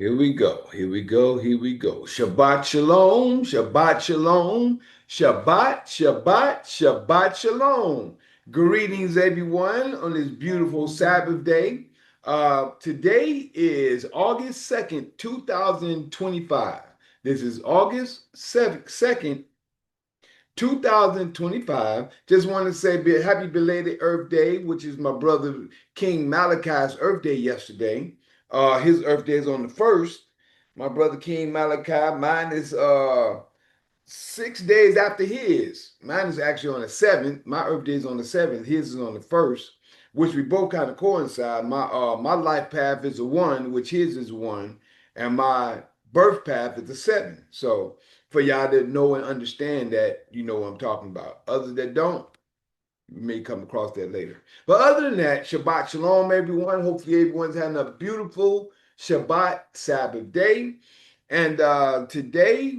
Here we go. Here we go. Here we go. Shabbat shalom. Shabbat shalom. Shabbat, Shabbat, Shabbat shalom. Greetings, everyone, on this beautiful Sabbath day. Today is August 2nd, 2025. This is August 2nd, 2025. Just want to say happy belated Earth Day, which is my brother King Malachi's Earth Day yesterday. His Earth Day is on the 1st. My brother King Malachi, mine is 6 days after his. Mine is actually on the 7th. My Earth Day is on the 7th. His is on the 1st, which we both kind of coincide. My life path is a 1, which his is 1, and my birth path is a 7. So for y'all that know and understand that, you know what I'm talking about. Others that don't, you may come across that later. But other than that, Shabbat Shalom, everyone. Hopefully everyone's having a beautiful Shabbat Sabbath day. And today,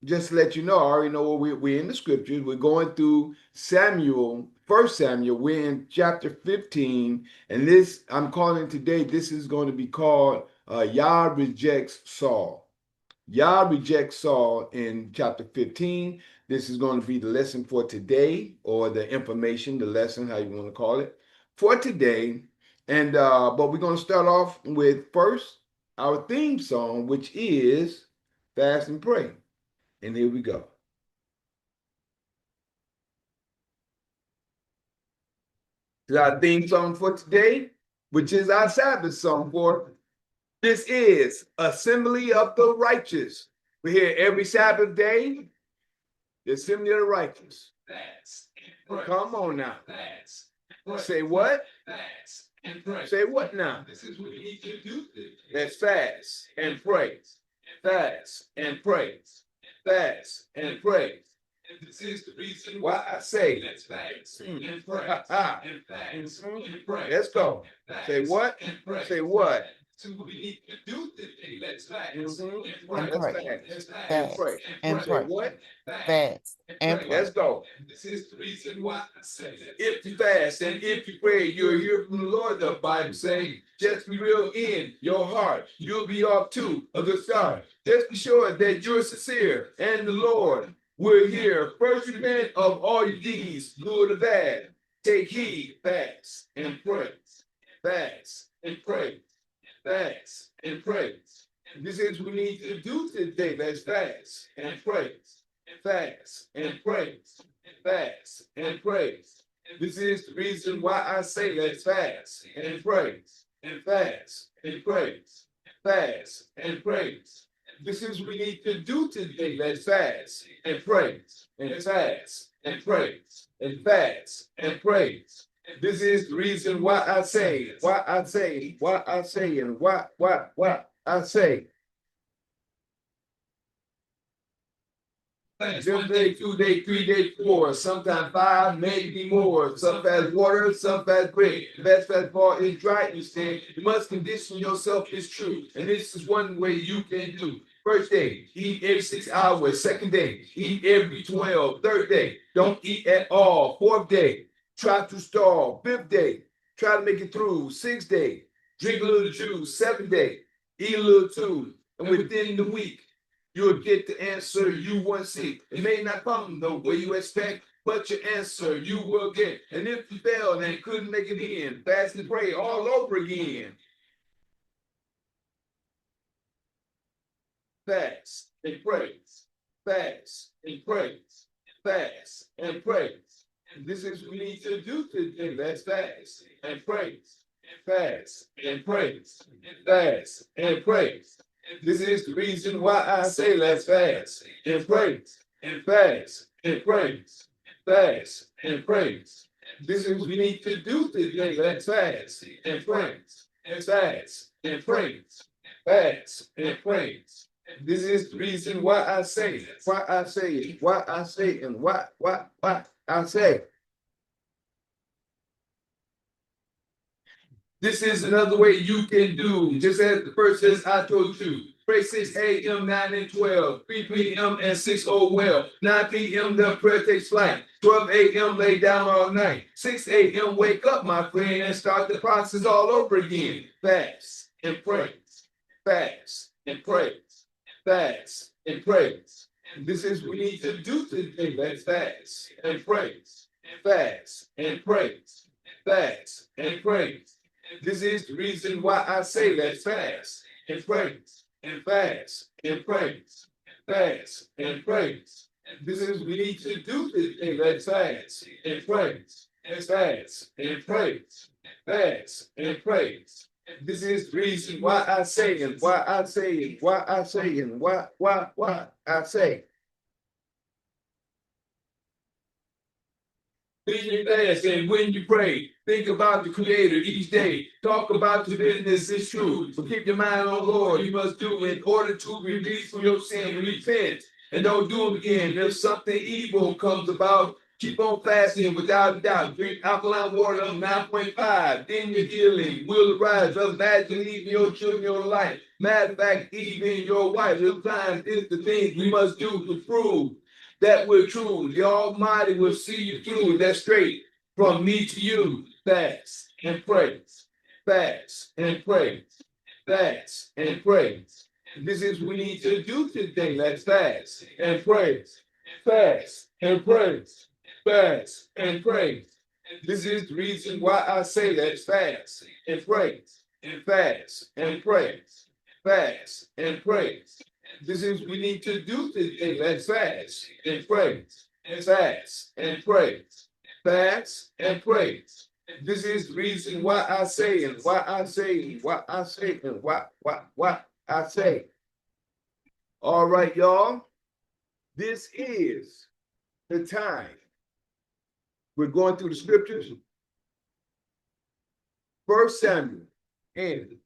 just to let you know, I already know we're in the scriptures. We're going through Samuel, First Samuel. We're in chapter 15. And this, I'm calling today, this is going to be called Yah Rejects Saul. Yah rejects Saul in chapter 15. This is going to be the lesson for today, or the information, the lesson, how you want to call it, for today. And but we're going to start off with first our theme song, which is Fast and Pray. And here we go. This is our theme song for today, which is our Sabbath song for this is Assembly of the Righteous. We're here every Sabbath day. The Assembly of the Righteous. Come on now. Say what? Say what now? This is what we need to do. Let's fast and pray. Fast and pray. Fast and pray. And this is the reason why I say let's fast and pray. And fast and pray. Let's go. Say what? Say what? So we need to do today. Let's fast and pray. Fast and Say pray. what? Fast and pray. Let's go. This is the reason why I say that. If you fast and if you pray, you'll hear from the Lord, the Bible saying. Just be real in your heart. You'll be off to a good start. Just be sure that you're sincere and the Lord will hear. First repent of all your deeds, good or bad. Take heed, fast and pray. Fast and pray. Fast and pray. This is what we need to do today. Let's fast and pray. Fast and pray. Fast and pray. This is the reason why I say let's fast and pray. And fast and pray. Fast and pray. This is what we need to do today. Let's fast and pray. And fast and pray. And fast and pray. This is the reason why I say, and why I say. Fast 1 day, 2 day, 3 day, 4, sometimes 5, maybe more. Some fast water, some fast bread. The best fast bar is dry instead. You must condition yourself, it's true. And this is one way you can do. First day, eat every 6 hours. Second day, eat every 12. Third day, don't eat at all. Fourth day, try to stall. Fifth day, try to make it through. Sixth day, drink a little juice. Seventh day, eat a little too. And within the week, you'll get the answer you want to see. It may not come the way you expect, but your answer you will get. And if you failed and couldn't make it in, fast and pray all over again. Fast and pray. Fast and pray. Fast and pray. This is what we need to do today. Let's fast and pray. Fast and pray. Fast and pray. This is the reason why I say let's fast and pray. And fast and pray. Fast and pray. This is what we need to do today. Let's fast and pray. And fast and pray. Fast and pray. This is the reason why I say it. Why I say it. Why I say it. And why I say it. This is another way you can do. Just as the first says I told you. Pray 6 a.m., 9 and 12, 3 p.m. and 6 oh well. 9 p.m. the prayer takes flight. 12 a.m. lay down all night. 6 a.m. wake up, my friend, and start the process all over again. Fast and pray. Fast and praise. Fast and praise. This is what we need to do today. Let's fast and praise. Fast and praise. Fast and praise. This is the reason why I say let's fast and praise and fast and praise. Fast and praise. This is what we need to do today. Let's fast and praise. Let's fast and praise. Fast and praise. This is the reason why I say and why I say and why I say and why I say. When you fast and when you pray, think about the Creator each day. Talk about your business, it's true. But keep your mind on the Lord. You must do in order to release from your sin. Repent and don't do it again. If something evil comes about, keep on fasting without doubt. Drink alkaline water of 9.5. Then your healing will arise. Imagine even your children, your life. Matter of fact, even your wife. Your time is the things we must do to prove that we're true. The Almighty will see you through. That's straight from me to you. Fast and praise. Fast and praise. Fast and praise. This is what we need to do today. Let's fast and praise. Fast and praise. Fast and praise. This is the reason why I say let's fast and praise. And fast and praise. Fast and praise. This is what we need to do today. Let's fast and praise. And fast and praise. Fast and praise. This is the reason why I say and why I say and why I say and why I say. All right, y'all. This is the time. We're going through the scriptures. 1 Samuel and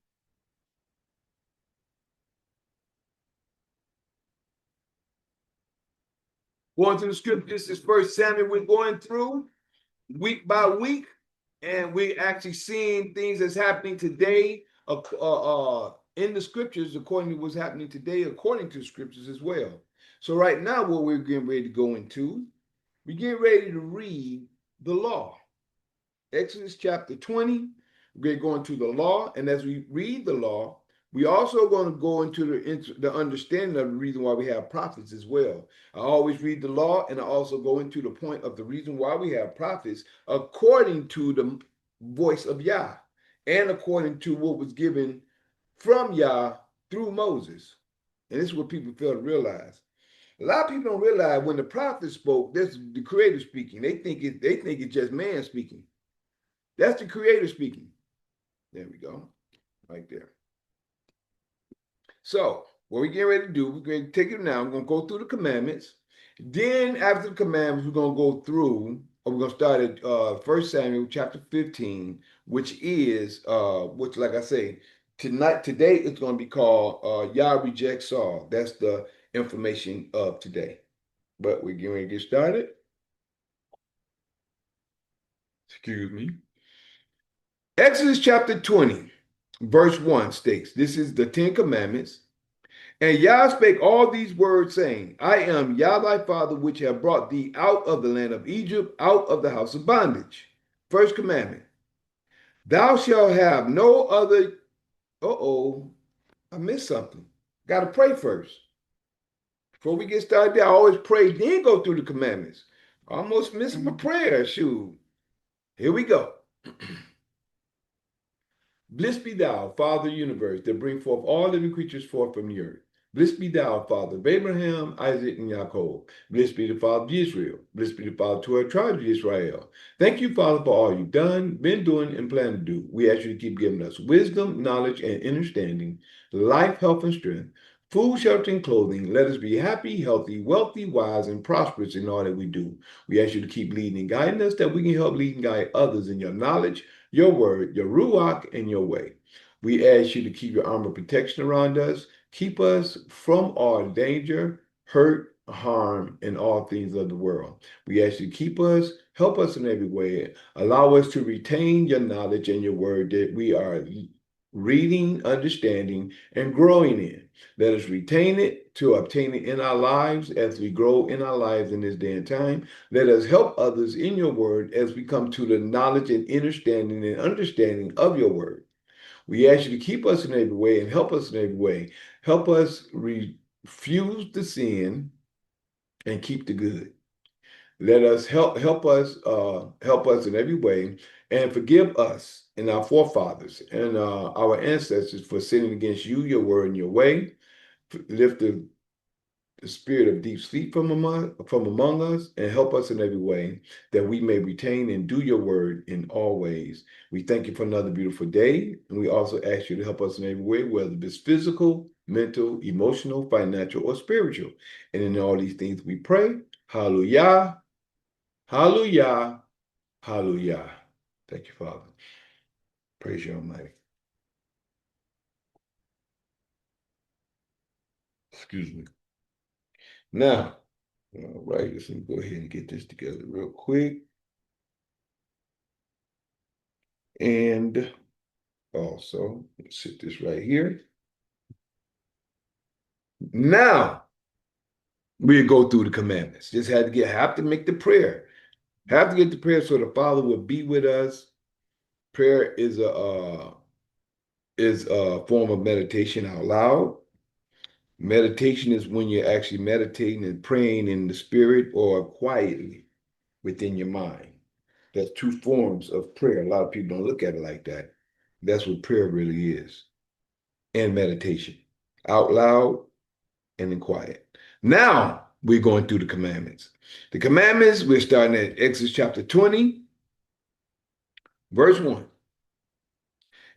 going through the scriptures. This is 1 Samuel. We're going through week by week, and we're actually seeing things that's happening today in the scriptures according to what's happening today, according to the scriptures as well. So right now, what we're getting ready to go into, we get ready to read the law. Exodus chapter 20, we're going to the law, and as we read the law, we also going to go into the understanding of the reason why we have prophets as well. I always read the law, and I also go into the point of the reason why we have prophets according to the voice of Yah and according to what was given from Yah through Moses. And this is what people fail to realize. A lot of people don't realize when the prophet spoke, that's the Creator speaking. They think it's just man speaking. That's the Creator speaking. There we go, right there. So what we get ready to do, we're going to take it now. We're going to go through the commandments. Then after the commandments, we're going to go through, or we're going to start at 1 Samuel chapter 15, which is, which like I say, today it's going to be called Yah Rejects Saul. That's the information of today. But we're getting ready to get started. Excuse me. Exodus chapter 20, verse 1 states, this is the 10 commandments. And Yah spake all these words, saying, I am Yah thy father, which have brought thee out of the land of Egypt, out of the house of bondage. First commandment, thou shalt have no other, I missed something. Got to pray first. Before we get started there, I always pray, then go through the commandments. Almost missing my prayer, shoot. Here we go. Blessed be thou, Father of the universe, that bring forth all living creatures forth from the earth. Blessed be thou, Father of Abraham, Isaac, and Jacob. Blessed be the Father of Israel. Blessed be the Father of 12 tribes of Israel. Thank you, Father, for all you've done, been doing, and plan to do. We ask you to keep giving us wisdom, knowledge, and understanding, life, health, and strength, food, shelter, and clothing. Let us be happy, healthy, wealthy, wise, and prosperous in all that we do. We ask you to keep leading and guiding us, that we can help lead and guide others in your knowledge, your word, your ruach, and your way. We ask you to keep your armor protection around us. Keep us from all danger, hurt, harm, and all things of the world. We ask you to keep us, help us in every way. Allow us to retain your knowledge and your word that we are reading, understanding, and growing in. Let us retain it to obtain it in our lives as we grow in our lives in this day and time. Let us help others in your word as we come to the knowledge and understanding of your word. We ask you to keep us in every way and help us in every way. Help us refuse the sin and keep the good. Let us help us in every way, and forgive us and our forefathers and our ancestors for sinning against you, your word, and your way. Lift the spirit of deep sleep from among us, and help us in every way that we may retain and do your word in all ways. We thank you for another beautiful day, and we also ask you to help us in every way, whether it's physical, mental, emotional, financial, or spiritual. And in all these things we pray. Hallelujah. Hallelujah. Hallelujah. Thank you, Father. Praise you, Almighty. Excuse me. Now, all right, let's go ahead and get this together real quick. And also, let's sit this right here. Now, we'll go through the commandments. Just have to make the prayer. Have to get the prayer so the Father will be with us. Prayer is a form of meditation out loud. Meditation is when you're actually meditating and praying in the spirit or quietly within your mind. That's two forms of prayer. A lot of people don't look at it like that. That's what prayer really is. And meditation. Out loud and in quiet. Now we're going through the commandments. The commandments, we're starting at Exodus chapter 20, verse 1.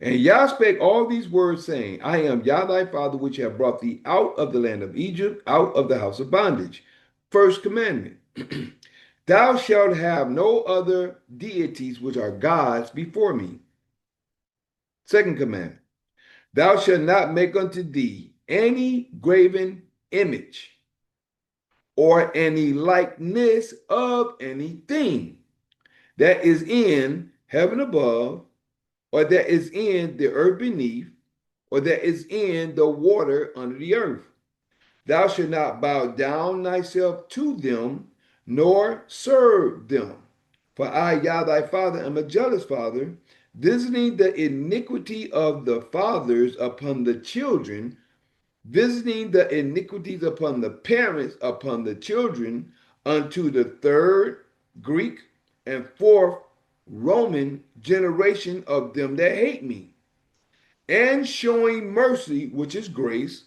And Yah spake all these words, saying, I am Yah thy father, which have brought thee out of the land of Egypt, out of the house of bondage. First commandment. Thou shalt have no other deities which are gods before me. Second commandment. Thou shalt not make unto thee any graven image or any likeness of anything that is in heaven above, or that is in the earth beneath, or that is in the water under the earth. Thou shalt not bow down thyself to them, nor serve them. For I, Yah thy father, am a jealous father, visiting the iniquity of the fathers upon the children, visiting the iniquities upon the parents, upon the children, unto the third Greek and fourth Roman generation of them that hate me, and showing mercy, which is grace,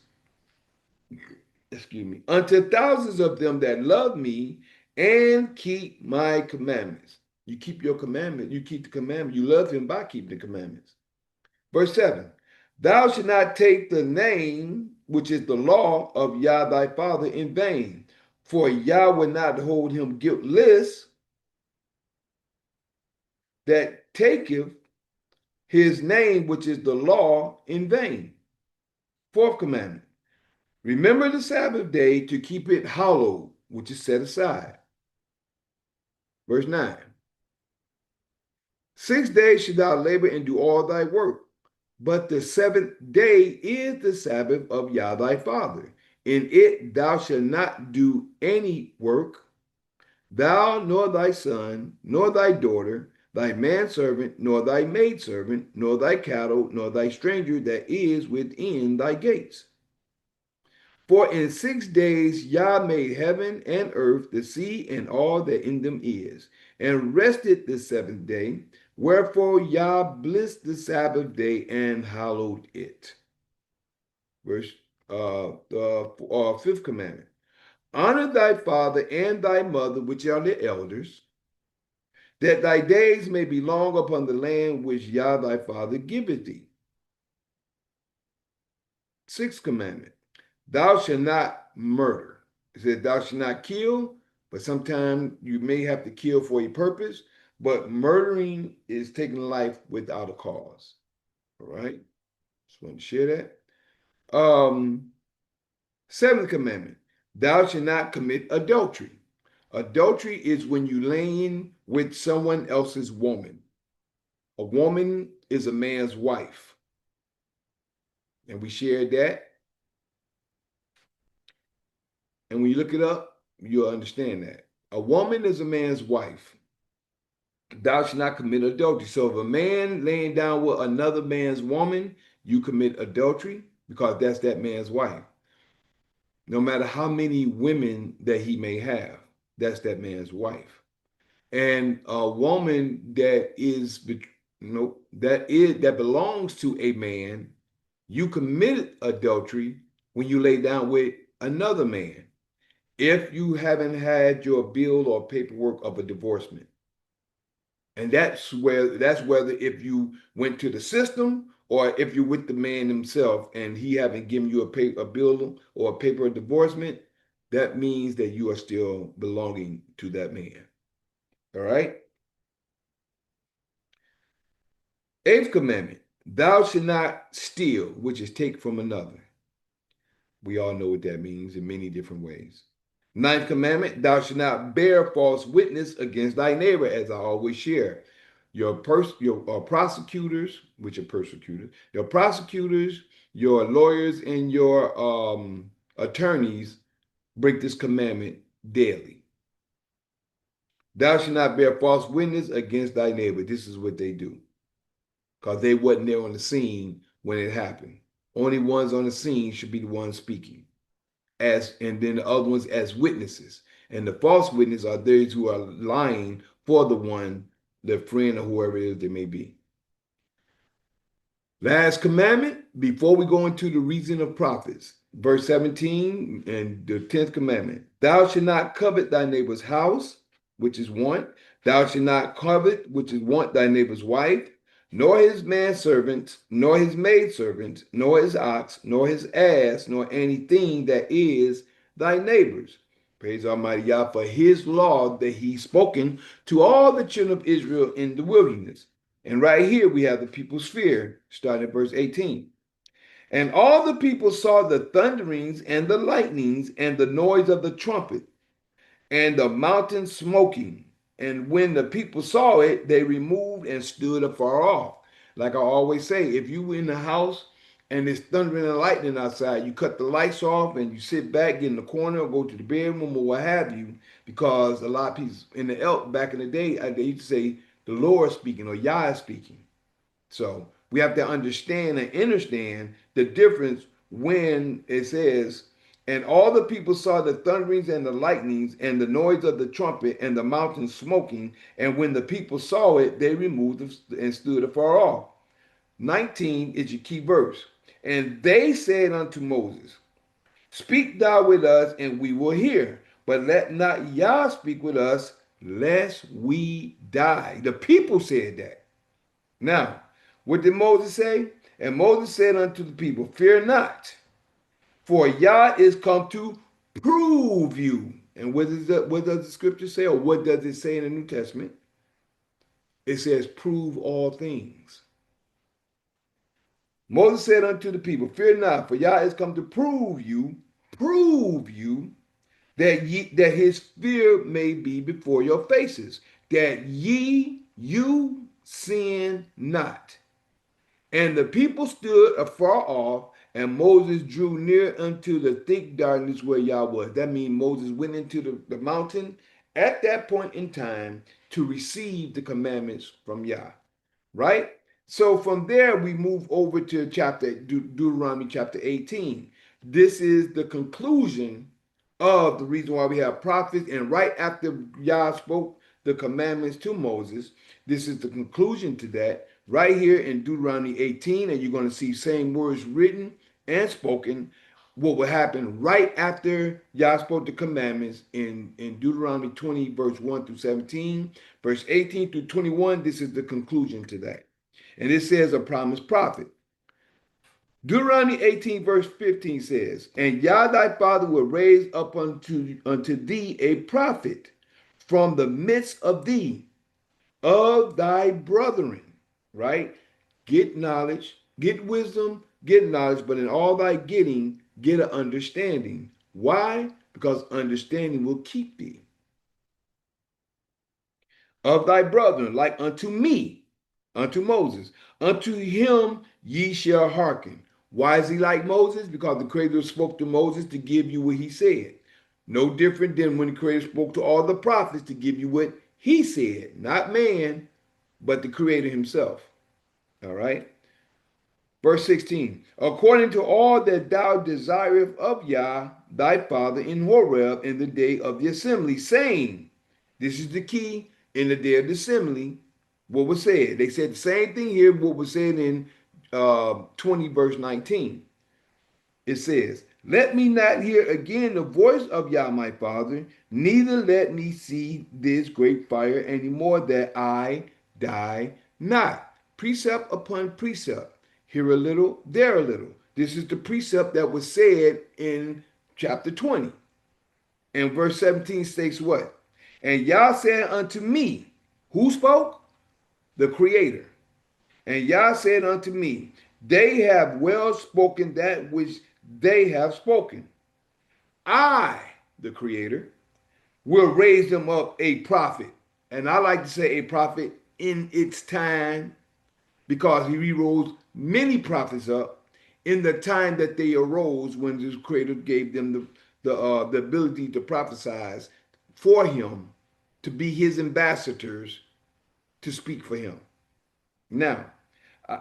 excuse me, unto thousands of them that love me and keep my commandments. You keep your commandment, you keep the commandment, you love him by keeping the commandments. Verse 7. Thou shalt not take the name, which is the law of Yah thy father, in vain, for Yah will not hold him guiltless that taketh his name, which is the law, in vain. Fourth commandment. Remember the Sabbath day to keep it hallowed, which is set aside. Verse 9. 6 days shalt thou labor and do all thy work, but the seventh day is the Sabbath of Yah thy father. In it thou shalt not do any work, thou, nor thy son, nor thy daughter, thy manservant, nor thy maidservant, nor thy cattle, nor thy stranger that is within thy gates. For in 6 days Yah made heaven and earth, the sea, and all that in them is, and rested the seventh day. Wherefore Yah blessed the Sabbath day and hallowed it. Verse fifth commandment. Honor thy father and thy mother, which are the elders, that thy days may be long upon the land which Yah thy father giveth thee. Sixth commandment. Thou shalt not murder. It says thou shalt not kill, but sometimes you may have to kill for a purpose, but murdering is taking life without a cause. All right? Just want to share that. Seventh commandment. Thou shalt not commit adultery. Adultery is when you laying with someone else's woman. A woman is a man's wife. And we shared that. And when you look it up, you'll understand that. A woman is a man's wife. thou shalt not commit adultery. So if a man laying down with another man's woman, you commit adultery because that's that man's wife. No matter how many women that he may have, that's that man's wife. And a woman that is that belongs to a man, you committed adultery when you lay down with another man if you haven't had your bill or paperwork of a divorcement. And that's whether if you went to the system or if you're with the man himself and he haven't given you a bill or a paper of divorcement, that means that you are still belonging to that man. All right. Eighth commandment, thou shalt not steal, which is take from another. We all know what that means in many different ways. Ninth commandment, thou shalt not bear false witness against thy neighbor, as I always share. Your prosecutors, which are persecutors, your prosecutors, your lawyers, and your attorneys break this commandment daily. Thou shalt not bear false witness against thy neighbor. This is what they do because they wasn't there on the scene when it happened. Only ones on the scene should be the ones speaking, and then the other ones as witnesses. And the false witnesses are those who are lying for the one, their friend or whoever it is they may be. Last commandment, before we go into the reason of prophets, verse 17 and the 10th commandment, thou shalt not covet thy neighbor's house, which is want. Thou shalt not covet, which is want thy neighbor's wife, nor his manservant, nor his maidservant, nor his ox, nor his ass, nor anything that is thy neighbor's. Praise Almighty Yah for his law that he's spoken to all the children of Israel in the wilderness. And right here we have the people's fear, starting at verse 18. And all the people saw the thunderings and the lightnings and the noise of the trumpet and the mountain smoking. And when the people saw it, they removed and stood afar off. Like I always say, if you were in the house and it's thundering and lightning outside, you cut the lights off and you sit back, get in the corner, or go to the bedroom or what have you, because a lot of people in the elk back in the day, they used to say the Lord speaking or Yah is speaking. So we have to understand and understand the difference when it says, and all the people saw the thunderings and the lightnings and the noise of the trumpet and the mountain smoking. And when the people saw it, they removed and stood afar off. 19 is your key verse. And they said unto Moses, speak thou with us, and we will hear. But let not Yah speak with us, lest we die. The people said that. Now, what did Moses say? And Moses said unto the people, fear not, for Yah is come to prove you. And what does the scripture say, or what does it say in the New Testament? It says, prove all things. Moses said unto the people, fear not, for Yah is come to prove you, that his fear may be before your faces, that you sin not. And the people stood afar off, and Moses drew near unto the thick darkness where Yah was. That means Moses went into the mountain at that point in time to receive the commandments from Yah, right? So from there, we move over to Deuteronomy chapter 18. This is the conclusion of the reason why we have prophets. And right after Yah spoke the commandments to Moses, this is the conclusion to that right here in Deuteronomy 18. And you're going to see same words written and spoken. What will happen right after Yah spoke the commandments in Deuteronomy 20, verse 1 through 17, verse 18 through 21. This is the conclusion to that. And it says a promised prophet. Deuteronomy 18, verse 15 says, and Yah thy father will raise up unto thee a prophet from the midst of thee, of thy brethren, right? Get knowledge, get wisdom, get knowledge, but in all thy getting, get an understanding. Why? Because understanding will keep thee. Of thy brethren, like unto me, unto Moses. Unto him ye shall hearken. Why is he like Moses? Because the Creator spoke to Moses to give you what he said. No different than when the Creator spoke to all the prophets to give you what he said, not man, but the Creator himself. All right. Verse 16, according to all that thou desirest of Yah, thy father in Horeb in the day of the assembly, saying, this is the key, in the day of the assembly, what was said. They said the same thing here, what was said in 20, verse 19. It says, let me not hear again the voice of Yah my father, neither let me see this great fire anymore, that I die not. Precept upon precept, here a little, there a little. This is the precept that was said in chapter 20. And verse 17 states what? And Yah said unto me, who spoke? The Creator. And Yah said unto me, they have well spoken that which they have spoken. I, the Creator, will raise them up a prophet. And I like to say a prophet in its time, because he rose many prophets up in the time that they arose, when the Creator gave them the ability to prophesy for him, to be his ambassadors, to speak for him. Now,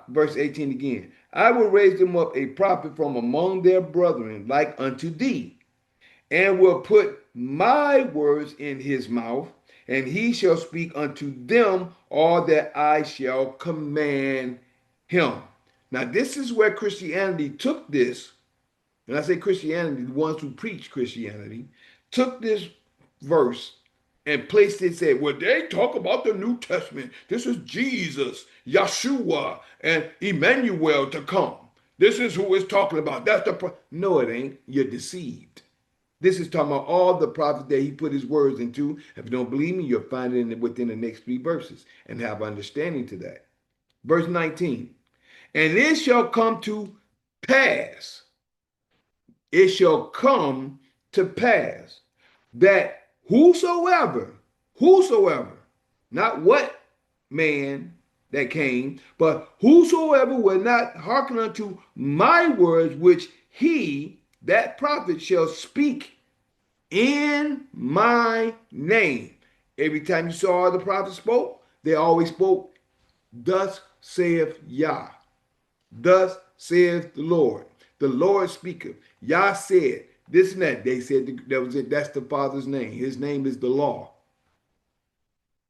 verse 18 again. I will raise them up a prophet from among their brethren, like unto thee, and will put my words in his mouth, and he shall speak unto them all that I shall command him. Now, this is where Christianity took this, and I say Christianity, the ones who preach Christianity, took this verse and placed it, said, well, they talk about the New Testament. This is Jesus, Yeshua, and Emmanuel to come. This is who it's talking about. That's the no, it ain't. You're deceived. This is talking about all the prophets that he put his words into. If you don't believe me, you'll find it within the next 3 verses and have understanding to that. Verse 19, and it shall come to pass. It shall come to pass that whosoever, not what man that came, but whosoever will not hearken unto my words, which he, that prophet, shall speak in my name. Every time you saw the prophet spoke, they always spoke, thus saith Yah. Thus saith the Lord speaketh. Yah said this and that. They said that was it. That's the Father's name. His name is the law.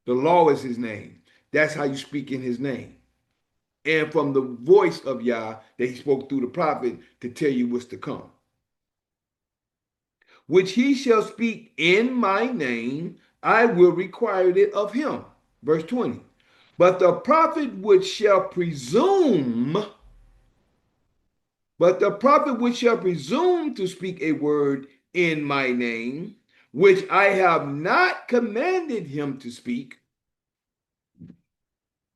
The law is his name. That's how you speak in his name. And from the voice of Yah that he spoke through the prophet to tell you what's to come. Which he shall speak in my name, I will require it of him. Verse 20. But the prophet which shall presume to speak a word in my name, which I have not commanded him to speak,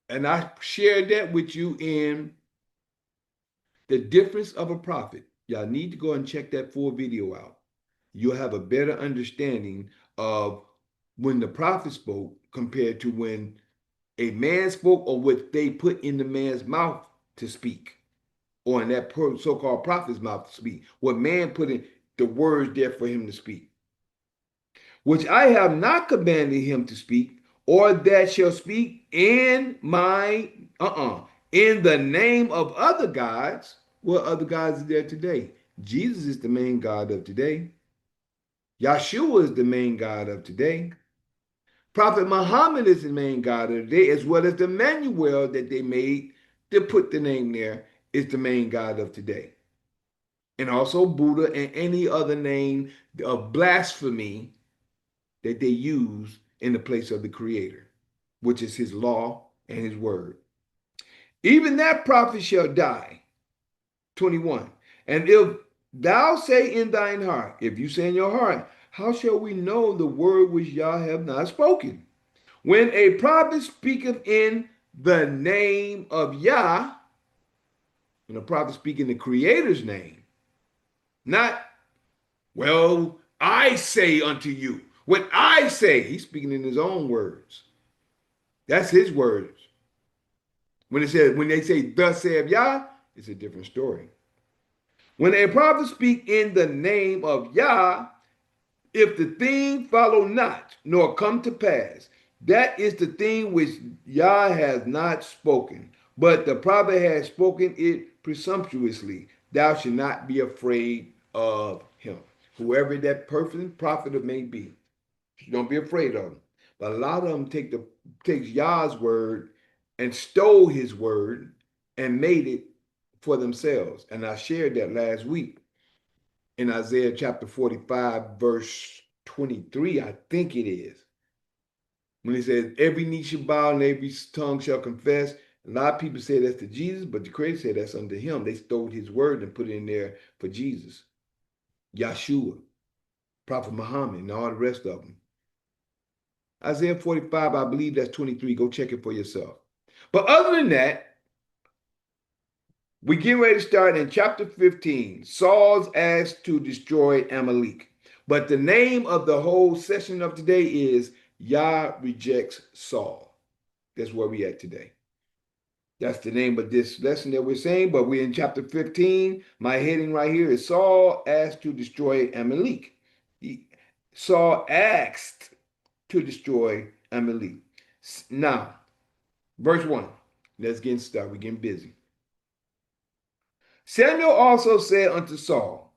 and I shared that with you in the difference of a prophet. Y'all need to go and check that full video out. You'll have a better understanding of when the prophet spoke compared to when a man spoke, or what they put in the man's mouth to speak, or in that so-called prophet's mouth to speak. What man put in the words there for him to speak. Which I have not commanded him to speak, or that shall speak in my, in the name of other gods. What other gods are there today? Jesus is the main God of today. Yeshua is the main God of today. Prophet Muhammad is the main God of today, as well as the Emmanuel that they made to put the name there is the main God of today. And also Buddha and any other name of blasphemy that they use in the place of the Creator, which is his law and his word. Even that prophet shall die. 21. And if thou say in thine heart, if you say in your heart, how shall we know the word which Yah have not spoken? When a prophet speaketh in the name of Yah, when a prophet speak in the Creator's name, not, well, I say unto you. When I say, he's speaking in his own words. That's his words. When they say, thus saith Yah, it's a different story. When a prophet speak in the name of Yah, if the thing follow not, nor come to pass, That is the thing which Yah has not spoken, but the prophet has spoken it presumptuously. Thou should not be afraid of him, whoever that person, prophet may be. Don't be afraid of them. But a lot of them takes Yah's word and stole his word and made it for themselves. And I shared that last week in Isaiah chapter 45, verse 23, I think it is. When he says, every knee shall bow and every tongue shall confess. A lot of people say that's to Jesus, but the critics say that's unto him. They stole his word and put it in there for Jesus, Yahshua, Prophet Muhammad, and all the rest of them. Isaiah 45, I believe that's 23. Go check it for yourself. But other than that, we get ready to start in chapter 15. Saul's asked to destroy Amalek. But the name of the whole session of today is Yah rejects Saul. That's where we at today. That's the name of this lesson that we're saying, but we're in chapter 15. My heading right here is Saul asked to destroy Amalek. Saul asked to destroy Amalek. Now, verse 1. Let's get started. We're getting busy. Samuel also said unto Saul,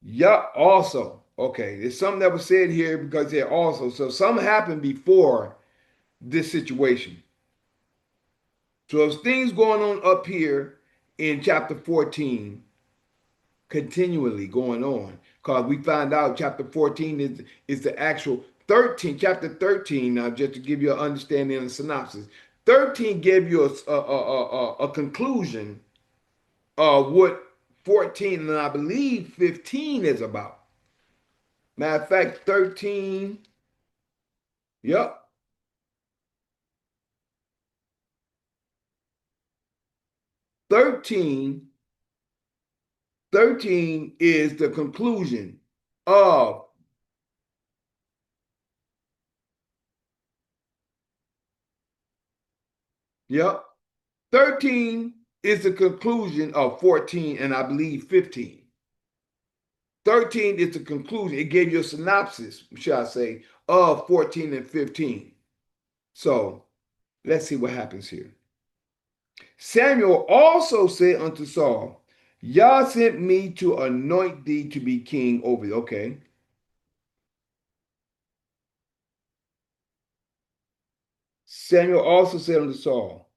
Yah also. Okay, there's something that was said here because there also. So something happened before this situation. So there's things going on up here in chapter 14, continually going on. Because we find out chapter 14 is the actual 13, chapter 13. Now, just to give you an understanding and a synopsis, 13 gave you a conclusion of what 14 and I believe 15 is about. Matter of fact, 13, yep, 13, 13 is the conclusion of, yep, 13 is the conclusion of 14 and I believe 15. 13 is the conclusion. It gave you a synopsis, shall I say, of 14 and 15. So let's see what happens here. Samuel also said unto Saul, Yah sent me to anoint thee to be king over thee. Okay. Samuel also said unto Saul,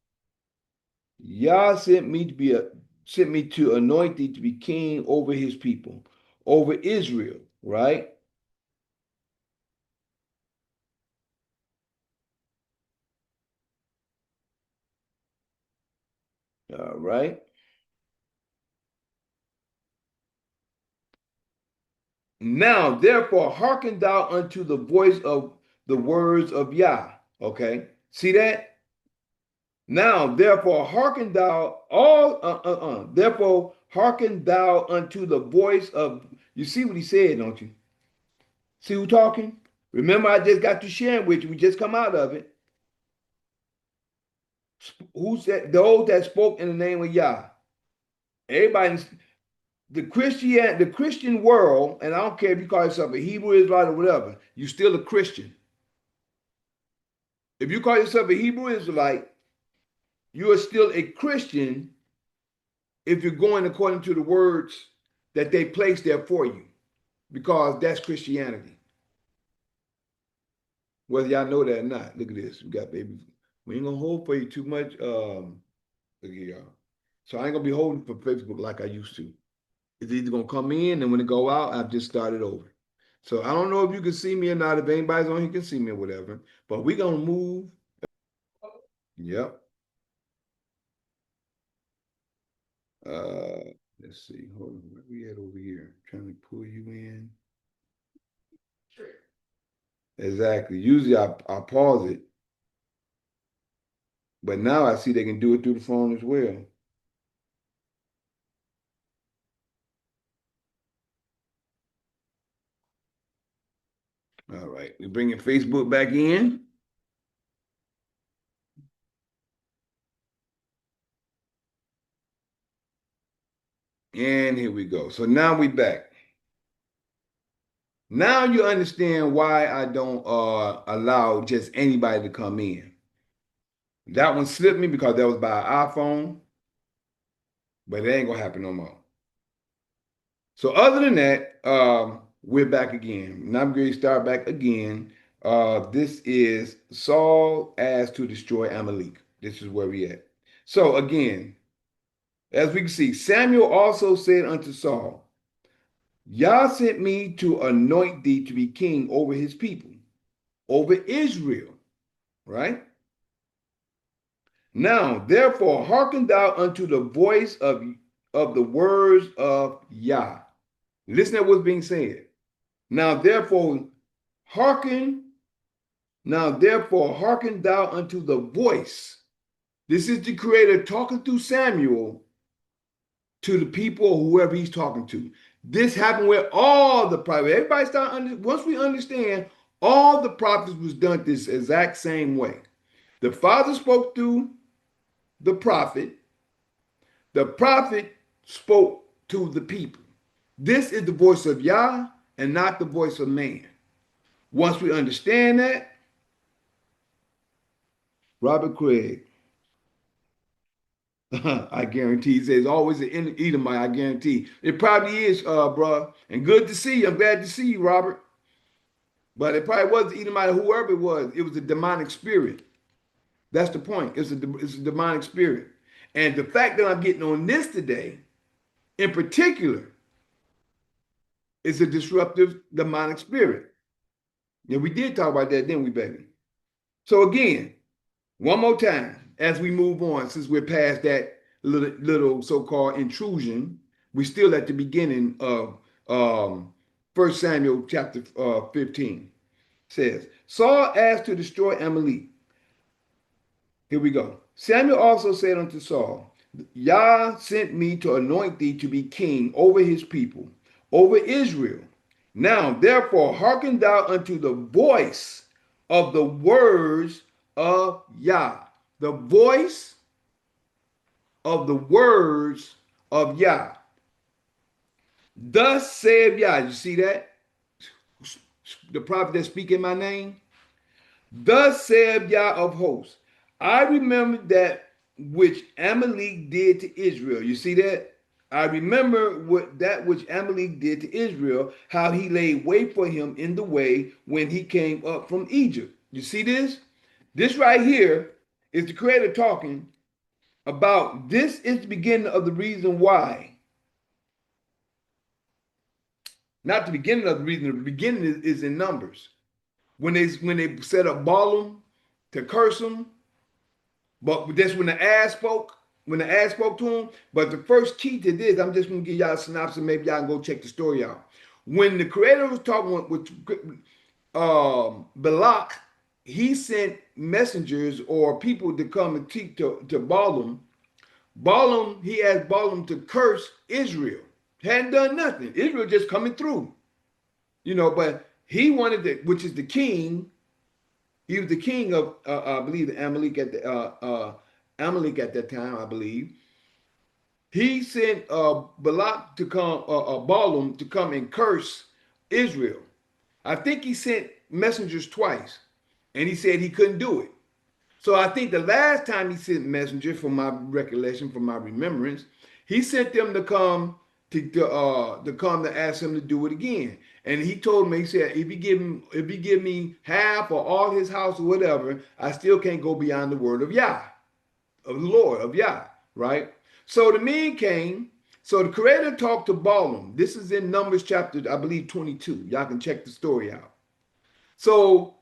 Yah sent me to anoint thee to be king over his people, over Israel, right? All right. Now, therefore, hearken thou unto the voice of the words of Yah. Okay. See that? Now, therefore, hearken thou therefore, hearken thou unto the voice of. You see what he said, don't you? See who talking? Remember, I just got to sharing with you. We just come out of it. Who said those that spoke in the name of Yah? Everybody, the Christian world, and I don't care if you call yourself a Hebrew Israelite or whatever, you're still a Christian. If you call yourself a Hebrew Israelite, you are still a Christian if you're going according to the words that they place there for you, because that's Christianity. Whether y'all know that or not, look at this. We got baby. We ain't gonna hold for you too much. Look at y'all. So I ain't gonna be holding for Facebook like I used to. It's either gonna come in and when it go out, I've just started over. So I don't know if you can see me or not. If anybody's on here can see me or whatever. But we gonna move. Yep. Let's see. Hold on. Where we at over here? Trying to pull you in. Exactly. Usually I pause it, but now I see they can do it through the phone as well. All right. We're bringing Facebook back in. And here we go. So now we back. Now you understand why I don't allow just anybody to come in. That one slipped me because that was by an iPhone, but it ain't gonna happen no more. So other than that, we're back again. Now I'm going to start back again. This is Saul asked to destroy Amalek. This is where we at. So again, as we can see, Samuel also said unto Saul, Yah sent me to anoint thee to be king over his people, over Israel, right? Now, therefore, hearken thou unto the voice of the words of Yah. Listen to what's being said. Now, therefore, hearken, hearken thou unto the voice. This is the Creator talking through Samuel to the people or whoever he's talking to. This happened with all the prophets. Everybody once we understand, all the prophets was done this exact same way. The Father spoke through the prophet spoke to the people. This is the voice of Yah and not the voice of man. Once we understand that, Robert Craig, I guarantee, he says always an Edomite, I guarantee. It probably is, bro. And good to see you. I'm glad to see you, Robert. But it probably was the Edomite, whoever it was. It was a demonic spirit. That's the point. It's a demonic spirit. And the fact that I'm getting on this today, in particular, is a disruptive demonic spirit. Yeah, we did talk about that, didn't we, baby? So again, one more time, as we move on, since we're past that little so-called intrusion, we're still at the beginning of 1 Samuel chapter 15. It says, Saul asked to destroy Amalek. Here we go. Samuel also said unto Saul, Yah sent me to anoint thee to be king over his people, over Israel. Now, therefore, hearken thou unto the voice of the words of Yah. The voice of the words of Yah. Thus saith Yah. You see that? The prophet that speak in my name. Thus saith Yah of hosts. I remember that which Amalek did to Israel. You see that? I remember that which Amalek did to Israel, how he laid wait for him in the way when he came up from Egypt. You see this? This right here is the Creator talking about this is the beginning of the reason why. Not the beginning of the reason, the beginning is in Numbers. When they set up Balaam to curse him, but that's when the ass spoke. When the ass spoke to him. But the first key to this, I'm just going to give y'all a synopsis. Maybe y'all can go check the story out. When the Creator was talking with Balak, he sent messengers or people to come and teach to Balaam. He asked Balaam to curse Israel. Hadn't done nothing. Israel just coming through. But he wanted to, which is the king. He was the king of, I believe, the Amalek at that time, I believe. He sent Balak to come, Balaam to come and curse Israel. I think he sent messengers twice, and he said he couldn't do it. So I think the last time he sent messengers, from my recollection, from my remembrance, he sent them to come to ask him to do it again. And he told me, he said, if he give me half or all his house or whatever, I still can't go beyond the word of Yah, of the Lord, of Yah, right? So the men came. So the Creator talked to Balaam. This is in Numbers chapter, I believe, 22. Y'all can check the story out. So,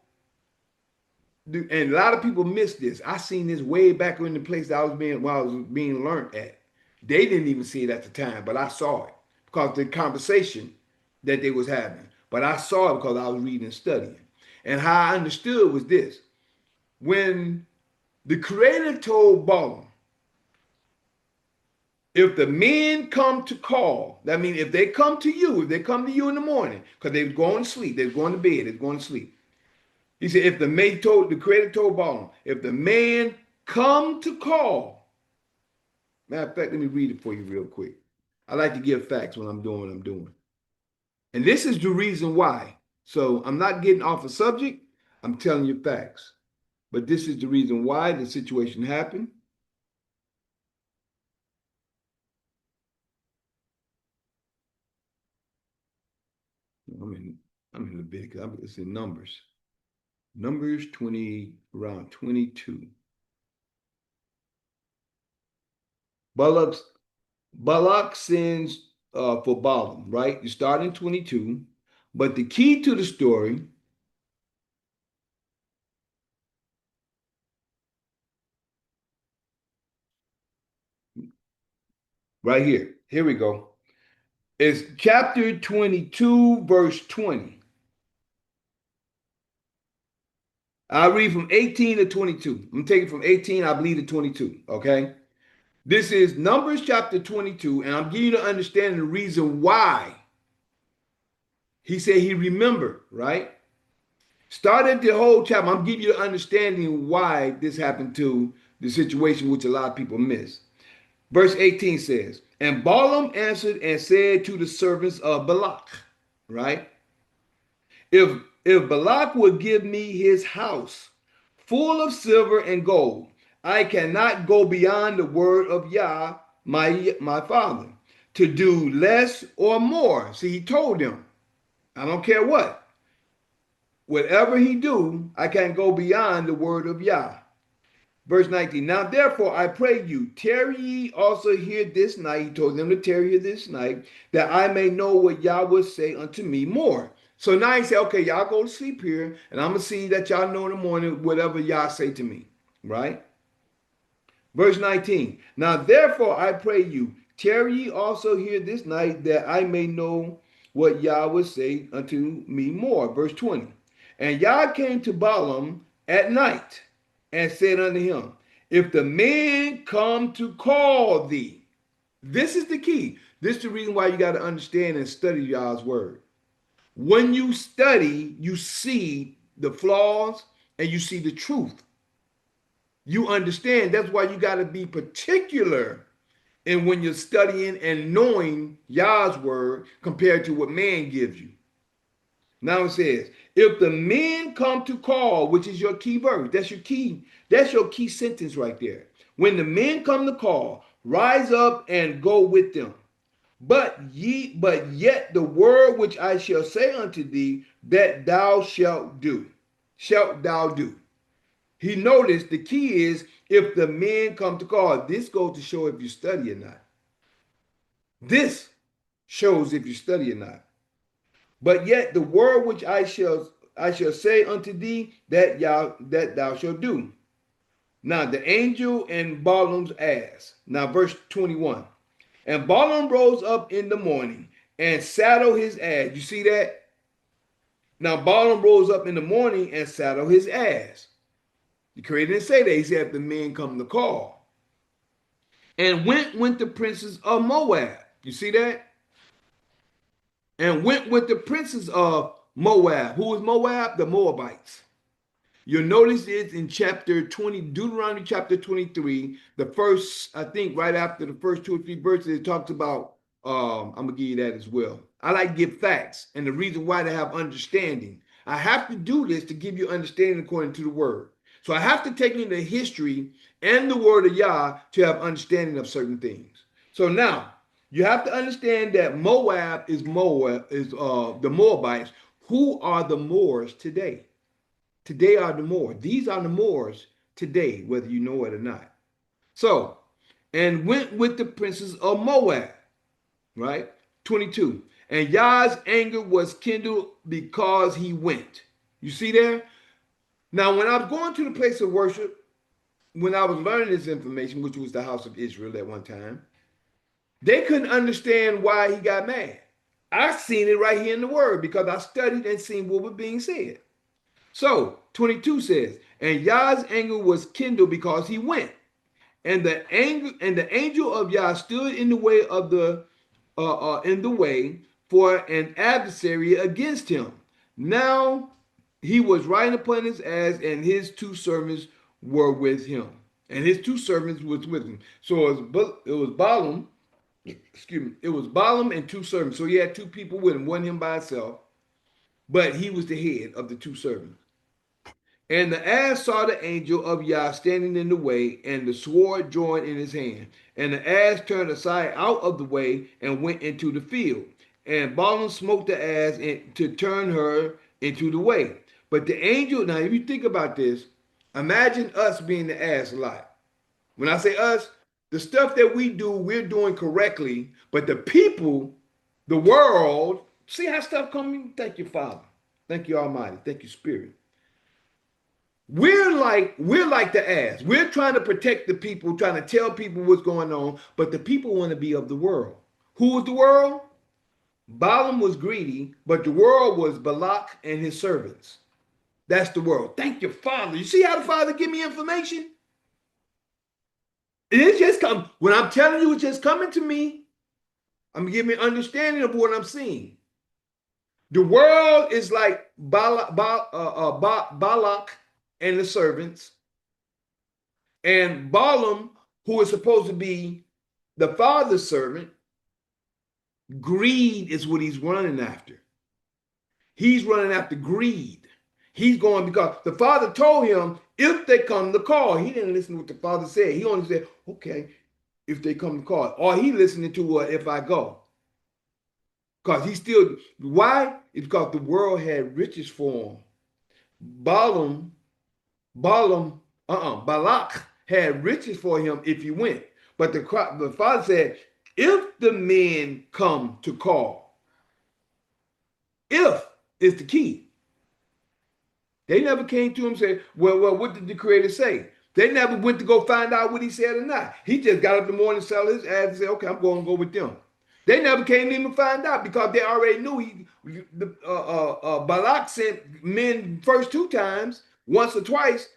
and a lot of people miss this. I seen this way back in the place that I was being learned at. They didn't even see it at the time, but I saw it because of the conversation that they was having. But I saw it because I was reading and studying. And how I understood was this. When the Creator told Balaam, if the men come to call, that means if they come to you in the morning, because they're going to sleep, they're going to bed, they're going to sleep. He said, if the Creator told Balaam, if the man come to call, matter of fact, let me read it for you real quick. I like to give facts when I'm doing what I'm doing. And this is the reason why. So I'm not getting off the subject. I'm telling you facts. But this is the reason why the situation happened. I'm in I'm in Leviticus. It's in Numbers. Numbers 20, around 22. Balak, Balak sends for Balaam, right? You start in 22. But the key to the story, right here. Here we go. It's chapter 22, verse 20. I'll read from 18 to 22. I'm taking from 18, I believe, to 22. Okay. This is Numbers chapter 22, and I'm giving you to understand the reason why he said he remembered, right? Started the whole chapter. I'm giving you the understanding why this happened to the situation which a lot of people miss. Verse 18 says, and Balaam answered and said to the servants of Balak, right? If if Balak would give me his house full of silver and gold, I cannot go beyond the word of Yah, my father, to do less or more. See, he told them, I don't care what. Whatever he do, I can't go beyond the word of Yah. Verse 19. Now therefore I pray you, tarry ye also here this night. He told them to tarry here this night, that I may know what Yah will say unto me more. So now he said, okay, y'all go to sleep here, and I'm gonna see that y'all know in the morning whatever Yah say to me. Right? Verse 19. Now therefore I pray you, tarry ye also here this night, that I may know what Yah will say unto me more. Verse 20. And Yah came to Balaam at night and said unto him, if the men come to call thee, this is the key. This is the reason why you got to understand and study Yah's word. When you study, you see the flaws and you see the truth. You understand. That's why you got to be particular in when you're studying and knowing Yah's word compared to what man gives you. Now it says, if the men come to call, which is your key verse, that's your key sentence right there. When the men come to call, rise up and go with them. But yet the word which I shall say unto thee, that thou shalt do, shalt thou do. He noticed the key is if the men come to call. This goes to show if you study or not. This shows if you study or not. But yet the word which I shall say unto thee, that thou shalt do. Now the angel and Balaam's ass. Now verse 21. And Balaam rose up in the morning and saddled his ass. You see that? Now Balaam rose up in the morning and saddled his ass. The Creator didn't say that. He said, if the men come to call. And went with the princes of Moab. You see that? And went with the princes of Moab. Who is Moab? The Moabites. You'll notice it's in chapter 20, Deuteronomy chapter 23, the first, I think right after the first 2 or 3 verses, it talks about, I'm going to give you that as well. I like to give facts and the reason why to have understanding. I have to do this to give you understanding according to the word. So I have to take into history and the word of Yah to have understanding of certain things. So now, you have to understand that Moab is the Moabites. Who are the Moors today? Today are the Moors. These are the Moors today, whether you know it or not. So, and went with the princes of Moab, right? 22. And Yah's anger was kindled because he went. You see there? Now, when I was going to the place of worship, when I was learning this information, which was the house of Israel at one time, they couldn't understand why he got mad. I seen it right here in the word because I studied and seen what was being said. So 22 says, and Yah's anger was kindled because he went, and the angel of Yah stood in the way of for an adversary against him. Now he was riding upon his ass, and his 2 servants were with him, and his 2 servants was with him. So it was Balaam. Excuse me. It was Balaam and 2 servants. So he had 2 people with him, one him by himself. but he was the head of the two servants. And the ass saw the angel of Yah standing in the way, and the sword joined in his hand. And the ass turned aside out of the way and went into the field. And Balaam smote the ass to turn her into the way. But the angel, now if you think about this, imagine us being the ass a lot. When I say us, the stuff that we do, we're doing correctly, but the people, the world, see how stuff coming? Thank you, Father. Thank you, Almighty. Thank you, Spirit. We're like the ass. We're trying to protect the people, trying to tell people what's going on, but the people want to be of the world. Who was the world? Balaam was greedy, but the world was Balak and his servants. That's the world. Thank you, Father. You see how the Father give me information? It's just come. When I'm telling you, it's just coming to me. I'm giving understanding of what I'm seeing. The world is like Balak and the servants, and Balaam, who is supposed to be the father's servant. Greed is what he's running after. He's running after greed. He's going because the father told him if they come to call. He didn't listen to what the father said. He only said, okay, if they come to call. Or he listening to if I go. Because he still, why? It's because the world had riches for him. Balak had riches for him if he went. But the father said, if the men come to call, if is the key. They never came to him and said, well, what did the Creator say? They never went to go find out what he said or not. He just got up in the morning, sell his ass, and said, okay, I'm going to go with them. They never came to him to find out because they already knew Balak sent men first 2 times, once or twice,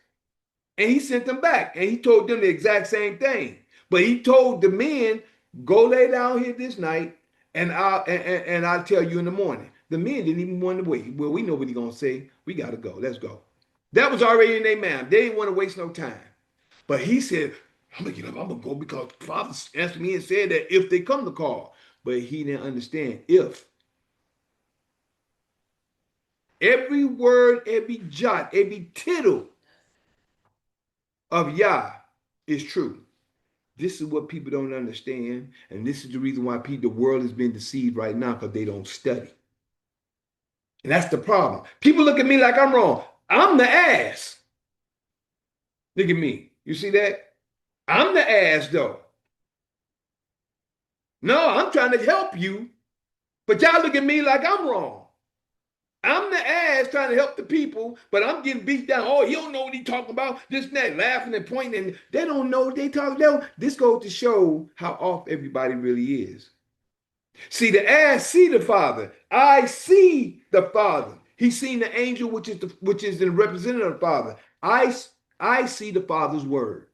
and he sent them back. And he told them the exact same thing. But he told the men, go lay down here this night, and I'll tell you in the morning. The men didn't even want to wait. Well, we know what he's going to say. We got to go. Let's go. That was already in their mind. They didn't want to waste no time. But he said, I'm going to get up. I'm going to go because Father answered me and said that if they come to call. But he didn't understand if. Every word, every jot, every tittle of Yah is true. This is what people don't understand. And this is the reason why the world has been deceived right now because they don't study. And that's the problem. People look at me like I'm wrong. I'm the ass. Look at me. You see that? I'm the ass, though. No, I'm trying to help you. But y'all look at me like I'm wrong. I'm the ass trying to help the people, but I'm getting beat down. Oh, you don't know what he's talking about. This and that, laughing and pointing. And they don't know what they talking about. This goes to show how off everybody really is. See, the ass see the Father. I see the Father. He's seen the angel, which is the representative of the Father. I see the Father's word.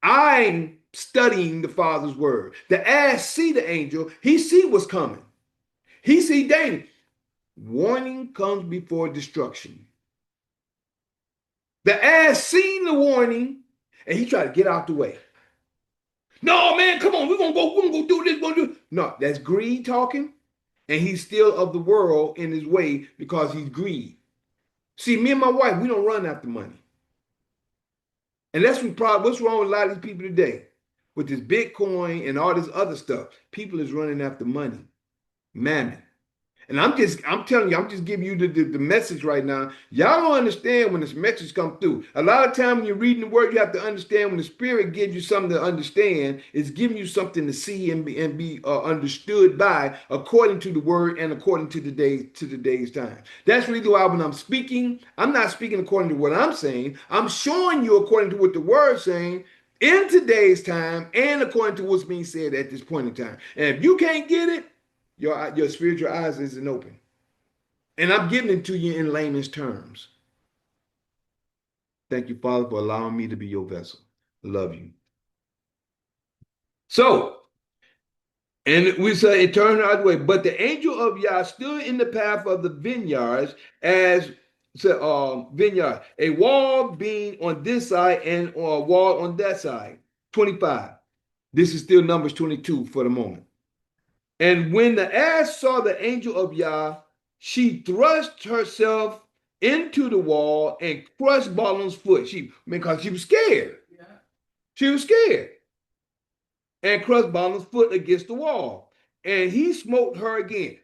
I'm studying the Father's word. The ass see the angel. He see what's coming. He see danger. Warning comes before destruction. The ass seen the warning, and he tried to get out the way. No, man, come on, we're gonna go do this, we're gonna do. No, that's greed talking, and he's still of the world in his way because he's greed. See, me and my wife, we don't run after money. And that's what's wrong with a lot of these people today. With this Bitcoin and all this other stuff. People is running after money. Mammon. And I'm telling you, I'm just giving you the message right now. Y'all don't understand when this message comes through. A lot of time when you're reading the word, you have to understand when the Spirit gives you something to understand, it's giving you something to see and be understood by according to the word and according to today's time. That's really why when I'm speaking, I'm not speaking according to what I'm saying. I'm showing you according to what the word's saying in today's time and according to what's being said at this point in time. And if you can't get it, your spiritual eyes isn't open. And I'm giving it to you in layman's terms. Thank you, Father, for allowing me to be your vessel. Love you. So, and we say it turned out way, but the angel of Yah stood in the path of the vineyards as vineyard, a wall being on this side and a wall on that side. 25. This is still Numbers 22 for the moment. And when the ass saw the angel of Yah she thrust herself into the wall and crushed Balaam's foot. Because she was scared. Yeah. She was scared. And crushed Balaam's foot against the wall. And he smote her again.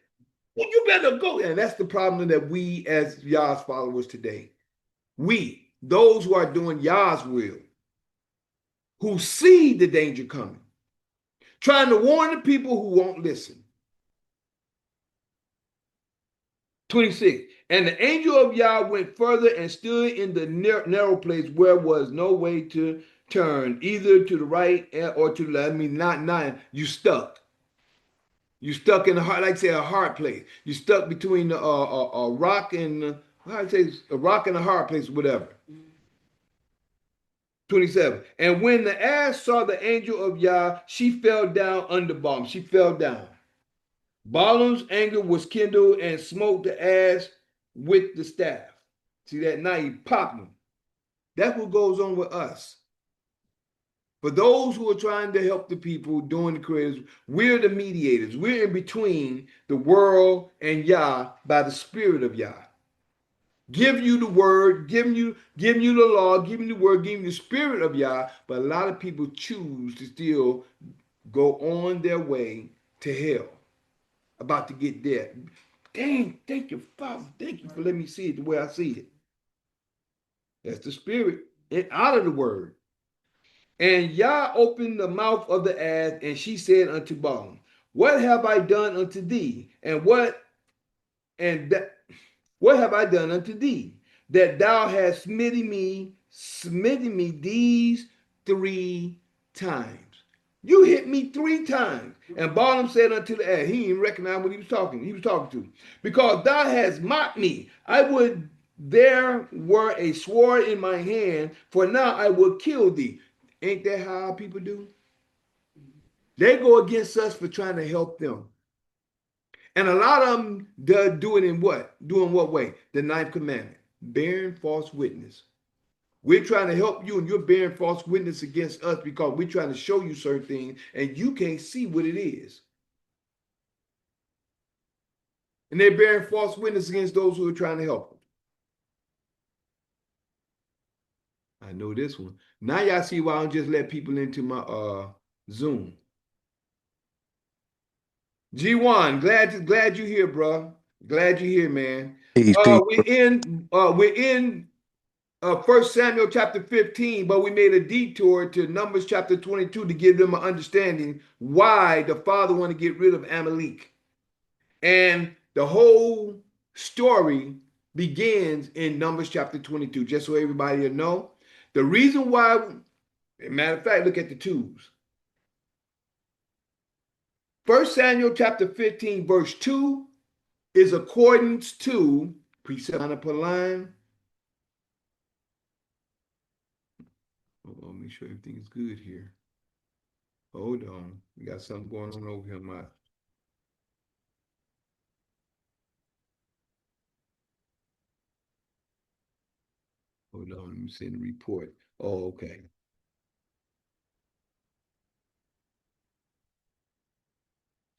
Well, you better go. And that's the problem that we as Yah's followers today. We, those who are doing Yah's will, who see the danger coming, trying to warn the people who won't listen. 26. And the angel of Yah went further and stood in the narrow place where was no way to turn, either to the right or to the left. I mean, not nine. You stuck. You stuck in the hard, like say a hard place. You stuck between a rock and how do I say a rock and a hard place, whatever. 27. And when the ass saw the angel of Yah, she fell down under Balaam. She fell down. Balaam's anger was kindled and smote the ass with the staff. See that? Now he popped him. That's what goes on with us. For those who are trying to help the people doing the creators, we're the mediators. We're in between the world and Yah by the Spirit of Yah. Give you the word, giving you the law, giving you the word, giving you the Spirit of Yah. But a lot of people choose to still go on their way to hell. About to get there. Dang, thank you, Father. Thank you for letting me see it the way I see it. That's the Spirit out of the word. And Yah opened the mouth of the ass, and she said unto Balaam, what have I done unto thee? What have I done unto thee? That thou hast smitten me these 3 times. You hit me 3 times. And Balaam said unto the ass, he didn't recognize what he was talking to. Because thou hast mocked me, I would there were a sword in my hand, for now I will kill thee. Ain't that how our people do? They go against us for trying to help them. And a lot of them do it in what? Do in what way? The 9th commandment, bearing false witness. We're trying to help you and you're bearing false witness against us because we're trying to show you certain things and you can't see what it is. And they're bearing false witness against those who are trying to help them. I know this one. Now y'all see why I don't just let people into my Zoom. G1, glad you're here, bro. Glad you're here, man. We're in 1 Samuel chapter 15, but we made a detour to Numbers chapter 22 to give them an understanding why the father wanted to get rid of Amalek. And the whole story begins in Numbers chapter 22, just so everybody will know. The reason why, matter of fact, look at the twos. 1 Samuel chapter 15, verse 2 is accordance to precept line upon line. Hold on, make sure everything is good here. Hold on. We got something going on over here, Mike. Hold on, let me send a report. Oh, okay.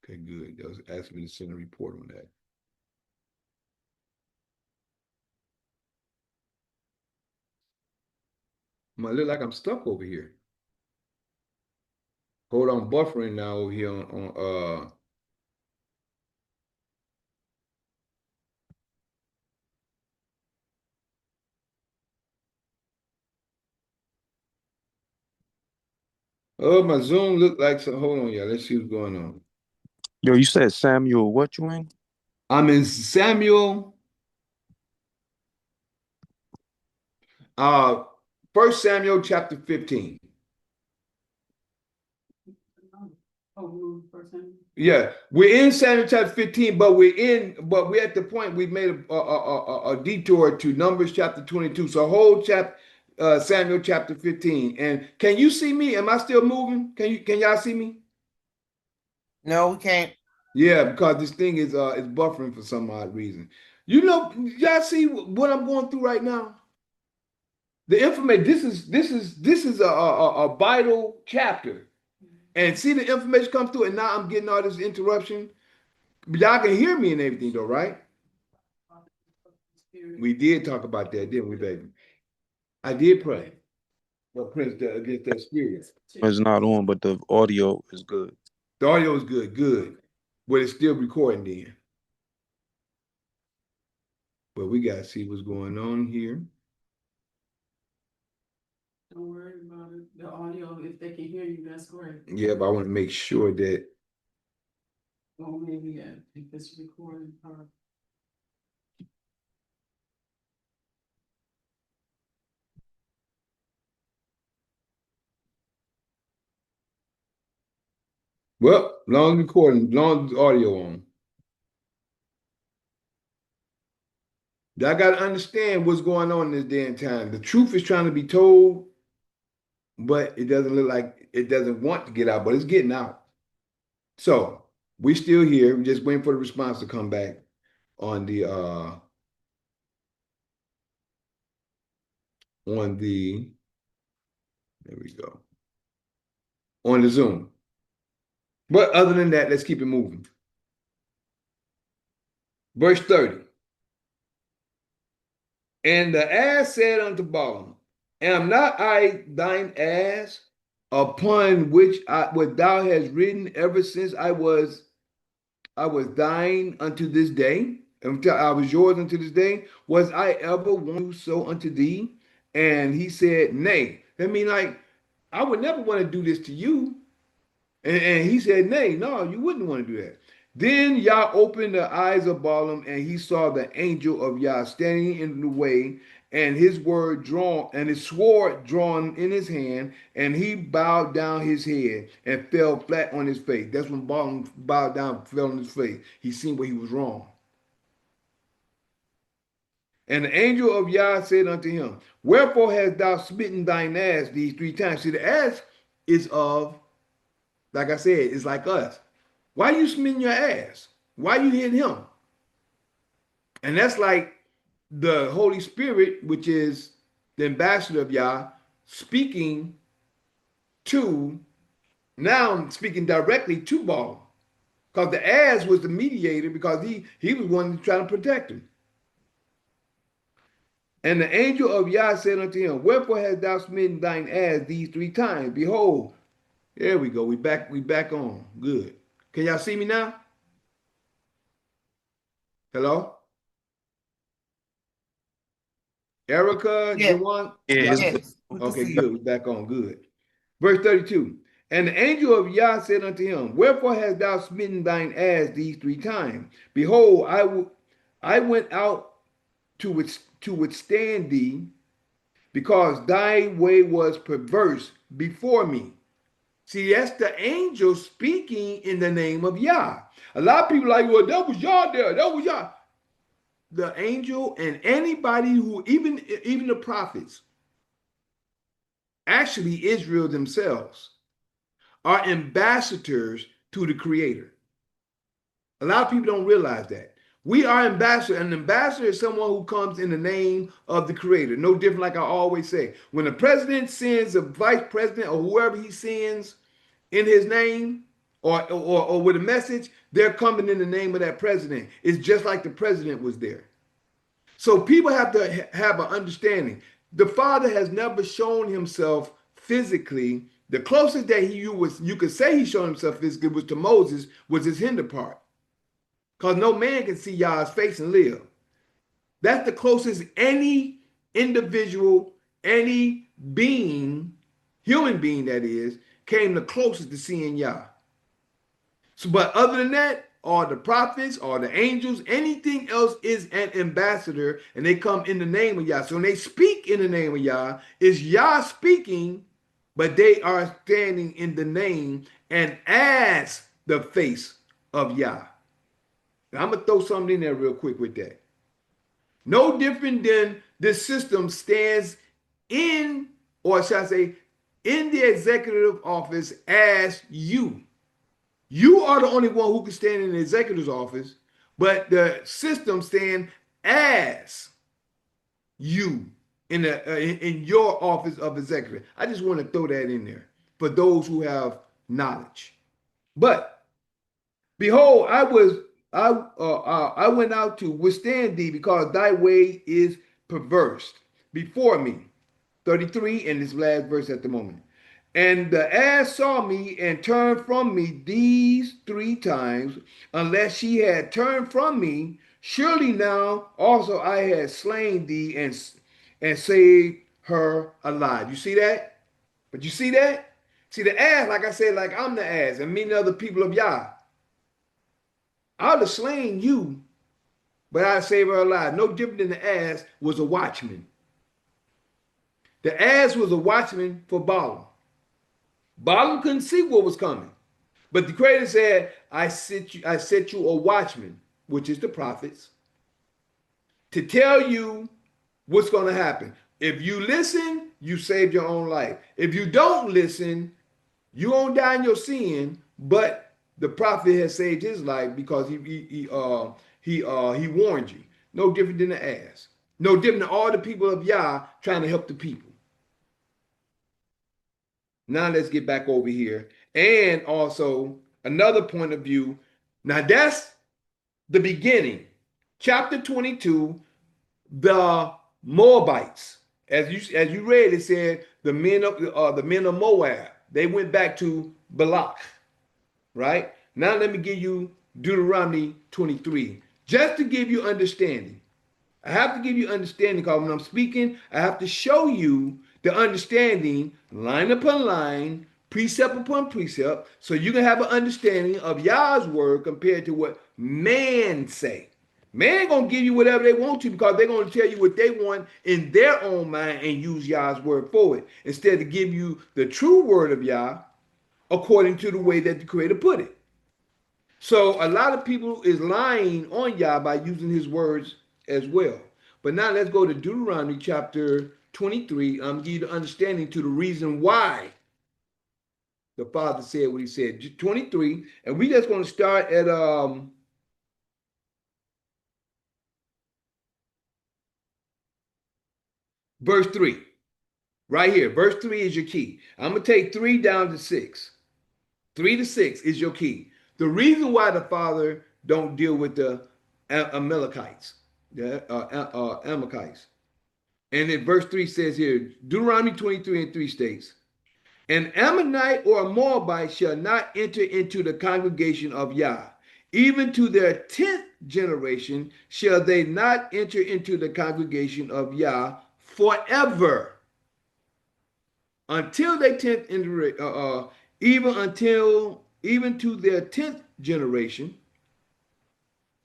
Okay, good. That was asking me to send a report on that. I look like I'm stuck over here. Hold on, buffering now over here on oh, my Zoom looked like some. Hold on, y'all. Let's see what's going on. Yo, you said Samuel, what you in? I'm in Samuel. 1 Samuel chapter 15. Yeah, we're in Samuel chapter 15, but we're at the point we made a detour to Numbers chapter 22. So whole Samuel chapter 15. And can you see me? Am I still moving? Can y'all see me? No, we can't. Yeah, because this thing is buffering for some odd reason. You know, y'all see what I'm going through right now? The information, this is a vital chapter. And see the information come through, and now I'm getting all this interruption. Y'all can hear me and everything, though, right? We did talk about that, didn't we, baby? I did pray. Well, Prince, against that spirit. It's not on, but the audio is good. The audio is good, good. But it's still recording then. But we got to see what's going on here. Don't worry about it. The audio, if they can hear you, that's great. Yeah, but I want to make sure that. Well, maybe if it's recording. Well, long recording, long audio on. I got to understand what's going on in this day and time. The truth is trying to be told, but it doesn't look like it doesn't want to get out, but it's getting out. So we're still here. We're just waiting for the response to come back on the there we go. On the Zoom. But other than that, let's keep it moving. Verse 30. And the ass said unto Balaam, am not I thine ass, upon which what thou hast ridden ever since I was thine unto this day, until I was yours unto this day? Was I ever one to so unto thee? And he said, nay. I mean, like, I would never want to do this to you. And he said, nay, no, you wouldn't want to do that. Then Yah opened the eyes of Balaam, and he saw the angel of Yah standing in the way, and his word drawn, and his sword drawn in his hand, and he bowed down his head and fell flat on his face. That's when Balaam bowed down, fell on his face. He seen where he was wrong. And the angel of Yah said unto him, wherefore hast thou smitten thine ass these 3 times? See, the ass is of, like I said, it's like us. Why you smitten your ass? Why you hitting him? And that's like the Holy Spirit, which is the ambassador of Yah, speaking directly to Balaam. Because the ass was the mediator, because he was one trying to protect him. And the angel of Yah said unto him, wherefore hast thou smitten thine ass these 3 times? Behold, there we go. We back on. Good. Can y'all see me now? Hello? Erica, Yeah. Jawan? Yeah, Yes. We can Okay, see good. you. We back on. Good. Verse 32. And the angel of Yah said unto him, wherefore hast thou smitten thine ass these 3 times? Behold, I went out to withstand thee, because thy way was perverse before me. See, that's the angel speaking in the name of Yah. A lot of people are like, well, that was Yah there. That was Yah. The angel and anybody who, even the prophets, actually Israel themselves, are ambassadors to the Creator. A lot of people don't realize that. We are ambassadors. An ambassador is someone who comes in the name of the Creator. No different, like I always say. When the president sends a vice president or whoever he sends in his name or with a message, they're coming in the name of that president. It's just like the president was there. So people have to have an understanding. The Father has never shown himself physically. The closest that you could say he showed himself physically was to Moses, was his hinder part. Because no man can see Yah's face and live. That's the closest any individual, any being, human being that is, came the closest to seeing Yah. So, but other than that, or the prophets or the angels, anything else is an ambassador, and they come in the name of Yah. So when they speak in the name of Yah, is Yah speaking, but they are standing in the name and as the face of Yah. Now, I'm going to throw something in there real quick with that. No different than this system stands in, or shall I say, in the executive office as you. You are the only one who can stand in the executive's office, but the system stand as you in your office of executive. I just want to throw that in there for those who have knowledge. But behold, I went out to withstand thee because thy way is perverse before me. 33 in this last verse at the moment. And the ass saw me and turned from me these 3 times, unless she had turned from me. Surely now also I had slain thee and saved her alive. You see that? But you see that? See the ass, like I said, like I'm the ass, and many other people of Yah. I would have slain you, but I'd save her alive. No different than the ass was a watchman. The ass was a watchman for Balaam. Balaam couldn't see what was coming. But the Creator said, I set you a watchman, which is the prophets, to tell you what's going to happen. If you listen, you saved your own life. If you don't listen, you won't die in your sin, but the prophet has saved his life because he warned you. No different than the ass. No different than all the people of Yah trying to help the people. Now let's get back over here. And also another point of view. Now that's the beginning. Chapter 22, the Moabites. As you read, it said the men of Moab. They went back to Balak. Right? Now let me give you Deuteronomy 23. Just to give you understanding. I have to give you understanding because when I'm speaking, I have to show you the understanding line upon line, precept upon precept, so you can have an understanding of Yah's word compared to what man say. Man gonna give you whatever they want to because they're gonna tell you what they want in their own mind and use Yah's word for it instead of give you the true word of Yah according to the way that the Creator put it. So a lot of people is lying on Yah by using his words as well. But now let's go to Deuteronomy chapter 23. I'm give you the understanding to the reason why the Father said what he said. 23, and we just going to start at verse 3. Right here. Verse 3 is your key. I'm going to take 3 down to 6. 3 to 6 is your key. The reason why the Father don't deal with the Amalekites, the Amalekites. And then verse 3 says here, Deuteronomy 23 and 3 states, an Ammonite or a Moabite shall not enter into the congregation of Yah. Even to their 10th generation shall they not enter into the congregation of Yah forever. Until they 10th even to their 10th generation,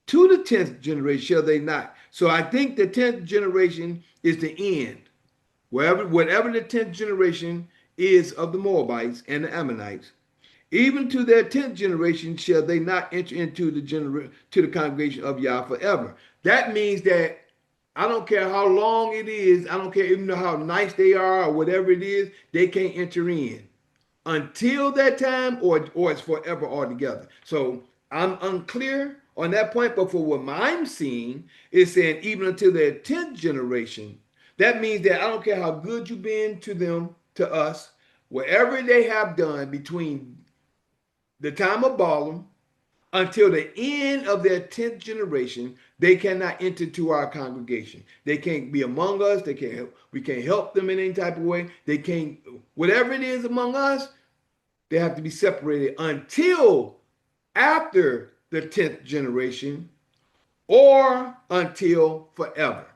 to the 10th generation shall they not. So I think the 10th generation is the end. Whatever the 10th generation is of the Moabites and the Ammonites, even to their 10th generation shall they not enter into the congregation of Yah forever. That means that I don't care how long it is, I don't care even how nice they are or whatever it is, they can't enter in until that time or it's forever altogether. So I'm unclear on that point, but for what I'm seeing, it's saying even until their 10th generation. That means that I don't care how good you've been to them, to us, whatever they have done between the time of Balaam until the end of their 10th generation, they cannot enter to our congregation. They can't be among us. They can't help. We can't help them in any type of way. They can't, whatever it is among us, they have to be separated until after the 10th generation or until forever.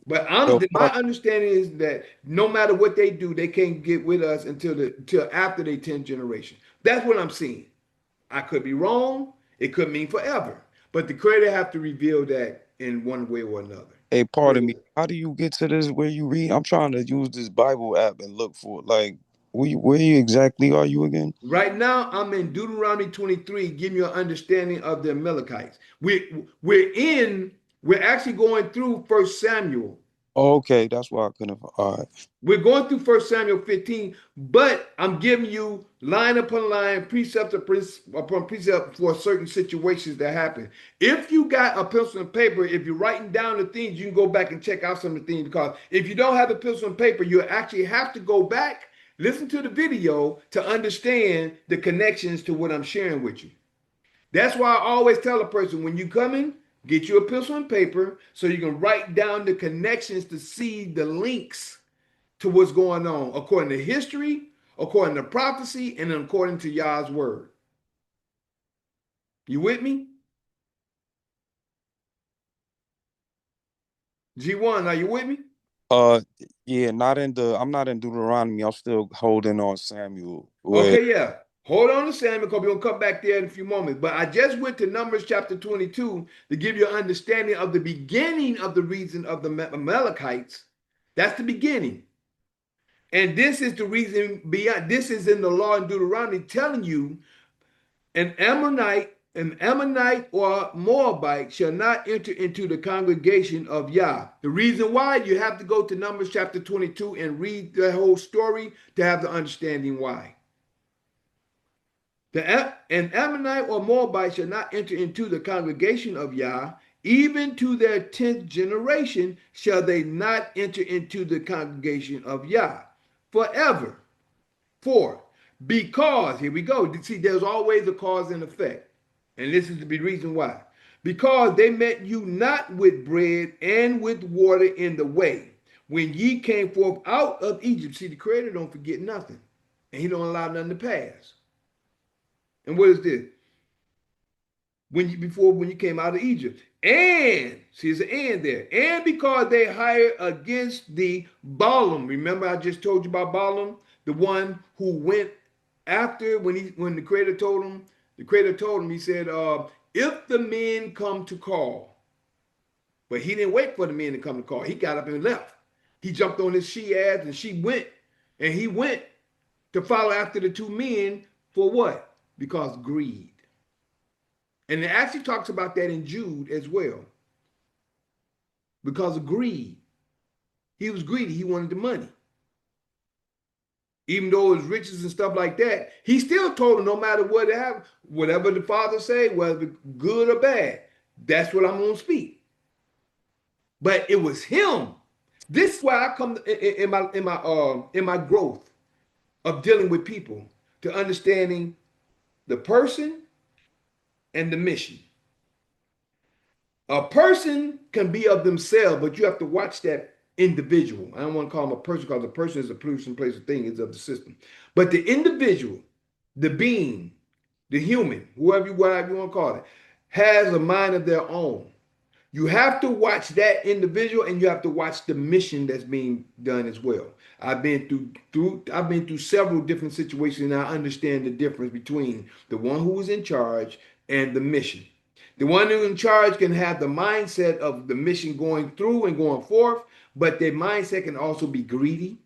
But my understanding is that no matter what they do, they can't get with us until after their 10th generation. That's what I'm seeing. I could be wrong. It could mean forever. But the Creator have to reveal that in one way or another. Hey, pardon me. How do you get to this where you read? I'm trying to use this Bible app and look for like where you exactly are you again? Right now, I'm in Deuteronomy 23, giving you an understanding of the Amalekites. We're actually going through 1 Samuel. Oh, okay, that's why I couldn't. All right. We're going through 1 Samuel 15, but I'm giving you line upon line, precept upon precept for certain situations that happen. If you got a pencil and paper, if you're writing down the things, you can go back and check out some of the things, because if you don't have a pencil and paper, you actually have to go back, listen to the video to understand the connections to what I'm sharing with you. That's why I always tell a person when you come in, get you a pencil and paper so you can write down the connections to see the links to what's going on according to history, according to prophecy, and according to Yah's word. You with me? G1, are you with me? Uh, yeah, I'm not in Deuteronomy. I'm still holding on Samuel. Where Okay, yeah. Hold on to Samuel because we're going to come back there in a few moments. But I just went to Numbers chapter 22 to give you an understanding of the beginning of the reason of the Amalekites. That's the beginning. And this is the reason beyond. This is in the law in Deuteronomy telling you an Ammonite or Moabite shall not enter into the congregation of Yah. The reason why, you have to go to Numbers chapter 22 and read the whole story to have the understanding why. An Ammonite or Moabite shall not enter into the congregation of Yah, even to their 10th generation shall they not enter into the congregation of Yah forever. For, because, here we go. See, there's always a cause and effect. And this is the reason why. Because they met you not with bread and with water in the way, when ye came forth out of Egypt. See, the Creator don't forget nothing. And he don't allow nothing to pass. And what is this? When you came out of Egypt. And, see, there's an and there. And because they hired against the Balaam. Remember I just told you about Balaam? The one who went after when the Creator told him, he said, if the men come to call. But he didn't wait for the men to come to call. He got up and left. He jumped on his she-ass and she went. And he went to follow after the two men for what? Because greed. And it actually talks about that in Jude as well. Because of greed. He was greedy. He wanted the money. Even though it was riches and stuff like that, he still told him no matter what happened, whatever the Father say, whether good or bad, that's what I'm going to speak. But it was him. This is why I come in my growth of dealing with people to understanding the person and the mission. A person can be of themselves, but you have to watch that individual. I don't want to call him a person because a person is a person, place, a thing, is of the system. But the individual, the being, the human, whatever you want to call it, has a mind of their own. You have to watch that individual and you have to watch the mission that's being done as well. I've been through several different situations and I understand the difference between the one who is in charge and the mission. The one who's in charge can have the mindset of the mission going through and going forth, but their mindset can also be greedy,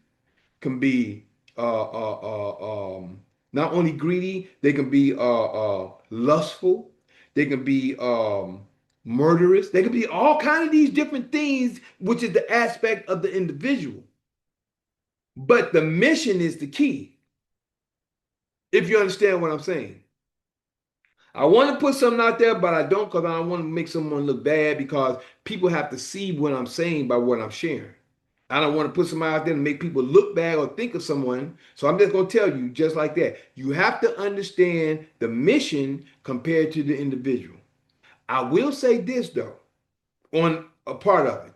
can be not only greedy, they can be lustful, they can be murderous, they can be all kinds of these different things, which is the aspect of the individual. But the mission is the key, if you understand what I'm saying. I want to put something out there, but I don't because I don't want to make someone look bad because people have to see what I'm saying by what I'm sharing. I don't want to put somebody out there to make people look bad or think of someone. So I'm just going to tell you just like that. You have to understand the mission compared to the individual. I will say this though, on a part of it.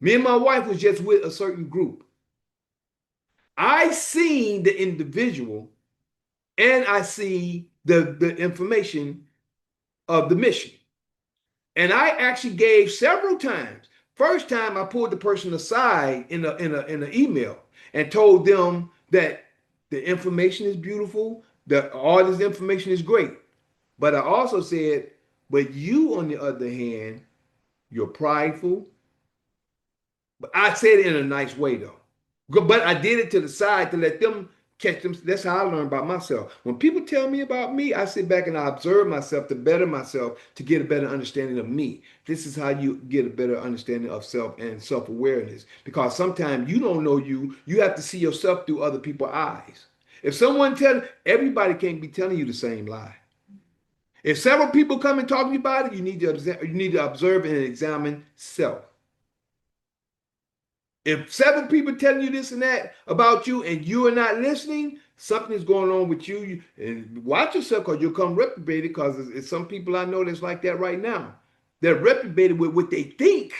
Me and my wife was just with a certain group. I seen the individual and I see the information of the mission. And I actually gave several times. First time I pulled the person aside in an email and told them that the information is beautiful, that all this information is great. But I also said, but you on the other hand, you're prideful. But I said it in a nice way though. But I did it to the side to let them catch them. That's how I learn about myself. When people tell me about me, I sit back and I observe myself to better myself, to get a better understanding of me. This is how you get a better understanding of self and self-awareness. Because sometimes you don't know you. You have to see yourself through other people's eyes. If someone everybody can't be telling you the same lie. If several people come and talk to you about it, you need to observe and examine self. If seven people telling you this and that about you and you are not listening, Something's going on with you, and watch yourself because you'll come reprobated. Because it's some people I know that's like that right now. They're reprobated with what they think,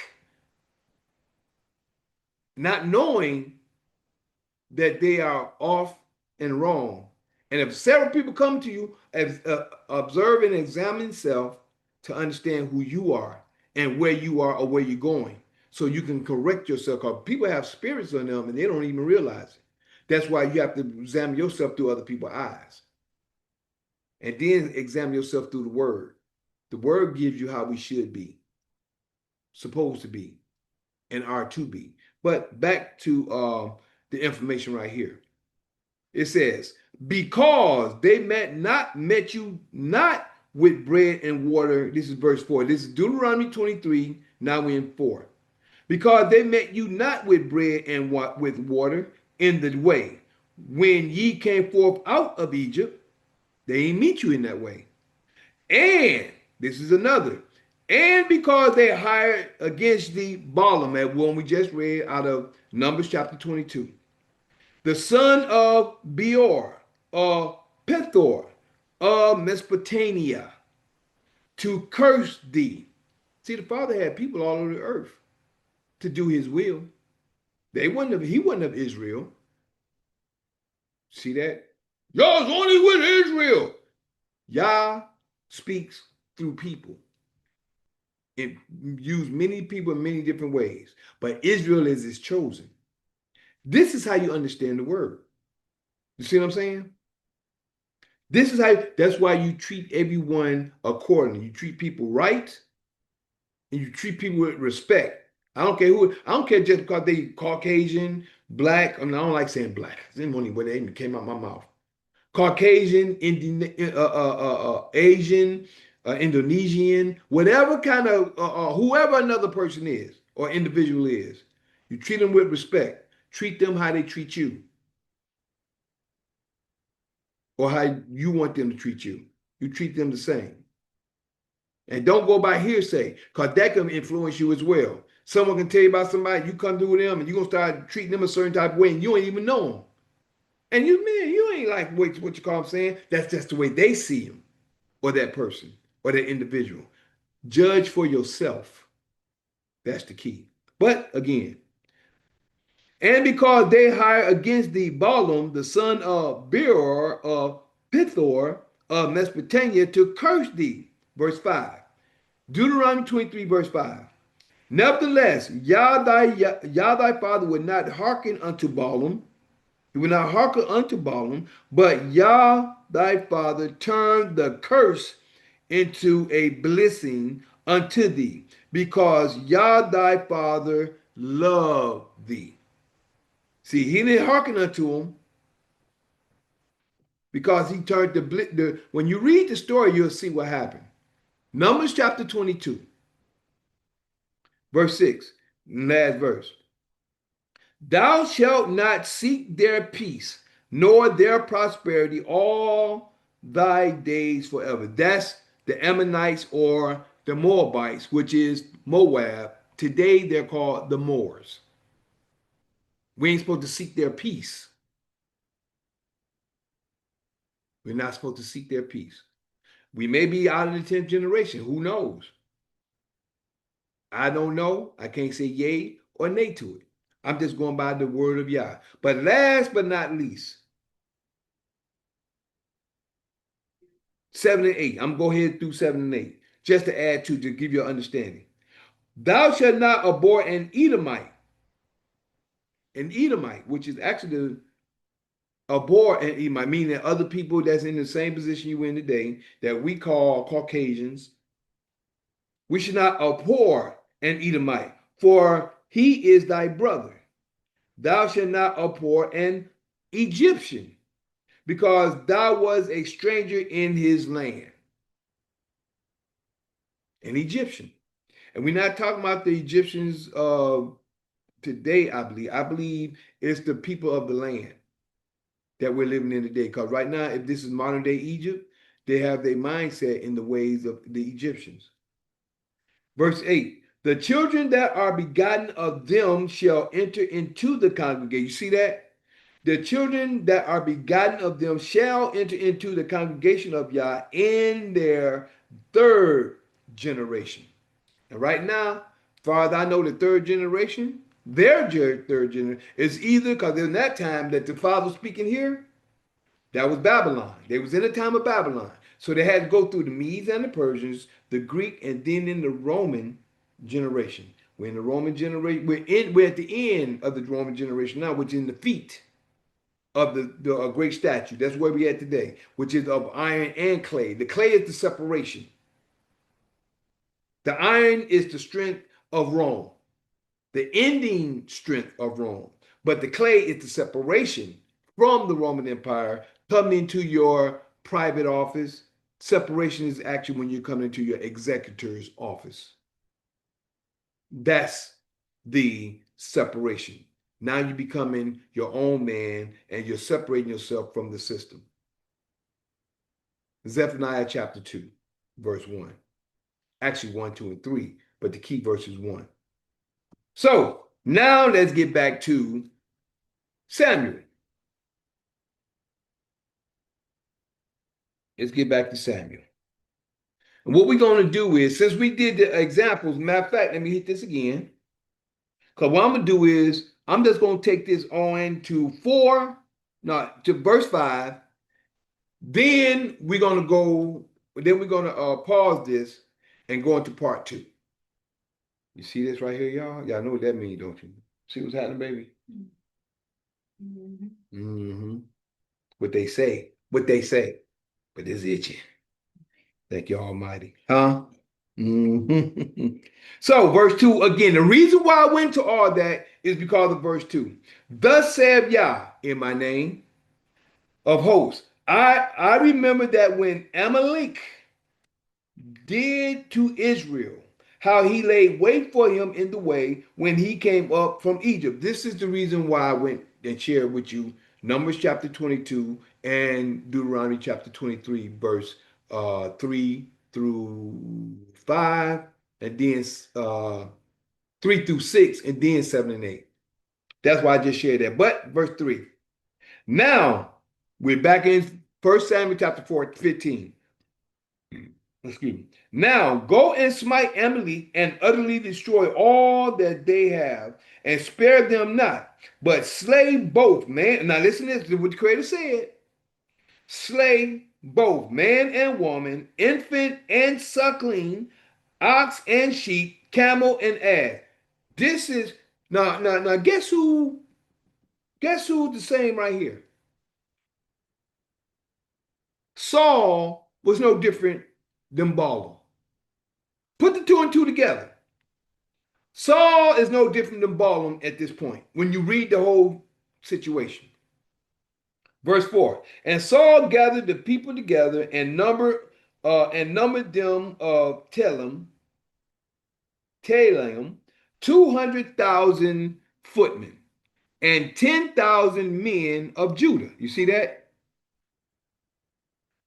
not knowing that they are off and wrong. And if several people come to you, observe and examine self to understand who you are and where you are or where you're going, so you can correct yourself. Because people have spirits on them and they don't even realize it. That's why you have to examine yourself through other people's eyes, and then examine yourself through the Word. The Word gives you how we should be, supposed to be, and are to be. But back to the information right here. It says, because they met you not with bread and water. This is verse 4. This is Deuteronomy 23. Now we're in 4. Because they met you not with bread and with water in the way. When ye came forth out of Egypt, they didn't meet you in that way. And this is another. And because they hired against the Balaam, at one we just read out of Numbers chapter 22, the son of Beor, of Pethor, of Mesopotamia, to curse thee. See, the Father had people all over the earth to do his will. He wasn't of Israel. See that? Y'all's only with Israel. Yah speaks through people. It used many people in many different ways, but Israel is his chosen. This is how you understand the word. You see what I'm saying? This is how, that's why you treat everyone accordingly. You treat people right, and you treat people with respect. I don't care who, I don't care just because they Caucasian, black. I mean, I don't like saying black. It's the only way that even came out my mouth. Caucasian, Indian, Asian, Indonesian, whatever kind of, whoever another person is or individual is, you treat them with respect. Treat them how they treat you, or how you want them to treat you. You treat them the same. And don't go by hearsay, because that can influence you as well. Someone can tell you about somebody, you come through them, and you're going to start treating them a certain type of way, and you ain't even know them. And you ain't like what you call them saying. That's just the way they see him, or that person, or that individual. Judge for yourself. That's the key. But again, and because they hired against the Balaam, the son of Beor, of Pithor, of Mesopotamia, to curse thee. Verse 5. Deuteronomy 23, verse 5. Nevertheless, Yah thy father would not hearken unto Balaam. He would not hearken unto Balaam, but Yah thy father turned the curse into a blessing unto thee, because Yah thy father loved thee. See, he didn't hearken unto him because he turned the when you read the story, you'll see what happened. Numbers chapter 22, verse 6, last verse. Thou shalt not seek their peace, nor their prosperity all thy days forever. That's the Ammonites or the Moabites, which is Moab. Today they're called the Moors. We ain't supposed to seek their peace. We're not supposed to seek their peace. We may be out of the 10th generation. Who knows? I don't know. I can't say yay or nay to it. I'm just going by the word of Yah. But last but not least, 7 and 8. I'm going to go ahead through 7 and 8, just to add to give you an understanding. Thou shalt not abhor an Edomite, which is actually the abhor an Edomite, meaning other people that's in the same position you in today, that we call Caucasians. We should not abhor an Edomite, for he is thy brother. Thou shalt not abhor an Egyptian, because thou was a stranger in his land. An Egyptian. And we're not talking about the Egyptians today, I believe. I believe it's the people of the land that we're living in today. Because right now, if this is modern day Egypt, they have their mindset in the ways of the Egyptians. Verse 8, the children that are begotten of them shall enter into the congregation. You see that? The children that are begotten of them shall enter into the congregation of Yah in their third generation. And right now, far as I know, the third generation, third generation is either because in that time that the father was speaking here, that was Babylon. They was in the time of Babylon. So they had to go through the Medes and the Persians, the Greek, and then in the Roman generation. We're in the Roman generation. We're at the end of the Roman generation now, which is in the feet of the great statue. That's where we at today, which is of iron and clay. The clay is the separation. The iron is the strength of Rome, the ending strength of Rome. But the clay is the separation from the Roman Empire, coming into your private office. Separation is actually when you come into your executor's office. That's the separation. Now you're becoming your own man and you're separating yourself from the system. Zephaniah chapter 2, verse 1. Actually 1, 2, and 3, but the key verse is 1. So now let's get back to Samuel. Let's get back to Samuel. And what we're going to do is, since we did the examples, matter of fact, let me hit this again. Because what I'm going to do is, I'm just going to take this on to verse 5. Then we're going to pause this and go into part 2. You see this right here, y'all? Y'all know what that means, don't you? See what's happening, baby? Mm-hmm. Mm-hmm. What they say, but it's itching. Thank you, Almighty. Huh? Mm-hmm. So, verse 2, again, the reason why I went to all that is because of verse 2. Thus saith Yah in my name of hosts. I remember that when Amalek did to Israel, how he laid wait for him in the way when he came up from Egypt. This is the reason why I went and shared with you Numbers chapter 22 and Deuteronomy chapter 23, verse 3 through 5, and then 3 through 6, and then 7 and 8. That's why I just shared that. But verse 3. Now we're back in 1 Samuel chapter 15. Excuse me. Now go and smite Amalek and utterly destroy all that they have, and spare them not, but slay both man. Now listen to this, what the Creator said. Slay both man and woman, infant and suckling, ox and sheep, camel and ass. This is now. Guess who? Guess who's the same right here? Saul was no different than Balaam. Put the two and two together. Saul is no different than Balaam at this point when you read the whole situation. Verse 4. And Saul gathered the people together and numbered them of Telem 200,000 footmen and 10,000 men of Judah. You see that?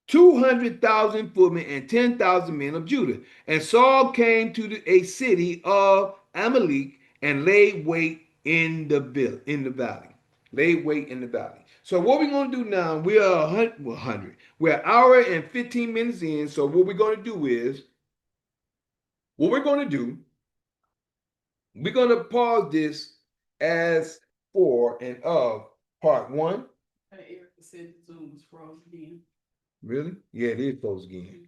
200,000 footmen and 10,000 men of Judah. And Saul came to a city of Amalek and laid wait in the valley. Laid wait in the valley. So what we're going to do now, we are 100. We're an hour and 15 minutes in. So what we're going to do is, we're going to pause this as for and of part 1. Erica said the Zoom was frozen again. Really? Yeah, it is closed again.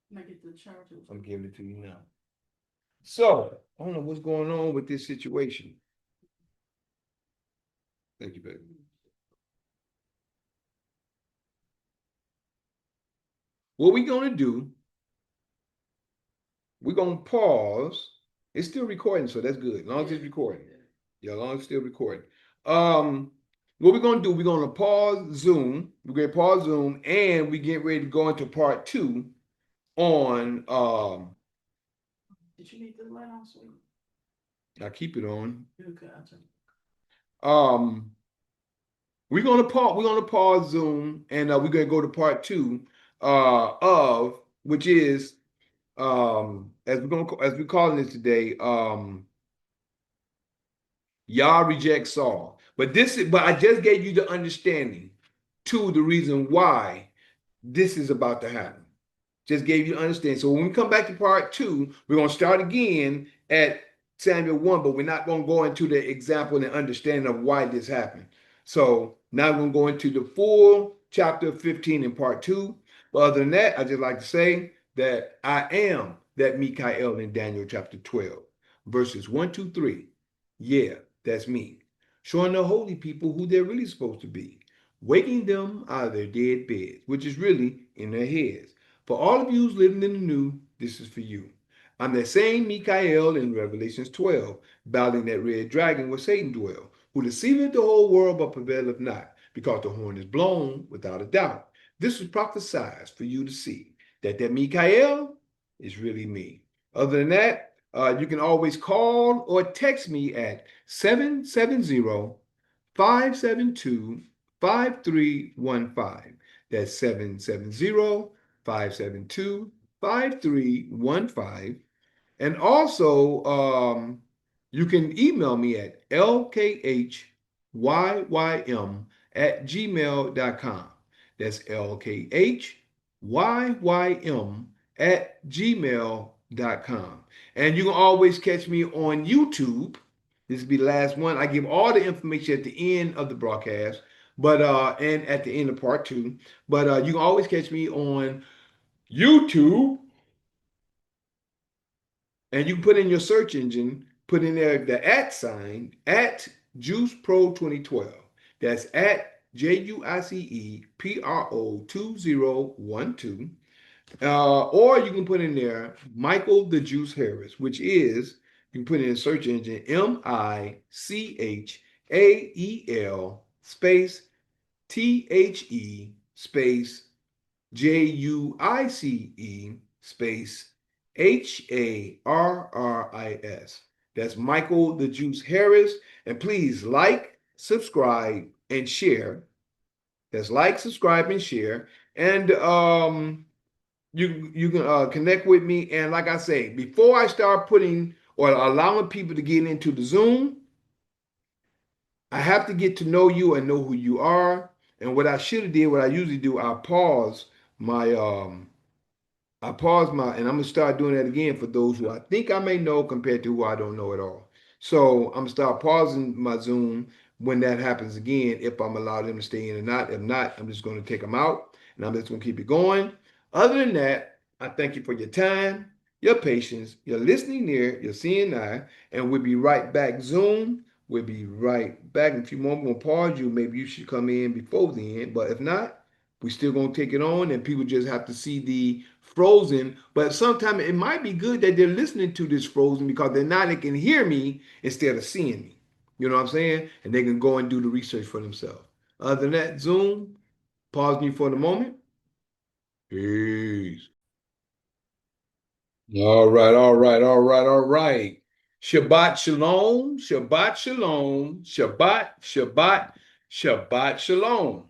Can I get the charger? I'm giving it to you now. So, I don't know what's going on with this situation. Thank you, baby. What we're going to do, we're going to pause. It's still recording, so that's good. As long as it's recording. Yeah, as long as it's still recording. What we're going to do, we're going to pause Zoom. We're going to pause Zoom, and we get ready to go into part 2 on Did you need the light on, sweet? I keep it on. Okay, I'll turn. We're gonna pause Zoom, and we're gonna go to part 2 of which is as we're calling this today, Yah rejects Saul. But I just gave you the understanding to the reason why this is about to happen. Just gave you understanding. So when we come back to part 2, we're going to start again at Samuel 1, but we're not going to go into the example and understanding of why this happened. So now we're going to go into the full chapter 15 in part 2. But other than that, I just like to say that I am that Mikael in Daniel chapter 12, verses 1, 2, 3. Yeah, that's me. Showing the holy people who they're really supposed to be, waking them out of their dead beds, which is really in their heads. For all of you who's living in the new, this is for you. I'm that same Mikael in Revelations 12, battling that red dragon where Satan dwells, who deceiveth the whole world but prevaileth not, because the horn is blown without a doubt. This was prophesied for you to see that Mikael is really me. Other than that, you can always call or text me at 770-572-5315. That's 770-572-5315. And also, you can email me at lkhyym@gmail.com. That's lkhyym@gmail.com. And you can always catch me on YouTube. This will be the last one. I give all the information at the end of the broadcast, but and at the end of part 2. But you can always catch me on YouTube, and you can put in your search engine, put in there the at Juice Pro 2012. That's at JUICEPRO 2012. Or you can put in there Michael the Juice Harris, which is, you can put in a search engine MICHAEL space THE space JUICE space HARRIS. That's Michael the Juice Harris. And please like, subscribe, and share. That's like, subscribe, and share. And you can connect with me. And like I say, before I start putting or allowing people to get into the Zoom, I have to get to know you and know who you are. And what I should have did, what I usually do, my and I'm gonna start doing that again for those who I think I may know compared to who I don't know at all. So I'm gonna start pausing my Zoom when that happens again, if I'm allowed them to stay in or not. If not, I'm just gonna take them out and I'm just gonna keep it going. Other than that, I thank you for your time, your patience, your listening ear, your seeing eye, and we'll be right back. Zoom, we'll be right back. In a few more, I'm gonna pause you. Maybe you should come in before the end, but if not, we still gonna take it on, and people just have to see the frozen. But sometimes it might be good that they're listening to this frozen because then now they can hear me instead of seeing me. You know what I'm saying? And they can go and do the research for themselves. Other than that, Zoom, pause me for the moment. Peace. All right, all right, all right, all right. Shabbat shalom, Shabbat shalom, Shabbat, Shabbat, Shabbat shalom.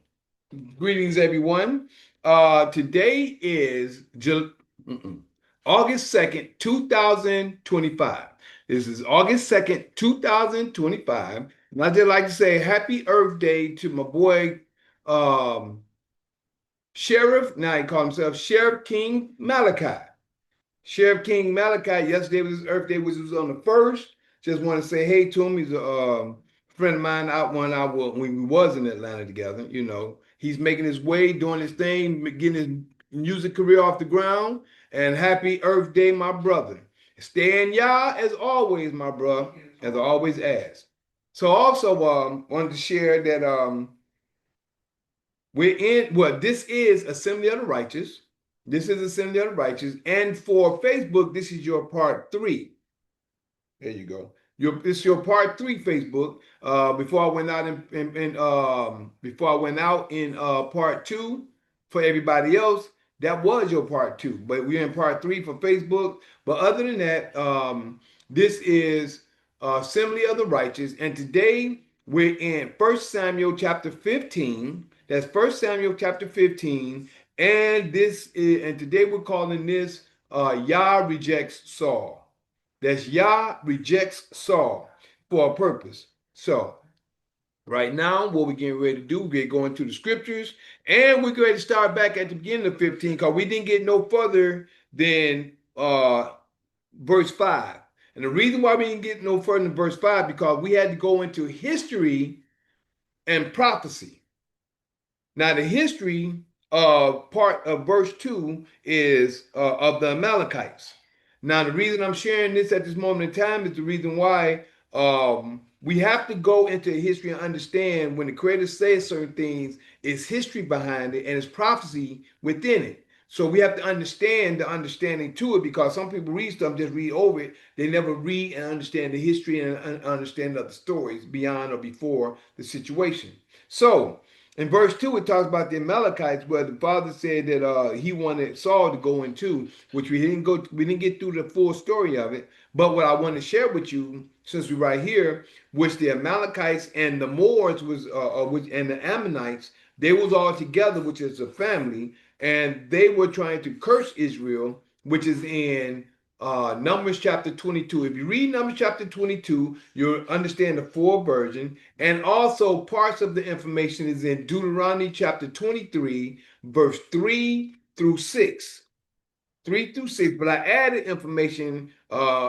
Greetings, everyone. Today is August 2nd, 2025. This is August 2nd, 2025. And I'd just like to say happy Earth Day to my boy, Sheriff, now he calls himself Sheriff King Malachi. Sheriff King Malachi, yesterday was his Earth Day, which was on the 1st. Just want to say hey to him. He's a friend of mine out when we was in Atlanta together. You know, he's making his way, doing his thing, getting his music career off the ground. And happy Earth Day, my brother. Stay in Yah as always, my bro, as I always ask. So also wanted to share that this is Assembly of the Righteous. This is Assembly of the Righteous. And for Facebook, this is your part 3. There you go. It's your part 3 Facebook. Before I went out in part 2 for everybody else, that was your part 2. But we're in part 3 for Facebook. But other than that, this is Assembly of the Righteous. And today we're in 1 Samuel chapter 15. That's 1 Samuel chapter 15. And today we're calling this Yah rejects Saul. That's Yah rejects Saul for a purpose. So Right now, what we're getting ready to do, we're going to the scriptures, and we're going to start back at the beginning of 15, because we didn't get no further than verse 5. And the reason why we didn't get no further than verse 5, because we had to go into history and prophecy. Now, the history part of verse 2 is of the Amalekites. Now, the reason I'm sharing this at this moment in time is the reason why we have to go into history and understand when the Creator says certain things, it's history behind it and it's prophecy within it. So we have to understand the understanding to it, because some people read stuff, just read over it. They never read and understand the history and understand of the stories beyond or before the situation. So, in verse 2, it talks about the Amalekites, where the father said that he wanted Saul to go into, which we didn't get through the full story of it. But what I want to share with you, since we're right here, which the Amalekites and the Moors and the Ammonites, they was all together, which is a family, and they were trying to curse Israel, which is in Numbers chapter 22. If you read Numbers chapter 22, you'll understand the full version. And also parts of the information is in Deuteronomy chapter 23, verse 3 through 6. 3 through 6, but I added information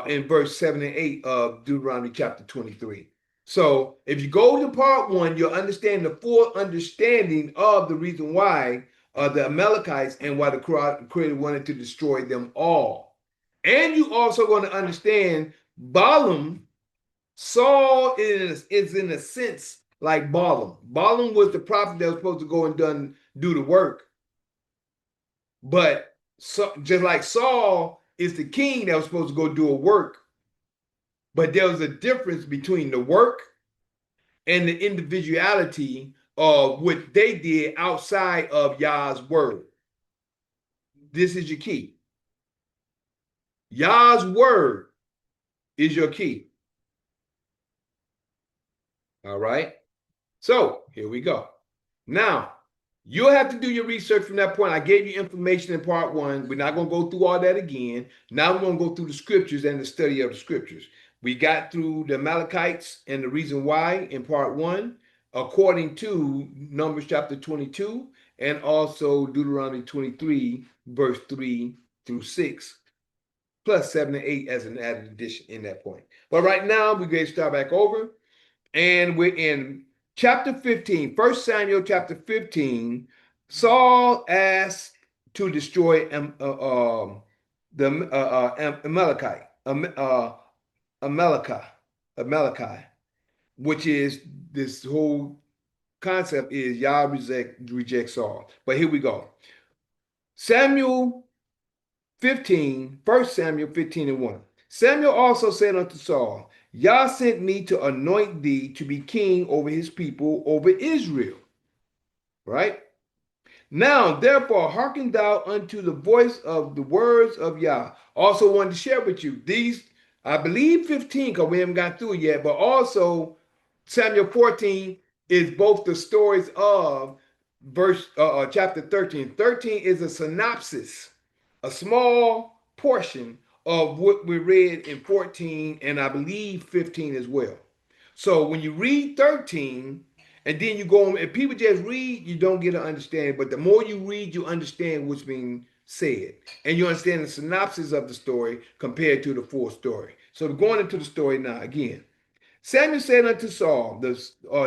in verse 7 and 8 of Deuteronomy chapter 23. So if you go to part 1, you'll understand the full understanding of the reason why the Amalekites and why the Creator wanted to destroy them all. And you also going to understand Balaam. Saul is in a sense like Balaam. Balaam was the prophet that was supposed to go and do the work. But so, just like Saul is the king that was supposed to go do a work, but there was a difference between the work and the individuality of what they did outside of Yah's word. This is your key. Yah's word is your key. All right. So here we go. Now, you'll have to do your research from that point. I gave you information in part 1. We're not going to go through all that again. Now we're going to go through the scriptures and the study of the scriptures. We got through the Amalekites and the reason why in part 1, according to Numbers chapter 22 and also Deuteronomy 23, verse 3 through 6, plus 7 and 8 as an added addition in that point. But right now, we're going to start back over. And we're in chapter 15, 1 Samuel chapter 15. Saul asked to destroy the Amalekite, which is this whole concept is Yah rejects Saul. But here we go. Samuel 15, 1 Samuel 15 and 1. Samuel also said unto Saul, Yah sent me to anoint thee to be king over his people, over Israel. Right? Now, therefore, hearken thou unto the voice of the words of Yah. Also wanted to share with you these, I believe 15, because we haven't got through it yet, but also Samuel 14 is both the stories of chapter 13. 13 is a synopsis, a small portion of what we read in 14 and I believe 15 as well. So when you read 13 and then you go on, if people just read, you don't get an understanding. But the more you read, you understand what's being said. And you understand the synopsis of the story compared to the full story. So going into the story now again. Samuel said unto Saul,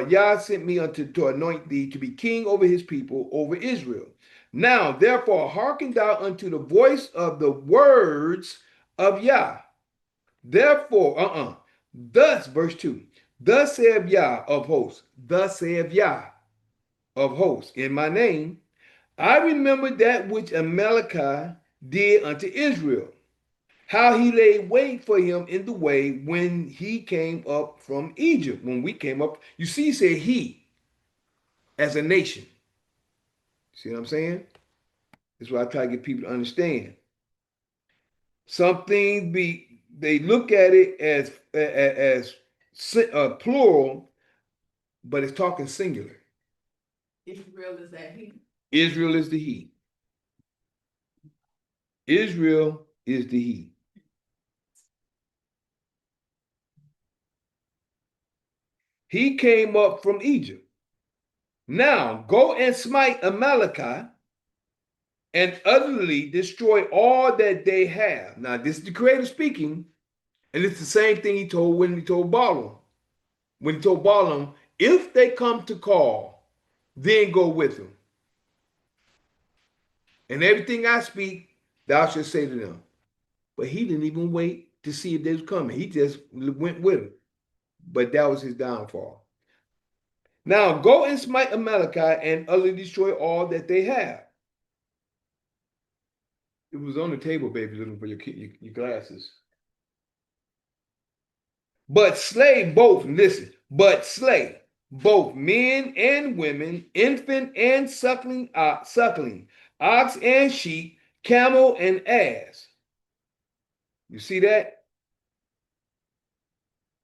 Yah sent me to anoint thee to be king over his people, over Israel. Now, therefore, hearken thou unto the voice of the words of Yah. Therefore, thus, verse 2, thus saith Yah of hosts, thus saith Yah of hosts, in my name, I remember that which Amalekah did unto Israel, how he laid wait for him in the way when he came up from Egypt. When we came up, you see, he said he as a nation. See what I'm saying? That's what I try to get people to understand. Something they look at it as plural, but it's talking singular. Israel is that he. Israel is the he. Israel is the he. He came up from Egypt. Now go and smite Amalekah and utterly destroy all that they have. Now, this is the Creator speaking, and it's the same thing he told when he told Balaam. When he told Balaam, if they come to call, then go with them. And everything I speak, thou shalt say to them. But he didn't even wait to see if they was coming. He just went with them. But that was his downfall. Now go and smite Amalekah and utterly destroy all that they have. It was on the table, baby, looking for your glasses. But slay both, listen, but slay both men and women, infant and suckling, ox and sheep, camel and ass. You see that?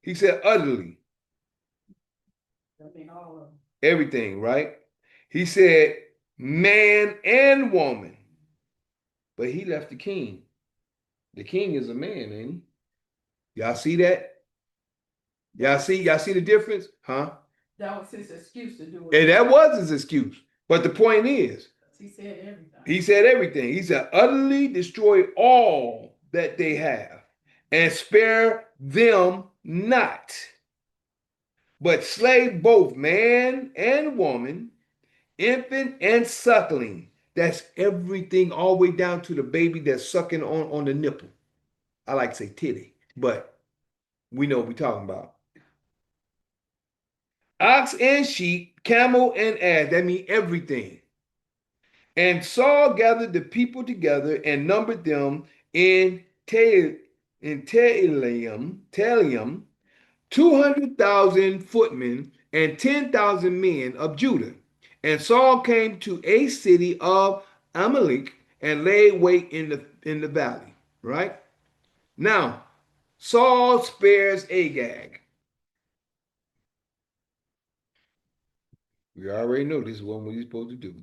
He said utterly. I mean, all of them. Everything, right? He said man and woman. But he left the king. The king is a man, ain't he? Y'all see that? Y'all see the difference? Huh? That was his excuse to do it. And that was his excuse. But the point is, He said everything. he said everything. He said, utterly destroy all that they have and spare them not, but slay both man and woman, infant and suckling. That's everything, all the way down to the baby that's sucking on the nipple. I like to say titty, but we know what we're talking about. Ox and sheep, camel and ass, that means everything. And Saul gathered the people together and numbered them in Telium, 200,000 footmen and 10,000 men of Judah. And Saul came to a city of Amalek and laid wait in the valley. Right? Now, Saul spares Agag. We already know this is what he's supposed to do.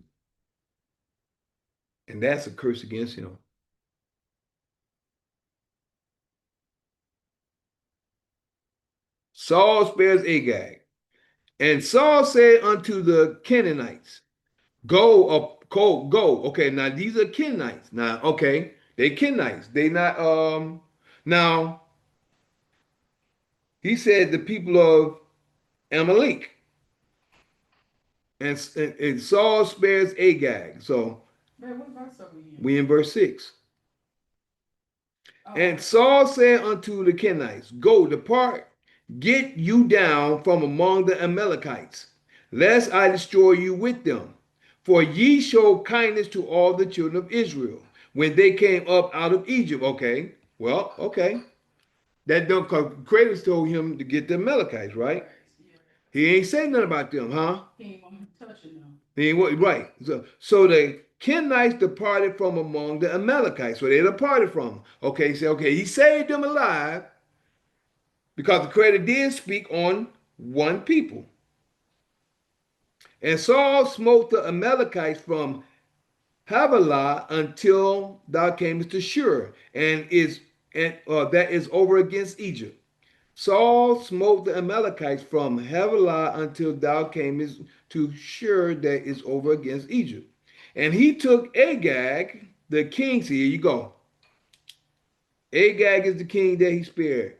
And that's a curse against him. Saul spares Agag. And Saul said unto the Canaanites, go up, go. Okay, now these are Kenites. Now, okay, they Kenites. They not now he said the people of Amalek. And Saul spares Agag. So Man, what verse are we in? we in verse 6. Oh, And Saul said unto the Kenites, go, depart, get you down from among the Amalekites, lest I destroy you with them. For ye showed kindness to all the children of Israel when they came up out of Egypt. Okay, well, okay. That don't, because Kratos told him to get the Amalekites, right? yeah. He ain't saying nothing about them, huh? He ain't want touching them. He ain't right. So the Kenites departed from among the Amalekites. So they departed from them. Okay, so okay, he saved them alive because the Creator did speak on one people. And Saul smote the Amalekites from Havilah until thou camest to Shur, and that is over against Egypt. Saul smote the Amalekites from Havilah until thou camest to Shur, that is over against Egypt. And he took Agag, the king. See, here you go. Agag is the king that he spared.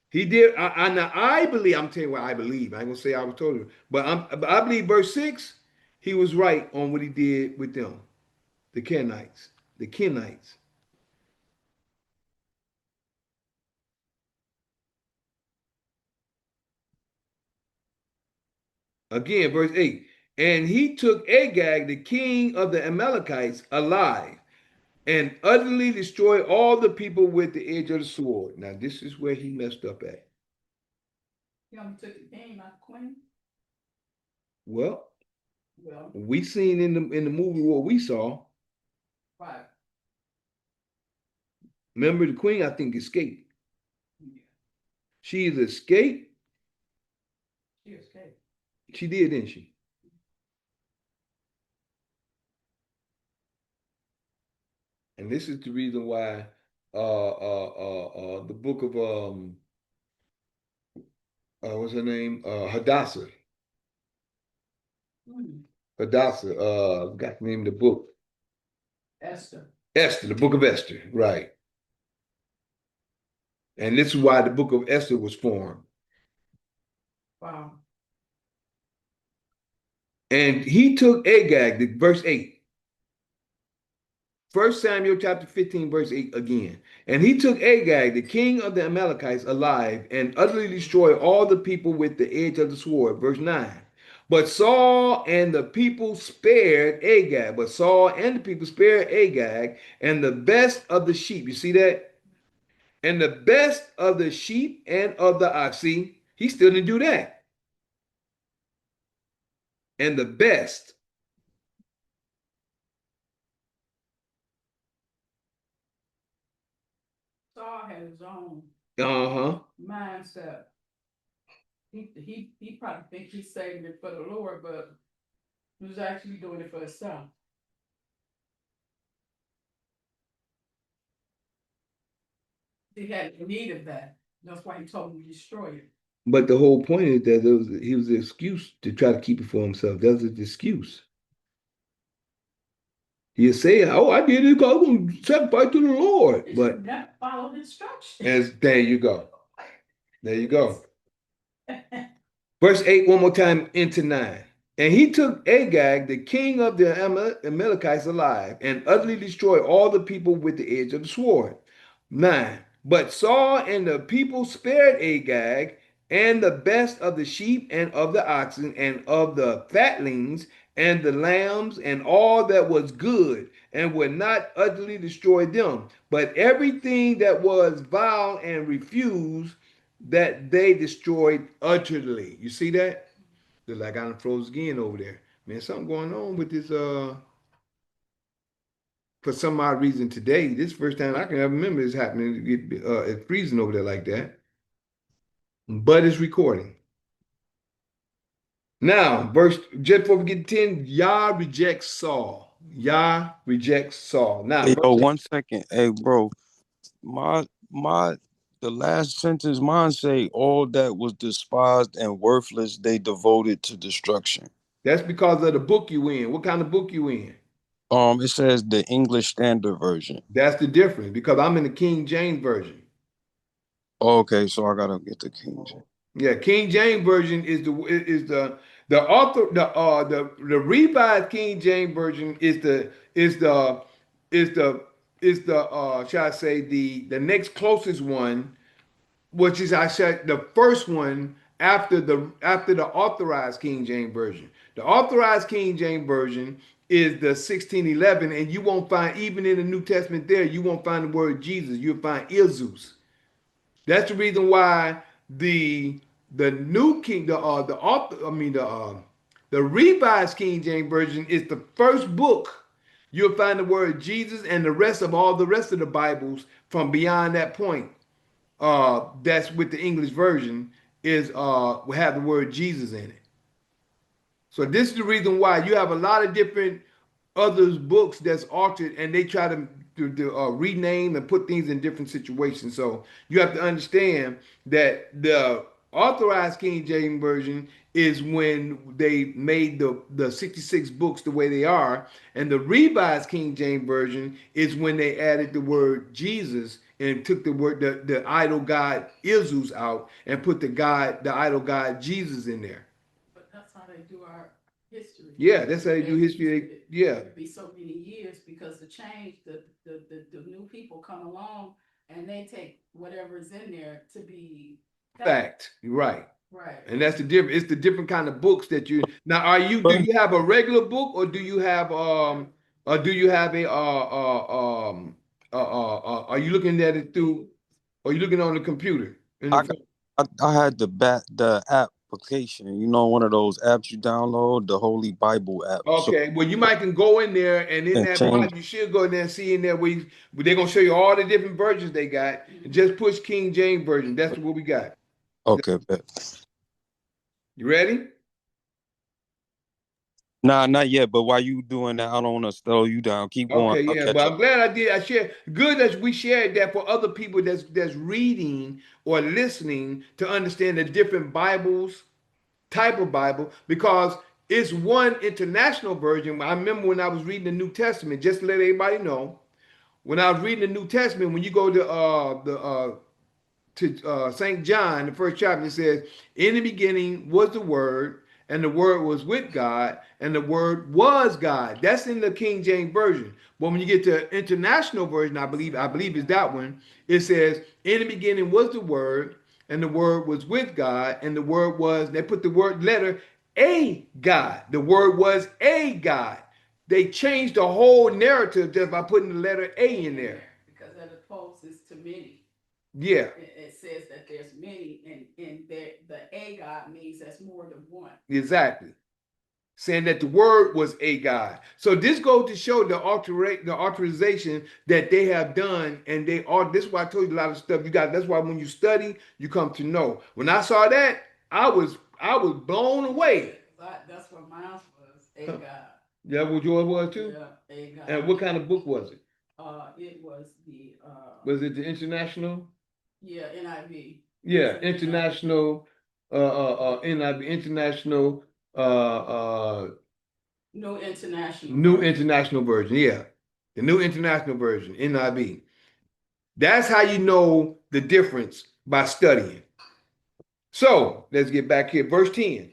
He did. I believe. I'm telling you what I believe. I ain't gonna say I was told you, but I believe verse 6. He was right on what he did with them, the Kenites. The Kenites. Again, verse 8. And he took Agag, the king of the Amalekites, alive, and utterly destroyed all the people with the edge of the sword. Now, this is where he messed up at. You know, he took the king, not the queen. Well, Well, we seen in the movie what we saw. right. Remember, the queen, I think, escaped. Yeah. She either escaped. She escaped. She did, didn't she? And this is the reason why the book of what's her name? Hadassah. Hmm. Hadassah. Got the name of the book. Esther. Esther, the book of Esther, right. And this is why the book of Esther was formed. Wow. And he took Agag, verse 8. First Samuel chapter 15, verse 8 again. And he took Agag, the king of the Amalekites, alive and utterly destroyed all the people with the edge of the sword. Verse 9. But Saul and the people spared Agag. But Saul and the people spared Agag and the best of the sheep. You see that? And the best of the sheep and of the ox. See, he still didn't do that. And the best. Saul had his own Uh-huh. mindset. He probably think he's saving it for the Lord, but he was actually doing it for himself. He had need of that. That's why he told him to destroy it. But the whole point is that he was an excuse to try to keep it for himself. That's an excuse. He'll say, "Oh, I did it because I'm going to sacrifice to the Lord." He But should not follow instructions. there you go. There you go. Verse 8, one more time into 9. And he took Agag, the king of the Amalekites, alive, and utterly destroyed all the people with the edge of the sword. 9. But Saul and the people spared Agag and the best of the sheep and of the oxen and of the fatlings and the lambs and all that was good, and would not utterly destroy them. But everything that was vile and refused, that they destroyed utterly. You see that? Look like I done froze again over there. Man, something going on with this for some odd reason today. This first time I can ever remember this happening. It's freezing over there like that. But it's recording. Now, verse just before we get to 10, Yah rejects Saul. Yah rejects Saul. Now, Hey, yo, verse 1 second. Hey, bro, my the last sentence mine say all that was despised and worthless they devoted to destruction. that's because of the book you in. What kind of book you in? It says the English Standard Version. That's the difference because I'm in the King James Version. Okay, so I gotta get the King James. Yeah, King James version is the author the revised King James version is the shall I say the next closest one, which is I said the first one after the authorized King James version. The authorized King James version is the 1611, and you won't find even in the New Testament there you won't find the word Jesus. You'll find Jesus. That's the reason why the new king, the author, the revised King James version is the first book. You'll find the word Jesus, and the rest of all the rest of the Bibles from beyond that point, that's with the English version, is will have the word Jesus in it. So this is the reason why you have a lot of different others books that's altered, and they try to rename and put things in different situations. So you have to understand that the authorized King James version is when they made the 66 books the way they are, and the revised King James version is when they added the word Jesus and took the idol god Isus out and put the idol god Jesus in there. But that's how they do our history. Yeah, that's how they do history. Yeah. It'd be so many years because the change, the new people come along and they take whatever's in there to be Fact. You're right. Right. And that's the different. It's the different kind of books that you now. Do But you have a regular book, or do you have a are you looking at it through? Are you looking on the computer in the I got phone? I had the application, one of those apps you download, the Holy Bible app. So Okay, well, you might can go in there, and in and that change. part, you should go in there and see in there where they're gonna show you all the different versions they got. And just push King James version. That's what we got. Okay, bet. You ready? Nah, not yet. But while you doing that, I don't want to slow you down. Keep going. Okay, I'll yeah, catch but up. I'm glad I did. I shared good that we shared that for other people that's reading or listening to understand the different Bibles, type of Bible, because it's one international version. I remember when I was reading the New Testament, just to let everybody know, when I was reading the New Testament, when you go to St. John, the first chapter, it says, in the beginning was the Word, and the Word was with God, and the Word was God. That's in the King James Version. But when you get to international version, I believe it's that one, it says, in the beginning was the Word, and the Word was with God, and the Word was, they put the word letter A God. The Word was a God. They changed the whole narrative just by putting the letter A in there. Because that opposes to many. Yeah. It says that there's many, and the a God means that's more than one. Exactly. Saying that the word was a God. So this goes to show the authorization that they have done, and they are. This is why I told you a lot of stuff. You got. That's why when you study, you come to know. When I saw that, I was blown away. That's what mine was. A God. Yeah, what yours was too. Yeah, a God. And what kind of book was it? It was the. Was it the international? Yeah, NIV. Yeah, international. NIV international. No international. New international version. Yeah, the new international version. NIV. That's how you know the difference by studying. So let's get back here. Verse 10.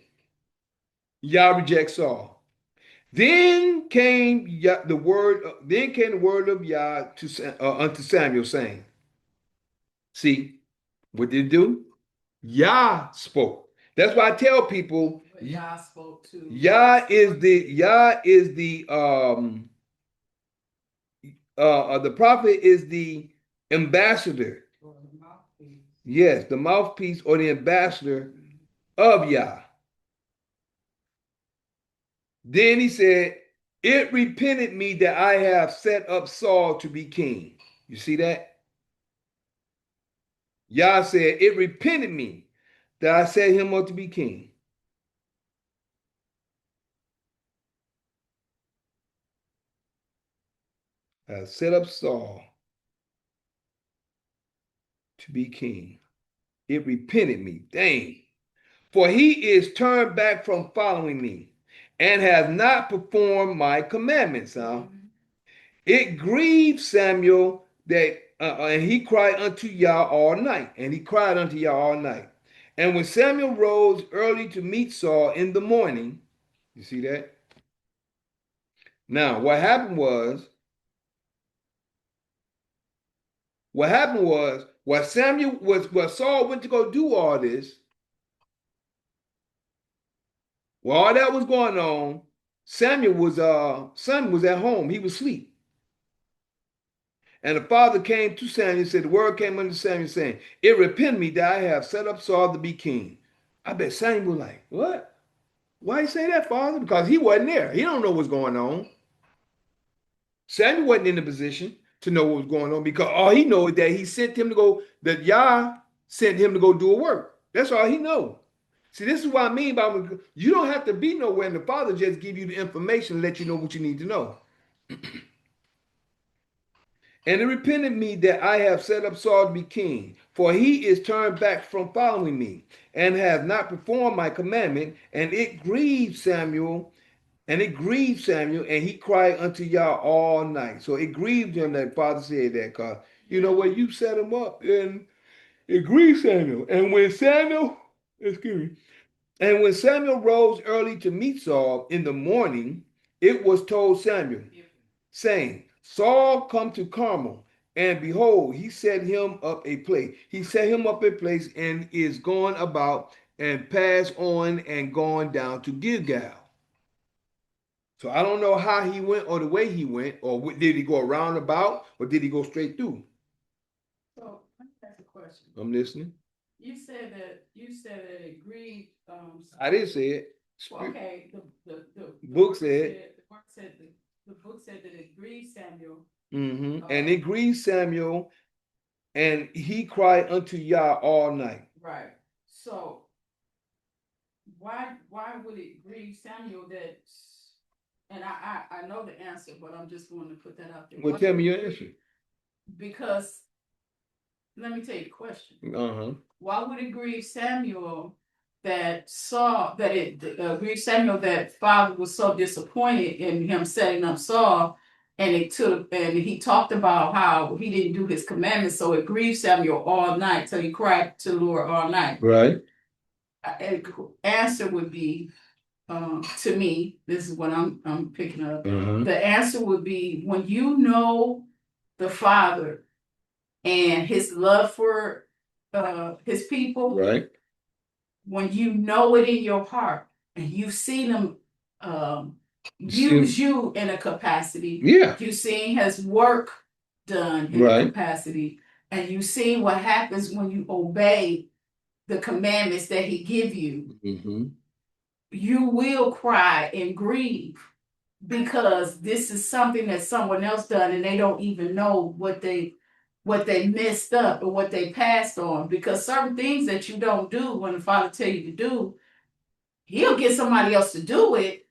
Yah rejects Saul. Then came the word of Yah unto Samuel, saying, see, what did it do? Yah spoke. That's why I tell people But Yah spoke to. Yah is the prophet is the ambassador. Or the mouthpiece. Yes, the mouthpiece or the ambassador of Yah. Then he said, it repented me that I have set up Saul to be king. You see that? Yah said, it repented me that I set him up to be king. I set up Saul to be king. It repented me. Dang. For he is turned back from following me and has not performed my commandments. It grieved Samuel that, and he cried unto Yah all night. And he cried unto Yah all night. And when Samuel rose early to meet Saul in the morning, you see that? Now, what happened was, while Saul went to go do all this, while all that was going on, son was at home. He was asleep. And the father came to Samuel and said, the word came unto Samuel saying, it repent me that I have set up Saul to be king. I bet Samuel was like, what? Why you say that, father? Because he wasn't there. He don't know what's going on. Samuel wasn't in the position to know what was going on because all he knows is that he sent him to go, that Yah sent him to go do a work. That's all he knows. See, this is what I mean by you don't have to be nowhere, and the father just give you the information and let you know what you need to know. And it repented me that I have set up Saul to be king, for he is turned back from following me, and has not performed my commandment. And it grieved Samuel, and he cried unto Yah all night. So it grieved him that father said that, because you know what, you set him up, and it grieved Samuel. And when Samuel rose early to meet Saul in the morning, it was told Samuel, saying, Saul come to Carmel, and behold, he set him up a place. He set him up a place and is gone about and passed on and gone down to Gilgal. So I don't know how he went or the way he went, or did he go around about, or did he go straight through? So let me ask a question. I'm listening. You said that it grieved. I didn't say it. Well, okay, the book said. The book said that it grieved Samuel. And it grieved Samuel, and he cried unto Yah all night. Right. So why would it grieve Samuel that and I know the answer, but I'm just wanting to put that out there. Well, tell me your answer. Because let me tell you the question. Uh-huh. Why would it grieve Samuel that grieved Samuel that father was so disappointed in him setting up Saul, and he talked about how he didn't do his commandments, so it grieved Samuel all night till he cried to the Lord all night. Right. Answer would be, to me, this is what I'm picking up. Uh-huh. The answer would be when you know the Father and his love for his people, Right. when you know it in your heart and you've seen him use you in a capacity, yeah, you've seen his work done in a capacity, and you've seen what happens when you obey the commandments that he give you, you will cry and grieve, because this is something that someone else done and they don't even know what they messed up or what they passed on. Because certain things that you don't do when the Father tell you to do, he'll get somebody else to do it,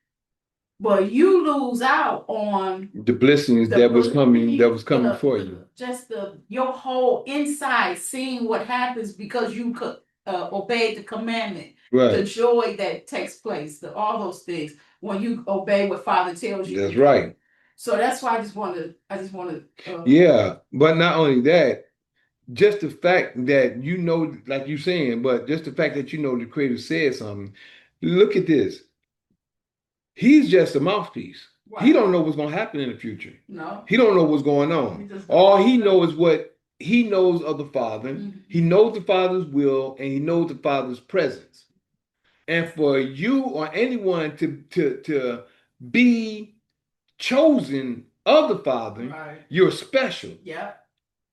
but you lose out on the blessings that was coming for you. Just your whole inside, seeing what happens because you could obeyed the commandment, the joy that takes place, all those things when you obey what Father tells you. That's right. So that's why I just want to. Yeah, but not only that, just the fact that you know, like you saying, but just the fact that you know the Creator said something. Look at this. He's just a mouthpiece. Right. He don't know what's going to happen in the future. No. He don't know what's going on. All he knows is what he knows of the Father. He knows the Father's will, and he knows the Father's presence. And for you or anyone to be chosen of the Father, you're special. Yeah.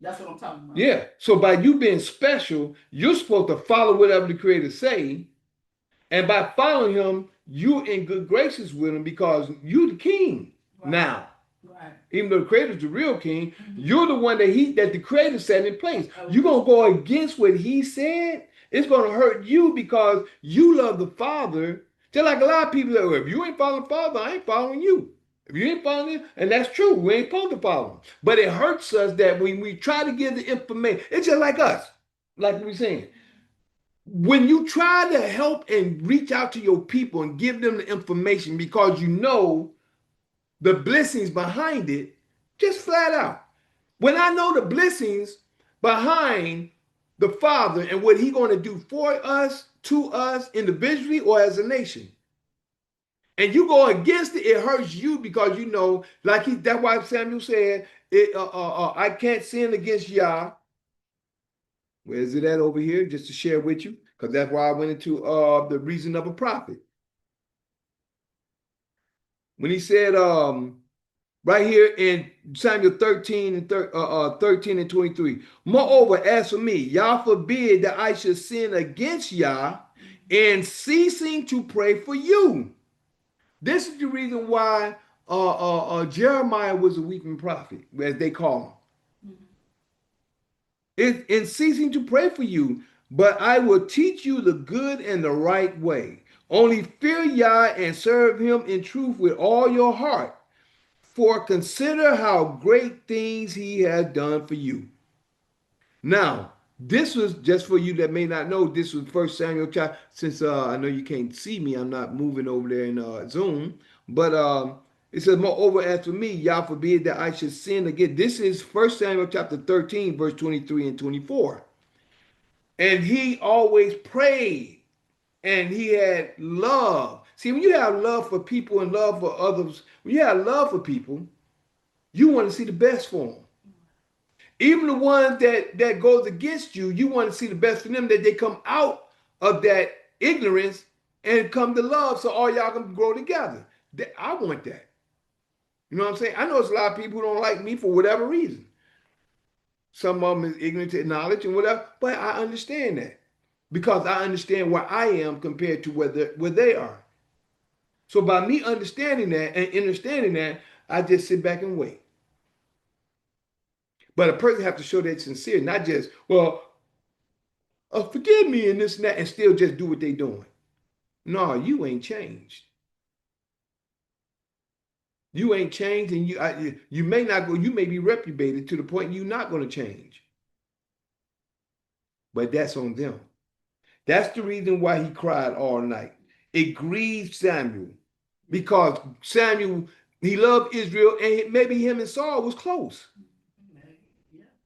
That's what I'm talking about. Yeah. So by you being special, you're supposed to follow whatever the Creator say. And by following him, you're in good graces with him because you're the king now. Right. Even though the Creator's the real king, you're the one that the Creator set in place. You're going to go against what he said. It's going to hurt you because you love the Father. Just like a lot of people say, well, if you ain't following the Father, I ain't following you. If you ain't following him, and that's true, we ain't supposed to follow him. But it hurts us that when we try to give the information, it's just like us, like we were saying. When you try to help and reach out to your people and give them the information because you know the blessings behind it, just flat out. When I know the blessings behind the Father and what he's going to do for us, to us individually or as a nation, and you go against it, it hurts you because you know, that's why Samuel said, I can't sin against Yah. Where is it at over here? Just to share with you, because that's why I went into the reason of a prophet. When he said, right here in Samuel 13 and 23, moreover, as for me, Yah forbid that I should sin against Yah in ceasing to pray for you. This is the reason why Jeremiah was a weeping prophet, as they call him. In ceasing to pray for you, but I will teach you the good and the right way. Only fear Yah and serve him in truth with all your heart. For consider how great things he has done for you. Now, this was just for you that may not know. This was 1 Samuel chapter. Since I know you can't see me, I'm not moving over there in Zoom. But it says, moreover, as for me, Yah forbid that I should sin again. This is 1 Samuel chapter 13, verse 23 and 24. And he always prayed, and he had love. See, when you have love for people and love for others, when you have love for people, you want to see the best for them. Even the ones that goes against you, you want to see the best for them, that they come out of that ignorance and come to love so all y'all can grow together. I want that. You know what I'm saying? I know there's a lot of people who don't like me for whatever reason. Some of them is ignorant to knowledge and whatever, but I understand that because I understand where I am compared to where they are. So by me understanding that and understanding that, I just sit back and wait. But a person have to show that sincere, not just, well, forgive me and this and that, and still just do what they doing. No, you ain't changed. You ain't changed, and you may not go. You may be reprobated to the point you're not going to change. But that's on them. That's the reason why he cried all night. It grieved Samuel because Samuel, he loved Israel, and maybe him and Saul was close.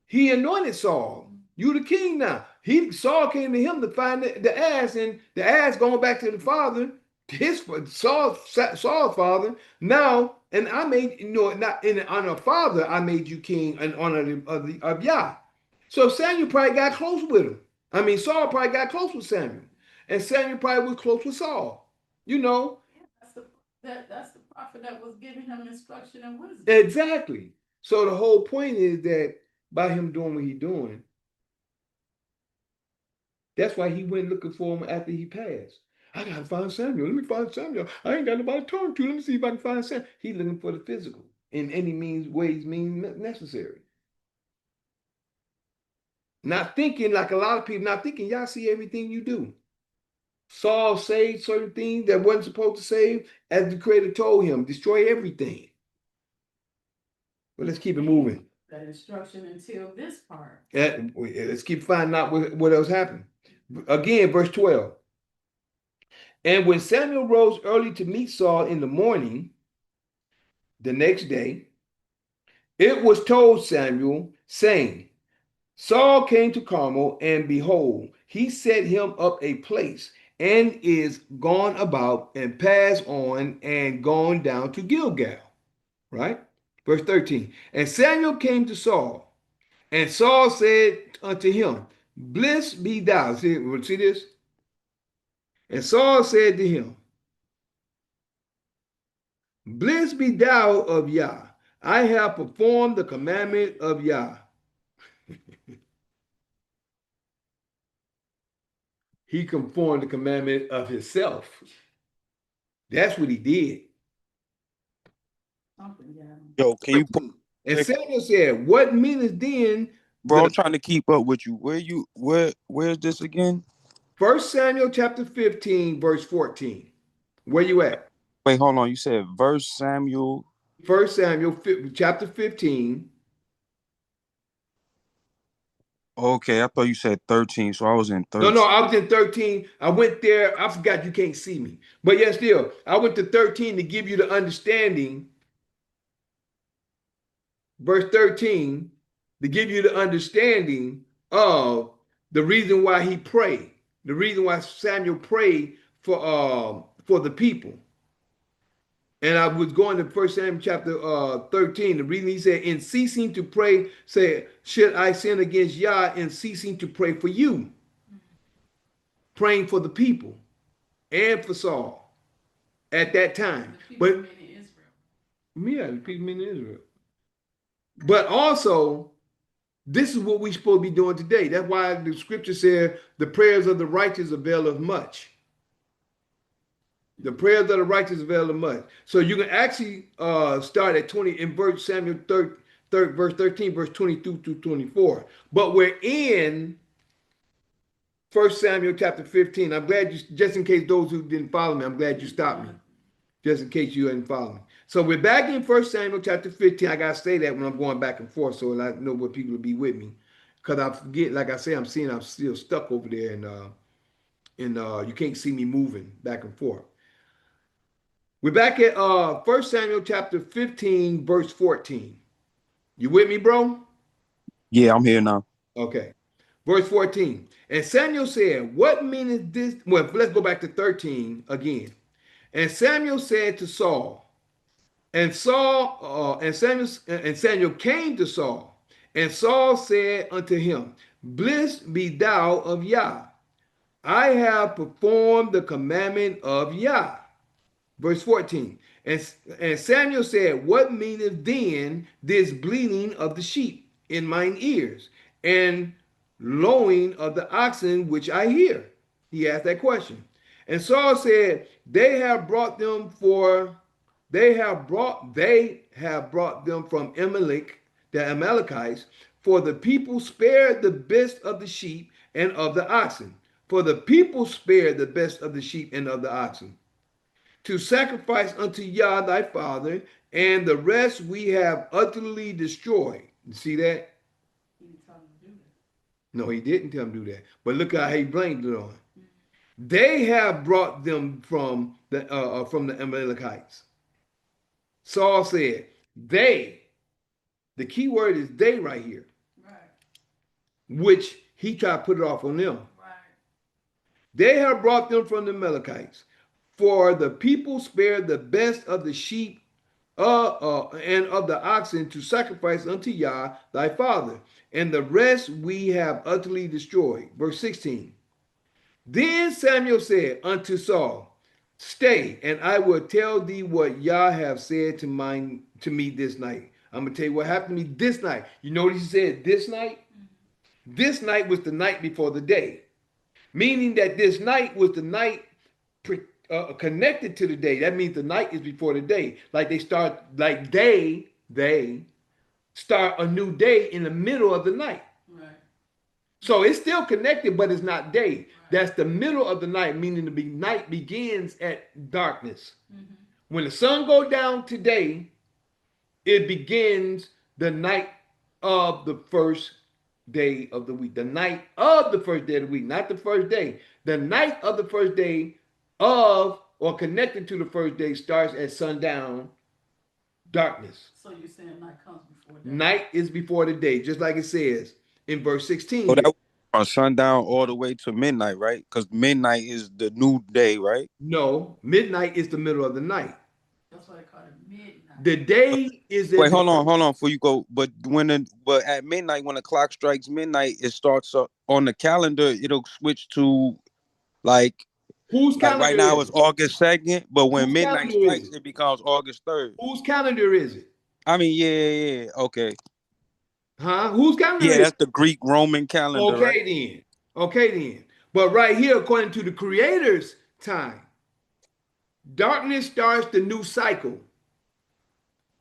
He anointed Saul. You the king now. Saul came to him to find the ass, and the ass going back to the father, Saul's father. Now, and I made not in honor of father, I made you king in honor of Yah. So Samuel probably got close with him. I mean, Saul probably got close with Samuel, and Samuel probably was close with Saul. You know. That's the prophet that was giving him instruction and wisdom. Exactly. So the whole point is that by him doing what he's doing, that's why he went looking for him after he passed. I gotta find Samuel. Let me find Samuel. I ain't got nobody to talk to. Let me see if I can find Samuel. He's looking for the physical in any ways necessary. Not thinking like a lot of people, not thinking y'all see everything you do. Saul saved certain things that wasn't supposed to save, as the Creator told him, destroy everything. But let's keep it moving. That instruction until this part. Let's keep finding out what else happened. Again, verse 12. And when Samuel rose early to meet Saul in the morning, the next day, it was told Samuel, saying, Saul came to Carmel, and behold, he set him up a place, and is gone about, and passed on, and gone down to Gilgal. Right? Verse 13. And Samuel came to Saul, and Saul said unto him, Blessed be thou. See this? And Saul said to him, Blessed be thou of Yah. I have performed the commandment of Yah. He conformed the commandment of himself. That's what he did. Yo, can you put? And Samuel said, What meaneth then? Bro, I'm trying to keep up with you. Where's this again? 1 Samuel chapter 15, verse 14. Where you at? Wait, hold on. You said verse Samuel. 1 Samuel chapter 15. Okay, I thought you said 13, so I was in 13. No, I was in 13. I went there. I forgot you can't see me. But yet still, I went to 13 to give you the understanding. Verse 13, to give you the understanding of the reason why he prayed. The reason why Samuel prayed for the people. And I was going to 1 Samuel chapter 13. The reason he said, in ceasing to pray, say, should I sin against Yah in ceasing to pray for you? Praying for the people and for Saul at that time. But the people in Israel. But also, this is what we're supposed to be doing today. That's why the scripture said, the prayers of the righteous availeth much. The prayers of the righteous avail much. So you can actually start at 20 in verse Samuel verse 13, verse 22 to 24. But we're in 1 Samuel chapter 15. I'm glad you, just in case those who didn't follow me, I'm glad you stopped me. Just in case you didn't follow me. So we're back in 1 Samuel chapter 15. I gotta say that when I'm going back and forth, so I know what people will be with me. Because I forget, like I say, I'm still stuck over there, and you can't see me moving back and forth. We're back at 1 Samuel chapter 15, verse 14. You with me, bro? Yeah, I'm here now. Okay. Verse 14. And Samuel said, What meaneth this? Well, let's go back to 13 again. And Samuel said to Saul, and Samuel came to Saul, and Saul said unto him, Blessed be thou of Yah. I have performed the commandment of Yah. Verse 14. And Samuel said, What meaneth then this bleating of the sheep in mine ears, and lowing of the oxen which I hear? He asked that question. And Saul said, They have brought them from Amalek, the Amalekites, for the people spared the best of the sheep and of the oxen. For the people spared the best of the sheep and of the oxen, to sacrifice unto Yah thy father, and the rest we have utterly destroyed. You see that? No, he didn't tell him to do that. But look how he blamed it on. They have brought them from the Amalekites. Saul said, they, the key word is they right here, right, which he tried to put it off on them. Right. They have brought them from the Amalekites, for the people spared the best of the sheep and of the oxen to sacrifice unto Yah thy father, and the rest we have utterly destroyed. Verse 16. Then Samuel said unto Saul, stay, and I will tell thee what Yah have said to me this night. I'm gonna tell you what happened to me this night. You notice he said this night? This night was the night before the day, meaning that this night was the night connected to the day. That means the night is before the day. Like they start a new day in the middle of the night. Right. So it's still connected, but it's not day. Right. That's the middle of the night, meaning the night begins at darkness. Mm-hmm. When the sun goes down today, it begins the night of the first day of the week. The night of the first day of the week, not the first day. The night of the first day of or connected to the first day starts at sundown, darkness. So you're saying night comes before day? Night is before the day, just like it says in verse 16. So that from sundown all the way to midnight, right? Because midnight is the new day, right? No, midnight is the middle of the night. That's why they call it midnight. The day is. Wait, hold on, before you go. But at midnight, when the clock strikes midnight, it starts on the calendar. It'll switch to like. Whose calendar? Right now it's August 2nd, but when midnight strikes, it becomes August 3rd. Whose calendar is it? I mean, yeah, okay. Huh? Whose calendar? Yeah, that's the Greek Roman calendar. Okay, right? then. But right here, according to the Creator's time, darkness starts the new cycle.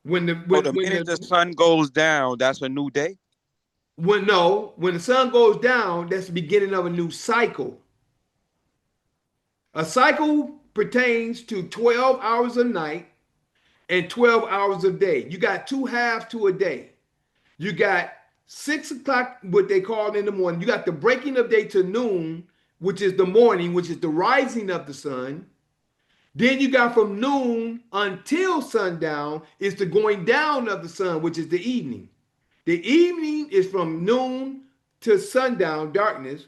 When the sun goes down, that's a new day. When the sun goes down, that's the beginning of a new cycle. A cycle pertains to 12 hours a night and 12 hours a day. You got 2 halves to a day. You got 6 o'clock, what they call in the morning. You got the breaking of day to noon, which is the morning, which is the rising of the sun. Then you got from noon until sundown is the going down of the sun, which is the evening. The evening is from noon to sundown, darkness.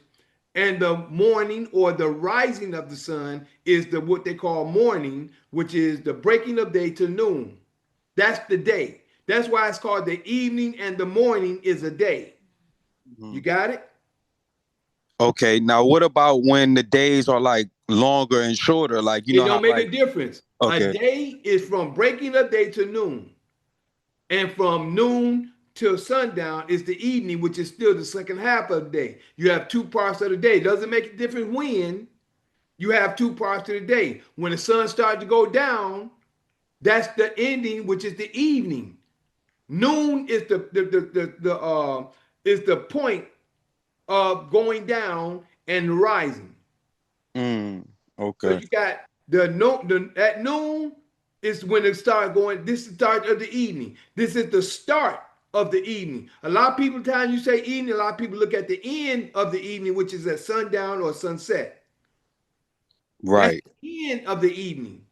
And the morning or the rising of the sun is what they call morning, which is the breaking of day to noon. That's the day. That's why it's called the evening, and the morning is a day. Mm-hmm. You got it? Okay. Now, what about when the days are like longer and shorter? Like, it don't make a difference. Okay. A day is from breaking of day to noon. And from noon till sundown is the evening, which is still the second half of the day. You have 2 parts of the day. Doesn't make a difference when. You have 2 parts of the day. When the sun starts to go down, that's the ending, which is the evening. Noon is the point of going down and rising. Okay. So you got at noon is when it starts going. This is the start of the evening. This is the start of the evening. A lot of people, time you say evening, a lot of people look at the end of the evening, which is at sundown or sunset. Right. That's the end of the evening.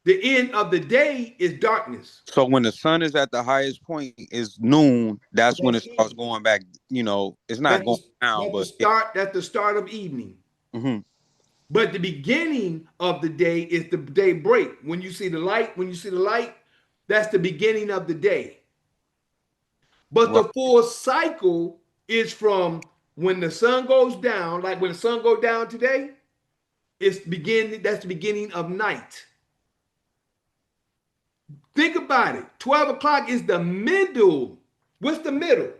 The end of the day is darkness. So when the sun is at the highest point is noon. That's when it starts going back. It's not going down, but that's the start of evening. Mm-hmm. But the beginning of the day is the day break. When you see the light, that's the beginning of the day. But the full cycle is from when the sun goes down, like when the sun goes down today, that's the beginning of night. Think about it. 12 o'clock is the middle. What's the middle?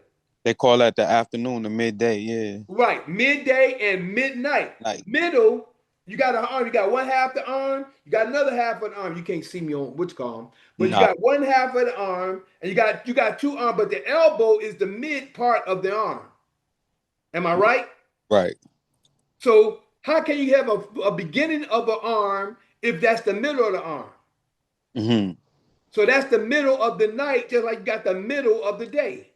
They call that the afternoon, the midday, yeah. Right, midday and midnight. Middle, you got an arm. You got one half the arm. You got another half of the arm. You can't see me on which column, but you got one half of the arm, and you got 2 arms. But the elbow is the mid part of the arm. Am I right? Right. So how can you have a beginning of an arm if that's the middle of the arm? Mm-hmm. So that's the middle of the night, just like you got the middle of the day.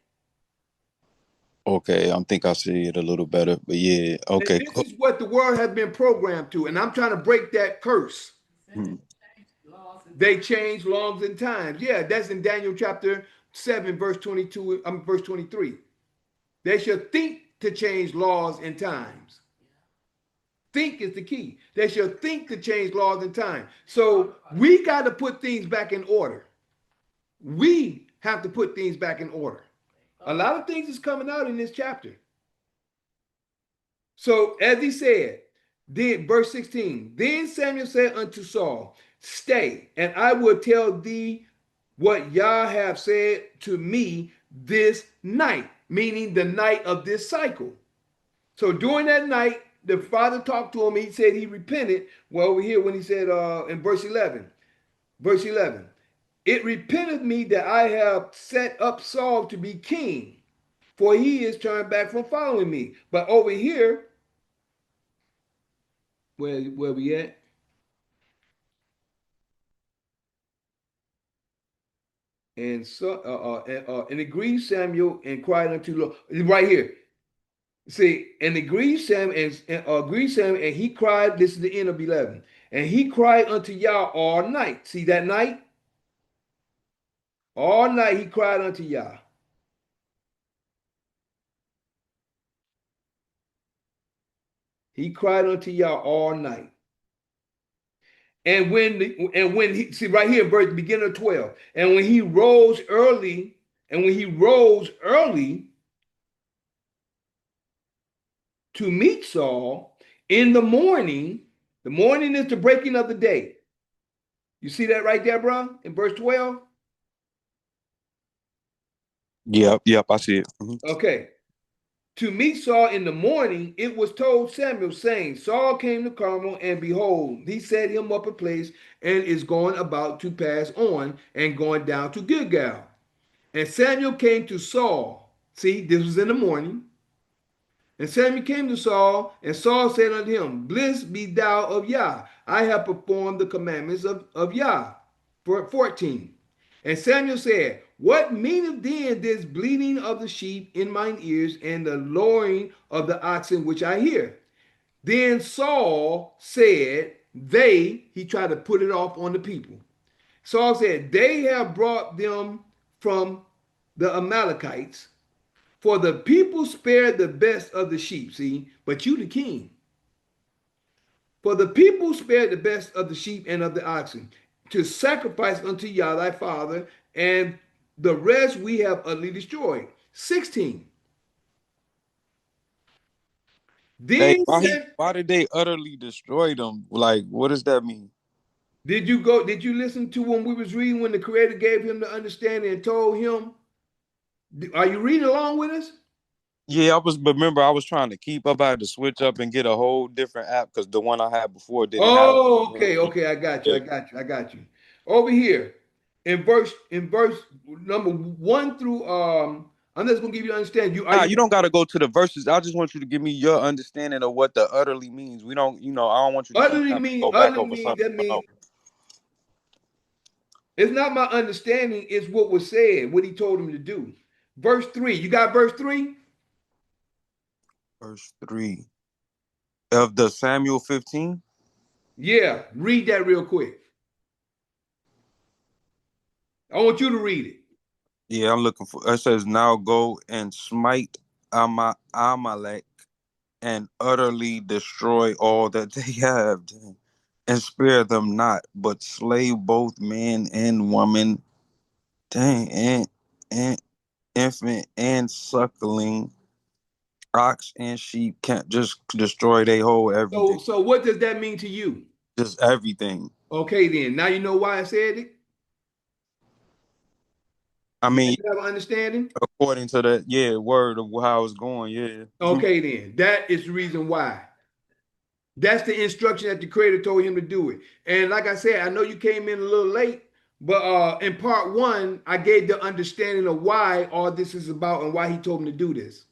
Okay, I think I see it a little better, but yeah, And okay. this is what the world has been programmed to. And I'm trying to break that curse. Hmm. They change laws and times. Yeah, that's in Daniel chapter 7, verse 22, verse 23. They should think to change laws and times. Think is the key. They should think to change laws and time. So we got to put things back in order. We have to put things back in order. A lot of things is coming out in this chapter. So as he said, then verse 16, then Samuel said unto Saul, stay, and I will tell thee what Yah have said to me this night, meaning the night of this cycle. So during that night, the father talked to him. He said he repented. Well, over here when he said in verse 11, it repenteth me that I have set up Saul to be king, for he is turned back from following me. But over here, where we at? And so and agreed Samuel and cried unto the Lord. Right here. See, and agreed Samuel and he cried. This is the end of 11. And he cried unto Yah all night. See that night? All night he cried unto Yah. He cried unto Yah all night. And when he see right here, verse beginning of 12, and when he rose early, to meet Saul in the morning is the breaking of the day. You see that right there, bro, in verse 12? Yep, I see it. Mhm. Okay. To meet Saul in the morning, it was told Samuel, saying, Saul came to Carmel, and behold, he set him up a place and is going about to pass on and going down to Gilgal. And Samuel came to Saul. See, this was in the morning. And Samuel came to Saul, and Saul said unto him, Blessed be thou of Yah. I have performed the commandments of Yah. 14. And Samuel said, What meaneth then this bleating of the sheep in mine ears and the lowing of the oxen which I hear? Then Saul said, he tried to put it off on the people. Saul said, They have brought them from the Amalekites, for the people spared the best of the sheep, see, but you the king. For the people spared the best of the sheep and of the oxen to sacrifice unto Yah thy father, and the rest we have utterly destroyed. 16. Hey, Then said, why did they utterly destroy them? Like, what does that mean? did you listen to when we was reading when the creator gave him the understanding and told him? Are you reading along with us? Yeah, remember I was trying to keep up. I had to switch up and get a whole different app because the one I had before didn't have Oh, it. okay. I got you. Over here in verse number 1 through I'm just gonna give you an understanding. Nah, you don't gotta go to the verses. I just want you to give me your understanding of what the utterly means. We don't, I don't want you to keep having to go back utterly over mean something. that means it's not my understanding, it's what was said, what he told him to do. Verse 3. You got verse 3? Verse 3 of the Samuel 15. Yeah, read that real quick. I want you to read it. Yeah, I'm looking for. It says, "Now go and smite Amalek and utterly destroy all that they have, and spare them not, but slay both man and woman, dang, and infant and suckling, ox and sheep. Can't just destroy their whole everything, So what does that mean to you? just everything." Okay, then. Now you know why I said it? I Now mean, you have an understanding? according to the word of how it's going, yeah. Okay, then. That is the reason why. That's the instruction that the creator told him to do it. And like I said, I know you came in a little late, but in part 1, I gave the understanding of why all this is about and why he told him to do this.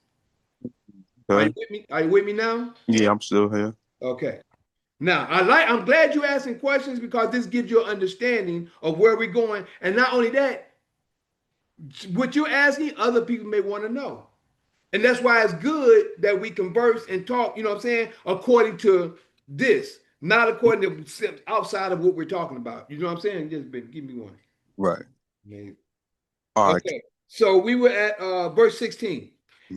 Are you Okay. with me? Are you with me now? Yeah, I'm still here. Okay. Now, I'm glad you're asking questions because this gives you an understanding of where we're going. And not only that, what you're asking, other people may want to know. And that's why it's good that we converse and talk, you know what I'm saying, according to this, not according to outside of what we're talking about. You know what I'm saying? Just give me one. Right. Maybe. All right. Okay. So we were at verse 16.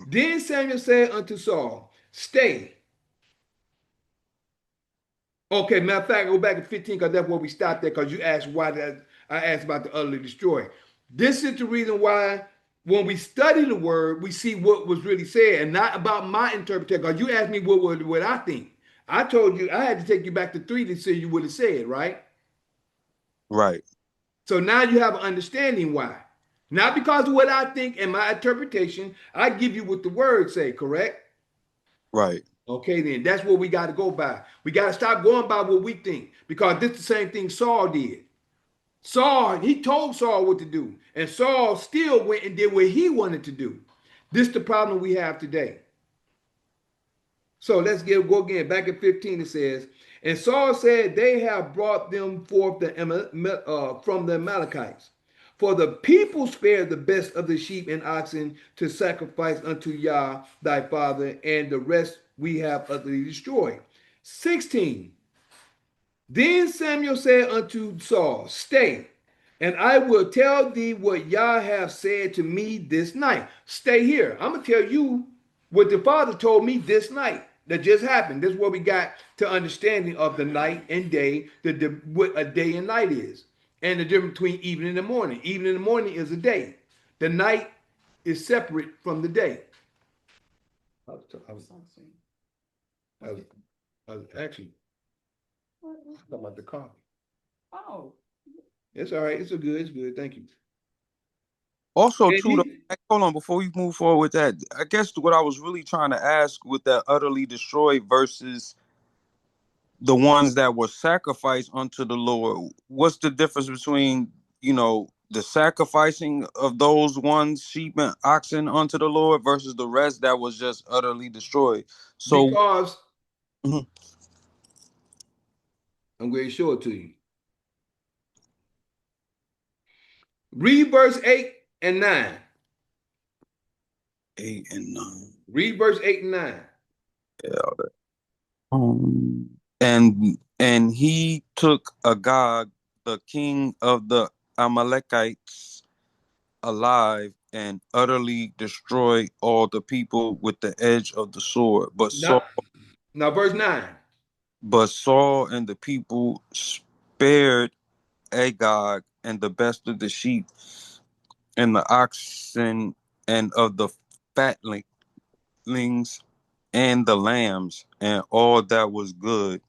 Then Samuel said unto Saul, stay. Okay, matter of fact, go back to 15 because that's where we stopped there because you asked why that I asked about the utterly destroy. This is the reason why when we study the word, we see what was really said and not about my interpretation. Because you asked me what I think. I told you I had to take you back to 3 to see you would have said, right? Right. So now you have an understanding why. Not because of what I think and my interpretation, I give you what the word say, correct? Right. Okay, then that's what we got to go by. We got to stop going by what we think because this is the same thing Saul did. Saul, he told Saul what to do, and Saul still went and did what he wanted to do. This is the problem we have today. So let's go again. Back at 15, it says, and Saul said, they have brought them forth from the Amalekites. For the people spared the best of the sheep and oxen to sacrifice unto Yah thy father, and the rest we have utterly destroyed. 16. Then Samuel said unto Saul, stay, and I will tell thee what Yah hath said to me this night. Stay here. I'm going to tell you what the Father told me this night that just happened. This is what we got to understanding of the night and day, what a day and night is, and the difference between evening and morning. Evening and morning is a day. The night is separate from the day. I was actually talking about the coffee. Oh. It's all right. It's good. It's good. Thank you. Also, And too, hold on, before we move forward with that, I guess what I was really trying to ask with that utterly destroyed versus the ones that were sacrificed unto the Lord, what's the difference between, the sacrificing of those ones, sheep and oxen unto the Lord versus the rest that was just utterly destroyed? So, because Mhm. I'm going to show it to you. Read verse 8 and 9. 8 and 9. Read verse 8 and 9. Yeah. And he took Agag, the king of the Amalekites, alive and utterly destroyed all the people with the edge of the sword. Now verse 9. But Saul and the people spared Agag and the best of the sheep and the oxen and of the fatlings and the lambs and all that was good,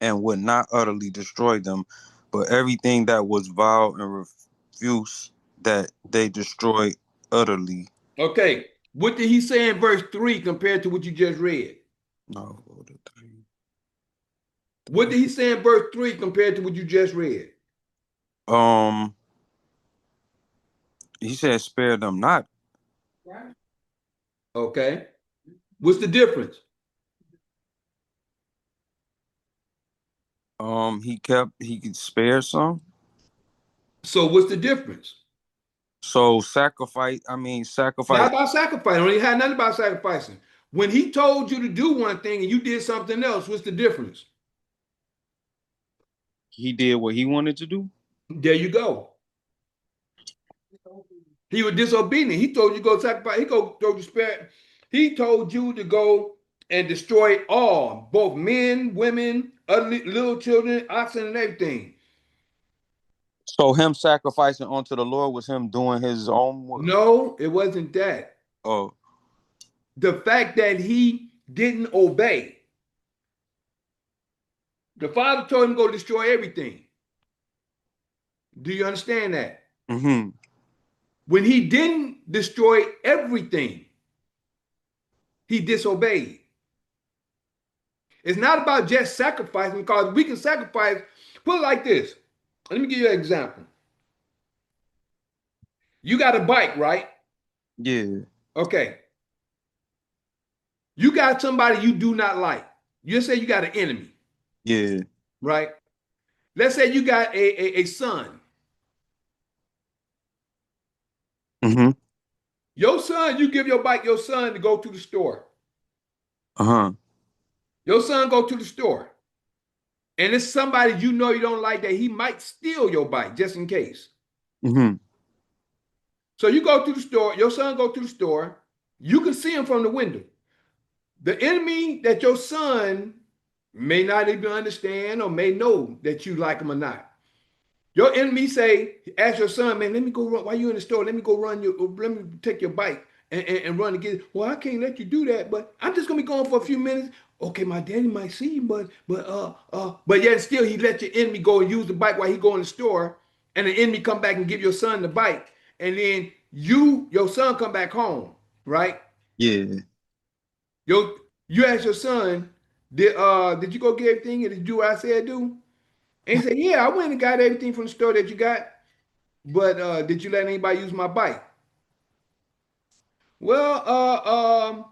and would not utterly destroy them, but everything that was vile and refuse that they destroyed utterly. Okay. What did he say in verse 3 compared to what you just read? No, What did he say in verse 3 compared to what you just read? he said, "Spare them not." Right. Okay. What's the difference? He could spare some. So what's the difference? So sacrifice. Not about sacrificing. He had nothing about sacrificing. When he told you to do one thing and you did something else, what's the difference? He did what he wanted to do. There you go. He was disobedient. He told you to go sacrifice. Told you spare. He told you to go and destroy all, both men, women, little children, oxen, and everything. So him sacrificing unto the Lord was him doing his own work. No, it wasn't that. Oh, The fact that he didn't obey. The father told him to go destroy everything. Do you understand that? mm-hmm. When he didn't destroy everything, he disobeyed. It's not about just sacrificing because we can sacrifice. Put it like this. Let me give you an example. You got a bike, right? Yeah. Okay. You got somebody you do not like. You say you got an enemy. Yeah. Right? Let's say you got a son. Mm-hmm. Your son, you give your son to go to the store. Uh-huh. Your son go to the store. And it's somebody you know you don't like that he might steal your bike just in case. Mm-hmm. So you go to the store, your son go to the store, you can see him from the window. The enemy that your son may not even understand or may know that you like him or not. Your enemy say, ask your son, man, let me go run. While you in the store, let me go run let me take your bike and run and get it. Well, I can't let you do that, but I'm just gonna be gone for a few minutes. Okay, my daddy might see you, but yet still he let your enemy go and use the bike while he go in the store, and the enemy come back and give your son the bike, and then your son come back home, right? Yeah. You ask your son, did you go get everything and did you do what I said do? And he said, yeah, I went and got everything from the store that you got. But did you let anybody use my bike? Well,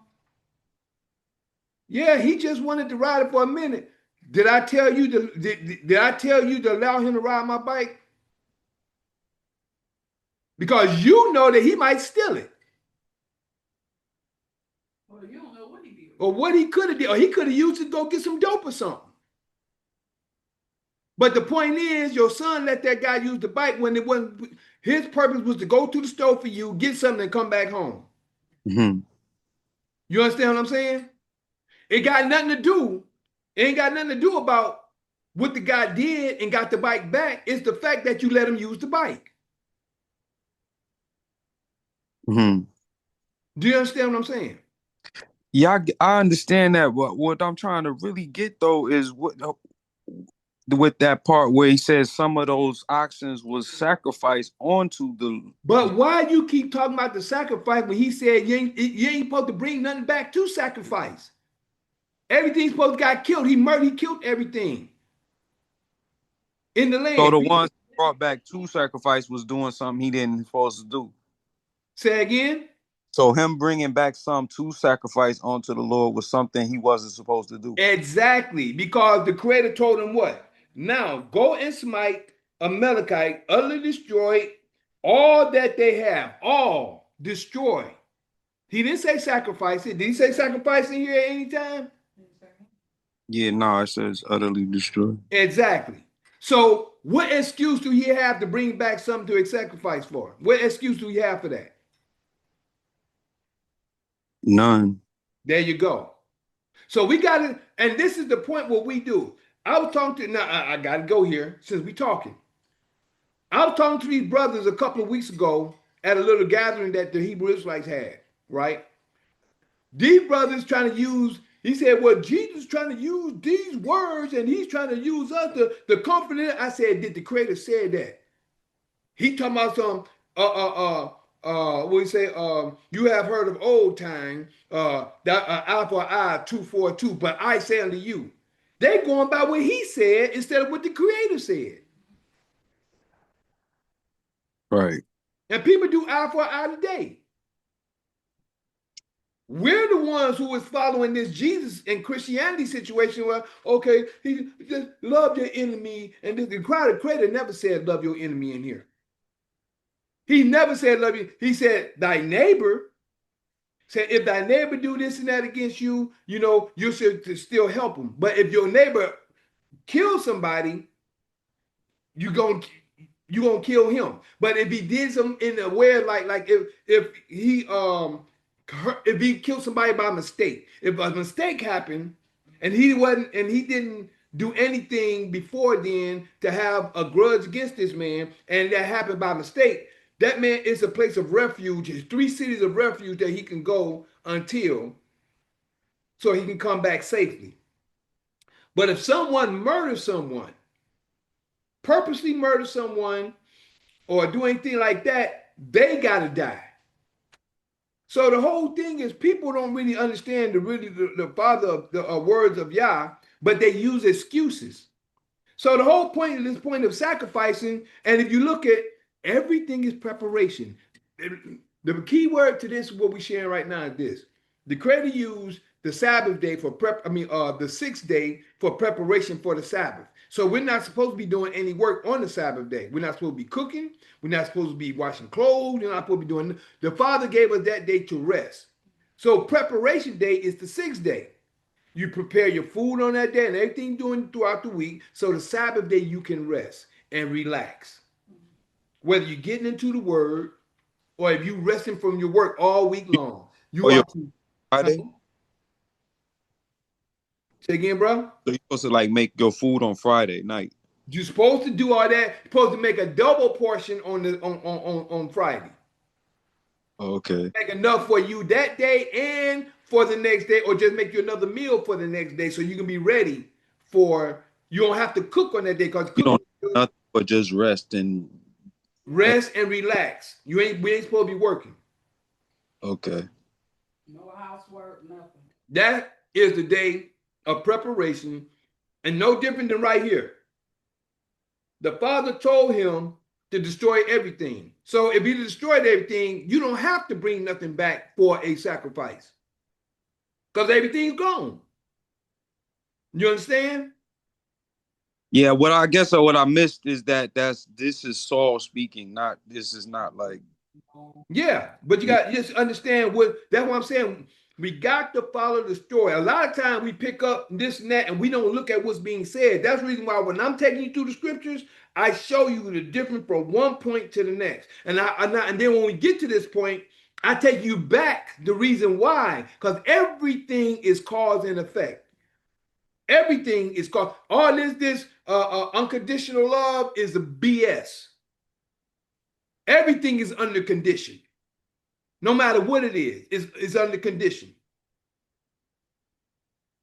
yeah, he just wanted to ride it for a minute. Did I tell you did I tell you to allow him to ride my bike? Because you know that he might steal it. Well, you don't know what he did. Or what he could have did, or he could have used it to go get some dope or something. But the point is, your son let that guy use the bike when it wasn't his purpose was to go to the store for you, get something, and come back home. Mm-hmm. You understand what I'm saying? It got nothing to do. It ain't got nothing to do about what the guy did and got the bike back. It's the fact that you let him use the bike. Mm-hmm. Do you understand what I'm saying? Yeah, I understand that. What I'm trying to really get though is what with that part where he says some of those oxen was sacrificed onto the. But why you keep talking about the sacrifice when he said you ain't supposed to bring nothing back to sacrifice? Everything's supposed to got killed. He killed everything in the So land. the ones brought back to sacrifice was doing something he didn't supposed to do. Say again. So him bringing back some to sacrifice onto the Lord was something he wasn't supposed to do. Exactly, because the Creator told him what? Now go and smite Amalekite, utterly destroy all that they have, all destroy. He didn't say sacrifice it. Did he say sacrifice in here at any time? Yeah, no, it says utterly destroyed. Exactly. So what excuse do he have to bring back something to sacrifice for? What excuse do he have for that? None. There you go. So we got to, and this is the point what we do. I was talking to, now I got to go here since we talking. I was talking to these brothers a couple of weeks ago at a little gathering that the Hebrew Israelites had, right? These brothers trying to use, he said, well, Jesus trying to use these words and he's trying to use us to comfort it. I said, did the Creator say that? He talking about some, what he say, you have heard of old time, that eye for eye, tooth for a tooth, but I say unto you. They going by what he said instead of what the Creator said. Right. And people do eye for eye today. We're the ones who is following this Jesus and Christianity situation where, okay, he just love your enemy. And the Creator never said love your enemy in here. He never said love you. He said thy neighbor. Said if thy neighbor do this and that against you, you know, you should still help him. But if your neighbor kills somebody, you gonna kill him. But if he did some in a way like if he killed somebody by mistake, if a mistake happened and he didn't do anything before then to have a grudge against this man, and that happened by mistake, that man is a place of refuge. There's 3 cities of refuge that he can go until so he can come back safely. But if someone murders someone, purposely murder someone, or do anything like that, they gotta die. So the whole thing is people don't really understand the father of the words of Yah, but they use excuses. So the whole point of this point of sacrificing, and if you look at everything is preparation. The key word to this, what we're sharing right now, is this: the Creator used the Sabbath day for the sixth day for preparation for the Sabbath. So we're not supposed to be doing any work on the Sabbath day. We're not supposed to be cooking. We're not supposed to be washing clothes. We're not supposed to be doing. The Father gave us that day to rest. So preparation day is the sixth day. You prepare your food on that day and everything doing throughout the week. So the Sabbath day you can rest and relax. Whether you're getting into the Word or if you resting from your work all week long, you Or your watching. Friday? Say again, bro. So you're supposed to like make your food on Friday night. You're supposed to do all that. You're supposed to make a double portion on Friday. Okay. Make enough for you that day and for the next day, or just make you another meal for the next day so you can be ready for. You don't have to cook on that day because You cooking, don't do nothing but just rest and rest and relax. We ain't supposed to be working. okay. No housework, nothing. That is the day of preparation, and no different than right here. The Father told him to destroy everything. So if he destroyed everything, you don't have to bring nothing back for a sacrifice because everything's gone. You understand? Yeah, what I missed is that this is Saul speaking, not this is not like Yeah, but you got to just understand that's what I'm saying. We got to follow the story. A lot of times we pick up this and that and we don't look at what's being said. That's the reason why when I'm taking you through the scriptures, I show you the difference from one point to the next. And then when we get to this point, I take you back the reason why, because everything is cause and effect. Everything is cause. All this unconditional love is a BS. Everything is under condition. No matter what it is under condition.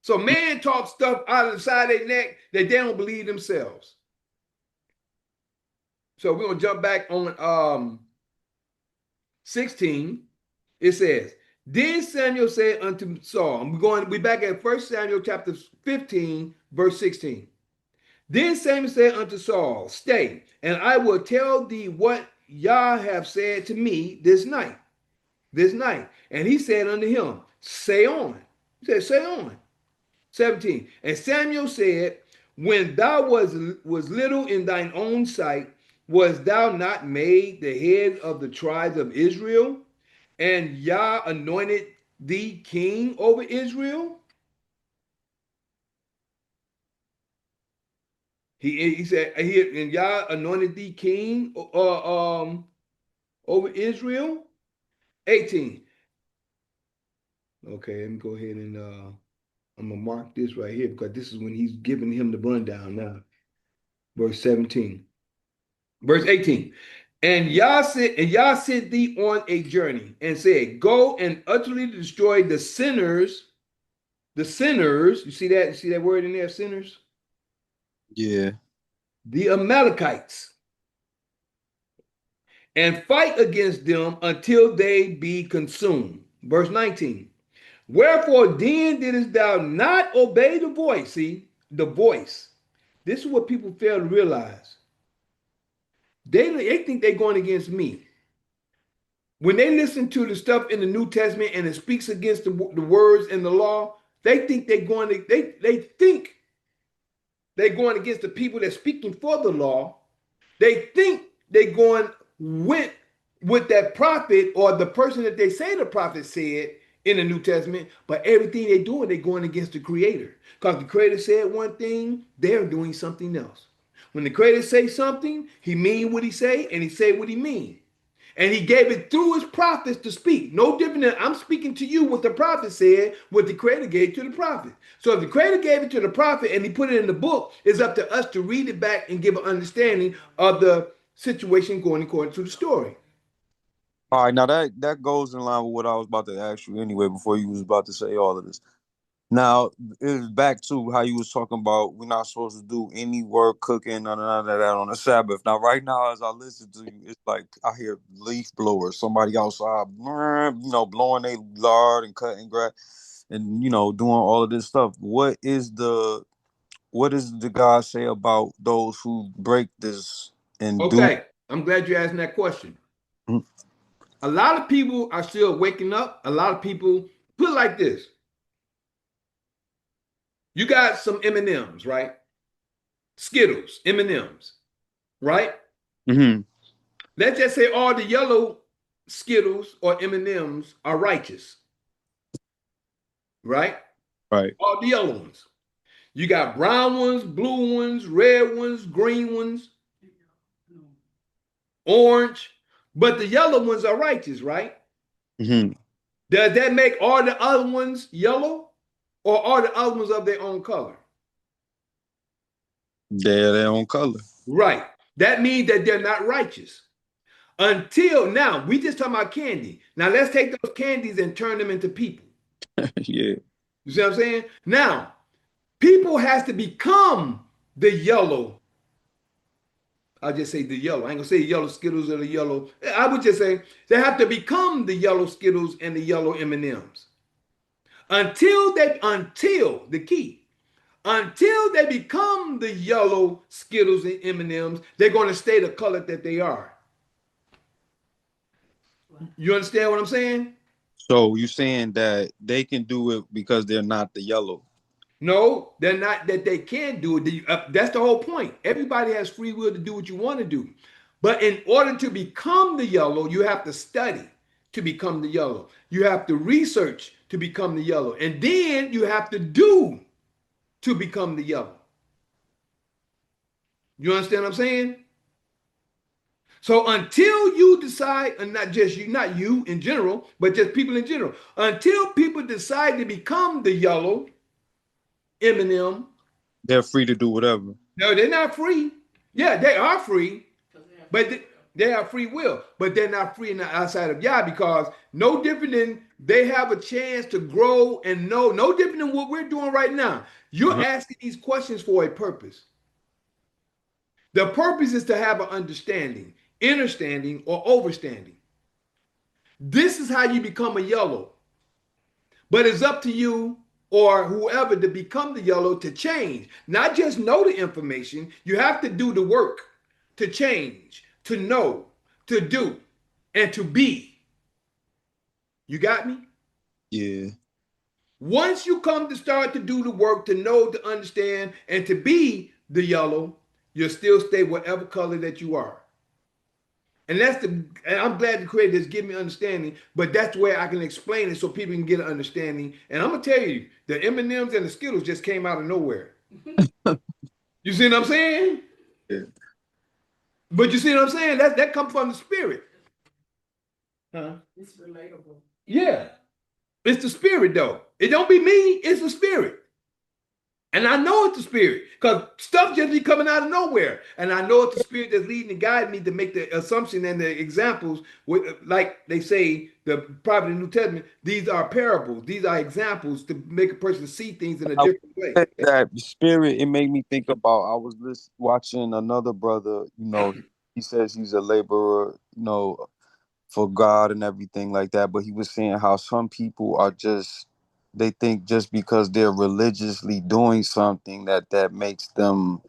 So man talks stuff out of the side of their neck that they don't believe themselves. So we're gonna jump back on 16. It says, then Samuel said unto Saul, we back at 1 Samuel chapter 15, verse 16. Then Samuel said unto Saul, stay, and I will tell thee what Yah have said to me this night. And he said unto him, say on. He said, say on. 17. And Samuel said, when thou was little in thine own sight, was thou not made the head of the tribes of Israel? And Yah anointed thee king over Israel? He said, and Yah anointed thee king over Israel? 18. Okay, let me go ahead and I'm gonna mark this right here because this is when he's giving him the rundown now. Verse 17. Verse 18. And Yah sent thee on a journey and said, go and utterly destroy the sinners. The sinners, you see that? You see that word in there, sinners? yeah. The Amalekites. And fight against them until they be consumed. Verse 19. Wherefore then didst thou not obey the voice? See, the voice. This is what people fail to realize. They think they're going against me. When they listen to the stuff in the New Testament and it speaks against the words in the law, they think they're going to, they think they're going against the people that's speaking for the law. They think they're going with that prophet or the person that they say the prophet said in the New Testament, but everything they're doing, they're going against the Creator. Because the Creator said one thing, they're doing something else. When the Creator say something, he mean what he say, and he say what he mean. And he gave it through his prophets to speak. No different than I'm speaking to you what the prophet said, what the Creator gave to the prophet. So if the Creator gave it to the prophet and he put it in the book, it's up to us to read it back and give an understanding of the situation going according to the story. All right, now that goes in line with what I was about to ask you anyway before you was about to say all of this. Now, it's back to how you was talking about we're not supposed to do any work, cooking, none of that on the Sabbath. Now, right now, as I listen to you, it's like I hear leaf blowers, somebody outside, blowing their yard and cutting grass and, doing all of this stuff. What does the God say about those who break this and do? Okay, I'm glad you asked that question. Mhm. A lot of people are still waking up. A lot of people, put it like this. You got some M&Ms, right? Skittles, M&Ms, right? Mm-hmm. Let's just say all the yellow Skittles or M&Ms are righteous, right? Right. All the yellow ones. You got brown ones, blue ones, red ones, green ones, orange, but the yellow ones are righteous, right? Mm-hmm. Does that make all the other ones yellow, or are the other ones of their own color? They're their own color. Right. That means that they're not righteous. Until now, we just talking about candy. Now let's take those candies and turn them into people. Yeah. You see what I'm saying? Now, people has to become the yellow. I'll just say the yellow. I ain't gonna say yellow Skittles or the yellow. I would just say they have to become the yellow Skittles and the yellow M&Ms. Until the key, until they become the yellow Skittles and M&Ms, they're going to stay the color that they are. You understand what I'm saying? So you're saying that they can do it because they're not the yellow. No, they're not that they can do it. That's the whole point. Everybody has free will to do what you want to do. But in order to become the yellow, you have to study to become the yellow. You have to research to become the yellow. And then you have to do to become the yellow. You understand what I'm saying? So until you decide, and not just you, not you in general, but just people in general, until people decide to become the yellow M&M, They're free to do whatever. no, they're not free. Yeah, they are free, but they have free will, but they're not free outside of Yah, because no different than they have a chance to grow and know, no different than what we're doing right now. You're Uh-huh. asking these questions for a purpose. The purpose is to have an understanding, understanding, or overstanding. This is how you become a yellow. But it's up to you or whoever to become the yellow to change. Not just know the information, you have to do the work to change, to know, to do, and to be. You got me? Yeah. Once you come to start to do the work, to know, to understand, and to be the yellow, you'll still stay whatever color that you are. And I'm glad the creator has given me understanding, but that's where I can explain it so people can get an understanding. And I'm gonna tell you, the M&Ms and the Skittles just came out of nowhere. You see what I'm saying? Yeah. But you see what I'm saying? That comes from the spirit. Huh? It's relatable. Yeah. It's the spirit though. It don't be me, it's the spirit. And I know it's the spirit, because stuff just be coming out of nowhere. And I know it's the spirit that's leading and guiding me to make the assumption and the examples. Like they say, the prophet in the New Testament, these are parables. These are examples to make a person see things in a I would different way. say that spirit, it made me think about, I was watching another brother, he says he's a laborer, for God and everything like that. But he was saying how some people are they think just because they're religiously doing something that makes them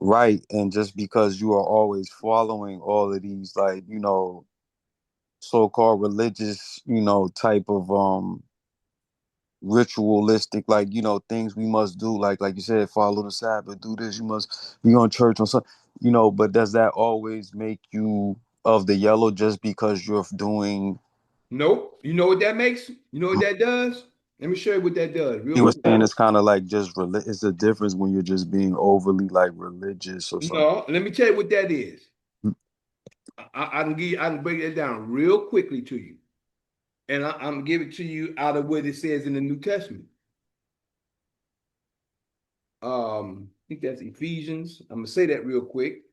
right. And just because you are always following all of these, like, so-called religious, type of ritualistic, like, things we must do, like you said, follow the Sabbath, do this, you must be on church on Sunday, but does that always make you of the yellow just because you're doing? Nope. You know what that makes? You know what that does? Let me show you what that does real He was quick. saying it's kind of like just it's a difference when you're just being overly like religious or something. No, let me tell you what that is. I can break that down real quickly to you. And I'm gonna give it to you out of what it says in the New Testament. I think that's Ephesians. I'm gonna say that real quick.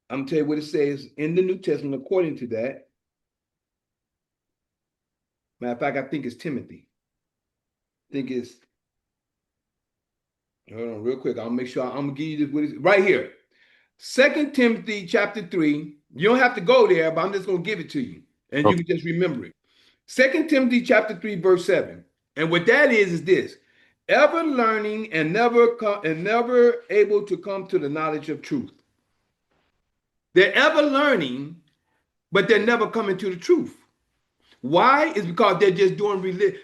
I'm gonna tell you what it says in the New Testament according to that. Matter of fact, I think it's Timothy. I think it's, hold on real quick. I'll make sure I'm gonna give you this what is right here. 2 Timothy chapter 3. You don't have to go there, but I'm just gonna give it to you. And you Okay. can just remember it. 2 Timothy chapter 3, verse 7. And what that is this: ever learning and never able to come to the knowledge of truth. They're ever learning, but they're never coming to the truth. Why? It's because they're just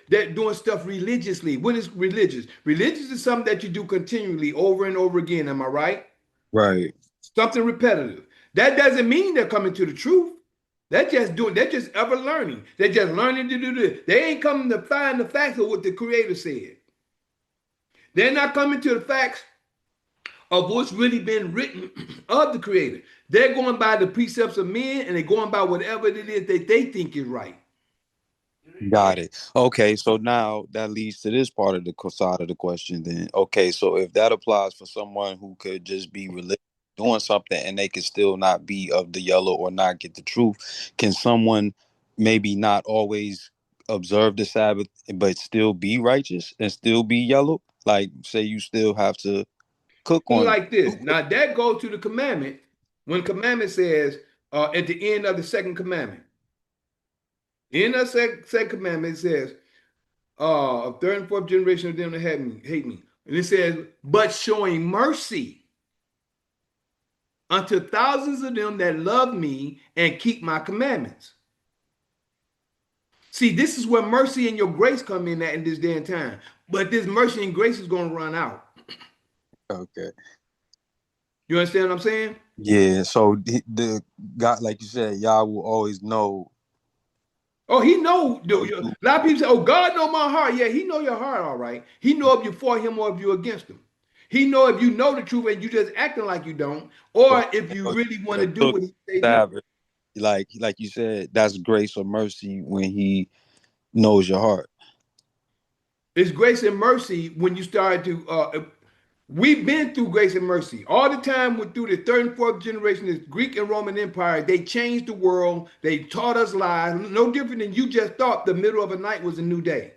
they're doing stuff religiously. What is religious? Religious is something that you do continually over and over again. Am I right? Right. Something repetitive. That doesn't mean they're coming to the truth. They're just ever learning. They're just learning to do this. They ain't coming to find the facts of what the creator said. They're not coming to the facts of what's really been written of the creator. They're going by the precepts of men, and they're going by whatever it is that they think is right. Got it. Okay, so now that leads to this part of the side of the question. Then, okay, so if that applies for someone who could just be religious, doing something, and they could still not be of the yellow or not get the truth, can someone maybe not always observe the Sabbath but still be righteous and still be yellow? Like, say you still have to cook on. Like this. Now that goes to the commandment. When commandment says at the end of the second commandment, in the second commandment, it says, third and fourth generation of them that hate me. And it says, but showing mercy unto thousands of them that love me and keep my commandments. See, this is where mercy and your grace come in at in this day and time. But this mercy and grace is going to run out. Okay. You understand what I'm saying? Yeah. So the God, like you said, Yah will always know. Oh, he know. A lot of people say, "Oh, God know my heart." Yeah, he know your heart, all right. He know if you for him or if you against him. He know if you know the truth and you just acting like you don't, or if you really want to do what he say do. Like you said, that's grace or mercy when he knows your heart. It's grace and mercy when you start to. We've been through grace and mercy all the time. Through the third and fourth generation, this Greek and Roman Empire, they changed the world. They taught us lies. No different than you just thought the middle of the night was a new day.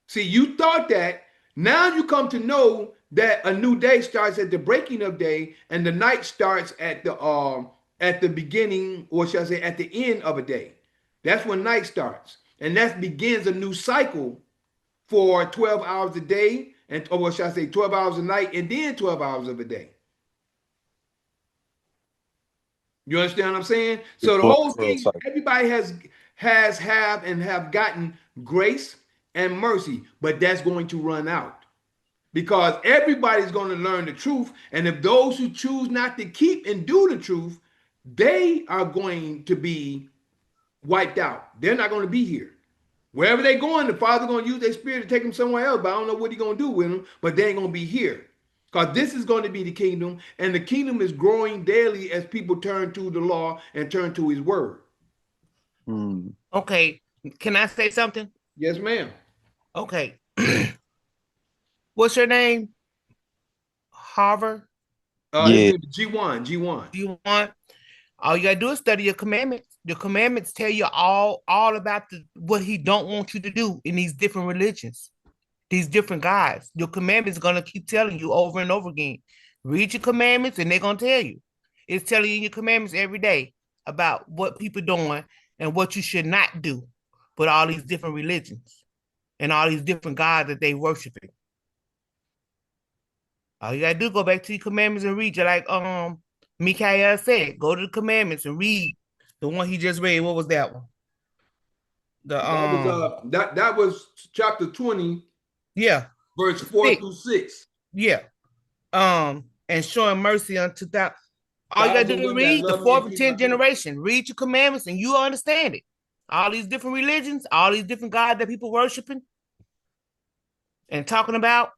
See, you thought that. Now you come to know that a new day starts at the breaking of day, and the night starts at the beginning, or shall I say, at the end of a day. That's when night starts, and that begins a new cycle for 12 hours a day, and or what shall I say, 12 hours a night, and then 12 hours of a day. You understand what I'm saying? So the whole thing, everybody have gotten grace and mercy, but that's going to run out because everybody's going to learn the truth. And if those who choose not to keep and do the truth, they are going to be wiped out. They're not going to be here. Wherever they're going, the Father's going to use their spirit to take them somewhere else, but I don't know what he's going to do with them, but they ain't going to be here. Because this is going to be the kingdom, and the kingdom is growing daily as people turn to the law and turn to his word. Okay. Can I say something? Yes, ma'am. Okay. What's your name? Harvard? Yeah. G1. G1. All you gotta do is study your commandments. The commandments tell you all about what he don't want you to do in these different religions, these different gods. Your commandments are gonna keep telling you over and over again. Read your commandments, and they're gonna tell you. It's telling you in your commandments every day about what people doing and what you should not do. But all these different religions and all these different gods that they worshiping. All you gotta do is go back to your commandments and read. Just like Mikael said, go to the commandments and read the one he just read. What was that one? That was chapter 20. Yeah. Verse 4 through 6. Yeah. And showing mercy unto that. All you gotta do is read the fourth and 10th generation. Read your commandments and you understand it. All these different religions, all these different gods that people worshiping and talking about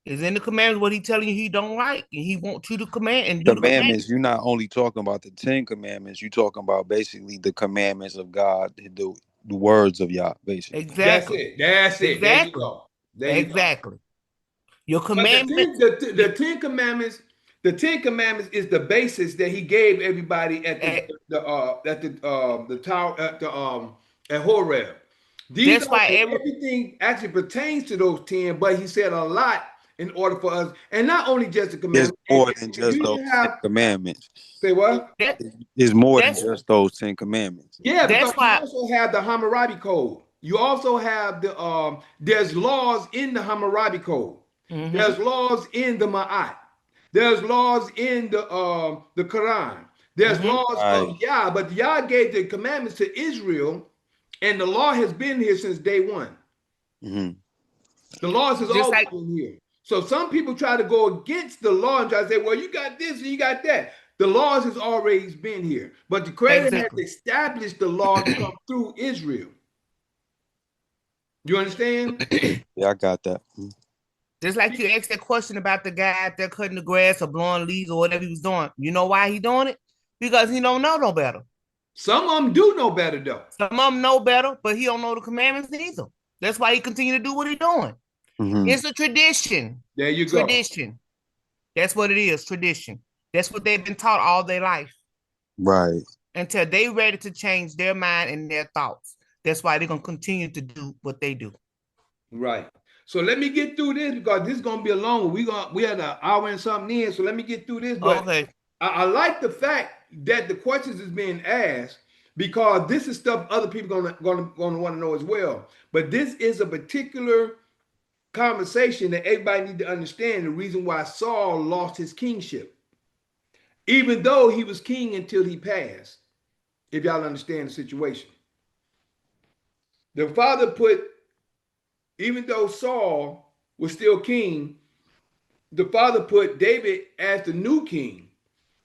is in the commandments what he telling you he don't like, and he wants you to command and do commandments. You're not only talking about the 10 commandments, you're talking about basically the commandments of God, the words of Yah, basically. Exactly. That's it. Exactly. There you go. Exactly. Your commandments. The 10 commandments. The 10 commandments is the basis that he gave everybody at the tower at Horeb. That's why everything actually pertains to those 10, but he said a lot in order for us, and not only just the commandments. It's more than just those 10 commandments. Say what? It's more than just those 10 commandments. Yeah, because you also have the Hammurabi Code. You also have the there's laws in the Hammurabi Code. There's laws in the Ma'at. There's laws in the Quran. There's Mhm. laws Right. of Yah, but Yah gave the commandments to Israel, and the law has been here since day one. Mhm. The laws has Just always like been here. So some people try to go against the law and try to say, well, you got this and you got that. The laws has always been here. But the Creator has exactly. established the law to come through Israel. You understand? Yeah, I got that. Mhm. Just like you asked that question about the guy out there cutting the grass or blowing leaves or whatever he was doing. You know why he doing it? Because he don't know no better. Some of them do know better though. Some of them know better, but he don't know the commandments neither. That's why he continue to do what he doing. Mhm. It's a tradition. There you go. Tradition. That's what it is. Tradition. That's what they've been taught all their life Right. until they ready to change their mind and their thoughts. That's why they're gonna continue to do what they do. Right. So let me get through this because this is gonna be a long one. We had an hour and something in, so let me get through this. But Okay. I like the fact that the questions is being asked because this is stuff other people gonna want to know as well. But this is a particular conversation that everybody need to understand the reason why Saul lost his kingship, even though he was king until he passed. If y'all understand the situation, the father put, even though Saul was still king, the father put David as the new king.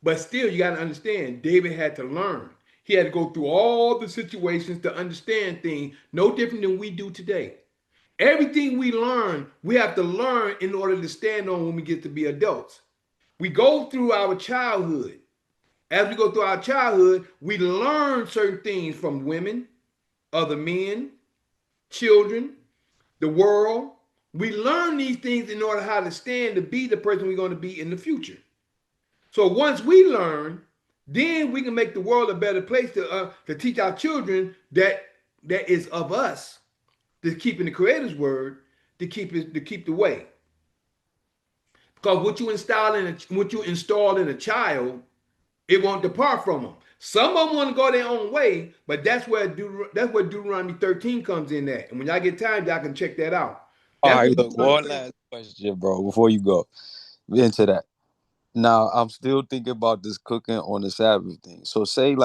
But still, you got to understand, David had to learn. He had to go through all the situations to understand things, no different than we do today. Everything we learn, we have to learn in order to stand on when we get to be adults. We go through our childhood. As we go through our childhood, we learn certain things from women, other men, children, the world. We learn these things in order how to stand to be the person we're going to be in the future. So once we learn, then we can make the world a better place to teach our children that is of us, to keep in the Creator's word, to keep the way. Because what you install in a child, it won't depart from them. Some of them want to go their own way, but that's where Deuteronomy 13 comes in at. And when y'all get time, y'all can check that out. All That's right, what look, one Deuteronomy. last question, bro, before you go into that. Now, I'm still thinking about this cooking on the Sabbath thing. So say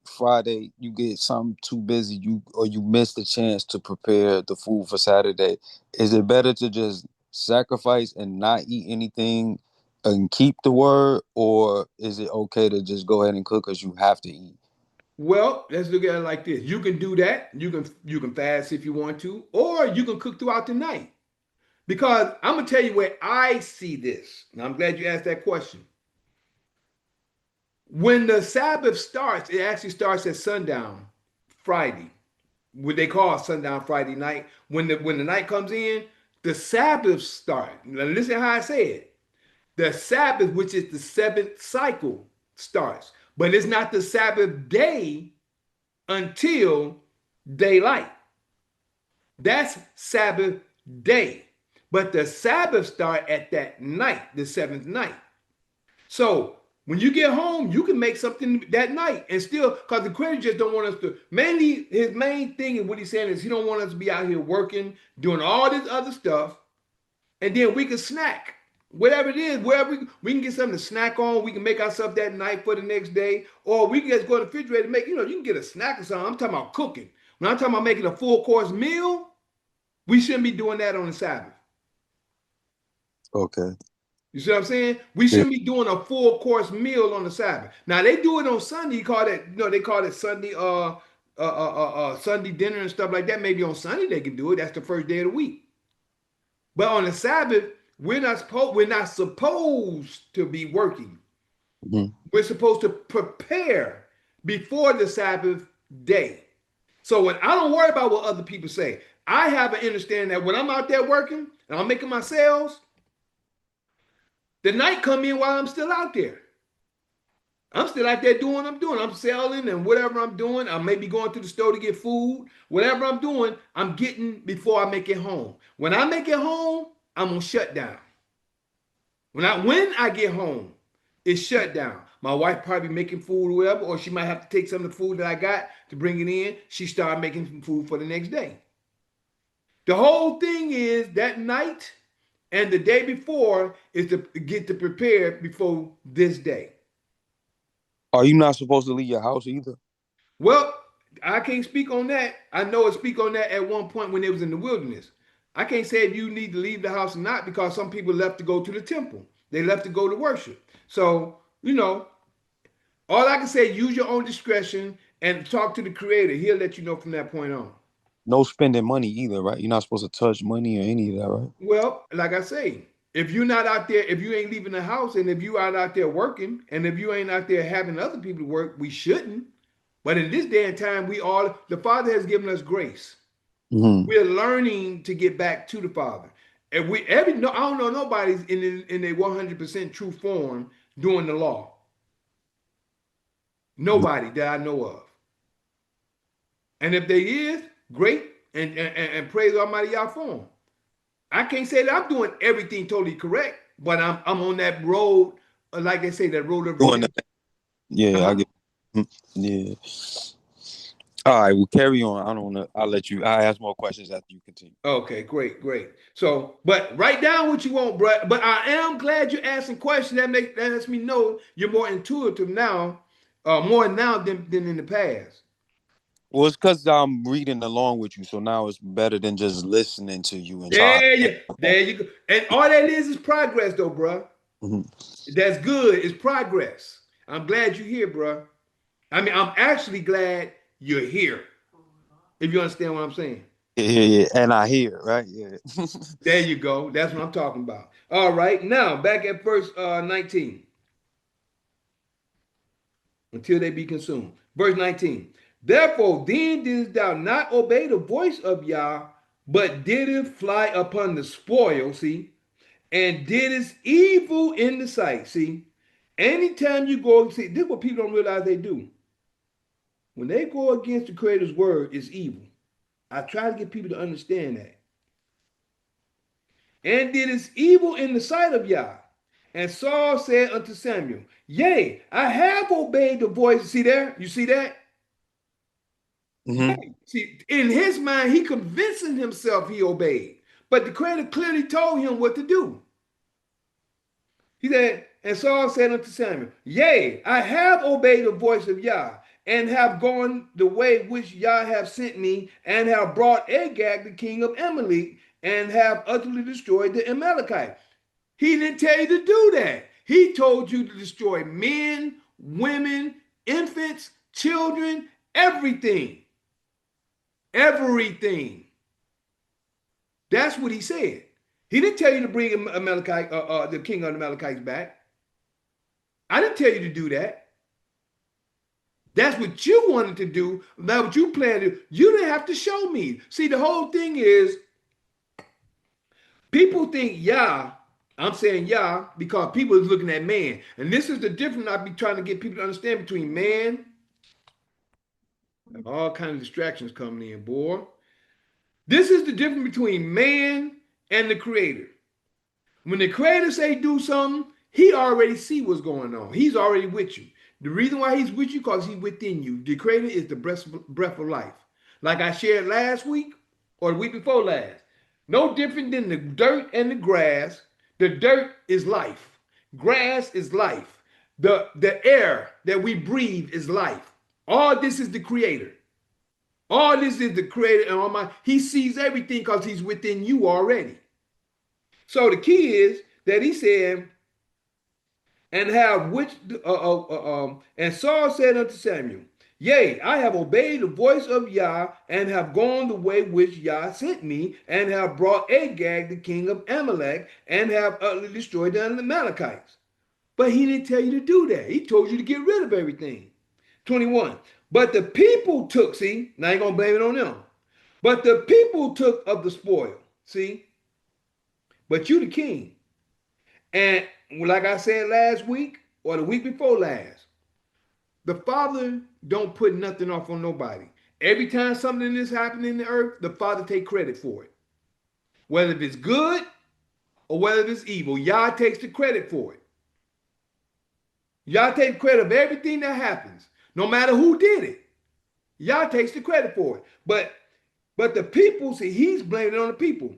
Friday you get something too busy, you miss the chance to prepare the food for Saturday. Is it better to just sacrifice and not eat anything and keep the word, or is it okay to just go ahead and cook because you have to eat? Well, let's look at it like this. You can do that. You can fast if you want to, or you can cook throughout the night. Because I'm gonna tell you where I see this. And I'm glad you asked that question. When the Sabbath starts, it actually starts at sundown Friday, what they call sundown Friday night. When the night comes in, the Sabbath start. Now listen how I say it. The Sabbath, which is the seventh cycle, starts, but it's not the Sabbath day until daylight. That's Sabbath day. But the Sabbath start at that night, the seventh night. So when you get home, you can make something that night and still, because the Creator just don't want us to, mainly his main thing and what he's saying is he don't want us to be out here working, doing all this other stuff, and then we can snack. Whatever it is, wherever we can get something to snack on, we can make ourselves that night for the next day, or we can just go to the refrigerator and make, you can get a snack or something. I'm talking about cooking. When I'm talking about making a full course meal, we shouldn't be doing that on the Sabbath. Okay. You see what I'm saying? We Yeah. shouldn't be doing a full course meal on the Sabbath. Now they do it on Sunday. You call it, they call it Sunday, Sunday dinner and stuff like that. Maybe on Sunday they can do it. That's the first day of the week. But on the Sabbath, we're not supposed to be working. Mhm. We're supposed to prepare before the Sabbath day. So when I don't worry about what other people say, I have an understanding that when I'm out there working and I'm making my sales, the night come in while I'm still out there. I'm still out there doing what I'm doing. I'm selling and whatever I'm doing. I may be going to the store to get food. Whatever I'm doing, I'm getting before I make it home. When I make it home, I'm gonna shut down. When I get home, it's shut down. My wife probably making food or whatever, or she might have to take some of the food that I got to bring it in. She started making some food for the next day. The whole thing is that night and the day before is to get to prepare before this day. Are you not supposed to leave your house either? Well, I can't speak on that. I know it speak on that at one point when they was in the wilderness. I can't say if you need to leave the house or not because some people left to go to the temple. They left to go to worship. So, all I can say, use your own discretion and talk to the creator. He'll let you know from that point on. No spending money either, right? You're not supposed to touch money or any of that, right? Well, like I say, if you're not out there, if you ain't leaving the house and if you are out there working and if you ain't out there having other people work, we shouldn't. But in this day and time, the Father has given us grace. Mm-hmm. We're learning to get back to the Father. And I don't know nobody's in a 100% true form doing the law. Nobody that I know of. And if they is, great, and praise Almighty Yah for them. I can't say that I'm doing everything totally correct, but I'm on that road, like they say, that road of Doing that. Yeah, I get. Yeah. All right, well, carry on. I don't know. I'll ask more questions after you continue. Okay, great. So, but write down what you want, bro. But I am glad you're asking questions. That lets me know you're more intuitive now, more now than in the past. Well, it's because I'm reading along with you, so now it's better than just listening to you and try. There you go. And all that is progress, though, bro. Mm-hmm. That's good. It's progress. I'm glad you're here, bro. I mean, I'm actually glad you're here. If you understand what I'm saying. Yeah, and I hear, right? Yeah. There you go. That's what I'm talking about. All right. Now, back at verse 19. Until they be consumed. Verse 19. Therefore, then didst thou not obey the voice of Yah, but didst fly upon the spoil, see, and didst evil in the sight, see. Anytime you go, see, this is what people don't realize they do. When they go against the Creator's word, it's evil. I try to get people to understand that. And didst evil in the sight of Yah. And Saul said unto Samuel, Yea, I have obeyed the voice. See there? You see that? Mm-hmm. See, in his mind, he convincing himself he obeyed. But the Creator clearly told him what to do. He said, and Saul said unto Samuel, Yea, I have obeyed the voice of Yah, and have gone the way which Yah have sent me, and have brought Agag, the king of Amalek, and have utterly destroyed the Amalekite. He didn't tell you to do that. He told you to destroy men, women, infants, children, everything. Everything. That's what he said. He didn't tell you to bring Amalekite, the king of the Amalekites back. I didn't tell you to do that. That's what you wanted to do. That's what you planned to do. You didn't have to show me. See, the whole thing is, people think Yah, I'm saying Yah because people is looking at man. And this is the difference I be trying to get people to understand between man and all kinds of distractions coming in, boy. This is the difference between man and the creator. When the creator say do something, he already see what's going on. He's already with you. The reason why he's with you because he's within you. The creator is the breath of life. Like I shared last week or the week before last. No different than the dirt and the grass. The dirt is life. Grass is life. The air that we breathe is life. All this is the creator. All this is the creator and Almighty. He sees everything because he's within you already. So the key is that he said, and have which and Saul said unto Samuel, Yea, I have obeyed the voice of Yah, and have gone the way which Yah sent me, and have brought Agag, the king of Amalek, and have utterly destroyed the Amalekites. But he didn't tell you to do that. He told you to get rid of everything. 21. But the people took, see, now you're going to blame it on them. But the people took of the spoil, see, but you the king. And like I said last week or the week before last, the Father don't put nothing off on nobody. Every time something is happening in the earth, the Father take credit for it. Whether it's good or whether it's evil, Yah takes the credit for it. Yah takes credit of everything that happens, no matter who did it. Yah takes the credit for it. But the people, see, he's blaming it on the people.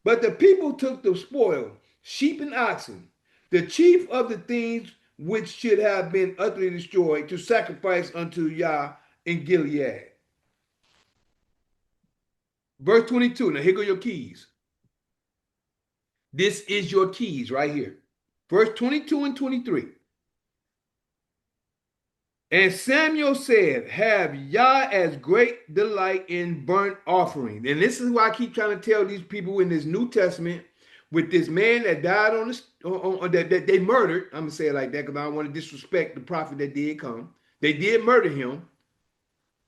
But the people took the spoil, sheep and oxen, the chief of the things which should have been utterly destroyed, to sacrifice unto Yah in Gilead. Verse 22. Now here go your keys. This is your keys right here. Verse 22 and 23. And Samuel said, have Yah as great delight in burnt offering. And this is why I keep trying to tell these people in this New Testament, with this man that died that they murdered. I'm gonna say it like that because I don't want to disrespect the prophet that did come. They did murder him,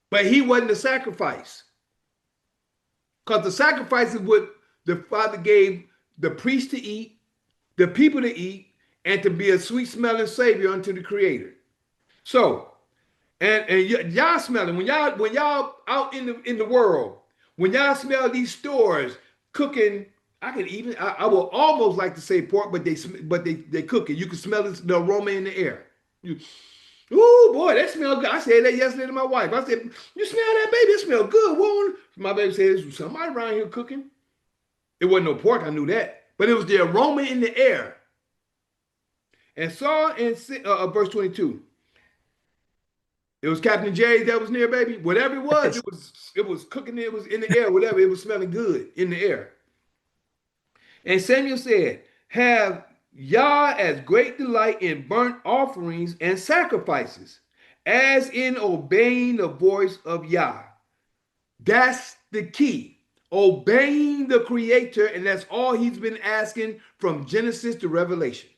but he wasn't the sacrifice. Because the sacrifice is what the Father gave the priest to eat, the people to eat, and to be a sweet smelling savior unto the Creator. So, and y'all smelling when y'all out in the world, when y'all smell these stores cooking, I will almost like to say pork, but they cook it. You can smell the aroma in the air. Oh boy, that smells good. I said that yesterday to my wife. I said, you smell that, baby? It smells good. Whoa. My baby says, somebody around here cooking. It wasn't no pork, I knew that. But it was the aroma in the air. And Saul in verse 22. It was Captain Jerry that was near, baby. Whatever it was cooking. It was in the air. Whatever, it was smelling good in the air. And Samuel said, have Yah as great delight in burnt offerings and sacrifices, as in obeying the voice of Yah. That's the key. Obeying the Creator, and that's all he's been asking from Genesis to Revelation.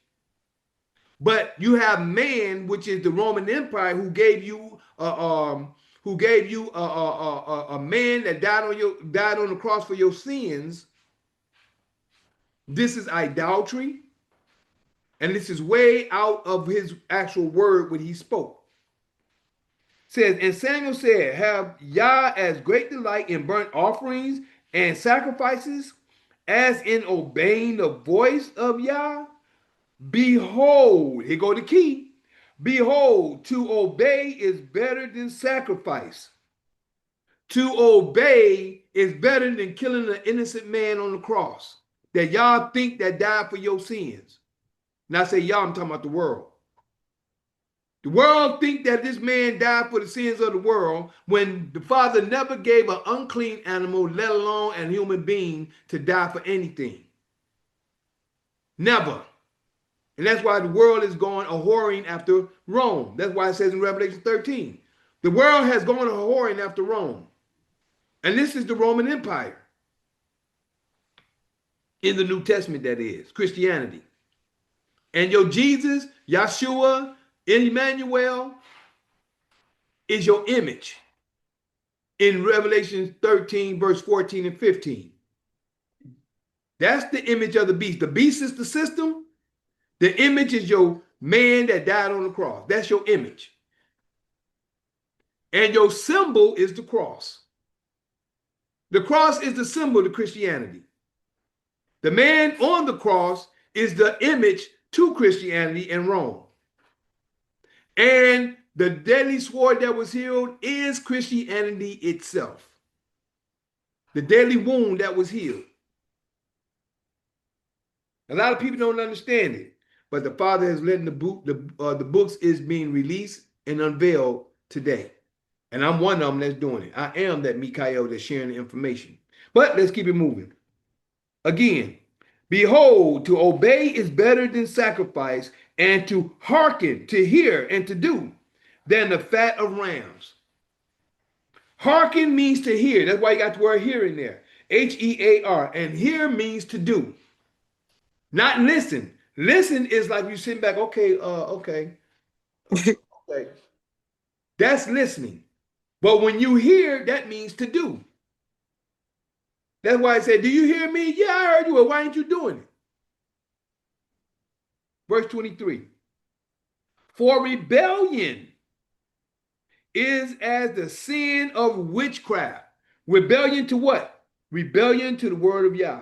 But you have man, which is the Roman Empire, who gave you a man that died on the cross for your sins. This is idolatry, and this is way out of his actual word when he spoke. It says, and Samuel said, have Yah as great delight in burnt offerings and sacrifices, as in obeying the voice of Yah. Behold, here go the key. Behold, to obey is better than sacrifice. To obey is better than killing an innocent man on the cross that y'all think that died for your sins. And I say y'all, I'm talking about the world. The world think that this man died for the sins of the world when the Father never gave an unclean animal, let alone a human being, to die for anything. Never. And that's why the world is going a-whoring after Rome. That's why it says in Revelation 13, the world has gone a-whoring after Rome. And this is the Roman Empire. In the New Testament, that is, Christianity. And your Jesus, Yeshua, Emmanuel, is your image. In Revelation 13, verse 14 and 15. That's the image of the beast. The beast is the system. The image is your man that died on the cross. That's your image. And your symbol is the cross. The cross is the symbol of Christianity. The man on the cross is the image to Christianity and Rome. And the deadly sword that was healed is Christianity itself. The deadly wound that was healed. A lot of people don't understand it, but the Father has let the books is being released and unveiled today. And I'm one of them that's doing it. I am that Mikael that's sharing the information. But let's keep it moving. Again, behold, to obey is better than sacrifice, and to hearken, to hear, and to do, than the fat of rams. Hearken means to hear. That's why you got the word hear in there. H-E-A-R. And hear means to do. Not listen. Listen is like you sitting back, okay. Okay. That's listening. But when you hear, that means to do. That's why I said, do you hear me? Yeah, I heard you. Well, why ain't you doing it? Verse 23. For rebellion is as the sin of witchcraft. Rebellion to what? Rebellion to the word of Yah.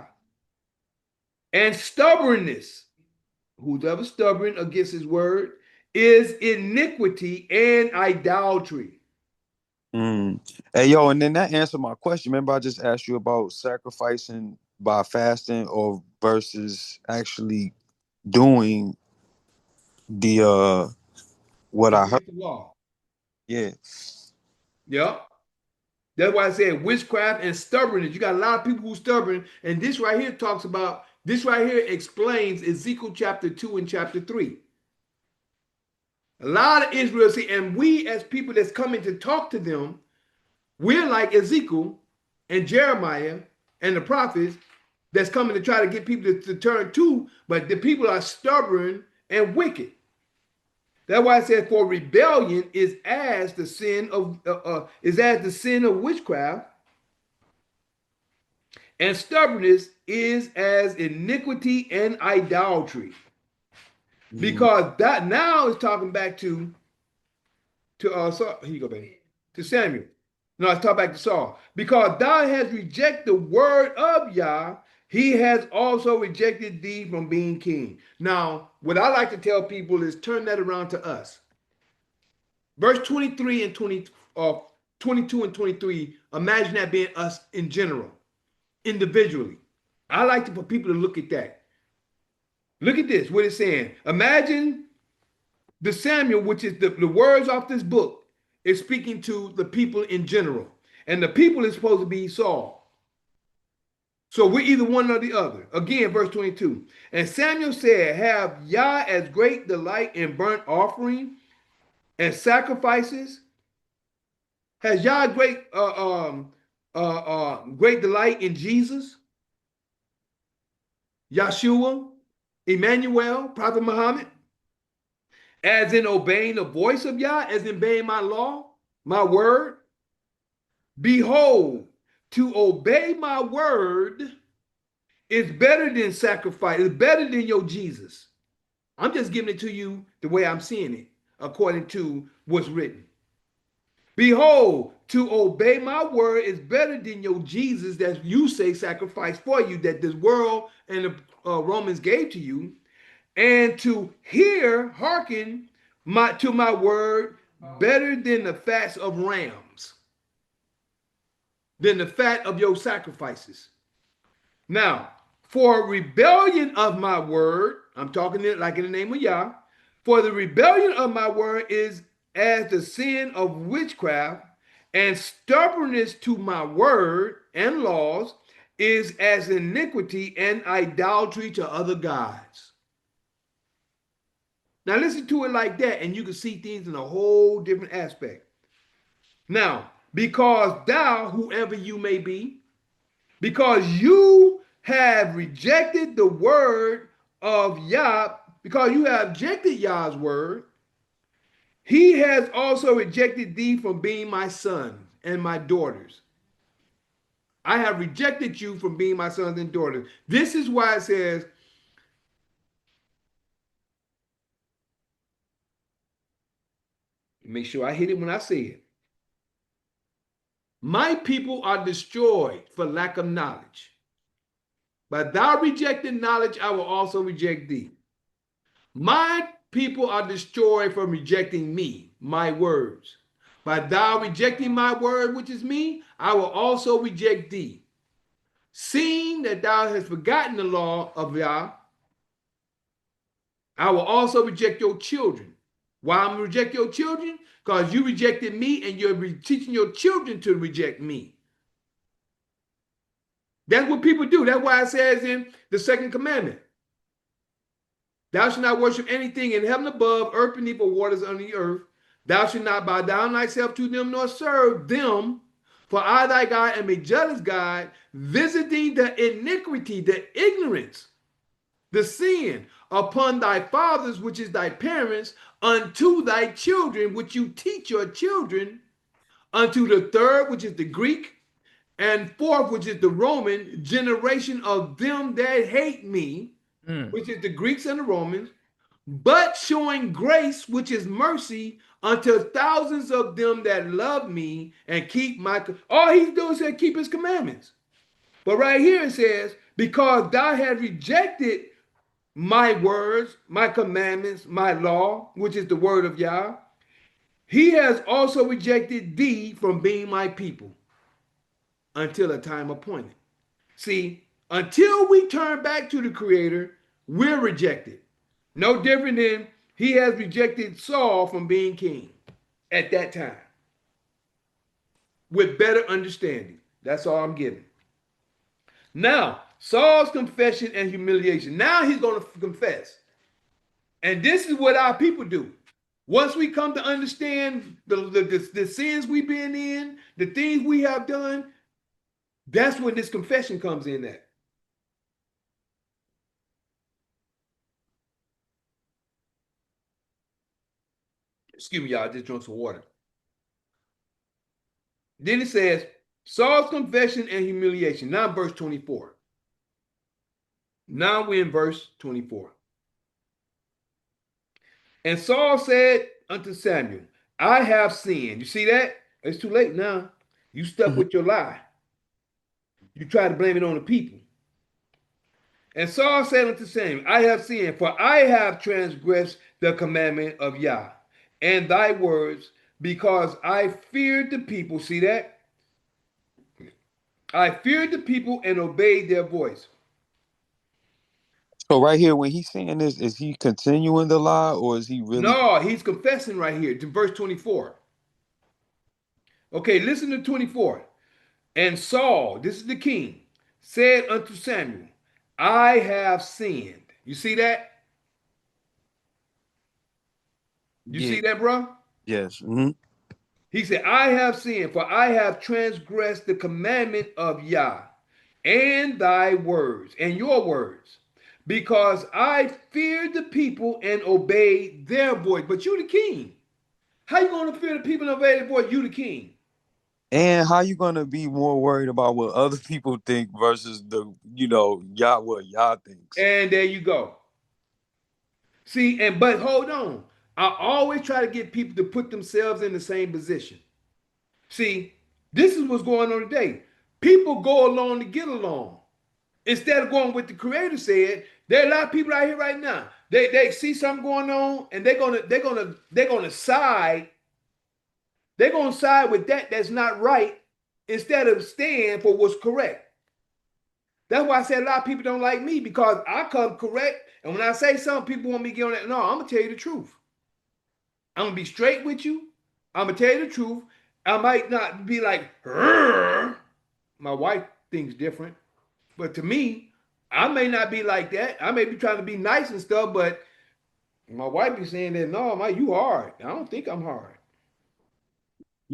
And stubbornness, who's ever stubborn against his word, is iniquity and idolatry. Hey, yo, and then that answered my question. Remember, I just asked you about sacrificing by fasting or versus actually doing The what I heard. Against the law. Yeah. Yep. That's why I said witchcraft and stubbornness. You got a lot of people who stubborn, and this right here talks about this right here explains Ezekiel chapter 2 and chapter 3. A lot of Israel see, and we as people that's coming to talk to them, we're like Ezekiel and Jeremiah and the prophets that's coming to try to get people to turn to, but the people are stubborn and wicked. That's why I said, for rebellion is as the sin of witchcraft, and stubbornness is as iniquity and idolatry. Because that now is talking back to Saul. Here you go, baby. To Samuel. No, it's talking back to Saul. Because thou hast rejected the word of Yah, he has also rejected thee from being king. Now, what I like to tell people is turn that around to us. Verse 23 and 22 and 23, imagine that being us in general, individually. I like for people to look at that. Look at this, what it's saying. Imagine the Samuel, which is the words off this book, is speaking to the people in general. And the people is supposed to be Saul. So we're either one or the other. Again, verse 22. And Samuel said, have Yah as great delight in burnt offering and sacrifices? Has Yah great great delight in Jesus, Yeshua, Emmanuel, Prophet Muhammad? As in obeying the voice of Yah, as in obeying my law, my word? Behold, to obey my word is better than sacrifice. It's better than your Jesus. I'm just giving it to you the way I'm seeing it, according to what's written. Behold, to obey my word is better than your Jesus that you say sacrifice for you, that this world and the Romans gave to you, and to hearken to my word better than the fats of rams, than the fat of your sacrifices. Now, for rebellion of my word, I'm talking it like in the name of Yah, for the rebellion of my word is as the sin of witchcraft, and stubbornness to my word and laws is as iniquity and idolatry to other gods. Now listen to it like that, and you can see things in a whole different aspect. Now, because thou, whoever you may be, because you have rejected the word of Yah, because you have rejected Yah's word, he has also rejected thee from being my sons and my daughters. I have rejected you from being my sons and daughters. This is why it says, make sure I hit it when I say it. My people are destroyed for lack of knowledge. But thou rejected knowledge, I will also reject thee. My people are destroyed from rejecting me, my words. By thou rejecting my word, which is me, I will also reject thee. Seeing that thou hast forgotten the law of Yah, I will also reject your children. Why I'm going to reject your children? Because you rejected me and you're teaching your children to reject me. That's what people do. That's why it says in the second commandment, thou shalt not worship anything in heaven above, earth beneath, or waters under the earth. Thou shalt not bow down thyself to them, nor serve them. For I, thy God, am a jealous God, visiting the iniquity, the ignorance, the sin upon thy fathers, which is thy parents, unto thy children, which you teach your children, unto the third, which is the Greek, and fourth, which is the Roman generation of them that hate me, which is the Greeks and the Romans, but showing grace, which is mercy, unto thousands of them that love me and keep my, all he's doing is keep his commandments. But right here it says, because thou hast rejected my words, my commandments, my law, which is the word of Yah, he has also rejected thee from being my people until a time appointed. See, until we turn back to the Creator, we're rejected. No different than He has rejected Saul from being king at that time with better understanding. That's all I'm giving. Now, Saul's confession and humiliation. Now he's going to confess. And this is what our people do. Once we come to understand the sins we've been in, the things we have done, that's when this confession comes in at. Excuse me, y'all. I just drank some water. Then it says, Saul's confession and humiliation. Now verse 24. Now we're in verse 24. And Saul said unto Samuel, I have sinned. You see that? It's too late now. You stuck with your lie. You try to blame it on the people. And Saul said unto Samuel, I have sinned, for I have transgressed the commandment of Yah and thy words, because I feared the people. See that? I feared the people and obeyed their voice. So right here, when he's saying this, is he continuing the lie, or is he really? No, he's confessing right here to verse 24. Okay, listen to 24. And Saul, this is the king, said unto Samuel, I have sinned. You see that? You see that, bro? Yes. Mm-hmm. He said, I have sinned, for I have transgressed the commandment of Yah and thy words and your words, because I feared the people and obeyed their voice. But you the king. How you going to fear the people and obey their voice? You the king. And how you gonna be more worried about what other people think versus the, Yah, what Yah thinks? And there you go. See, but hold on. I always try to get people to put themselves in the same position. See, this is what's going on today. People go along to get along. Instead of going with the creator said, there are a lot of people out here right now. They see something going on and they're gonna side. They're gonna side with that's not right instead of stand for what's correct. That's why I said a lot of people don't like me, because I come correct. And when I say something, people want me to get on that. No, I'm gonna tell you the truth. I'm gonna be straight with you. I'm gonna tell you the truth. I might not be like, "Rrr." My wife thinks different, but to me, I may not be like that. I may be trying to be nice and stuff, but my wife be saying that, no, Mike, you hard. I don't think I'm hard.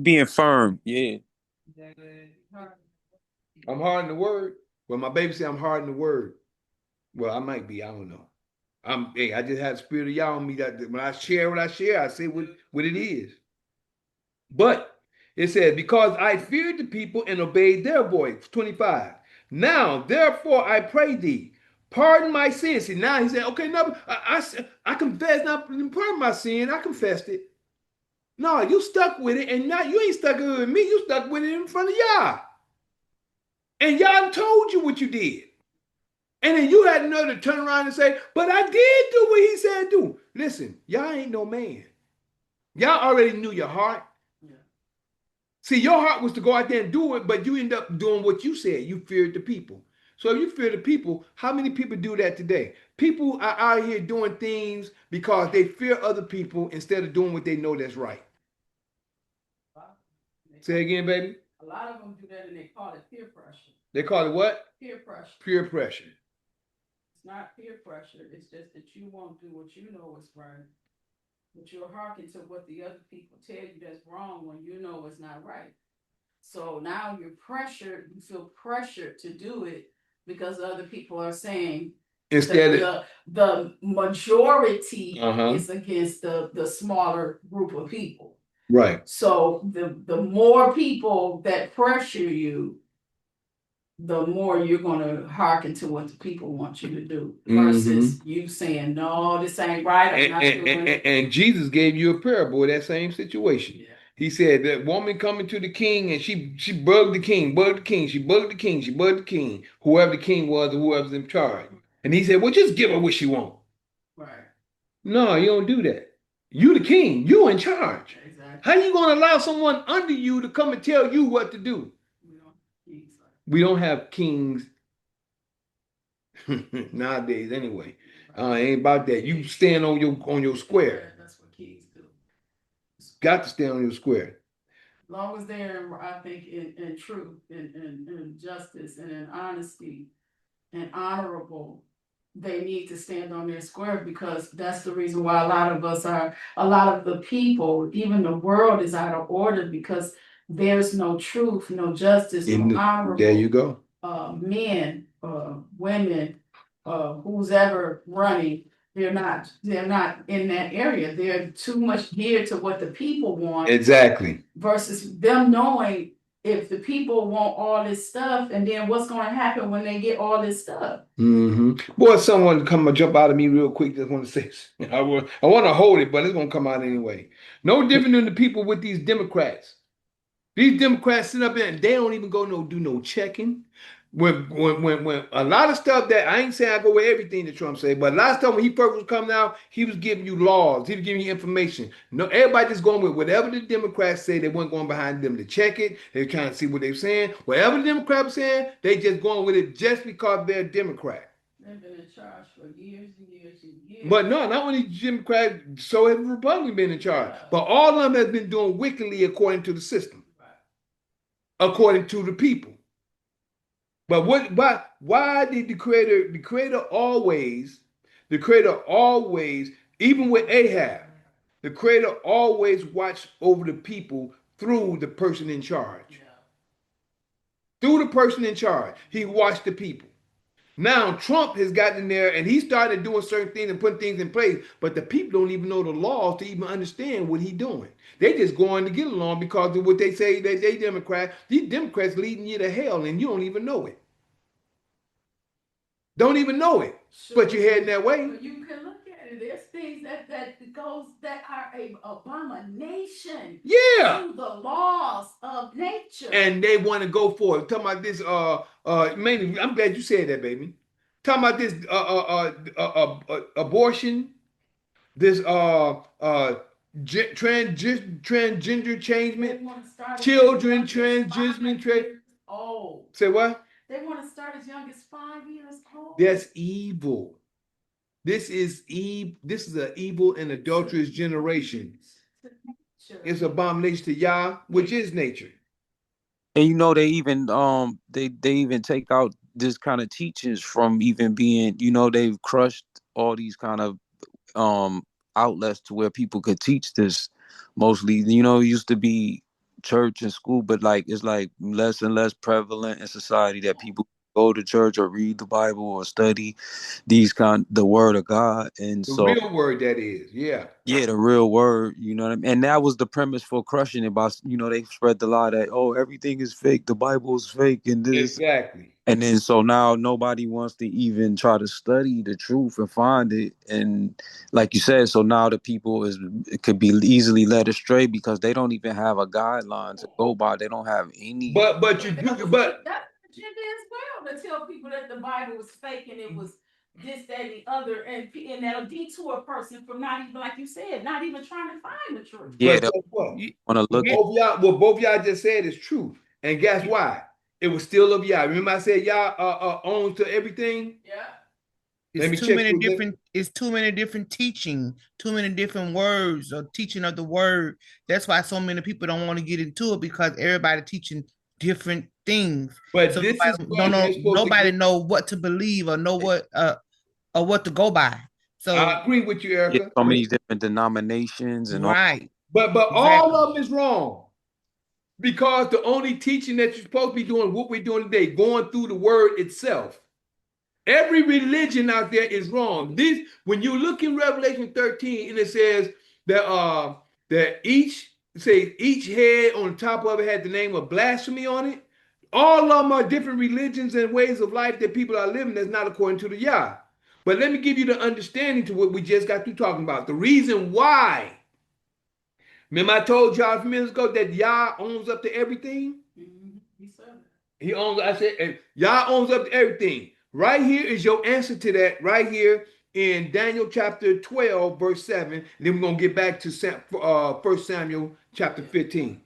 Being firm, yeah. I'm hard in the word. Well, my baby say I'm hard in the word. Well, I might be. I don't know. I just have the spirit of Yah on me, that when I share what I share, I say what it is. But it says, because I feared the people and obeyed their voice. 25. Now, therefore, I pray thee, pardon my sins. See, now he said, okay, no, I confess, not pardon my sin. I confessed it. No, you stuck with it, and now you ain't stuck with me. You stuck with it in front of Yah. And Yah told you what you did. And then you had another to turn around and say, but I did do what he said do. Listen, Yah ain't no man. Yah already knew your heart. Yeah. See, your heart was to go out there and do it, but you end up doing what you said. You feared the people. So if you fear the people, how many people do that today? People are out here doing things because they fear other people instead of doing what they know that's right. Say again, baby. A lot of them do that and they call it peer pressure. They call it what? Peer pressure. Peer pressure. It's not peer pressure. It's just that you won't do what you know is right. But you'll hearken to what the other people tell you that's wrong when you know it's not right. So now you're pressured, you feel pressured to do it because other people are saying instead the majority is against the smaller group of people. Right. So the more people that pressure you, the more you're going to hearken to what the people want you to do versus you saying, no, this ain't right. I'm not doing it. And Jesus gave you a parable of that same situation. Yeah. He said that woman coming to the king and she bugged the king, she bugged the king, whoever the king was or whoever's in charge. And he said, well, just give her what she wants. Right. No, you don't do that. You the king, you in charge. Exactly. How you going to allow someone under you to come and tell you what to do? We don't have kings. nowadays anyway. Ain't about that. You stand on your square. That's what kids do. Got to stand on your square. As long as they're, I think, in truth, in justice, and in honesty, and honorable, they need to stand on their square, because that's the reason why a lot of the people, even the world, is out of order, because there's no truth, no justice, no honorable. There you go. Men, women, who's ever running, they're not in that area. They're too much geared to what the people want. Exactly. Versus them knowing if the people want all this stuff, and then what's going to happen when they get all this stuff. Boy, someone come and jump out of me real quick. Just want to say, I want to hold it, but it's going to come out anyway. No different than the people with these Democrats. These Democrats sit up there and they don't even do no checking. When a lot of stuff that I ain't saying I go with everything that Trump said, but a lot of stuff when he first was coming out, he was giving you laws, he was giving you information. No, everybody just going with whatever the Democrats say. They weren't going behind them to check it. They're trying to see what they're saying. Whatever the Democrats are saying, they just going with it just because they're Democrat. They've been in charge for years and years and years. But no, not only Democrat, so have Republicans been in charge. Yeah. But all of them have been doing wickedly according to the system, according to the people. But why did the creator always, even with Ahab, the creator always watched over the people through the person in charge. Yeah. Through the person in charge, he watched the people. Now Trump has gotten in there and he started doing certain things and putting things in place, but the people don't even know the laws to even understand what he's doing. They just going to get along because of what they say that they Democrat. These Democrats leading you to hell and you don't even know it. Don't even know it, sure, but you're heading that way. You can look at it. There's things that are an abomination. Yeah. To the laws of nature. And they want to go for it. Talking about this. Mainly, I'm glad you said that, baby. Talking about this. Abortion. This. Transgender changement. Children transgender. Oh. Say what? They want to start as young as 5 years old. That's evil. This is an evil and adulterous generation. It's abomination to Yah, which is nature. And you know, they even they even take out this kind of teachings from even being, you know, they've crushed all these kind of outlets to where people could teach this. Mostly, you know, it used to be church and school, but like it's like less and less prevalent in society that people go to church or read the Bible or study the word of God. And the real word, that is. Yeah, the real word, you know what I mean? And that was the premise for crushing it. By, you know, they spread the lie that, oh, everything is fake, the Bible is fake, and this. Exactly. And then so now nobody wants to even try to study the truth and find it. And like you said, so now the people it could be easily led astray because they don't even have a guideline to go by. They don't have any. But that's the agenda as well, to tell people that the Bible was fake and it was this, that, and the other, and that'll detour a person from not even, like you said, not even trying to find the truth. Yeah, what both y'all just said is true. And guess why? It was still of Yah. Remember I said Yah owns to everything? Yeah. It's too many different teaching, too many different words or teaching of the word. That's why so many people don't want to get into it, because everybody teaching different things. But so this nobody know what to believe or know what to go by. So I agree with you, Erica. Yeah, so many different denominations and right. But all of them is wrong. Because the only teaching that you're supposed to be doing, what we're doing today, going through the word itself. Every religion out there is wrong. When you look in Revelation 13, and it says that each head on top of it had the name of blasphemy on it. All of them are different religions and ways of life that people are living that's not according to the Yah. But let me give you the understanding to what we just got through talking about. The reason why. Remember I told y'all a few minutes ago that Yah owns up to everything? He owns, I said, Yah owns up to everything. Right here is your answer to that, right here in Daniel chapter 12, verse 7. And then we're going to get back to 1 Samuel chapter 15.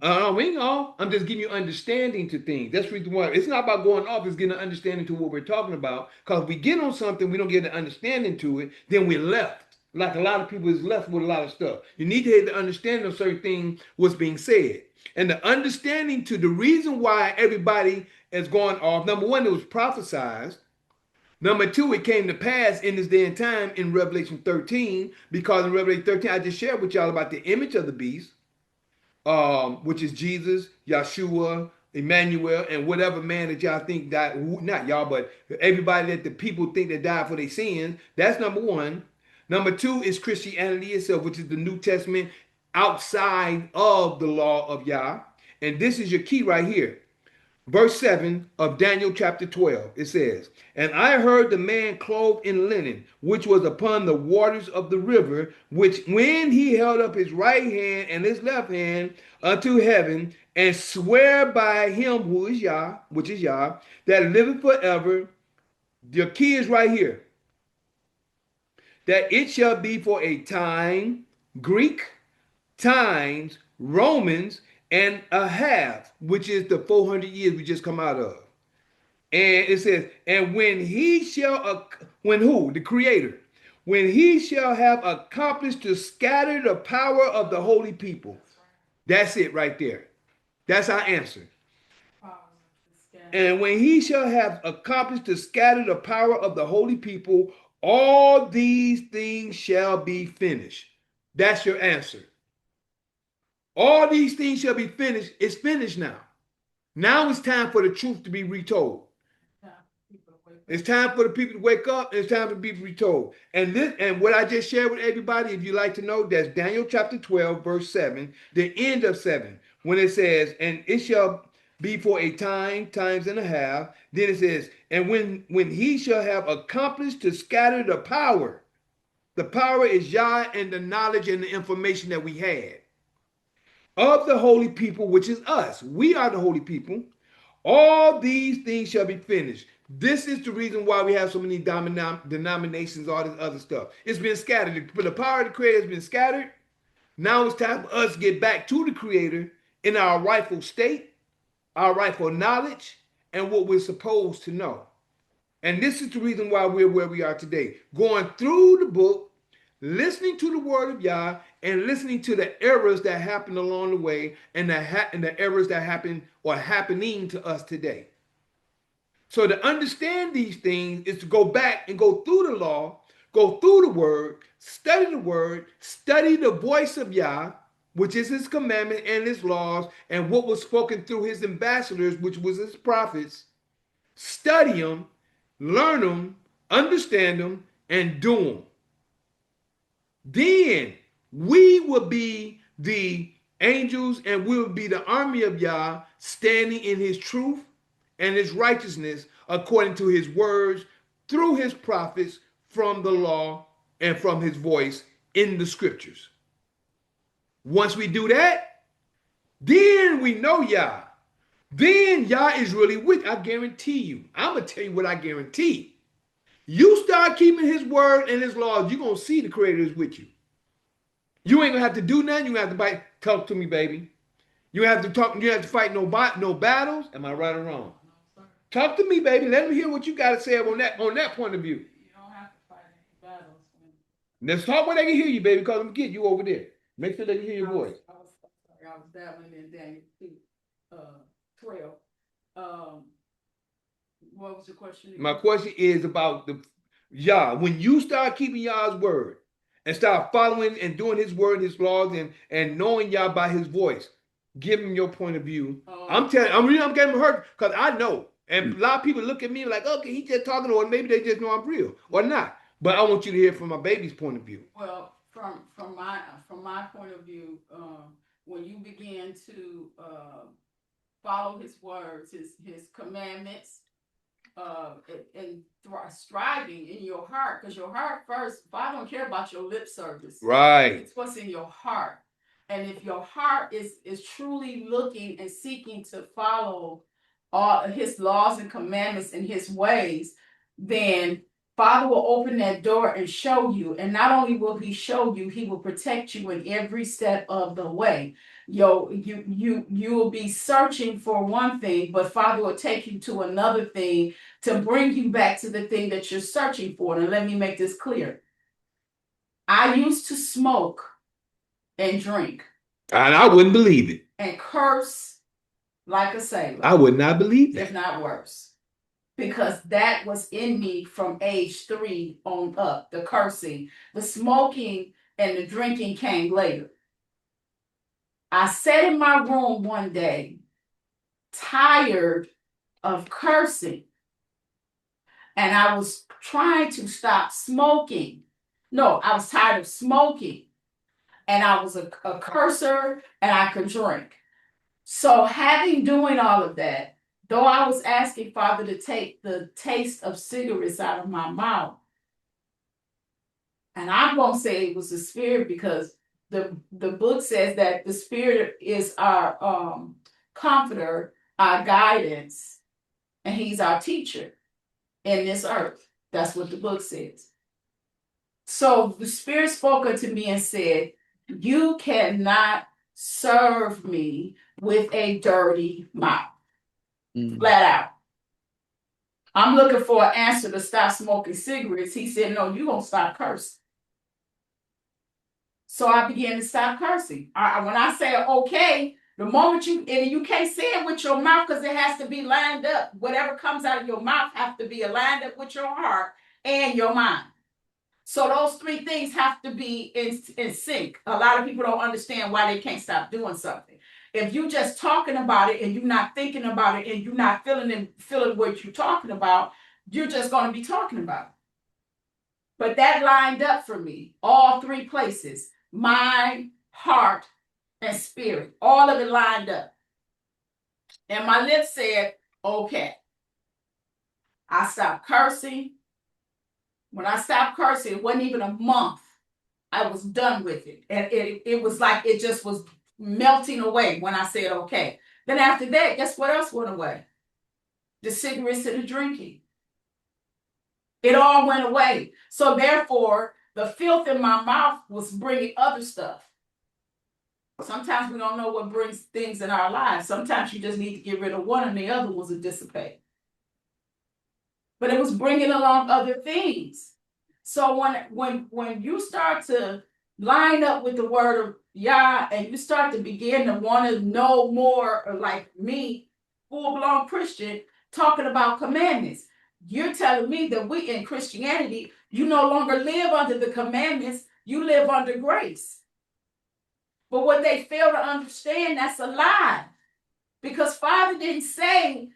We ain't off. I'm just giving you understanding to things. That's the reason why it's not about going off. It's getting an understanding to what we're talking about. Because if we get on something, we don't get an understanding to it, then we're left. Like a lot of people is left with a lot of stuff. You need to have the understanding of certain things, what's being said. And the understanding to the reason why everybody is going off. Number one, it was prophesied. Number two, it came to pass in this day and time in Revelation 13, because in Revelation 13, I just shared with y'all about the image of the beast, which is Jesus, Yeshua, Emmanuel, and whatever man that y'all think died, not y'all, but everybody that the people think that died for their sins. That's number one. Number two is Christianity itself, which is the New Testament outside of the law of Yah. And this is your key right here. Verse 7 of Daniel chapter 12, it says, "And I heard the man clothed in linen, which was upon the waters of the river, which when he held up his right hand and his left hand unto heaven, and swear by him who is Yah, which is Yah, that liveth forever." The key is right here. "That it shall be for a time," Greek, times, Romans, and a half, which is the 400 years we just come out of. And it says, "And when he shall, when who? The Creator. When he shall have accomplished to scatter the power of the holy people." That's it right there. That's our answer. "And when he shall have accomplished to scatter the power of the holy people, all these things shall be finished." That's your answer. All these things shall be finished. It's finished now. Now it's time for the truth to be retold. It's time for the people to wake up. It's time for people to be retold. And what I just shared with everybody, if you like to know, that's Daniel chapter 12, verse 7, the end of 7, when it says, "And it shall be for a time, times and a half." Then it says, "And when he shall have accomplished to scatter the power." The power is Yah and the knowledge and the information that we had. "Of the holy people," which is us. We are the holy people. "All these things shall be finished." This is the reason why we have so many denominations, all this other stuff. It's been scattered. But the power of the Creator has been scattered. Now it's time for us to get back to the Creator in our rightful state, our rightful knowledge, and what we're supposed to know. And this is the reason why we're where we are today. Going through the book, listening to the word of Yah, and listening to the errors that happened along the way, and the errors that happen or happening to us today. So to understand these things is to go back and go through the law, go through the word, study the voice of Yah, which is his commandment and his laws, and what was spoken through his ambassadors, which was his prophets. Study them, learn them, understand them, and do them. Then we will be the angels, and we will be the army of Yah, standing in his truth and his righteousness according to his words through his prophets, from the law and from his voice in the scriptures. Once we do that, then we know Yah. Then Yah is really with. I guarantee you. I'm going to tell you what I guarantee. You start keeping his word and his laws, you're going to see the Creator is with you. You ain't going to have to do nothing. You have to talk to me, baby. You have to talk. You have to fight no battles. Am I right or wrong? No, talk to me, baby. Let me hear what you got to say on that point of view. You don't have to fight any battles. Let's talk where they can hear you, baby, because I'm getting you over there. Make sure they can hear your voice. I was dabbling in Daniel 12. What was the question again? My question is about the Yah. When you start keeping Yah's word and start following and doing his word, his laws, and knowing Yah by his voice, give him your point of view. I'm getting hurt because I know. And a lot of people look at me like, okay, he's just talking, or maybe they just know I'm real or not. But I want you to hear from my baby's point of view. Well, from my point of view, when you begin to follow his words, his commandments, and striving in your heart, because your heart first, I don't care about your lip service. Right. It's what's in your heart. And if your heart is truly looking and seeking to follow all his laws and commandments and his ways, then Father will open that door and show you. And not only will he show you, he will protect you in every step of the way. you will be searching for one thing, but Father will take you to another thing to bring you back to the thing that you're searching for. And let me make this clear. I used to smoke and drink. And I wouldn't believe it. And curse like a sailor. I would not believe that. If not worse. Because that was in me from age 3 on up. The cursing, the smoking, and the drinking came later. I sat in my room one day, tired of cursing. And I was trying to stop smoking. No, I was tired of smoking. And I was a cursor, and I could drink. So doing all of that, though I was asking Father to take the taste of cigarettes out of my mouth, and I'm going to say it was the Spirit, because the book says that the Spirit is our comforter, our guidance, and He's our teacher in this earth. That's what the book says. So the Spirit spoke unto me and said, you cannot serve me with a dirty mouth. Flat out. I'm looking for an answer to stop smoking cigarettes. He said, no, you're going to stop cursing. So I began to stop cursing. When I say okay, the moment you can't say it with your mouth because it has to be lined up. Whatever comes out of your mouth has to be aligned up with your heart and your mind. So those 3 things have to be in sync. A lot of people don't understand why they can't stop doing something. If you're just talking about it and you're not thinking about it and you're not feeling what you're talking about, you're just going to be talking about it. But that lined up for me, all 3 places, mind, heart, and spirit. All of it lined up. And my lips said, okay. I stopped cursing. When I stopped cursing, it wasn't even a month. I was done with it. And it was like it just was melting away when I said okay. Then after that, guess what else went away? The cigarettes and the drinking. It all went away. So therefore, the filth in my mouth was bringing other stuff. Sometimes we don't know what brings things in our lives. Sometimes you just need to get rid of one and the other ones will dissipate. But it was bringing along other things. So when you start to line up with the word of Yah and you start to begin to want to know more, like me, full-blown Christian, talking about commandments, you're telling me that we in Christianity, you no longer live under the commandments, you live under grace. But what they fail to understand, that's a lie. Because Father didn't say,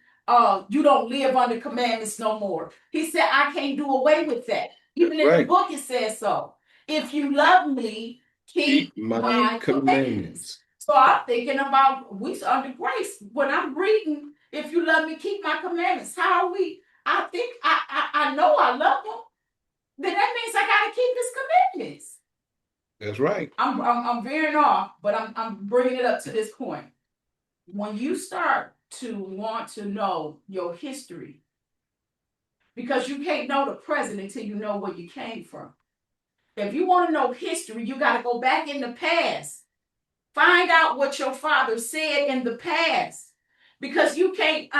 you don't live under commandments no more. He said, I can't do away with that. Even in the book, it says so. If you love me, keep my commandments. So I'm thinking about, we under grace. When I'm reading, if you love me, keep my commandments. How are we? I think I know I love him. Then that means I got to keep his commandments. That's right. I'm veering off, but I'm bringing it up to this point. When you start to want to know your history, because you can't know the present until you know where you came from. If you want to know history, you got to go back in the past. Find out what your father said in the past. Because you can't,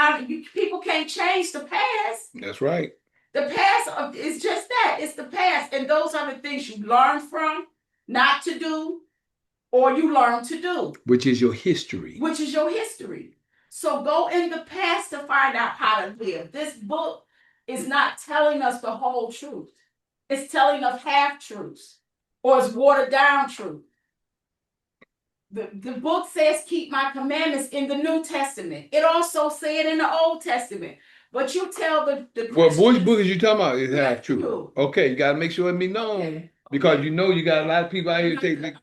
people can't change the past. That's right. The past is just that. It's the past. And those are the things you learn from, not to do, or you learn to do. Which is your history. Which is your history. So go in the past to find out how to live. This book is not telling us the whole truth. It's telling us half-truths, or it's watered-down truth. The book says, keep my commandments in the New Testament. It also said in the Old Testament. But you tell the well, which book is you talking about? Is half-truth. Okay, you got to make sure it be known. Okay. Because you know you got a lot of people out here taking...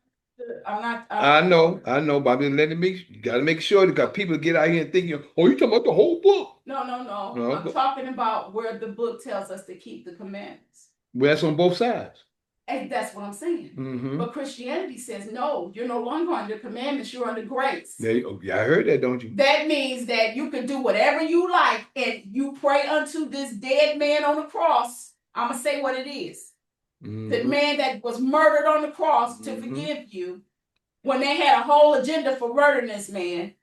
I know, but I'm just you got to make sure because people get out here and thinking, oh, you talking about the whole book? No. I'm talking about where the book tells us to keep the commandments. Well, that's on both sides. And that's what I'm saying. Mm-hmm. But Christianity says, no, you're no longer under commandments, you're under grace. Yeah, I heard that, don't you? That means that you can do whatever you like and you pray unto this dead man on the cross. I'm going to say what it is. Mm-hmm. The man that was murdered on the cross to forgive you. when they had a whole agenda for murdering this man,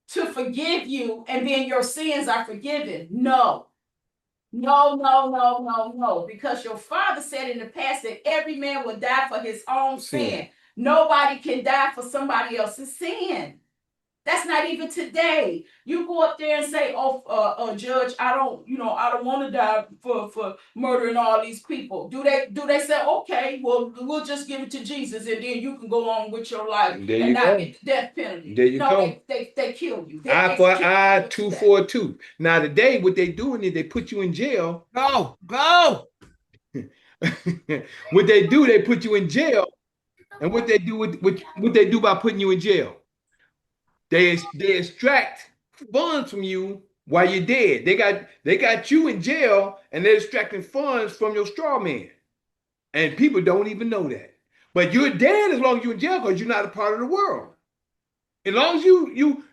to forgive you and then your sins are forgiven. No. No, no, no, no, no. Because your father said in the past that every man would die for his own sin. Nobody can die for somebody else's sin. That's not even today. You go up there and say, Judge, I don't want to die for murdering all these people. Do they say, okay, well, we'll just give it to Jesus and then you can go on with your life and not get the death penalty? There you go. They kill you. Eye for eye, tooth for a tooth. Now today, what they doing is they put you in jail. Go. What they do, they put you in jail. And what they do what they do by putting you in jail? They extract funds from you while you're dead. They got you in jail and they're extracting funds from your straw man. And people don't even know that. But you're dead as long as you're in jail because you're not a part of the world. As long as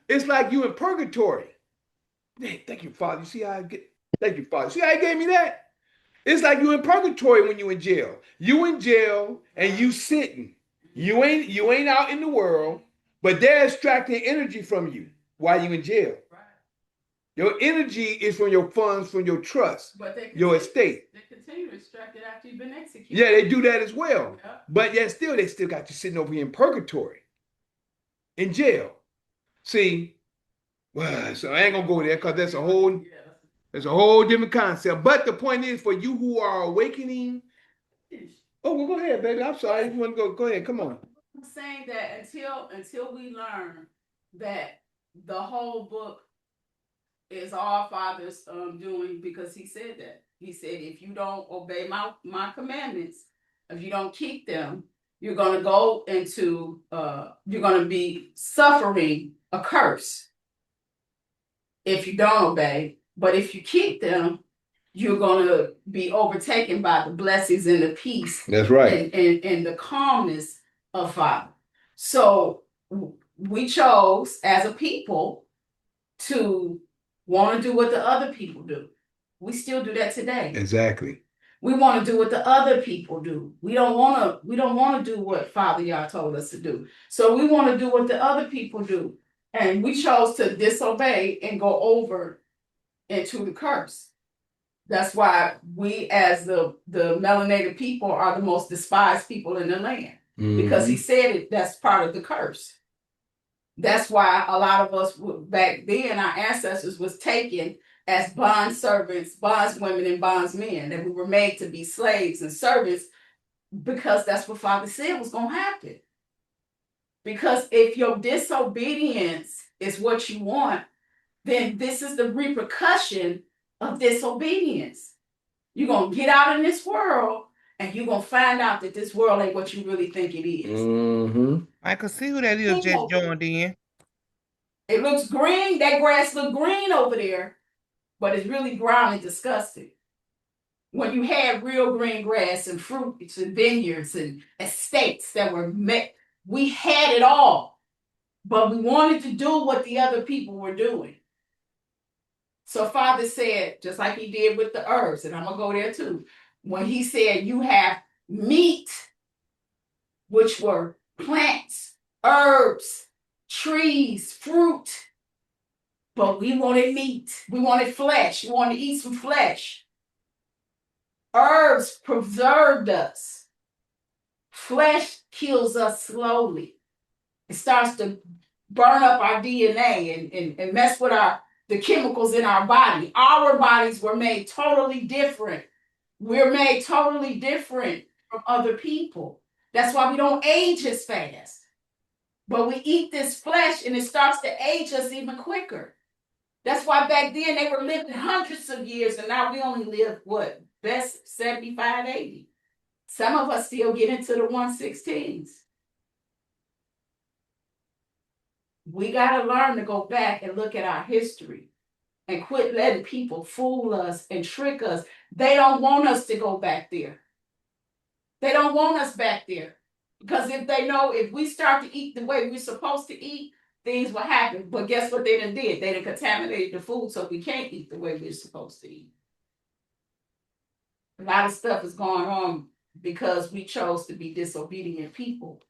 it's like you in purgatory. Hey, thank you, Father. You see how I get thank you, Father. See how he gave me that? It's like you in purgatory when you in jail. You in jail and you sitting. You ain't out in the world, but they're extracting energy from you while you in jail. Right. Your energy is from your funds, from your trust, your estate. They continue to extract it after you've been executed. Yeah, they do that as well. Yeah. But yet still, they still got you sitting over here in purgatory, in jail. See, well, so I ain't gonna go there because that's a whole different concept. But the point is, for you who are awakening. Oh, well, go ahead, baby. I'm sorry. If you want to go ahead. Come on. I'm saying that until we learn that the whole book is our Father's doing, because he said that. He said, if you don't obey my commandments, if you don't keep them, you're going to go into, you're going to be suffering a curse if you don't obey. But if you keep them, you're going to be overtaken by the blessings and the peace. That's right. And the calmness of Father. So we chose as a people to want to do what the other people do. We still do that today. Exactly. We want to do what the other people do. We don't want to do what Father Yah told us to do. So we want to do what the other people do. And we chose to disobey and go over into the curse. That's why we, as the melanated people, are the most despised people in the land. Because he said it, that's part of the curse. That's why a lot of us back then, our ancestors was taken as bond servants, bondswomen, and bondsmen, that we were made to be slaves and servants, because that's what Father said was going to happen. Because if your disobedience is what you want, then this is the repercussion of disobedience. You're going to get out in this world and you're going to find out that this world ain't what you really think it is. I can see who that is just joined in. It looks green. That grass look green over there, but it's really brown and disgusting. When you had real green grass and fruits and vineyards and estates that were met, we had it all, but we wanted to do what the other people were doing. So Father said, just like he did with the herbs, and I'm going to go there too, when he said you have meat, which were plants, herbs, trees, fruit, but we wanted meat. We wanted flesh. We wanted to eat some flesh. Herbs preserved us. Flesh kills us slowly. It starts to burn up our DNA and mess with the chemicals in our body. Our bodies were made totally different. We're made totally different from other people. That's why we don't age as fast. But we eat this flesh and it starts to age us even quicker. That's why back then they were living hundreds of years, and now we only live, best 75, 80. Some of us still get into the 116s. We got to learn to go back and look at our history and quit letting people fool us and trick us. They don't want us to go back there. They don't want us back there. Because if they know if we start to eat the way we're supposed to eat, things will happen. But guess what they done did? They done contaminated the food so we can't eat the way we're supposed to eat. A lot of stuff is going on because we chose to be disobedient people.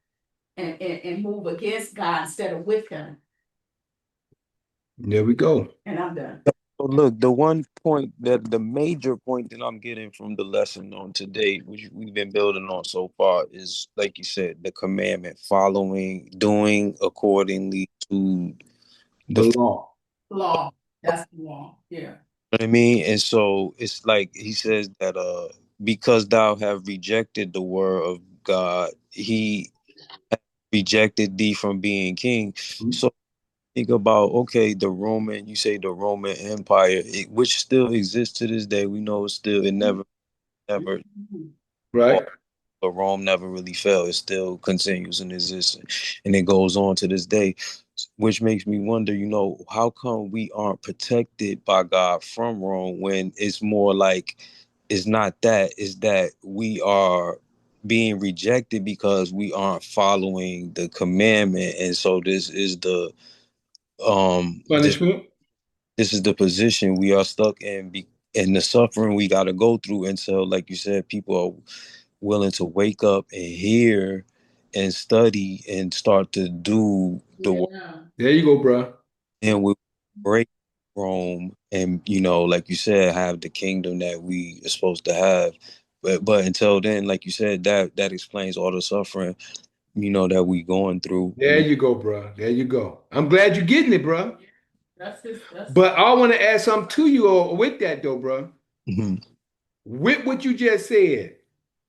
and move against God instead of with him. There we go. And I'm done. So look, the major point that I'm getting from the lesson on today, which we've been building on so far, is like you said, the commandment, doing accordingly to The law. Law. That's the law. Yeah. You know what I mean? And so it's like he says that because thou have rejected the word of God, he rejected thee from being king. So think about, okay, you say the Roman Empire, which still exists to this day. We know it never Right. but Rome never really fell. It still continues in existence, and it goes on to this day, which makes me wonder, how come we aren't protected by God from Rome when it's more like it's not that, it's that we are being rejected because we aren't following the commandment. And so this is the Punishment. this is the position we are stuck in, and the suffering we got to go through until, like you said, people are willing to wake up and hear and study and start to do the work. There you go, bro. And we break Rome and, like you said, have the kingdom that we are supposed to have. But until then, like you said, that explains all the suffering, that we going through. There you go, bro. There you go. I'm glad you're getting it, bro. That's But I want to add something to you with that, though, bro. Mm-hmm. With what you just said,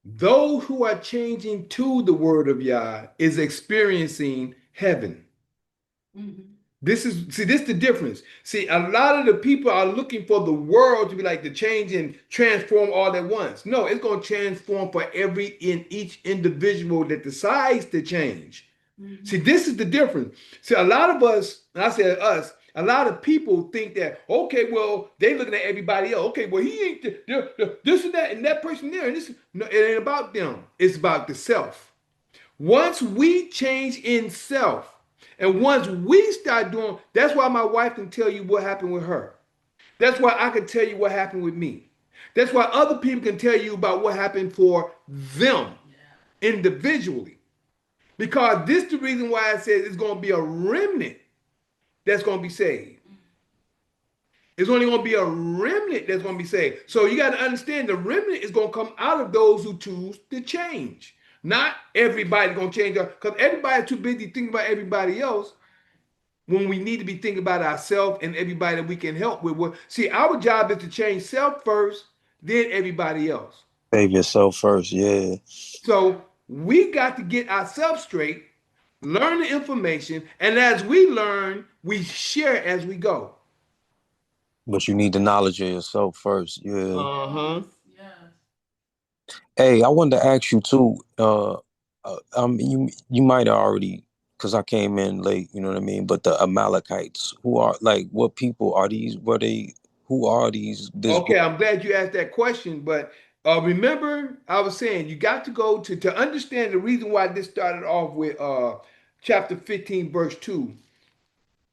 those who are changing to the word of Yah is experiencing heaven. This is the difference. See, a lot of the people are looking for the world to be like to change and transform all at once. No, it's going to transform for each individual that decides to change. See, this is the difference. See, a lot of us, and I said us, a lot of people think that, okay, well, they looking at everybody else. Okay, well, he ain't this and that person there. And this, no, it ain't about them. It's about the self. Once we change in self, and once we start doing, that's why my wife can tell you what happened with her. That's why I can tell you what happened with me. That's why other people can tell you about what happened for them individually. Because this is the reason why I said it's going to be a remnant that's going to be saved. It's only going to be a remnant that's going to be saved. So you got to understand the remnant is going to come out of those who choose to change. Not everybody going to change, because everybody's too busy thinking about everybody else when we need to be thinking about ourselves and everybody that we can help with. See, our job is to change self first, then everybody else. Save yourself first, yeah. So we got to get ourselves straight, learn the information, and as we learn, we share as we go. But you need the knowledge of yourself first, yeah. Uh-huh. Hey, I wanted to ask you too. You might have already, because I came in late. You know what I mean. But the Amalekites, who are like, what people are these? Who are these? Okay, I'm glad you asked that question. But remember, I was saying you got to go to understand the reason why this started off with chapter 15, verse 2.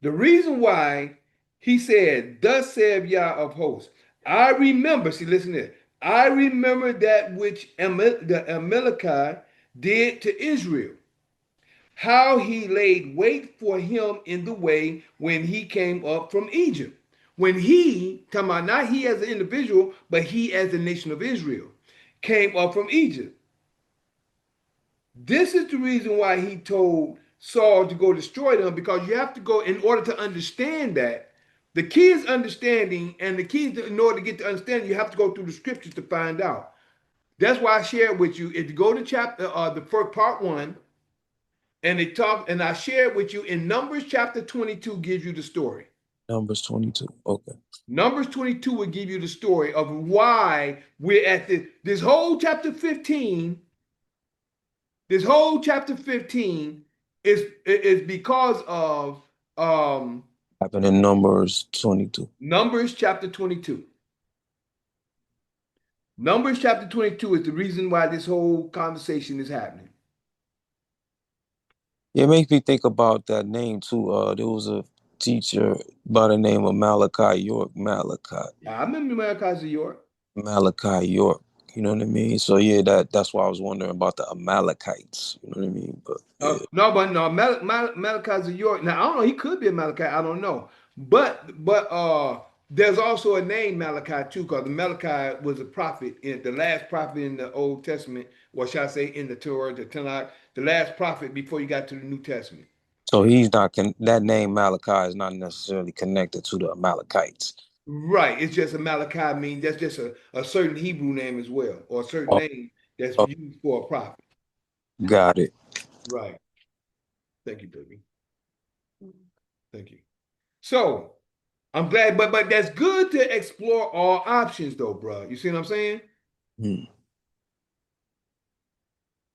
The reason why he said, "Thus saith Yah of hosts." I remember. See, listen to this. I remember that which the Amalekite did to Israel, how he laid wait for him in the way when he came up from Egypt. When he, talking about not he as an individual, but he as the nation of Israel, came up from Egypt. This is the reason why he told Saul to go destroy them, because you have to go in order to understand that. The key is understanding, and the key is in order to get to understanding, you have to go through the scriptures to find out. That's why I shared with you. If you go to chapter the first part 1, and I shared with you in Numbers chapter 22 gives you the story. Numbers 22. Okay. Numbers 22 will give you the story of why we're at this whole chapter 15. This whole chapter 15 is because of Happened in Numbers 22. Numbers chapter 22. Numbers chapter 22 is the reason why this whole conversation is happening. Yeah, it makes me think about that name too. There was a teacher by the name of Malachi York. I remember Malachi York. Malachi York. You know what I mean? So yeah, that's why I was wondering about the Amalekites. You know what I mean? But yeah. No, Malachi's a York. Now I don't know. He could be a Malachi. I don't know. But there's also a name Malachi too, because Malachi was a prophet in the last prophet in the Old Testament, or shall I say in the Torah, the Tanakh, the last prophet before you got to the New Testament. So he's not that name Malachi is not necessarily connected to the Amalekites. Right. It's just a Malachi mean that's just a certain Hebrew name as well, or a certain Oh, name that's oh, used for a prophet. got it. Right. Thank you, baby. Thank you. So I'm glad, but that's good to explore all options though, bro. You see what I'm saying? Hmm.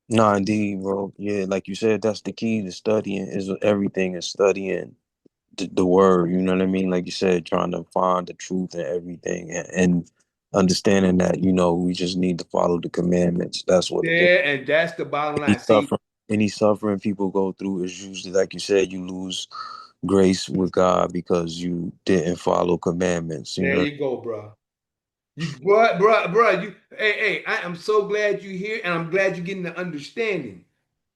No, indeed, bro. Yeah, like you said, that's the key to studying. Is everything is studying the word. You know what I mean? Like you said, trying to find the truth in everything, and understanding that we just need to follow the commandments. That's what it is. Yeah, and that's the bottom Any line. See, suffering, any suffering people go through is usually, like you said, you lose grace with God because you didn't follow commandments. You there know. you go, bro. You, bro, hey, I am so glad you're here, and I'm glad you're getting the understanding.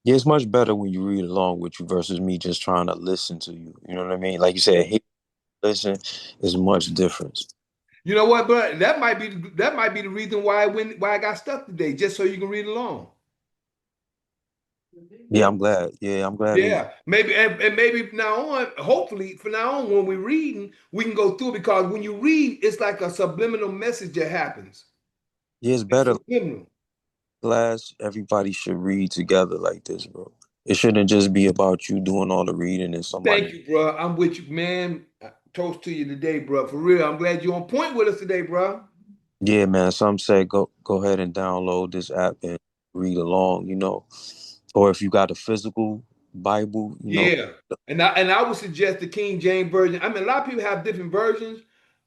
Yeah, it's much better when you read along with you versus me just trying to listen to you. You know what I mean? Like you said, hear, listen is much difference. You know what, bro? That might be the reason why I got stuck today, just so you can read along. Yeah, I'm glad. Yeah, I'm glad. Yeah, maybe and maybe from now on, hopefully from now on, when we're reading, we can go through because when you read, it's like a subliminal message that happens. Yeah, it's It's better. subliminal. Class, everybody should read together like this, bro. It shouldn't just be about you doing all the reading and somebody. Thank you, bro. I'm with you, man. Toast to you today, bro. For real, I'm glad you're on point with us today, bro. Yeah, man. Some say go ahead and download this app and read along. Or if you got a physical Bible, Yeah, and I would suggest the King James version. I mean, a lot of people have different versions,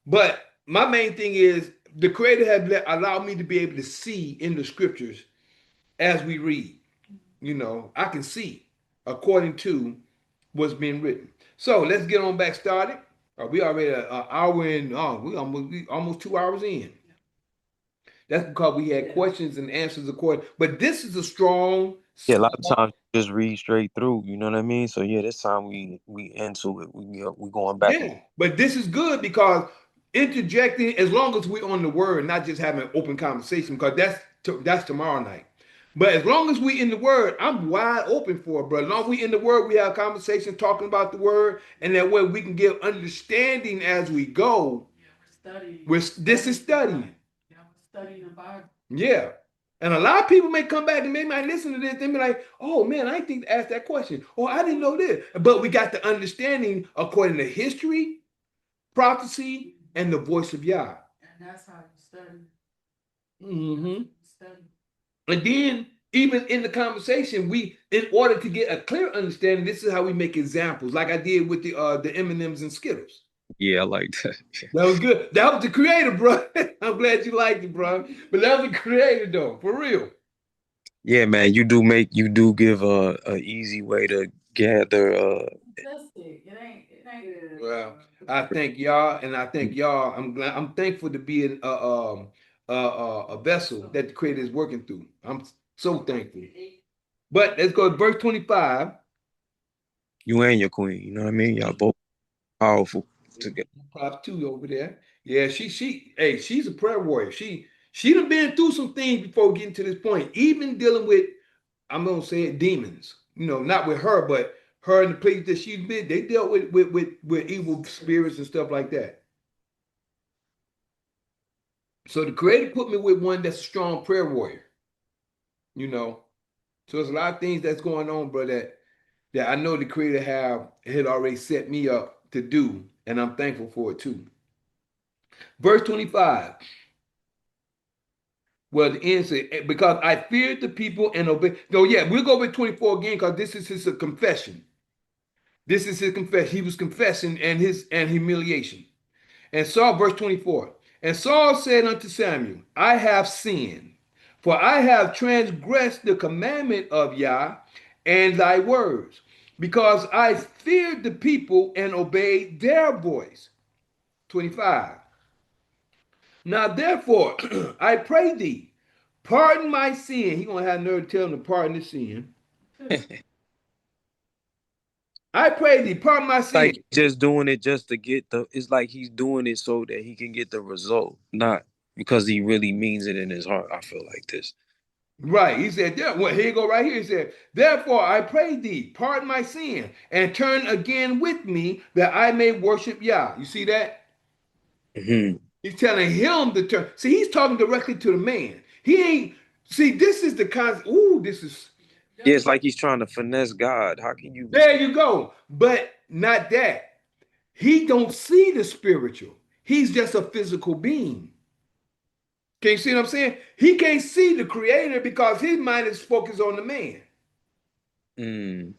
but my main thing is the Creator has allowed me to be able to see in the scriptures as we read. I can see according to what's being written. So let's get on back started. We already an hour in. Oh, we almost 2 hours in. That's because we had questions and answers according. But this is a strong. Yeah, a lot of times you just read straight through. You know what I mean? So yeah, this time we into it. We going back and Yeah, but this is good because interjecting, as long as we're on the word, not just having an open conversation, because that's tomorrow night. But as long as we in the word, I'm wide open for it, brother. As long as we in the word, we have conversation talking about the word, and that way we can give understanding as we go. Yeah, we're studying. This is studying. Yeah, we're studying the Bible. Yeah. And a lot of people may come back and they might listen to this. They be like, oh man, I didn't think to ask that question. Or I didn't know this. But we got the understanding according to history, prophecy, and the voice of Yah. And that's how you study. Mm-hmm. Study. And then even in the conversation, in order to get a clear understanding, this is how we make examples, like I did with the M&Ms and Skittles. yeah, I like that. That was good. That was the creator, bro. I'm glad you liked it, bro. But that was the creator, though, for real. Yeah, man, you do give a easy way to gather. That's it. It ain't. Well, I thank y'all, and I thank y'all. I'm thankful to be a vessel that the creator is working through. I'm so thankful. But let's go to verse 25. You and your queen. You know what I mean? Y'all both powerful together. Props two over there. Yeah, hey, she's a prayer warrior. She done been through some things before getting to this point, even dealing with, I'm gonna say it, demons. Not with her, but her and the place that she's been, they dealt with evil spirits and stuff like that. So the creator put me with one that's a strong prayer warrior. You know. So there's a lot of things that's going on, bro, that I know the creator had already set me up to do, and I'm thankful for it too. Verse 25. Well, the end said, because I feared the people and obeyed. No, yeah, we'll go with 24 again because this is his confession. This is his confession. He was confessing and humiliation. And Saul, verse 24. And Saul said unto Samuel, I have sinned, for I have transgressed the commandment of Yah and thy words, because I feared the people and obeyed their voice. 25. Now therefore, I pray thee, Pardon my sin. He gonna have nerve to tell him to pardon his sin. I pray thee, pardon my sin. Like just doing it just to get the. It's like he's doing it so that he can get the result, not because he really means it in his heart. I feel like this. Right. He said, yeah, well, here you go right here. He said, therefore I pray thee, pardon my sin, and turn again with me that I may worship Yah. You see that? Mm-hmm. He's telling him to turn. See, he's talking directly to the man. He ain't, see, this is the concept. Ooh, this is, Yeah, it's like he's trying to finesse God. How can you? there you go. But not that. He don't see the spiritual. He's just a physical being. Can you see what I'm saying? He can't see the creator because his mind is focused on the man. Mm.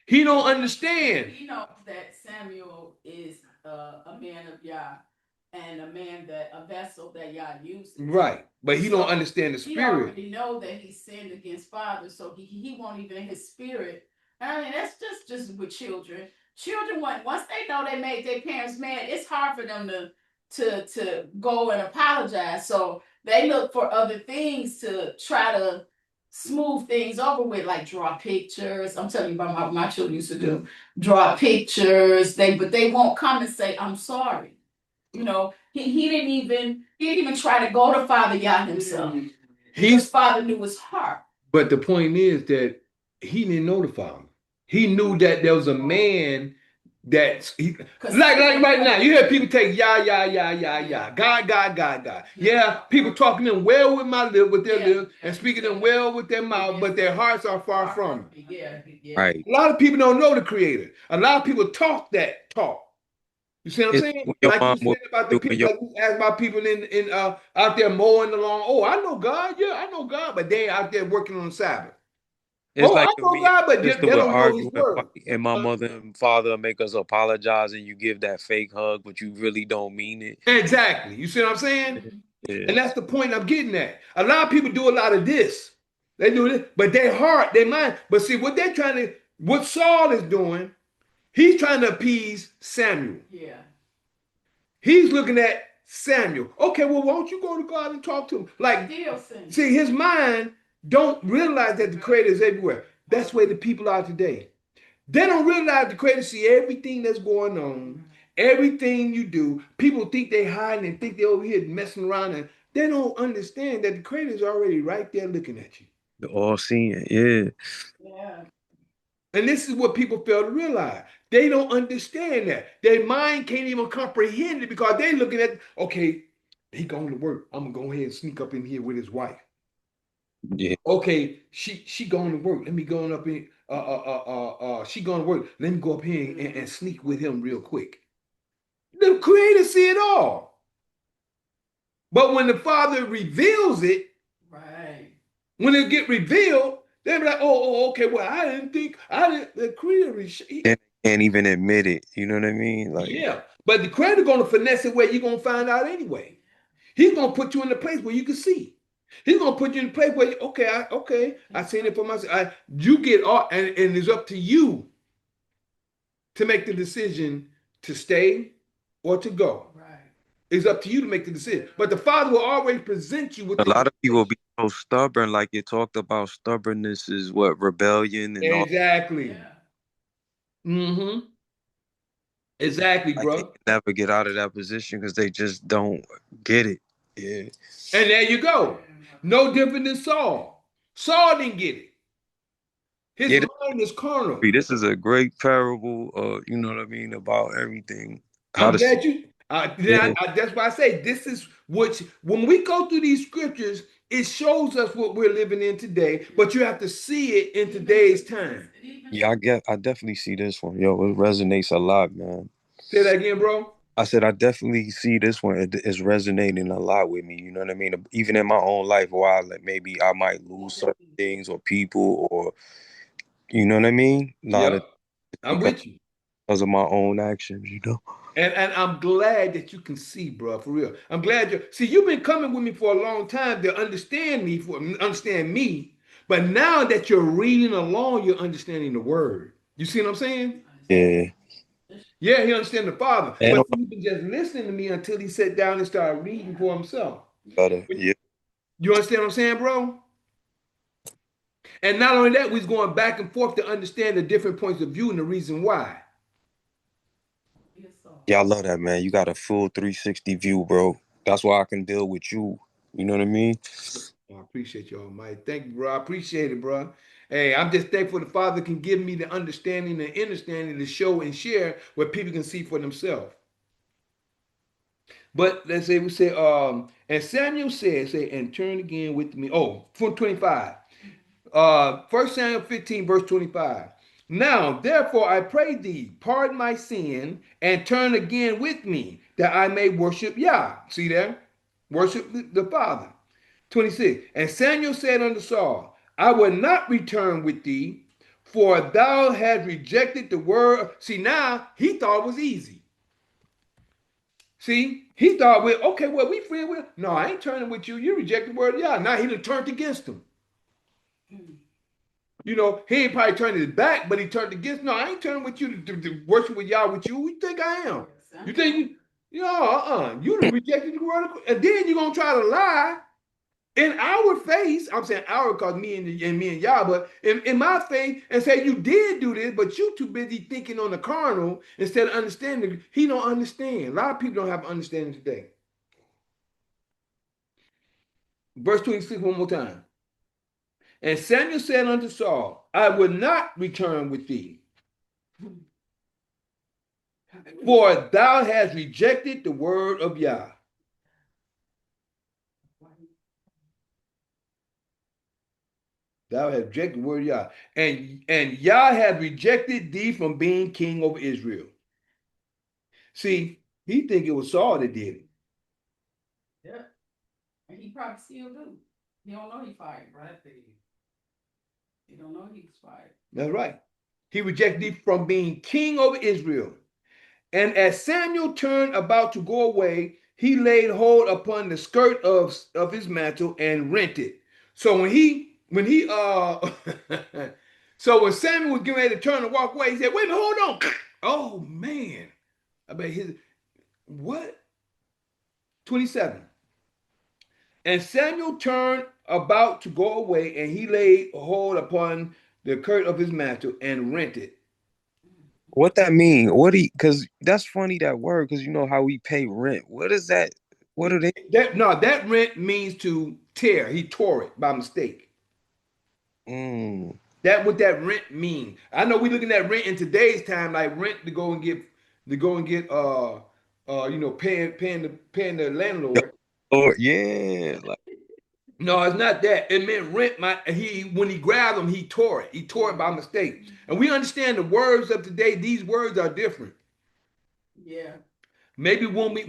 He don't understand. He knows that Samuel is a man of Yah and a vessel that Yah uses. Right. But he don't understand the spirit. He already know that he sinned against father, so he won't even his spirit. I mean, that's just with children. Children, once they know they made their parents mad, it's hard for them to go and apologize. So they look for other things to try to smooth things over with, like draw pictures. I'm telling you about my children used to do draw pictures. But they won't come and say, I'm sorry. You know, he didn't even try to go to Father Yah himself. His father knew his heart. But the point is that he didn't know the father. He knew that there was a man that's like right now. You hear people take Yah, God. Yeah, people talking them well with their lips and speaking them well with their mouth, but their hearts are far from him. Yeah. Right. A lot of people don't know the creator. A lot of people talk that talk. You see what I'm saying? Like you said about the people, like you ask about people in out there mowing the lawn. Oh, I know God. Yeah, I know God, but they ain't out there working on the Sabbath. It's like I know God, but they don't know His word. And my mother and father make us apologize, and you give that fake hug, but you really don't mean it. Exactly. You see what I'm saying? Yeah. And that's the point I'm getting at. A lot of people do a lot of this. They do this, but their heart, their mind. But see, what Saul is doing, he's trying to appease Samuel. Yeah. He's looking at Samuel. Okay, well, why don't you go to God and talk to him? Like, see, his mind don't realize that the creator is everywhere. That's where the people are today. They don't realize the creator see everything that's going on, everything you do. People think they hiding and think they're over here messing around, and they don't understand that the creator is already right there looking at you. The all seeing, yeah. Yeah. And this is what people fail to realize. They don't understand that. Their mind can't even comprehend it because they're looking at, okay, he going to work. I'm gonna go ahead and sneak up in here with his wife. Yeah. Okay, she going to work. Let me go up in. She going to work. Let me go up here and sneak with him real quick. The Creator see it all. But when the Father reveals it, right? When it get revealed, they be like, okay, well, the Creator. They can't even admit it. You know what I mean? Like, yeah, but the Creator going to finesse it where you're going to find out anyway. He's going to put you in the place where you can see. He's going to put you in a place where, I seen it for myself. You get all, and it's up to you to make the decision to stay or to go. Right. It's up to you to make the decision. But the Father will always present you with a lot of people be so stubborn, like it talked about stubbornness is what rebellion and exactly. Yeah. Mm-hmm. Exactly, like bro. they can never get out of that position because they just don't get it. Yeah. And there you go. No different than Saul. Saul didn't get it. His mind is carnal. This is a great parable, you know what I mean, about everything. I'm glad you. That's why I say this is when we go through these scriptures, it shows us what we're living in today. But you have to see it in today's time. Yeah, I definitely see this one. Yo, it resonates a lot, man. Say that again, bro. I said I definitely see this one. It is resonating a lot with me. You know what I mean? Even in my own life, while maybe I might lose certain things or people, or you know what I mean? I'm with you because of my own actions. You know. And I'm glad that you can see, bro, for real. I'm glad you've been coming with me for a long time to understand me. But now that you're reading along, you're understanding the word. You see what I'm saying? Yeah. Yeah, he understands the Father. But he's been just listening to me until he sat down and started reading for himself. Better. Yeah. You understand what I'm saying, bro? And not only that, we was going back and forth to understand the different points of view and the reason why. Yeah, I love that, man. You got a full 360 view, bro. That's why I can deal with you. You know what I mean? I appreciate you, Almighty. Thank you, bro. I appreciate it, bro. Hey, I'm just thankful the Father can give me the understanding and understanding to show and share what people can see for themselves. But let's say we say, and Samuel said, say, and turn again with me. Oh, from 25. 1 Samuel 15, verse 25. Now, therefore, I pray thee, pardon my sin, and turn again with me, that I may worship Yah. See there? Worship the Father. 26. And Samuel said unto Saul, I will not return with thee, for thou hast rejected the word. See, now he thought it was easy. See, he thought, well, okay, well, we friends with. No, I ain't turning with you. You reject the word of Yah. Now he done turned against him. You know, he ain't probably turned his back, but he turned against. No, I ain't turning with you to worship with Yah with you. Who you think I am? You think you know, you done rejected the word of, and then you're gonna try to lie in our face. I'm saying our because me and Yah, but in my face and say you did do this, but you too busy thinking on the carnal instead of understanding. He don't understand. A lot of people don't have understanding today. Verse 26 one more time. And Samuel said unto Saul, I will not return with thee, for thou hast rejected the word of Yah. Thou hast rejected the word of Yah. And Yah has rejected thee from being king over Israel. See, he think it was Saul that did it. Yeah. And he probably still do. He don't know he fired, right? He don't know he's fired. That's right. He rejected thee from being king over Israel. And as Samuel turned about to go away, he laid hold upon the skirt of his mantle and rent it. So so when Samuel was getting ready to turn and walk away, he said, wait a minute, hold on. Oh man. I bet his what? 27. And Samuel turned about to go away, and he laid hold upon the skirt of his mantle and rent it. What that mean? What do you, because that's funny, that word, because you know how we pay rent. What is that? What are they? That rent means to tear. He tore it by mistake. Mm. That what that rent mean. I know we looking at rent in today's time, like rent to go and get paying the landlord. Oh, yeah. Like, No, it's not that. It meant rent. When he grabbed him, he tore it. He tore it by mistake. And we understand the words of today. These words are different. Yeah. Maybe when we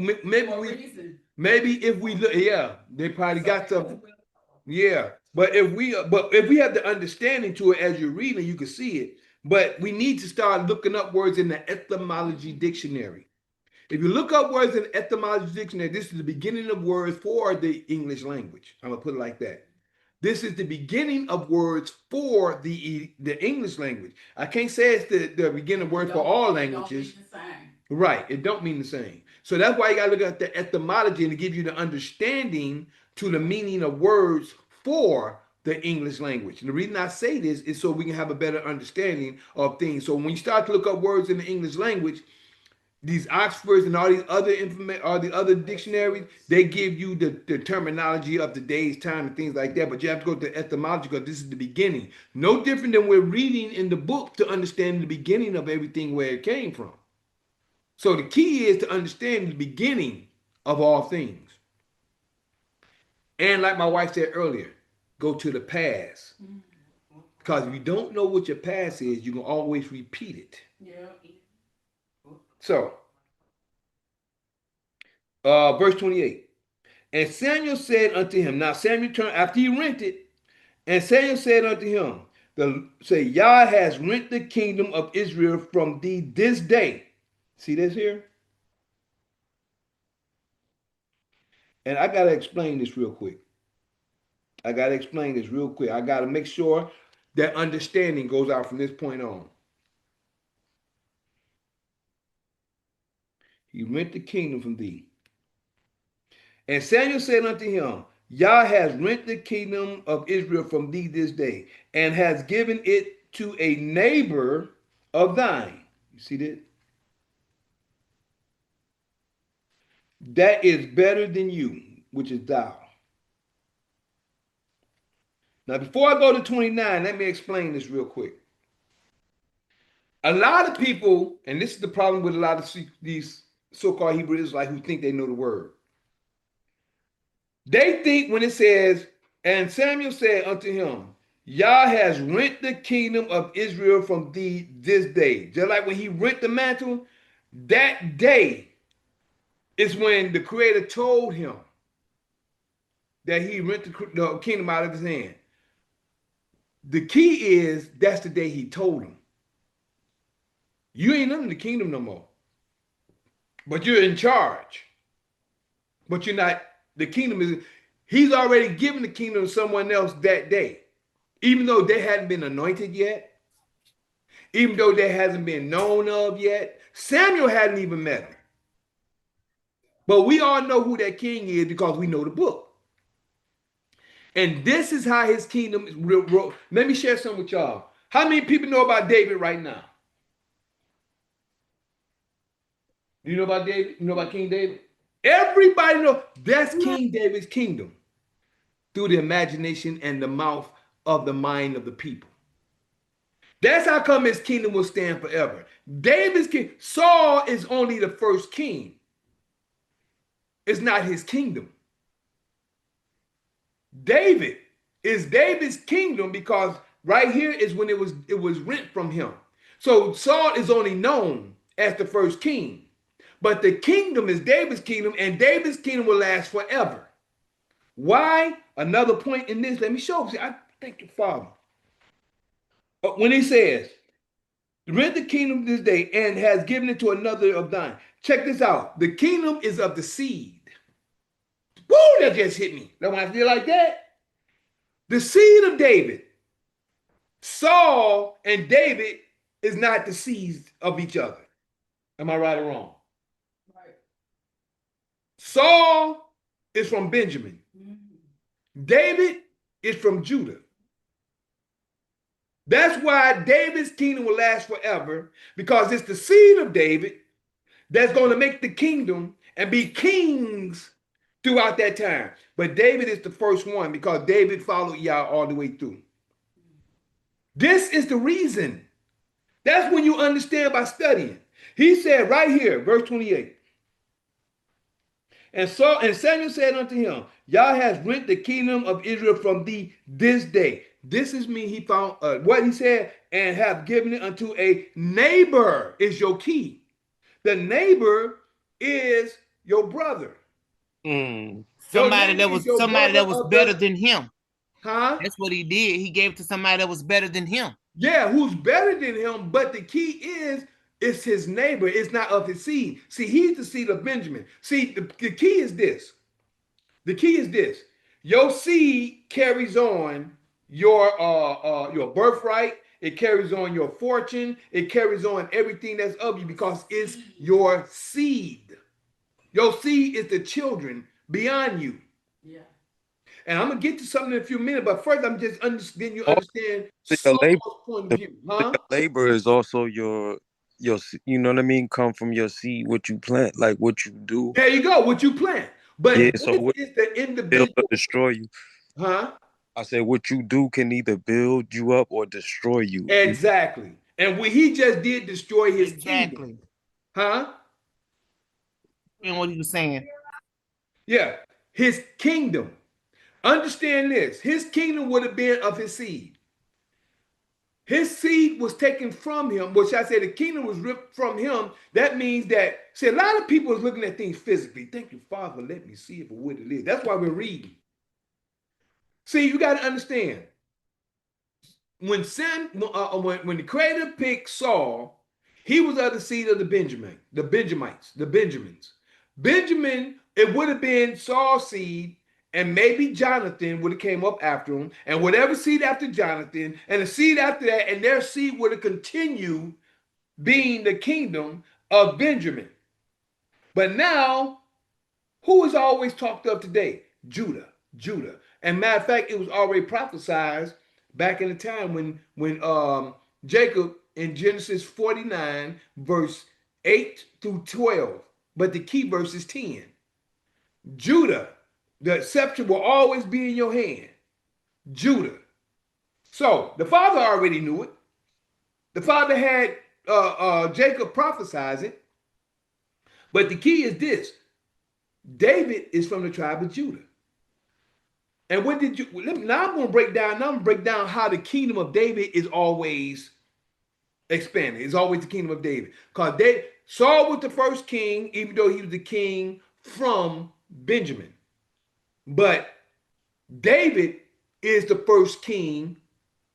maybe if we look, yeah, they probably got something. Yeah, but if we have the understanding to it as you're reading, you can see it. But we need to start looking up words in the etymology dictionary. If you look up words in the etymology dictionary, this is the beginning of words for the English language. I'm gonna put it like that. This is the beginning of words for the English language. I can't say it's the beginning of words for all languages. Right, it don't mean the same. So that's why you gotta look at the etymology and to give you the understanding to the meaning of words for the English language. And the reason I say this is so we can have a better understanding of things. So when you start to look up words in the English language, these Oxfords and all these other information, all the other dictionaries, they give you the terminology of today's time and things like that. But you have to go to etymology because this is the beginning. No different than we're reading in the book to understand the beginning of everything where it came from. So the key is to understand the beginning of all things. And like my wife said earlier, go to the past. Because if you don't know what your past is, you can always repeat it. Yeah. So, verse 28. And Samuel said unto him, now Samuel turned after he rented, and Samuel said unto him, Yah has rent the kingdom of Israel from thee this day. See this here? And I got to explain this real quick. I got to make sure that understanding goes out from this point on. He rent the kingdom from thee. And Samuel said unto him, Yah has rent the kingdom of Israel from thee this day, and has given it to a neighbor of thine. You see that? That is better than you, which is thou. Now, before I go to 29, let me explain this real quick. A lot of people, and this is the problem with a lot of these so-called Hebrew Israelites who think they know the word. They think when it says, and Samuel said unto him, Yah has rent the kingdom of Israel from thee this day. Just like when he rent the mantle, that day is when the Creator told him that he rent the kingdom out of his hand. The key is that's the day he told him. You ain't under the kingdom no more. But you're in charge. But you're not, the kingdom is, he's already given the kingdom to someone else that day. Even though they hadn't been anointed yet, even though they hasn't been known of yet, Samuel hadn't even met him. But we all know who that king is because we know the book. And this is how his kingdom is. Let me share something with y'all. How many people know about David right now? Do you know about David? You know about King David? Everybody knows that's King David's kingdom through the imagination and the mouth of the mind of the people. That's how come his kingdom will stand forever. David's king, Saul is only the first king. It's not his kingdom. David is David's kingdom because right here is when it was rent from him. So Saul is only known as the first king. But the kingdom is David's kingdom, and David's kingdom will last forever. Why? Another point in this, let me show you. I thank you, Father. When he says, rent the kingdom this day and has given it to another of thine. Check this out. The kingdom is of the seed. Woo, that just hit me. Now when I feel like that, the seed of David, Saul and David is not the seeds of each other. Am I right or wrong? Right. Saul is from Benjamin. David is from Judah. That's why David's kingdom will last forever, because it's the seed of David that's going to make the kingdom and be kings throughout that time. But David is the first one because David followed Yah all the way through. This is the reason. That's when you understand by studying. He said right here, verse 28. And Samuel said unto him, Yah has rent the kingdom of Israel from thee this day. This is me. He found what he said, and have given it unto a neighbor is your key. The neighbor is your brother. Somebody that was better than him. Huh? That's what he did. He gave it to somebody that was better than him. Yeah, who's better than him? But the key is, it's his neighbor. It's not of his seed. See, he's the seed of Benjamin. See, the key is this. The key is this. Your seed carries on your birthright. It carries on your fortune. It carries on everything that's of you because it's your seed. Your seed is the children beyond you. Yeah. And I'm gonna get to something in a few minutes, but first I'm just understand you understand Saul's point of view. Huh? Labor is also your you know what I mean, come from your seed, what you plant, like what you do. There you go, what you plant. But yeah, this so what is the individual or destroy you. Huh? I said what you do can either build you up or destroy you. Exactly. And what he just did destroy his kingdom. Huh? And what he was saying. Yeah. His kingdom. Understand this. His kingdom would have been of his seed. His seed was taken from him, which I say the kingdom was ripped from him. That means that, see, a lot of people is looking at things physically. Thank you, Father, let me see if what it is. That's why we're reading. See, you got to understand. When the Creator picked Saul, he was of the seed of the Benjamites. Benjamin, it would have been Saul's seed, and maybe Jonathan would have came up after him, and whatever seed after Jonathan, and the seed after that, and their seed would have continued being the kingdom of Benjamin. But now, who is always talked of today? Judah. Judah. And matter of fact, it was already prophesied back in the time when Jacob in Genesis 49, verse 8 through 12. But the key verse is 10. Judah, the scepter will always be in your hand. Judah. So the father already knew it. The father had Jacob prophesize it. But the key is this: David is from the tribe of Judah. And when did you? Now I'm going to break down. Now I'm going to break down how the kingdom of David is always expanded. It's always the kingdom of David. Because Saul was the first king, even though he was the king from Benjamin. But David is the first king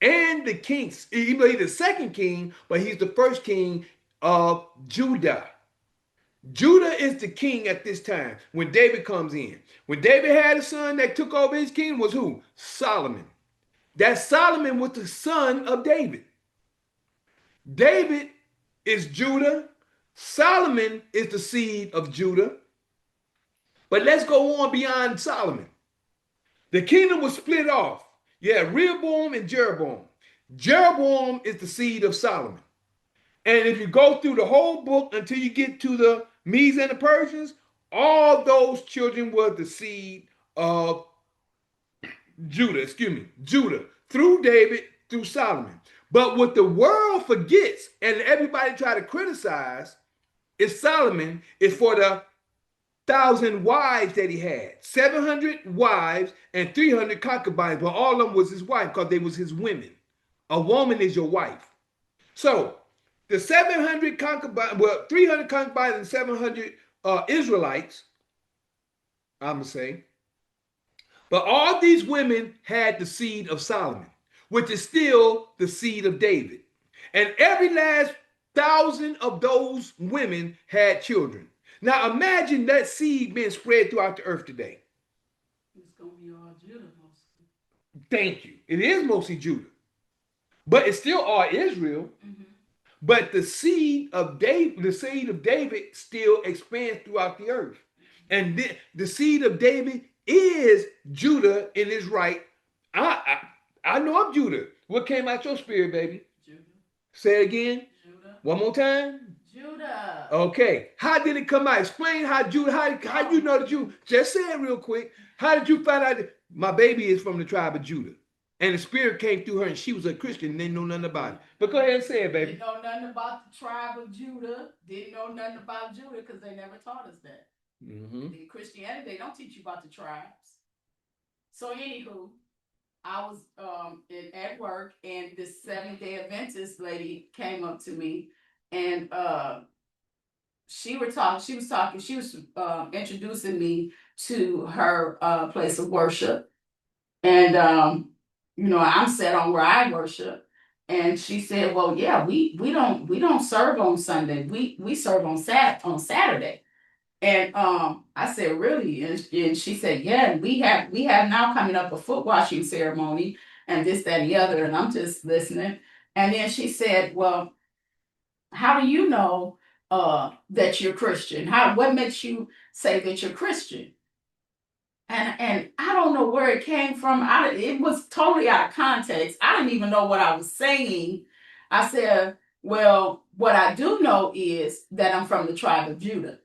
and the king, even though he's the second king, but he's the first king of Judah. Judah is the king at this time when David comes in. When David had a son that took over his kingdom was who? Solomon. That Solomon was the son of David. David is Judah. Solomon is the seed of Judah. But let's go on beyond Solomon. The kingdom was split off. You had Rehoboam and Jeroboam. Jeroboam is the seed of Solomon. And if you go through the whole book until you get to the Medes and the Persians, all those children were the seed of Judah, through David, through Solomon. But what the world forgets, and everybody try to criticize, is Solomon is for the 1,000 wives that he had. 700 wives and 300 concubines, but all of them was his wife because they was his women. A woman is your wife. So the 700 concubines, 300 concubines and 700 Israelites, I'm going to say. But all these women had the seed of Solomon, which is still the seed of David. And every last 1,000 of those women had children. Now imagine that seed being spread throughout the earth today. It's going to be all Judah mostly. Thank you. It is mostly Judah. But it's still all Israel. Mm-hmm. But the seed of David still expands throughout the earth. And the seed of David is Judah in his right. I know I'm Judah. What came out your spirit, baby? Judah. Say it again. Judah. One more time. Judah. Okay. How did it come out? Explain how Judah, how you know that you, just say it real quick. How did you find out that my baby is from the tribe of Judah? And the spirit came through her and she was a Christian and didn't know nothing about it. But go ahead and say it, baby. Didn't know nothing about the tribe of Judah. Didn't know nothing about Judah because they never taught us that. Mm-hmm. In Christianity, they don't teach you about the tribes. So anywho, I was at work and this Seventh-day Adventist lady came up to me and she was introducing me to her place of worship. And I'm set on where I worship. And she said, well, yeah, we don't serve on Sunday. We serve on Saturday. And I said, really? And she said, yeah, we have now coming up a foot washing ceremony and this, that, and the other. And I'm just listening. And then she said, well, how do you know that you're Christian? What makes you say that you're Christian? And I don't know where it came from. It was totally out of context. I didn't even know what I was saying. I said, well, what I do know is that I'm from the tribe of Judah.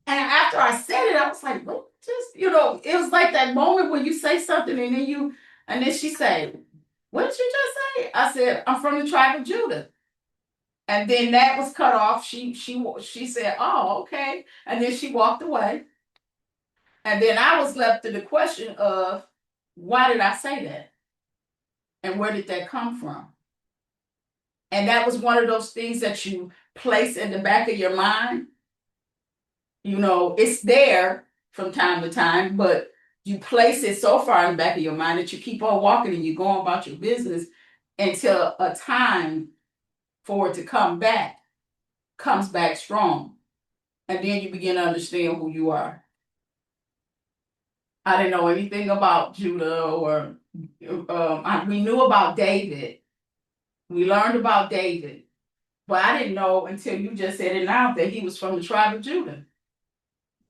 And after I said it, I was like, what? It was like that moment when you say something and then she said, what did you just say? I said, I'm from the tribe of Judah. And then that was cut off. She said, oh, okay. And then she walked away. And then I was left to the question of, why did I say that? And where did that come from? And that was one of those things that you place in the back of your mind. It's there from time to time, but you place it so far in the back of your mind that you keep on walking and you go on about your business until a time for it to comes back strong. And then you begin to understand who you are. I didn't know anything about Judah or we knew about David. We learned about David, but I didn't know until you just said it now that he was from the tribe of Judah.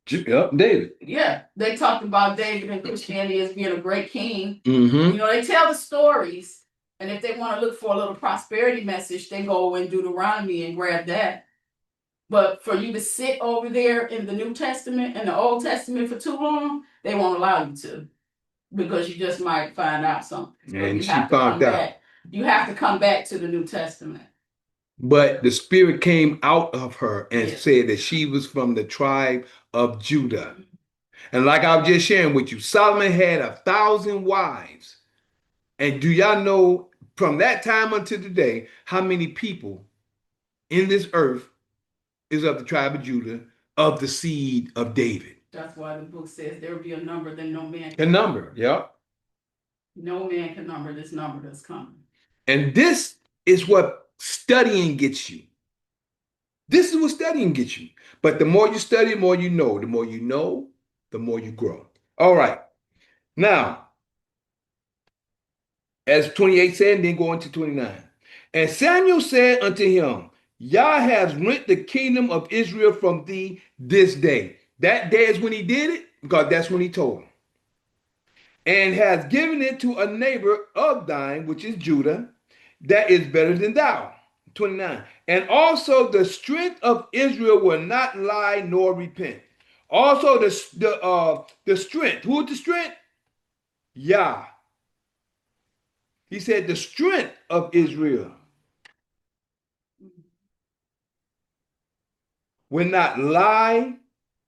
Yep, David. Yeah, they talked about David and Christianity as being a great king. Mm-hmm. You know, they tell the stories, and if they want to look for a little prosperity message, they go in Deuteronomy and grab that. But for you to sit over there in the New Testament and the Old Testament for too long, they won't allow you to, because you just might find out something. So And you she have to come found out. back. You have to come back to the New Testament. But the spirit came out of her and Yes. said that she was from the tribe of Judah. And like I was just sharing with you, Solomon had 1,000 wives. And do y'all know from that time until today how many people in this earth is of the tribe of Judah, of the seed of David? That's why the book says there will be a number that no man A can number, yeah. No man can number this number that's coming. And this is what studying gets you. This is what studying gets you. But the more you study, the more you know. The more you know, the more you grow. All right. Now, as 28 said, then go into 29. And Samuel said unto him, Yah has rent the kingdom of Israel from thee this day. That day is when he did it, because that's when he told him. And has given it to a neighbor of thine, which is Judah, that is better than thou. 29. And also the strength of Israel will not lie nor repent. Also the strength. Who is the strength? Yah. He said the strength of Israel will not lie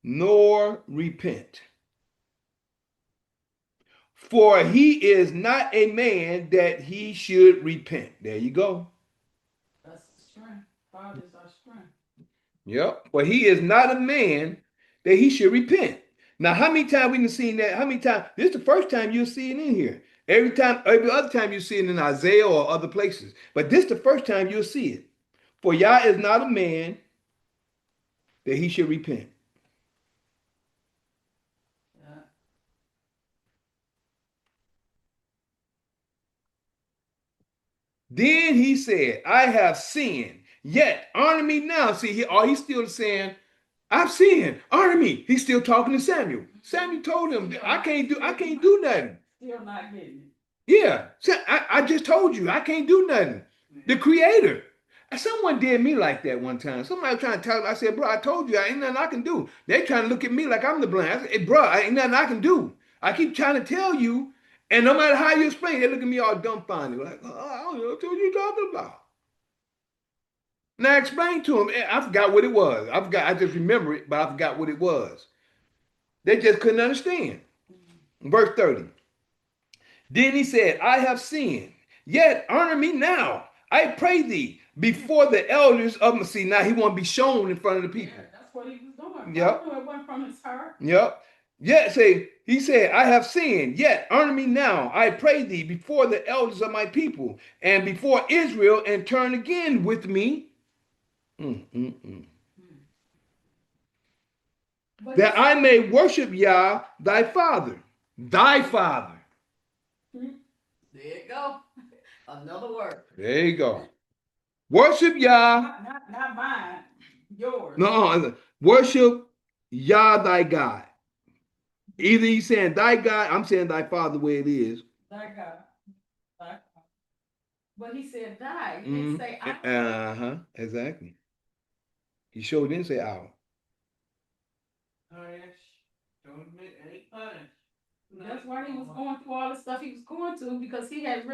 nor repent. For he is not a man that he should repent. There you go. That's the strength. God is our strength. Yep. For he is not a man that he should repent. Now, how many times we have seen that? How many times? This is the first time you'll see it in here. Every other time you see it in Isaiah or other places. But this is the first time you'll see it. For Yah is not a man that he should repent. Yeah. Then he said, I have sinned, yet honor me now. See, he's still saying, I've sinned, honor me. He's still talking to Samuel. Samuel told him, I can't do nothing. Still not getting it. Yeah, I just told you, I can't do nothing. The creator. Someone did me like that one time. Somebody was trying to tell me, I said, bro, I told you, I ain't nothing I can do. They trying to look at me like I'm the blind. I said, hey, bro, I ain't nothing I can do. I keep trying to tell you, and no matter how you explain, they look at me all dumbfounded, like, oh, I don't know what you're talking about. Now I explained to them, I forgot what it was. I just remember it, but I forgot what it was. They just couldn't understand. Verse 30. Then he said, I have sinned, yet honor me now. I pray thee before the elders of Messiah. Now he want to be shown in front of the people. Yeah, that's what he was doing. Yep. It went from his heart. Yep. Yet he said, I have sinned, yet honor me now. I pray thee before the elders of my people and before Israel, and turn again with me. That I may worship Yah, thy father. Thy father. There you go. Another word. There you go. Worship Yah. Not mine. Yours. No, worship Yah, thy God. Either he's saying thy God, I'm saying thy father the way it is. Thy God. Thy God. But he said thy. He didn't say I. Exactly. He sure didn't say our. That's why he was going through all the stuff he was going through, because he had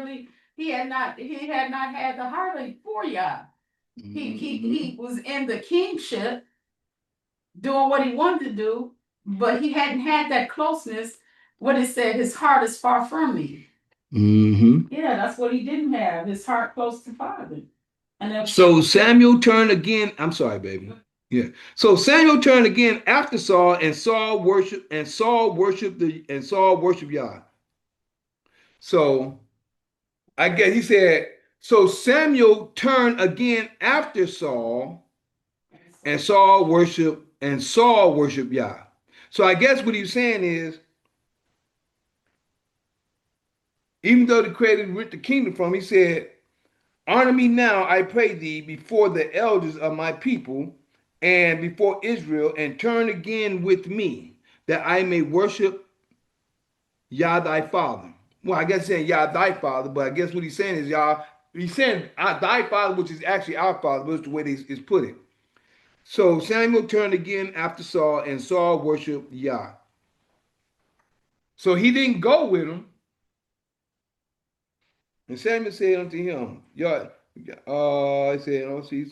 not had the heart for Yah. He was in the kingship doing what he wanted to do, but he hadn't had that closeness. What it said, his heart is far from me. Yeah, that's what he didn't have. His heart close to Father. And so Samuel turned again. I'm sorry, baby. Yeah. So Samuel turned again after Saul, and Saul worshiped Yah. So I guess he said, so Samuel turned again after Saul, and Saul worshiped Yah. So I guess what he's saying is, even though the creator rent the kingdom from him, he said, honor me now, I pray thee, before the elders of my people and before Israel, and turn again with me, that I may worship Yah thy father. Well, I guess he's saying Yah thy father, but I guess what he's saying is Yah. He's saying thy father, which is actually our father, but it's the way he's put it. So Samuel turned again after Saul, and Saul worshiped Yah. So he didn't go with him. And Samuel said unto him, Yah, I said, oh, see,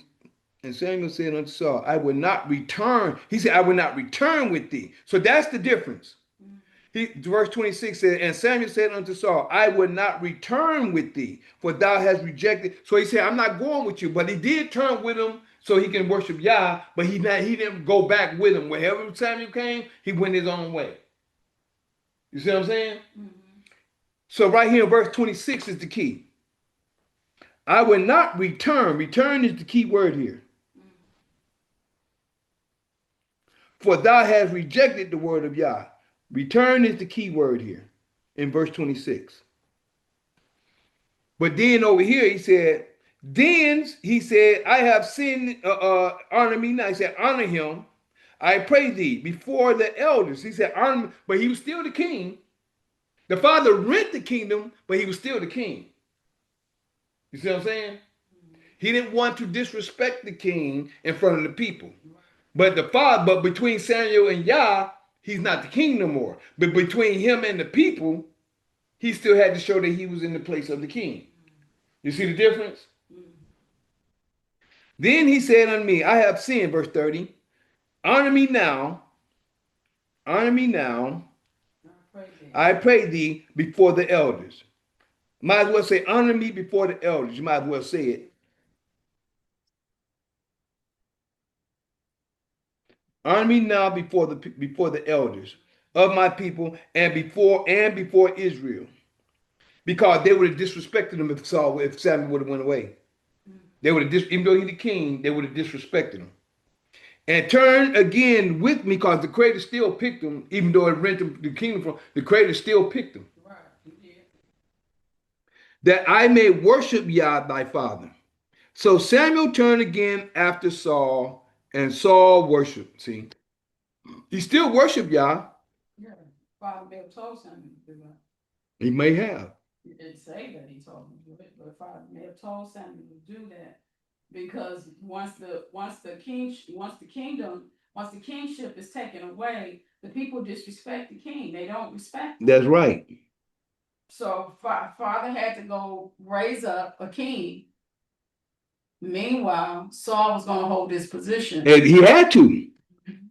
and Samuel said unto Saul, I will not return. He said, I will not return with thee. So that's the difference. Verse 26 says, and Samuel said unto Saul, I will not return with thee, for thou hast rejected. So he said, I'm not going with you. But he did turn with him so he can worship Yah, but he didn't go back with him. Wherever Samuel came, he went his own way. You see what I'm saying? Mm-hmm. So right here in verse 26 is the key. I will not return. Return is the key word here. For thou hast rejected the word of Yah. Return is the key word here in verse 26. But then over here he said, I have sinned, honor me now. He said, honor him, I pray thee, before the elders. He said, honor, but he was still the king. The father rent the kingdom, but he was still the king. You see what I'm saying? He didn't want to disrespect the king in front of the people. But between Samuel and Yah, he's not the king no more. But between him and the people, he still had to show that he was in the place of the king. You see the difference? Then he said unto me, I have sinned, verse 30. Honor me now, I pray thee before the elders. Might as well say, honor me before the elders. You might as well say it. Honor me now before the elders of my people and before Israel. Because they would have disrespected him if Samuel would have went away. They would have even though he's the king, they would have disrespected him. And turn again with me, because the creator still picked him, even though it rented the kingdom from the creator still picked him. Right. Yeah. That I may worship Yah thy father. So Samuel turned again after Saul, and Saul worshiped. See, he still worshiped Yah. Yeah, father may have told Samuel to do that. He may have. He didn't say that he told him to do it, but father may have told Samuel to do that, because once the kingship is taken away, the people disrespect the king. They don't respect him. That's right. So father had to go raise up a king. Meanwhile, Saul was going to hold this position. And he had to.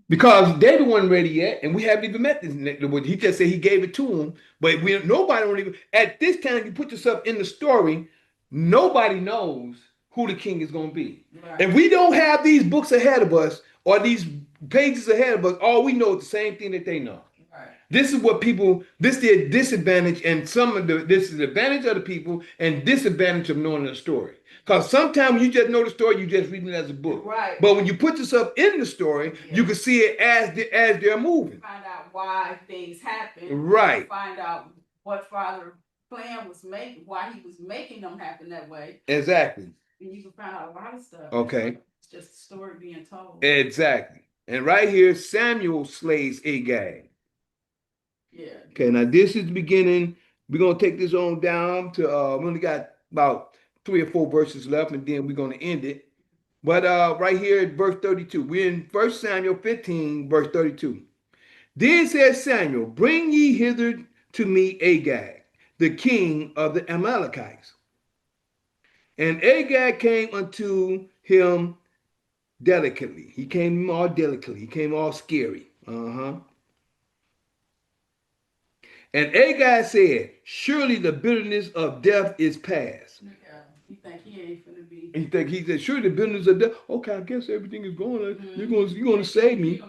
Because David wasn't ready yet, and we haven't even met this. He just said he gave it to him, but nobody don't even. At this time, you put yourself in the story, nobody knows who the king is going to be. Right. If we don't have these books ahead of us or these pages ahead of us, all we know is the same thing that they know. Right. This is what people. This is the disadvantage, and this is the advantage of the people, and disadvantage of knowing the story. Because sometimes when you just know the story, you just reading it as a book. Right. But when you put yourself in the story, you can see it as they're moving. Find out why things happen. Right. Find out what Father's plan was making, why he was making them happen that way. Exactly. And you can find out a lot of stuff. Okay. It's just a story being told. Exactly. And right here, Samuel slays Agag. Yeah. Okay, now this is the beginning. We're going to take this on down to, we only got about 3 or 4 verses left, and then we're going to end it. But right here at verse 32, we're in 1 Samuel 15, verse 32. Then said Samuel, bring ye hither to me Agag, the king of the Amalekites. And Agag came unto him delicately. He came all delicately. He came all scary. And Agag said, surely the bitterness of death is past. He think he ain't finna be. He said, surely the bitterness of death. Okay, I guess everything is going. You're going to save me.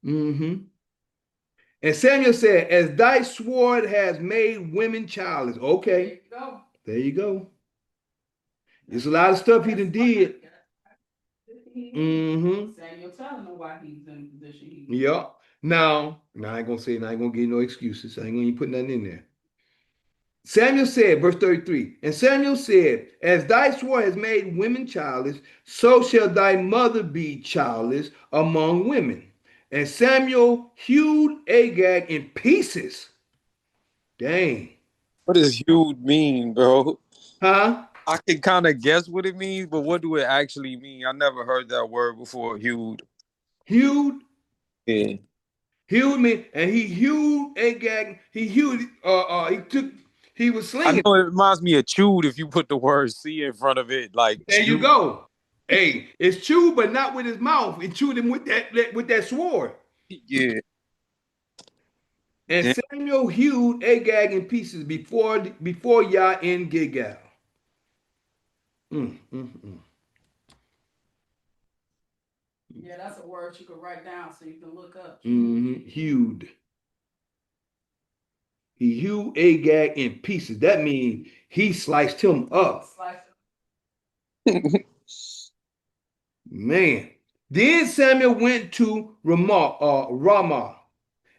And Samuel said, as thy sword has made women childless. Okay. There you go. There's a lot of stuff he done did. Samuel telling him why he's in the position he's in. Yep. Now I ain't gonna give you no excuses. I ain't gonna even put nothing in there. Samuel said, verse 33, and Samuel said, as thy sword has made women childless, so shall thy mother be childless among women. And Samuel hewed Agag in pieces. Dang. What does hued mean, bro? Huh? I can kind of guess what it means, but what do it actually mean? I never heard that word before, hued. Hewed. Yeah. Hewed me, and he hewed Agag. He hewed, he was I slinging. know it reminds me of chewed if you put the word C in front of it, like There you chew. go. Hey, it's chewed, but not with his mouth. It chewed him with that sword. Yeah. And Damn. Samuel hewed Agag in pieces before Yah in Gilgal. Mm, mm, mm. Yeah, that's a word you could write down so you can look up. Hewed. He hewed Agag in pieces. That means he sliced him up. Man. Then Samuel went to Ramah,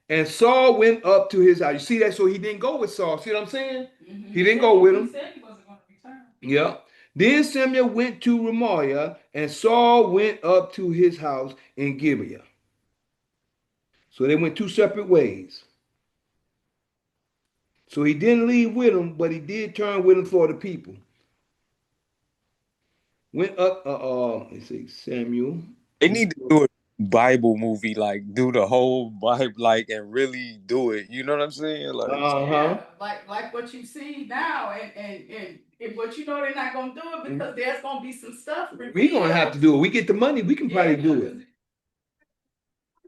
and Saul went up to his house. You see that? So he didn't go with Saul. See what I'm saying? He didn't go with him. He said he wasn't going to return. Yeah. Then Samuel went to Ramah, and Saul went up to his house in Gibeah. So they went two separate ways. So he didn't leave with him, but he did turn with him for the people. Went up, let's see, Samuel. They need to do a Bible movie, like do the whole Bible, like and really do it. You know what I'm saying? Like, Yeah, like what you see now, and what you know they're not gonna do it because there's gonna be some stuff. We're gonna have to do it. We get the money, we can probably do it.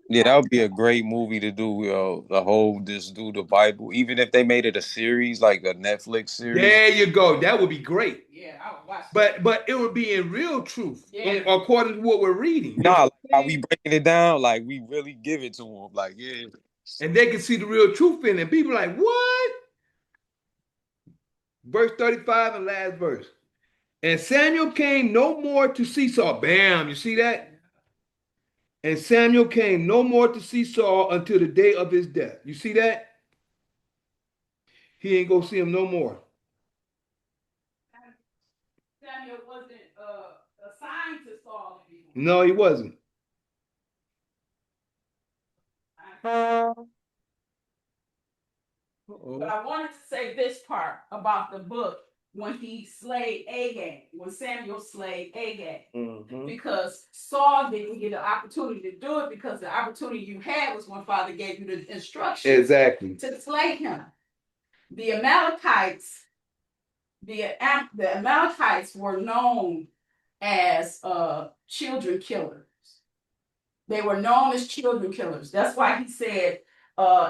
yeah, that would be a great movie to do. The whole just do the Bible, even if they made it a series, like a Netflix series. There you go. That would be great. Yeah, I would watch that. But it would be in real truth, according to what we're reading. Nah, like how we breaking it down, like we really give it to them. Like, yeah. And they can see the real truth in it. People are like, what? Verse 35 and last verse. And Samuel came no more to see Saul. Bam, you see that? And Samuel came no more to see Saul until the day of his death. You see that? He ain't go see him no more. Samuel wasn't assigned to Saul anymore. No, he wasn't. But I wanted to say this part about the book when he slayed Agag, when Samuel slayed Agag, because Saul didn't get the opportunity to do it because the opportunity you had was when Father gave you the instructions to slay him. The Amalekites were known as children killers. They were known as children killers. That's why he said,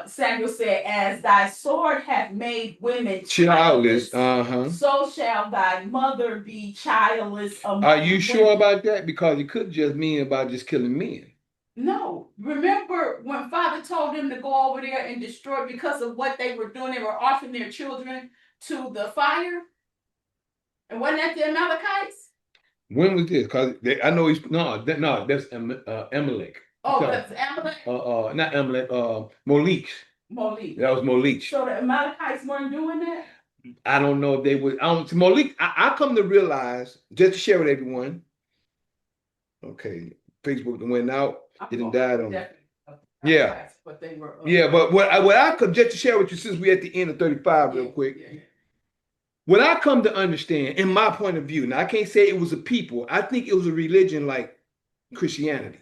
Samuel said, as thy sword hath made women childless, so shall thy mother be childless among Are you sure about that? Because it could just mean about just killing men. No. Remember when Father told them to go over there and destroy because of what they were doing? They were offering their children to the fire. And wasn't that the Amalekites? When was this? Because I know he's that's Amalek. Oh, that's Amalek? Not Amalek, Malik. Malik. That was Malik. So the Amalekites weren't doing that? I don't know if they would. Malik, I come to realize, just to share with everyone. Okay, Facebook went out. It didn't died on me. Yeah. But they were. Yeah, but what I come just to share with you, since we're at the end of 35 real quick. Yeah. What I come to understand, in my point of view, now I can't say it was a people. I think it was a religion like Christianity.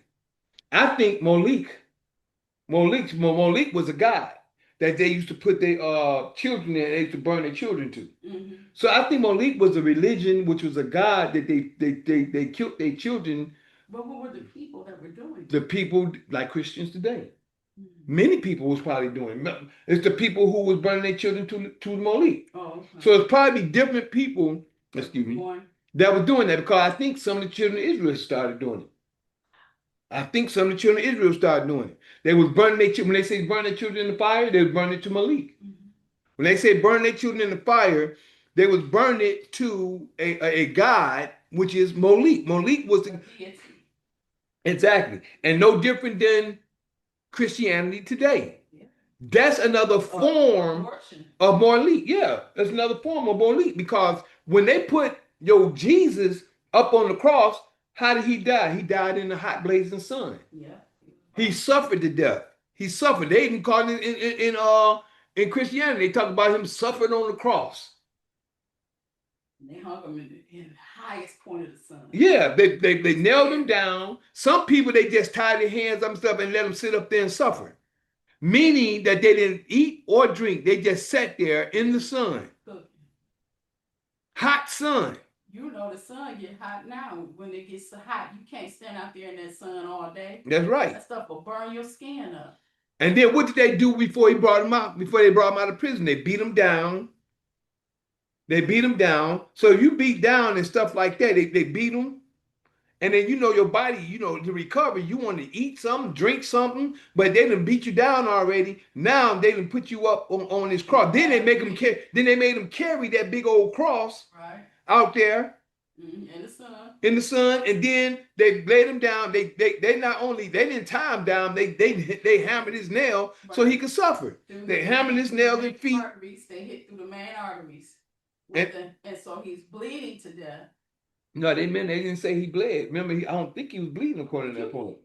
I think Malik was a god that they used to put their children in. They used to burn their children to. So I think Malik was a religion, which was a god that they killed their children. But what were the people that were doing it? The people like Christians today. Many people was probably doing it. It's the people who was burning their children to Malik. Oh, okay. So it's probably different people, that were doing that, because I think some of the children of Israel started doing it. I think some of the children of Israel started doing it. They was burning their children. When they say burn their children in the fire, they was burning it to Malik. When they say burn their children in the fire, they was burning it to a god, which is Malik. Malik was the exactly, and no different than Christianity today. That's another form of Morley. Yeah, that's another form of Morley, because when they put Jesus up on the cross, how did he die? He died in the hot blazing sun. Yeah. He suffered to death. He suffered. They even call it in Christianity. They talk about him suffering on the cross. They hung him in the highest point of the sun. Yeah, they nailed him down. Some people, they just tied their hands up and stuff and let them sit up there and suffer. Meaning that they didn't eat or drink. They just sat there in the sun. Hot sun. You know the sun get hot now. When it gets so hot, you can't stand out there in that sun all day. That's right. That stuff will burn your skin up. And then what did they do before he brought him out? Before they brought him out of prison, they beat him down. They beat him down. So you beat down and stuff like that. They beat him. And then, your body, to recover, you want to eat something, drink something, but they done beat you down already. Now they done put you up on this cross. Then they make him made him carry that big old cross out there in the sun. And then they laid him down. They didn't tie him down. They hammered his nail so he could suffer. They hammered his nails and feet. They hit through the main arteries. And so he's bleeding to death. No, they didn't say he bled. Remember, I don't think he was bleeding according to that point.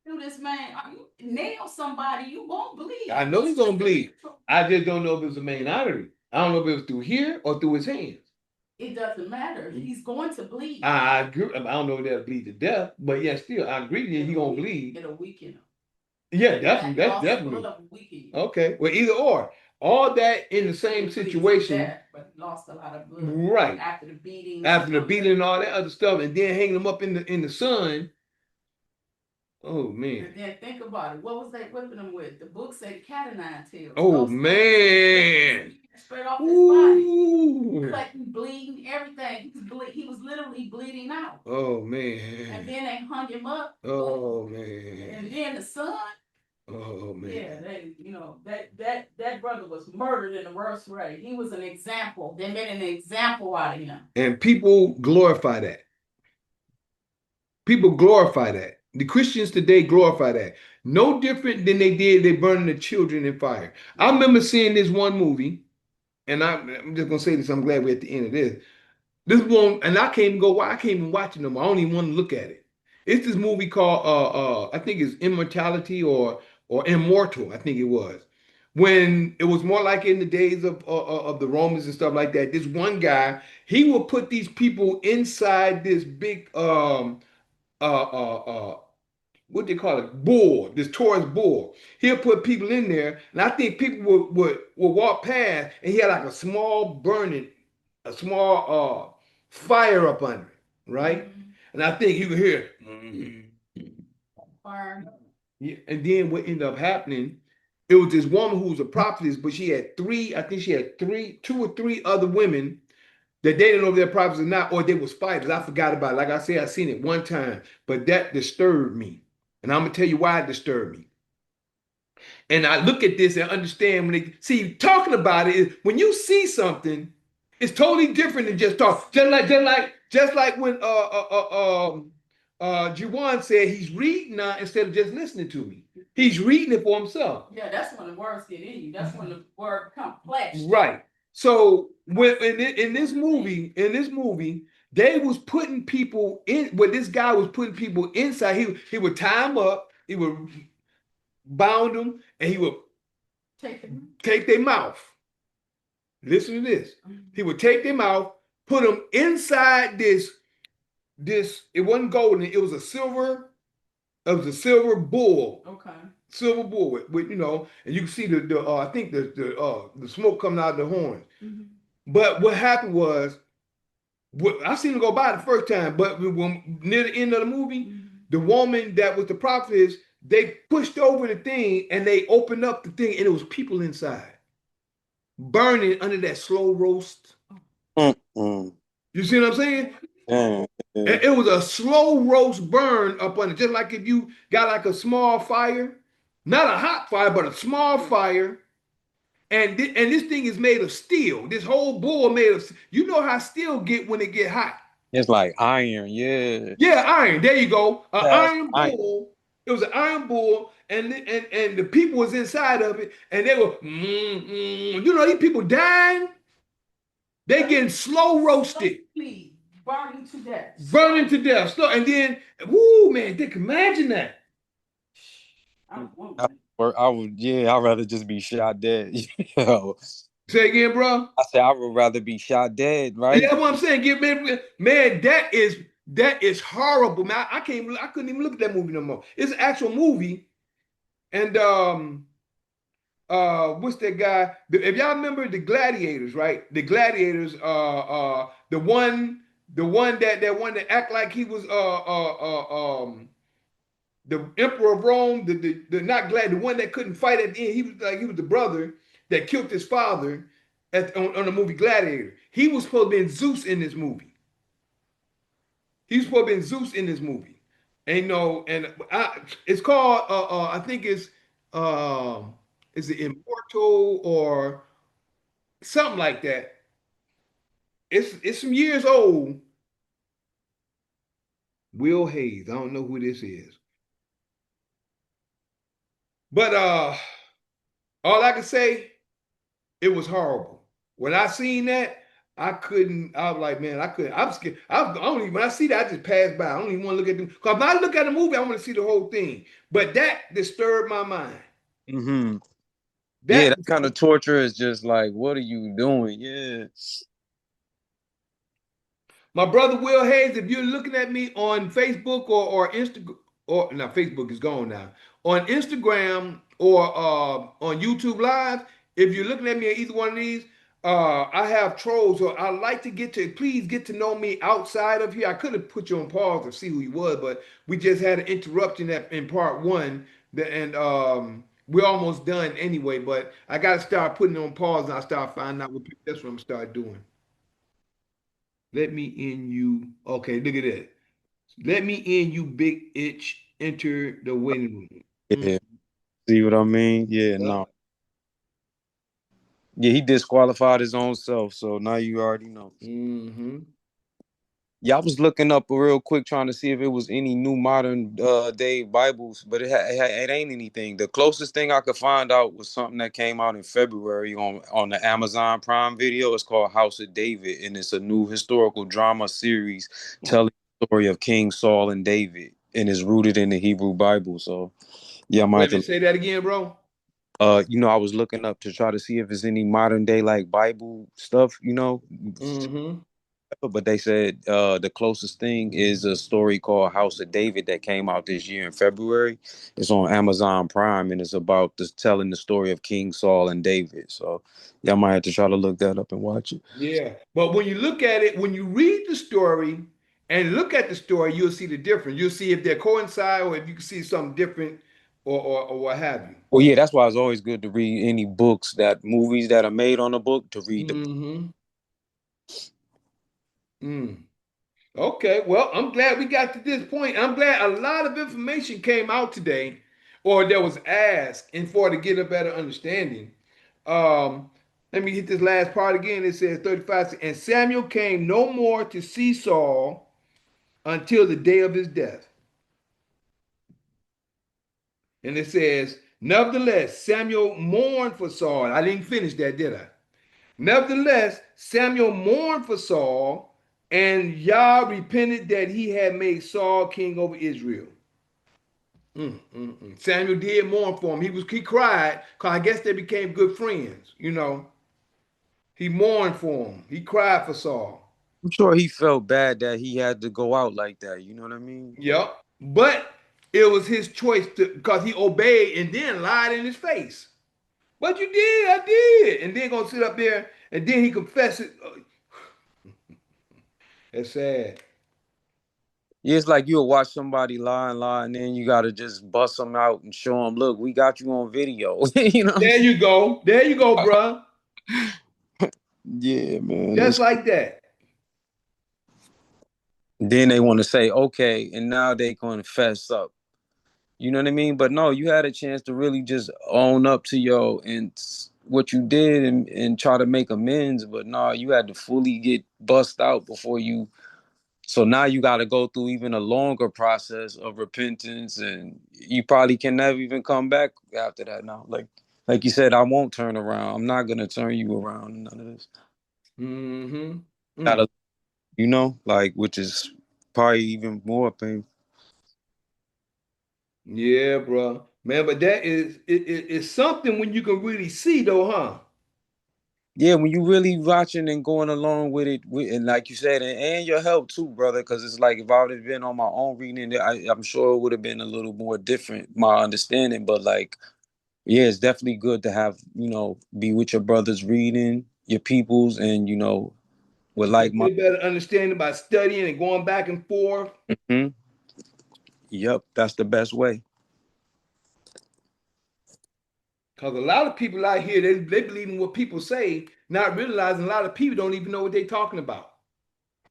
Do this, man. You nail somebody, you won't bleed. I know he's gonna bleed. I just don't know if it was the main artery. I don't know if it was through here or through his hands. It doesn't matter. He's going to bleed. I agree. I don't know if they'll bleed to death, but yeah, still, I agree that he's gonna bleed. It'll weaken him. Yeah, definitely. That's definitely. Okay. Well, either or. All that in the same situation. But lost a lot of blood. Right. After the beating. After the beating and all that other stuff, and then hanging them up in the sun. Oh man. And then think about it. What was they whipping them with? The book said cat of nine tails. Oh man. Straight off his body. Like bleeding, everything. He was literally bleeding out. Oh man. And then they hung him up. Oh man. And then the sun. Oh man. Yeah, that brother was murdered in the worst way. He was an example. They made an example out of him. And people glorify that. People glorify that. The Christians today glorify that. No different than they burning the children in fire. I remember seeing this one movie, and I'm just gonna say this, I'm glad we're at the end of this. This one, and I can't even go, I can't even watch it no more. I don't even want to look at it. It's this movie called I think it's Immortality or Immortal, I think it was. When it was more like in the days of the Romans and stuff like that. This one guy, he would put these people inside this big what they call it, bull, this Taurus bull. He'll put people in there, and I think people would walk past, and he had like a small fire up under it, right? Mm-hmm. And I think you could hear fire. Yeah, and then what ended up happening, it was this woman who was a prophetess, but she had two or three other women that they didn't know if they're prophets or not, or they was fighters. I forgot about it. Like I said, I seen it one time, but that disturbed me. And I'm gonna tell you why it disturbed me. And I look at this and understand when they see talking about it is when you see something, it's totally different than just talk. Just like when Juwan said he's reading now instead of just listening to me. He's reading it for himself. Yeah, that's when the words get in you. That's when the word becomes flesh. Right. So when in this movie, they was putting people in. When this guy was putting people inside, he would tie them up, he would bound them, and he would take their mouth. Listen to this. He would take their mouth, put them inside this. It wasn't golden. It was a silver bull. Okay. Silver bull with and you can see I think the smoke coming out of the horns. Mm-hmm. But what happened was, I seen him go by the first time, but when near the end of the movie, mm-hmm. the woman that was the prophetess, they pushed over the thing and they opened up the thing and it was people inside, burning under that slow roast. Mm-hmm. You see what I'm saying? Mm-hmm. And it was a slow roast burn up under, just like if you got like a small fire. Not a hot fire, but a small fire. And this thing is made of steel. This whole bull made of, how steel get when it get hot. It's like iron, yeah. Yeah, iron. There you go. An iron bull It was an iron bull, and the people was inside of it, and they were, you know, these people dying. They getting slow roasted, burning to death, slow, and then, woo, man, they can imagine that. I would, yeah, I'd rather just be shot dead. Say again, bro. I said I would rather be shot dead, right? Yeah, that's what I'm saying. Man, that is horrible, man. I couldn't even look at that movie no more. It's an actual movie, and what's that guy? If y'all remember the Gladiators, right? The Gladiators, the one that act like he was the Emperor of Rome, the not glad, the one that couldn't fight at the end. He was the brother that killed his father on the movie Gladiator. He was supposed to be Zeus in this movie. He was supposed to be Zeus in this movie. And you know, it's called I think is it Immortal or something like that. It's some years old. Will Hayes. I don't know who this is. But all I can say, it was horrible. When I seen that, I couldn't. I was like, man, I couldn't. I'm scared. I don't even. When I see that, I just pass by. I don't even want to look at them. Because when I look at the movie, I want to see the whole thing. But that disturbed my mind. Mm-hmm. That that kind of torture is just like, what are you doing? Yeah. My brother Will Hayes, if you're looking at me on Facebook or Instagram, or now Facebook is gone now, on Instagram or on YouTube Live, if you're looking at me at either one of these, I have trolls, or I like to please get to know me outside of here. I could have put you on pause to see who you was, but we just had an interruption in part one, and we're almost done anyway. But I got to start putting it on pause, and I start finding out what people. That's what I'm gonna start doing. Let me in you. Okay, look at that. Let me in you, big itch. Enter the waiting room. Yeah. See what I mean? Yeah, no. Yeah, he disqualified his own self, so now you already know. Mm-hmm. Yeah, I was looking up real quick trying to see if it was any new modern day Bibles, but it ain't anything. The closest thing I could find out was something that came out in February on the Amazon Prime Video. It's called House of David, and it's a new historical drama series telling the story of King Saul and David, and is rooted in the Hebrew Bible. So, yeah, I might have to Say that again, bro. I was looking up to try to see if there's any modern day like Bible stuff, Mm-hmm. but they said the closest thing is a story called House of David that came out this year in February. It's on Amazon Prime, and it's about telling the story of King Saul and David. So y'all might have to try to look that up and watch it. Yeah, but when you look at it, when you read the story and look at the story, you'll see the difference. You'll see if they coincide or if you can see something different or what have you. Well, yeah, that's why it's always good to read any movies that are made on a book to read the book. Mm-hmm. Mm. Okay, well, I'm glad we got to this point. I'm glad a lot of information came out today, or that was asked, and for to get a better understanding. Let me hit this last part again. It says 35, and Samuel came no more to see Saul until the day of his death. And it says, nevertheless, Samuel mourned for Saul. I didn't finish that, did I? Nevertheless, Samuel mourned for Saul, and Yah repented that he had made Saul king over Israel. Samuel did mourn for him. He cried because I guess they became good friends. He mourned for him. He cried for Saul. I'm sure he felt bad that he had to go out like that. You know what I mean? Yep. But it was his choice because he obeyed and then lied in his face. But you did, I did. And then gonna sit up there and then he confessed it. That's sad. Yeah, it's like you'll watch somebody lie, and then you gotta just bust them out and show them, look, we got you on video. You know what I'm There saying? you go. There you go, bruh. Yeah, man. Just like that. Then they want to say, okay, and now they gonna fess up. You know what I mean? But no, you had a chance to really just own up to what you did and try to make amends. But no, you had to fully get bust out before you So now you got to go through even a longer process of repentance, and you probably can never even come back after that. Now, like you said, I won't turn around. I'm not gonna turn you around. None of this. Mm-hmm. Gotta, like, which is probably even more painful. Yeah, bro. Man, but that is it's something when you can really see though, huh? Yeah, when you really watching and going along with it, and like you said, and your help too, brother, because it's like if I would have been on my own reading it, I'm sure it would have been a little more different, my understanding. But like, yeah, it's definitely good to have, be with your brothers reading, your peoples, and with like my. Get a better understanding by studying and going back and forth. Mhm. Yep, that's the best way. Because a lot of people out here, they believe in what people say, not realizing a lot of people don't even know what they're talking about.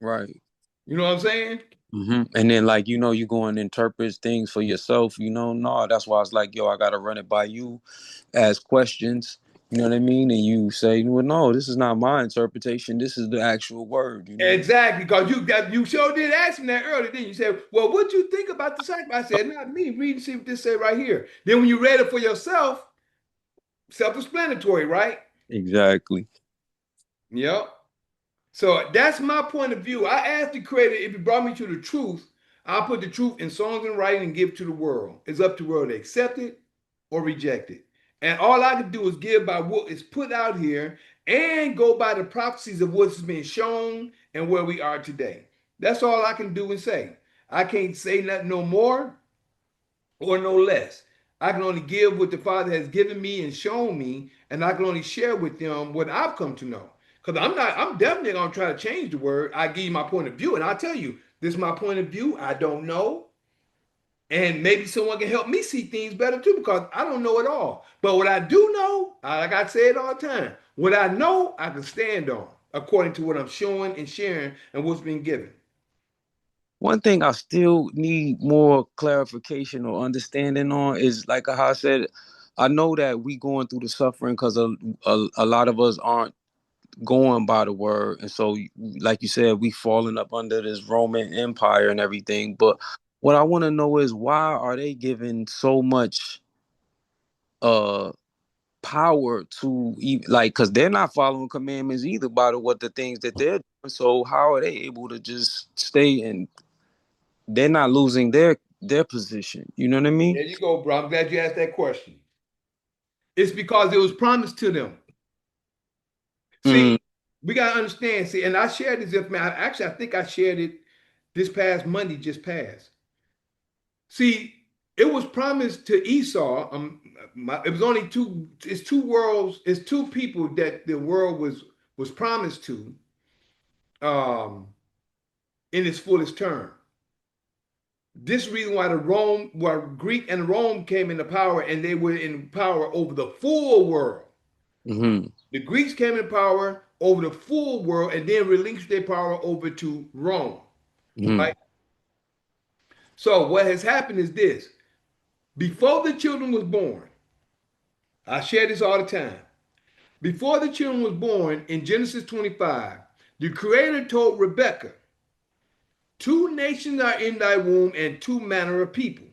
Right. You know what I'm saying? And then like, you go and interpret things for yourself, no, that's why it's like, yo, I gotta run it by you, ask questions, you know what I mean? And you say, well, no, this is not my interpretation, this is the actual word, Exactly, because you sure did ask me that earlier, didn't you? You said, well, what you think about the sacrifice? I said, not me. Read and see what this say right here. Then when you read it for yourself, self-explanatory, right? Exactly. Yep. So that's my point of view. I asked the creator if he brought me to the truth, I'll put the truth in songs and writing and give it to the world. It's up to the world to accept it or reject it. And all I can do is give by what is put out here and go by the prophecies of what's been shown and where we are today. That's all I can do and say. I can't say nothing no more or no less. I can only give what the Father has given me and shown me, and I can only share with them what I've come to know. Because I'm definitely gonna try to change the word. I give you my point of view, and I'll tell you, this is my point of view. I don't know. And maybe someone can help me see things better too, because I don't know it all. But what I do know, like I say it all the time, what I know, I can stand on according to what I'm showing and sharing and what's been given. One thing I still need more clarification or understanding on is like how I said, I know that we going through the suffering because a lot of us aren't going by the word, and so like you said, we falling up under this Roman Empire and everything. But what I want to know is why are they giving so much uh power to like, because they're not following commandments either by what the things that they're doing. So how are they able to just stay, and they're not losing their position? You know what I mean? There you go, bro. I'm glad you asked that question. It's because it was promised to them. See, Mm, we gotta understand. See, and I shared this information. Actually, I think I shared it this past Monday, just passed. See, it was promised to Esau. It was only two. It's two worlds. It's two people that the world was promised to, um, in its fullest term. This reason why Greek and Rome came into power, and they were in power over the full world. mm-hmm, The Greeks came in power over the full world and then relinquished their power over to Rome. mm-hmm, Right? So what has happened is this. Before the children was born, I share this all the time. Before the children was born in Genesis 25, the creator told Rebekah, two nations are in thy womb and two manner of people.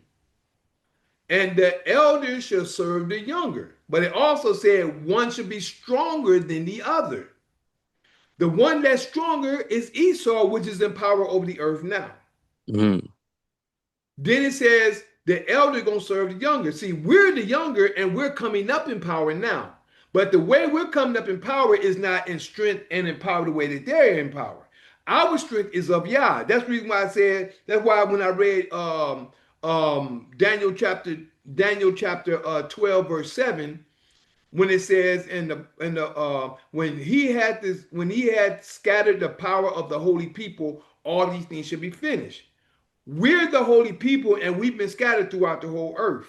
And the elder shall serve the younger. But it also said one should be stronger than the other. The one that's stronger is Esau, which is in power over the earth now. mm-hmm. Then it says the elder gonna serve the younger. See, we're the younger and we're coming up in power now. But the way we're coming up in power is not in strength and in power the way that they're in power. Our strength is of Yah. That's the reason why I said, that's why when I read Daniel chapter 12, verse 7, when it says when he had scattered the power of the holy people, all these things should be finished. We're the holy people, and we've been scattered throughout the whole earth.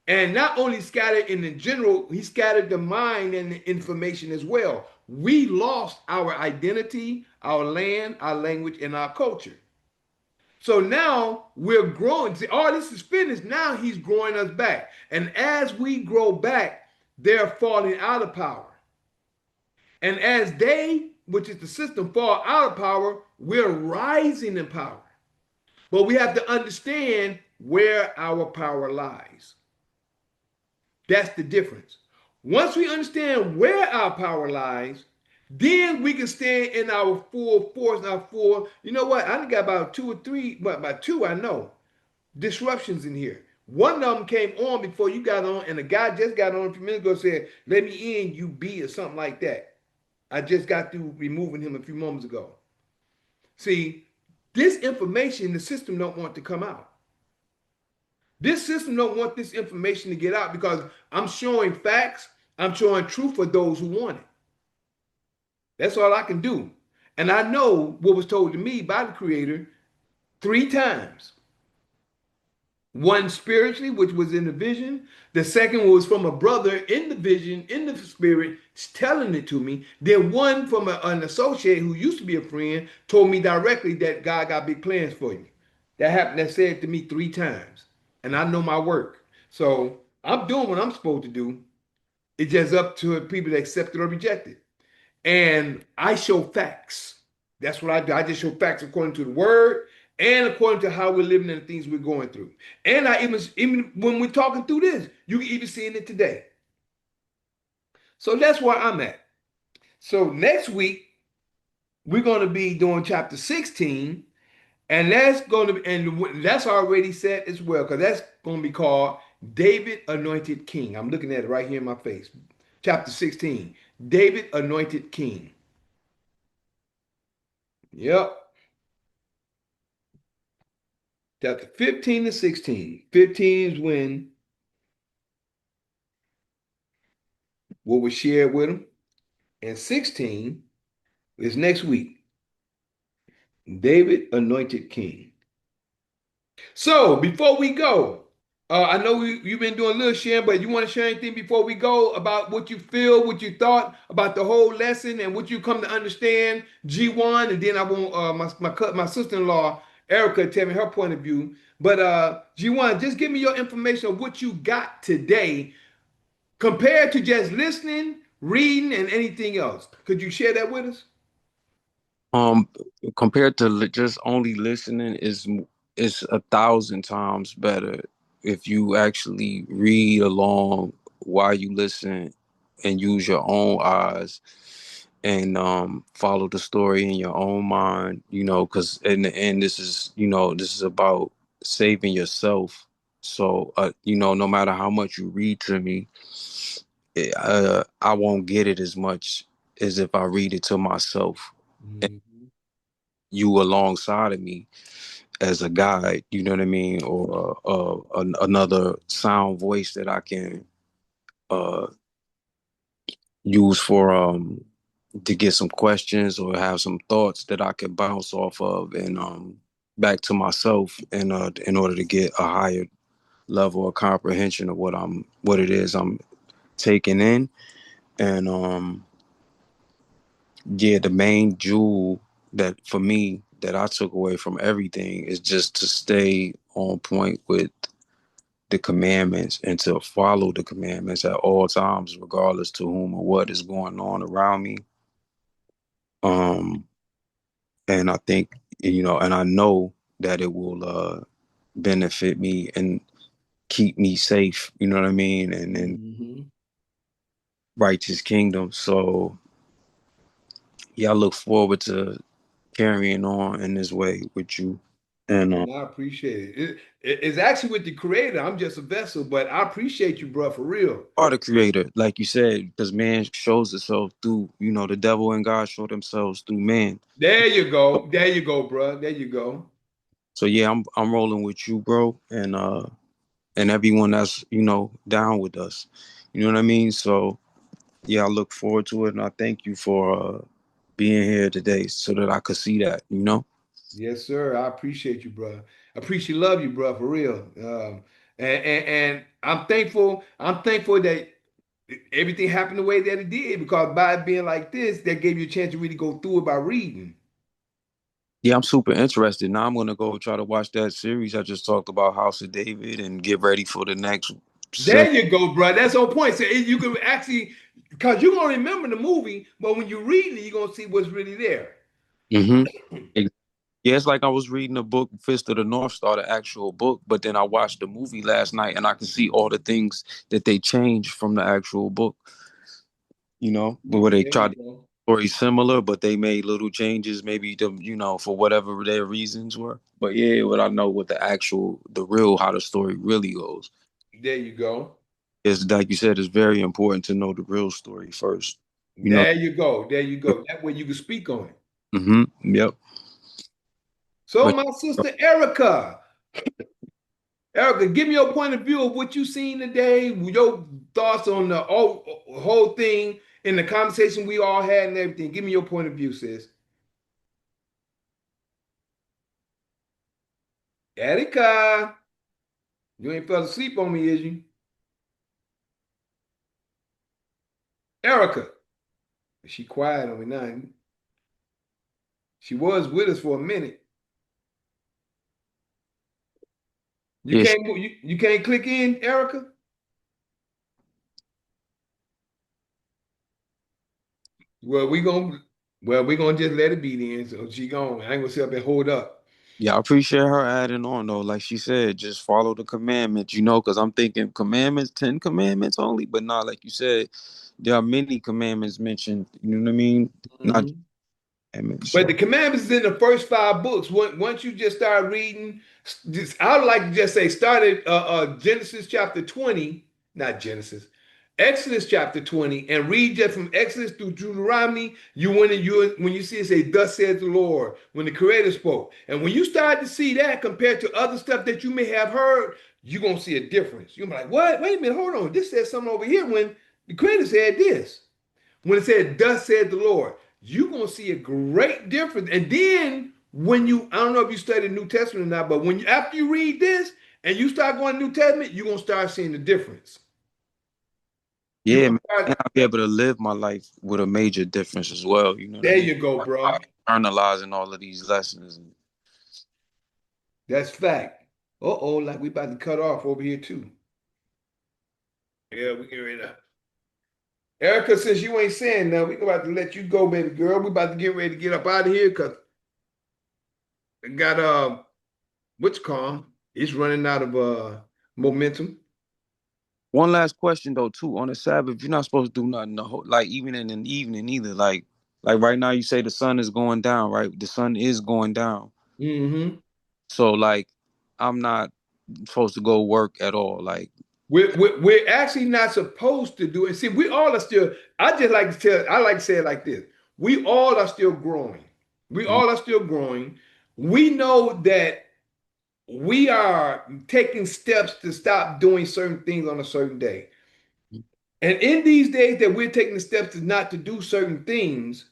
And not only scattered in the general, he scattered the mind and the information as well. We lost our identity, our land, our language, and our culture. So now we're growing. See, all this is finished. Now he's growing us back. And as we grow back, they're falling out of power. And as they which is the system, fall out of power, we're rising in power. But we have to understand where our power lies. That's the difference. Once we understand where our power lies, then we can stand in our full force, our full, you know what? I got about two or three, but about two I know, disruptions in here. One of them came on before you got on, and the guy just got on a few minutes ago said, let me in, you be, or something like that. I just got through removing him a few moments ago. See, this information, the system don't want to come out. This system don't want this information to get out because I'm showing facts. I'm showing truth for those who want it. That's all I can do. And I know what was told to me by the Creator 3 times. One spiritually, which was in the vision. The second was from a brother in the vision, in the spirit, telling it to me. Then one from an associate who used to be a friend told me directly that God got big plans for you. That happened. That said to me 3 times. And I know my work. So I'm doing what I'm supposed to do. It's just up to people to accept it or reject it. And I show facts. That's what I do. I just show facts according to the word and according to how we're living and the things we're going through. And I even when we're talking through this, you can even see it today. So that's where I'm at. So next week, we're going to be doing chapter 16. And that's already set as well, because that's going to be called David Anointed King. I'm looking at it right here in my face. Chapter 16, David Anointed King. Yep. Chapter 15 to 16. 15 is when what was shared with him. And 16 is next week. David Anointed King. So before we go, I know you've been doing a little sharing, but you want to share anything before we go about what you feel, what you thought about the whole lesson, and what you come to understand, G1, and then I want my sister-in-law Erica tell me her point of view. But G1, just give me your information of what you got today compared to just listening, reading, and anything else. Could you share that with us? Um, Compared to just only listening is 1,000 times better if you actually read along while you listen and use your own eyes and follow the story in your own mind, because in the end this is about saving yourself. So no matter how much you read to me, I won't get it as much as if I read it to myself. Mm-hmm. You alongside of me as a guide, you know what I mean, or another sound voice that I can uh, use for to get some questions or have some thoughts that I can bounce off of and back to myself in order to get a higher level of comprehension of what it is I'm taking in. And yeah, the main jewel that for me that I took away from everything is just to stay on point with the commandments and to follow the commandments at all times, regardless to whom or what is going on around me. And I think, and I know that it will benefit me and keep me safe, you know what I mean, and in Mm-hmm. righteous kingdom. So yeah, I look forward to carrying on in this way with you. And And I appreciate it's actually with the creator. I'm just a vessel, but I appreciate you, bro, for real. are the creator, like you said, because man shows itself through, the devil and God show themselves through man. There you go. There you go, bro. There you go. So yeah, I'm rolling with you, bro, and everyone that's, down with us. You know what I mean? So yeah, I look forward to it, and I thank you for being here today so that I could see that. Yes, sir. I appreciate you, bro. I appreciate love you, bro, for real. And I'm thankful. I'm thankful that everything happened the way that it did because by it being like this, that gave you a chance to really go through it by reading. Yeah, I'm super interested. Now I'm gonna go try to watch that series I just talked about, House of David, and get ready for the next There you go, bro. That's on point. So you can actually, because you're gonna remember the movie, but when you read it, you're gonna see what's really there. Yeah, it's like I was reading the book Fist of the North Star, the actual book, but then I watched the movie last night and I can see all the things that they changed from the actual book. Where they There you tried to go. story similar, but they made little changes, maybe to, for whatever their reasons were. But yeah, what I know what the real, how the story really goes. There you go. Is like you said, it's very important to know the real story first. There you go. There you go. That way you can speak on it. Yep. So, But my sister Erica, give me your point of view of what you seen today, your thoughts on the whole thing in the conversation we all had and everything. Give me your point of view, sis. Erica, you ain't fell asleep on me, is you? Erica, she quiet on me now. She was with us for a minute. You yeah, can't you can't click in, Erica? Well, we gonna just let it be then. So she gone. I ain't gonna sit up and hold up. yeah, I appreciate her adding on though. Like she said, just follow the commandments, because I'm thinking commandments, 10 commandments only, but not like you said, there are many commandments mentioned. You know what I mean? Not Mhm. commandments. But the So commandments is in the first 5 books. Once you just start reading, I would like to just say start at Genesis chapter 20, not Genesis, Exodus chapter 20, and read just from Exodus through Deuteronomy. When you see it say, "Thus says the Lord," when the Creator spoke, and when you start to see that compared to other stuff that you may have heard, you're gonna see a difference. You're like, "What? Wait a minute, hold on. This says something over here when the Creator said this." When it said, "Thus said the Lord," you're gonna see a great difference. And then I don't know if you study the New Testament or not, but after you read this and you start going to New Testament, you're gonna start seeing the difference. You're yeah, gonna man, and start. I'll be able to live my life with a major difference as well. You know what I There mean? you go, bro. Internalizing all of these lessons. That's fact. Uh-oh, like we about to cut off over here too. Yeah, we get ready to. Erica, since you ain't saying nothing, we about to let you go, baby girl. We about to get ready to get up out of here because I got what's called? It's running out of momentum. One last question though, too. On the Sabbath, you're not supposed to do nothing like even in the evening either. Like right now, you say the sun is going down, right? The sun is going down. Mm-hmm. So like, I'm not supposed to go work at all. Like, We're actually not supposed to do it. See, we all are still, I like to say it like this. We all are still growing. We mm, all are still growing. We know that we are taking steps to stop doing certain things on a certain day. And in these days that we're taking the steps to not to do certain things,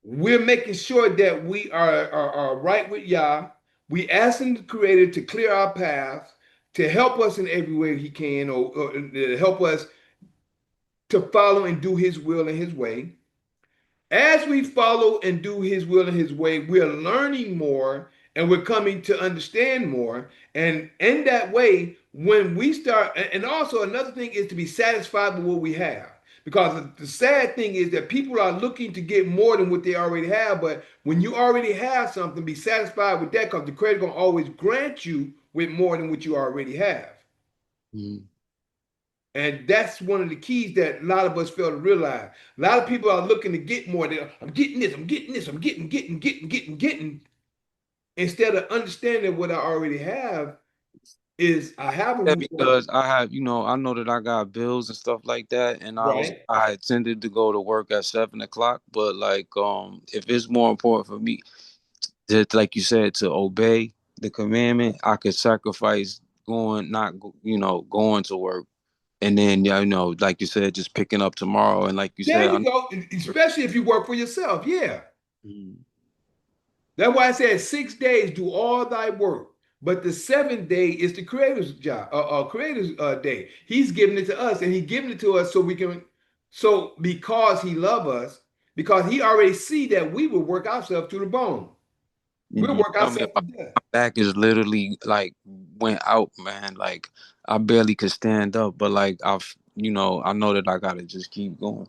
we're making sure that we are right with Yah. We asking the Creator to clear our path, to help us in every way He can, or to help us to follow and do His will and His way. As we follow and do His will and His way, we're learning more and we're coming to understand more. And in that way, when we start, and also another thing is to be satisfied with what we have. Because the sad thing is that people are looking to get more than what they already have. But when you already have something, be satisfied with that because the Creator going to always grant you with more than what you already have. mm, And that's one of the keys that a lot of us fail to realize. A lot of people are looking to get more. I'm getting this, I'm getting this, I'm getting. Instead of understanding what I already have is I have a yeah, reward. because I know that I got bills and stuff like that, and Right. I intended to go to work at 7 o'clock, but like if it's more important for me to, like you said, to obey the commandment, I could sacrifice going to work, and then like you said, just picking up tomorrow, and like you There said, you go. Especially if you work for yourself. Yeah. Mhm. That's why I said 6 days do all thy work. But the seventh day is the creator's job, creator's day. He's giving it to us, and he giving it to us so we can, so because he love us, because he already see that we will work ourselves to the bone. We'll You work tell me ourselves to about death. my back is literally like went out, man. Like I barely could stand up, but like I know that I gotta just keep going.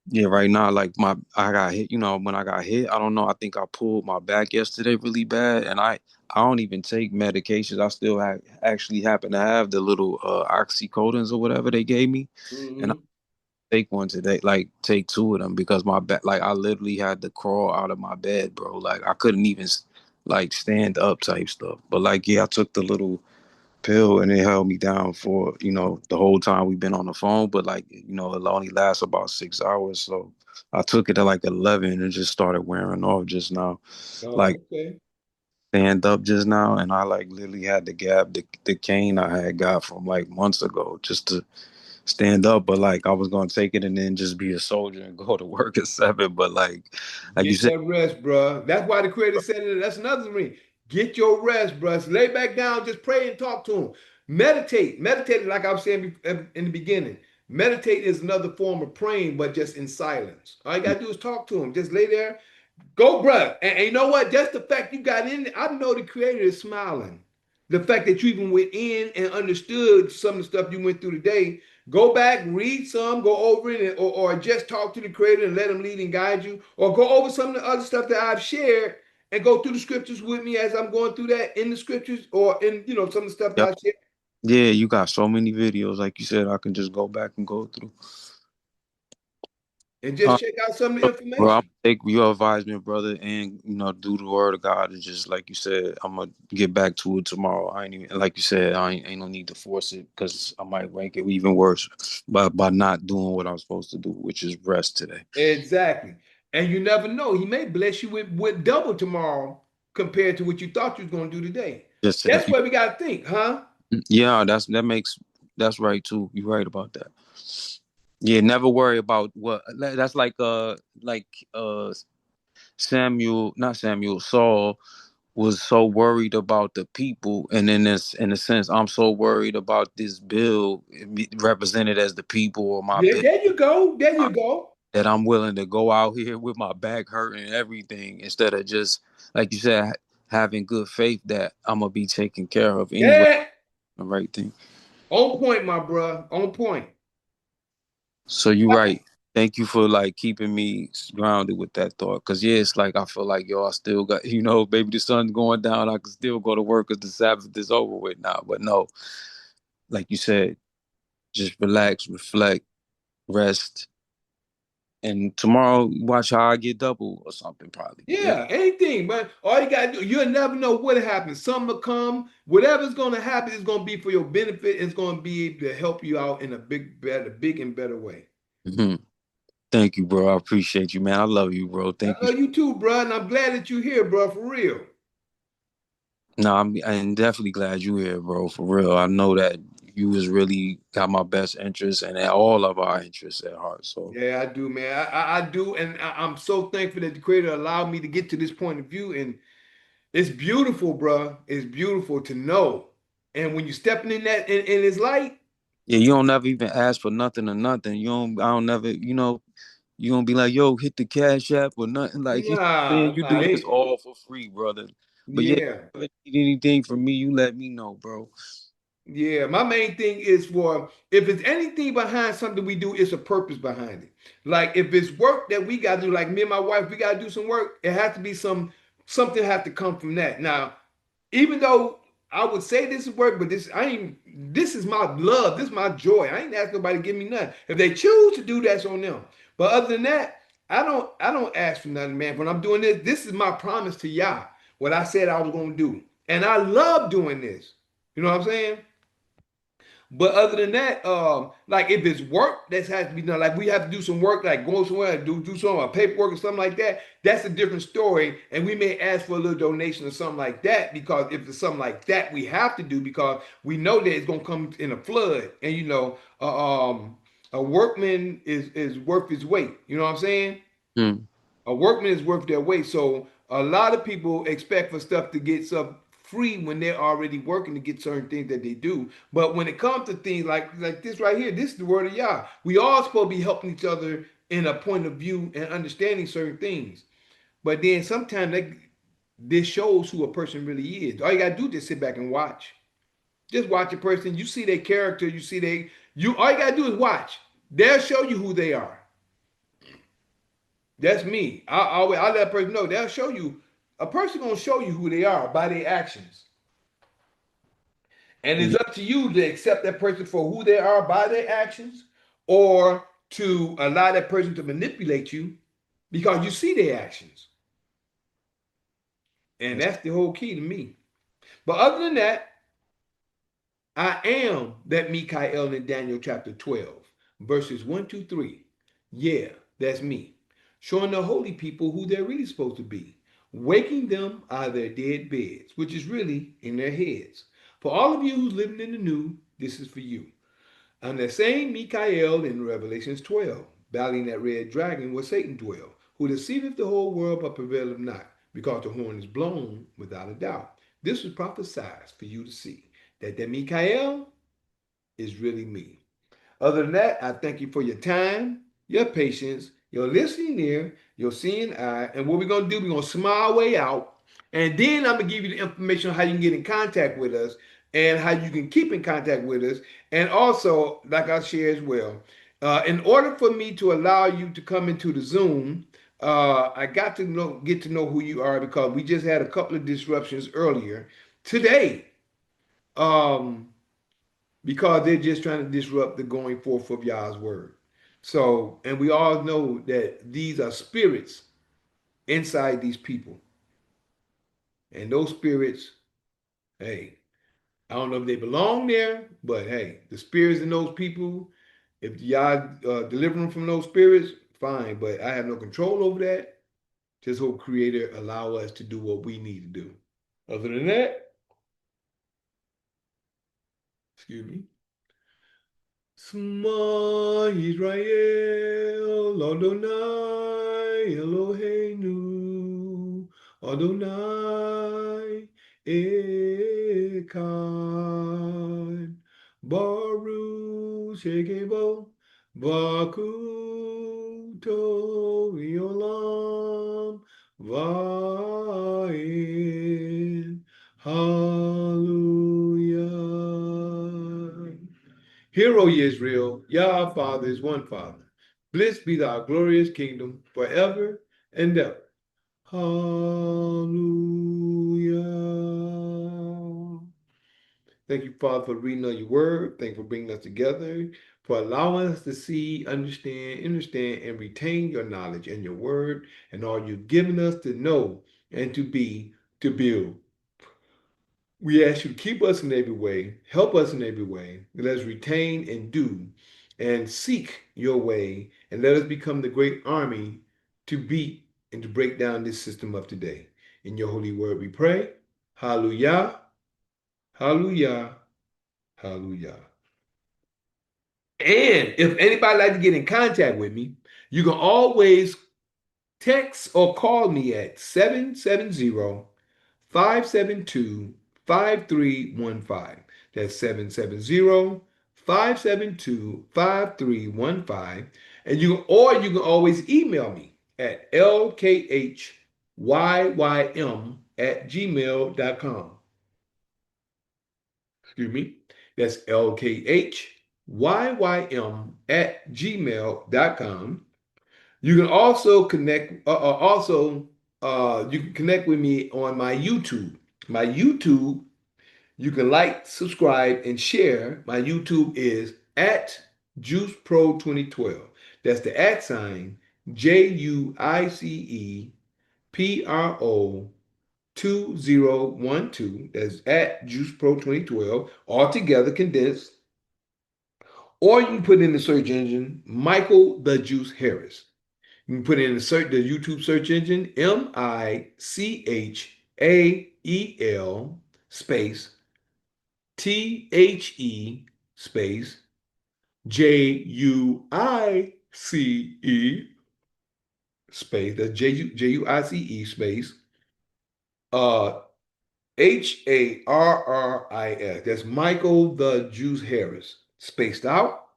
Yeah, right now, like I got hit. When I got hit, I don't know. I think I pulled my back yesterday really bad, and I don't even take medications. I still actually happen to have the little oxycodons or whatever they gave me, and I Mm-hmm. take one today. Like take two of them because my back, like I literally had to crawl out of my bed, bro. Like I couldn't even like stand up type stuff. But like yeah, I took the little pill and it held me down for the whole time we've been on the phone, but like it only lasts about 6 hours, so I took it at like 11 and it just started wearing off just now. Like Oh, okay. stand up just now, and I like literally had to grab the cane I had got from like months ago just to stand up, but like I was gonna take it and then just be a soldier and go to work at 7, but like you Get said. that rest, bro. That's why the creator said it. That's another thing. Get your rest, bro. So lay back down, just pray and talk to him. Meditate. Meditate, like I was saying in the beginning. Meditate is another form of praying, but just in silence. All you gotta do is talk to him. Just lay there. Go, bro. And you know what? Just the fact you got in there, I know the creator is smiling. The fact that you even went in and understood some of the stuff you went through today. Go back, read some, go over it, or just talk to the creator and let him lead and guide you, or go over some of the other stuff that I've shared and go through the scriptures with me as I'm going through that in the scriptures or in some of the stuff that Yep. I shared. Yeah, you got so many videos, like you said, I can just go back and go through. And just check out some of the Bro, I'm information. take your advisement, brother, and do the word of God. And just like you said, I'm gonna get back to it tomorrow. I ain't even like you said, ain't no need to force it because I might rank it even worse by not doing what I'm supposed to do, which is rest today. Exactly. And you never know. He may bless you with double tomorrow compared to what you thought you was going to do today. Just today. That's what we got to think, huh? Yeah, that's right too. You're right about that. Yeah, never worry about what. That's like Samuel, not Samuel, Saul was so worried about the people, and in a sense I'm so worried about this bill represented as the people or my Yeah, bill, there you go. There you go. that I'm willing to go out here with my back hurting and everything instead of just like you said having good faith that I'm gonna be taken care of anyway. Yeah. The right thing. On point, my bruh. On point. So you're right. Thank you for like keeping me grounded with that thought. Cause yeah, it's like I feel like I still got maybe the sun's going down. I can still go to work because the Sabbath is over with now. But no, like you said, just relax, reflect, rest, and tomorrow watch how I get double or something probably. Yeah. Yeah, anything, man. All you gotta do, you'll never know what happens. Something will come. Whatever's gonna happen is gonna be for your benefit. It's gonna be able to help you out in a big and better way. Hmm. Thank you, bro. I appreciate you, man. I love you, bro. I Thank you. love you too, bro, and I'm glad that you're here, bro, for real. No, I'm definitely glad you here, bro. For real. I know that you was really got my best interests and all of our interests at heart. So Yeah, I do, man. I do, and I'm so thankful that the Creator allowed me to get to this point of view, and it's beautiful, bro. It's beautiful to know. And when you're stepping in that in His light, yeah, you don't never even ask for nothing or nothing. I don't never, you don't be like, yo, hit the cash app or nothing. Like, nah, you nah, do this all for free, brother. But yeah, yeah. if you need anything from me, you let me know, bro. Yeah, my main thing is for if it's anything behind something we do, it's a purpose behind it. Like if it's work that we gotta do, like me and my wife, we gotta do some work, it has to be something have to come from that. Now, even though I would say this is work, but this is my love, this is my joy. I ain't asking nobody to give me nothing. If they choose to do that's on them. But other than that, I don't ask for nothing, man. When I'm doing this is my promise to Yah, what I said I was gonna do. And I love doing this. You know what I'm saying? But other than that, like if it's work that has to be done, like we have to do some work, like go somewhere and do some paperwork or something like that. That's a different story, and we may ask for a little donation or something like that because if it's something like that, we have to do because we know that it's gonna come in a flood, and a workman is worth his weight. You know what I'm saying? Hmm. A workman is worth their weight. So a lot of people expect for stuff to get stuff free when they're already working to get certain things that they do. But when it comes to things like this right here, this is the word of Yah. We all supposed to be helping each other in a point of view and understanding certain things. But then sometimes this shows who a person really is. All you gotta do is just sit back and watch. Just watch a person. You see their character. You see all you gotta do is watch. They'll show you who they are. That's me. I let a person know. They'll show you. A person gonna show you who they are by their actions. And it's up to you to accept that person for who they are by their actions, or to allow that person to manipulate you because you see their actions. And that's the whole key to me. But other than that, I am that Mikael in Daniel chapter 12, verses 1 to 3. Yeah, that's me. Showing the holy people who they're really supposed to be. Waking them out of their dead beds, which is really in their heads. For all of you who's living in the new, this is for you. I'm the same Mikael in Revelations 12, battling that red dragon where Satan dwell, who deceiveth the whole world but prevaileth not, because the horn is blown without a doubt. This was prophesied for you to see, that Mikael is really me. Other than that, I thank you for your time, your patience, your listening ear, your seeing eye. And what we're going to do, we're going to smile our way out. And then I'm going to give you the information on how you can get in contact with us and how you can keep in contact with us. And also, like I share as well, in order for me to allow you to come into the Zoom, I got to get to know who you are, because we just had a couple of disruptions earlier today. Because they're just trying to disrupt the going forth of Yah's word. So, and we all know that these are spirits inside these people. And those spirits, hey, I don't know if they belong there, but hey, the spirits in those people, if Yah deliver them from those spirits, fine. But I have no control over that. Just hope Creator allow us to do what we need to do. Other than that, excuse me. Shema Yisrael, Adonai Eloheinu, Adonai Echad, Baruch Shekebo, Bakuto V'olam, Va'ed, Hallelujah. Hear, O Israel, Yah our Father is one Father. Blessed be thy glorious kingdom forever and ever. Hallelujah. Thank you, Father, for reading of your word. Thank you for bringing us together, for allowing us to see, understand, and retain your knowledge and your word and all you've given us to know and to be, to build. We ask you to keep us in every way, help us in every way. Let us retain and do and seek your way, and let us become the great army to beat and to break down this system of today. In your holy word we pray. Hallelujah, hallelujah, hallelujah. And if anybody like to get in contact with me, you can always text or call me at 770-572-5315. That's 770-572-5315. And you can always email me at lkhyym@gmail.com. Excuse me. That's lkhyym@gmail.com. You can also connect. You can connect with me on my YouTube. My YouTube, you can like, subscribe, and share. My YouTube is at JuicePro2012. That's the @ JUICEPRO 2012. That's at JuicePro2012, all together condensed. Or you can put in the search engine Michael the Juice Harris. You can put in the YouTube search engine MICHAEL space THE space JUICE space. That's JUICE space HARRIS. That's Michael the Juice Harris, spaced out.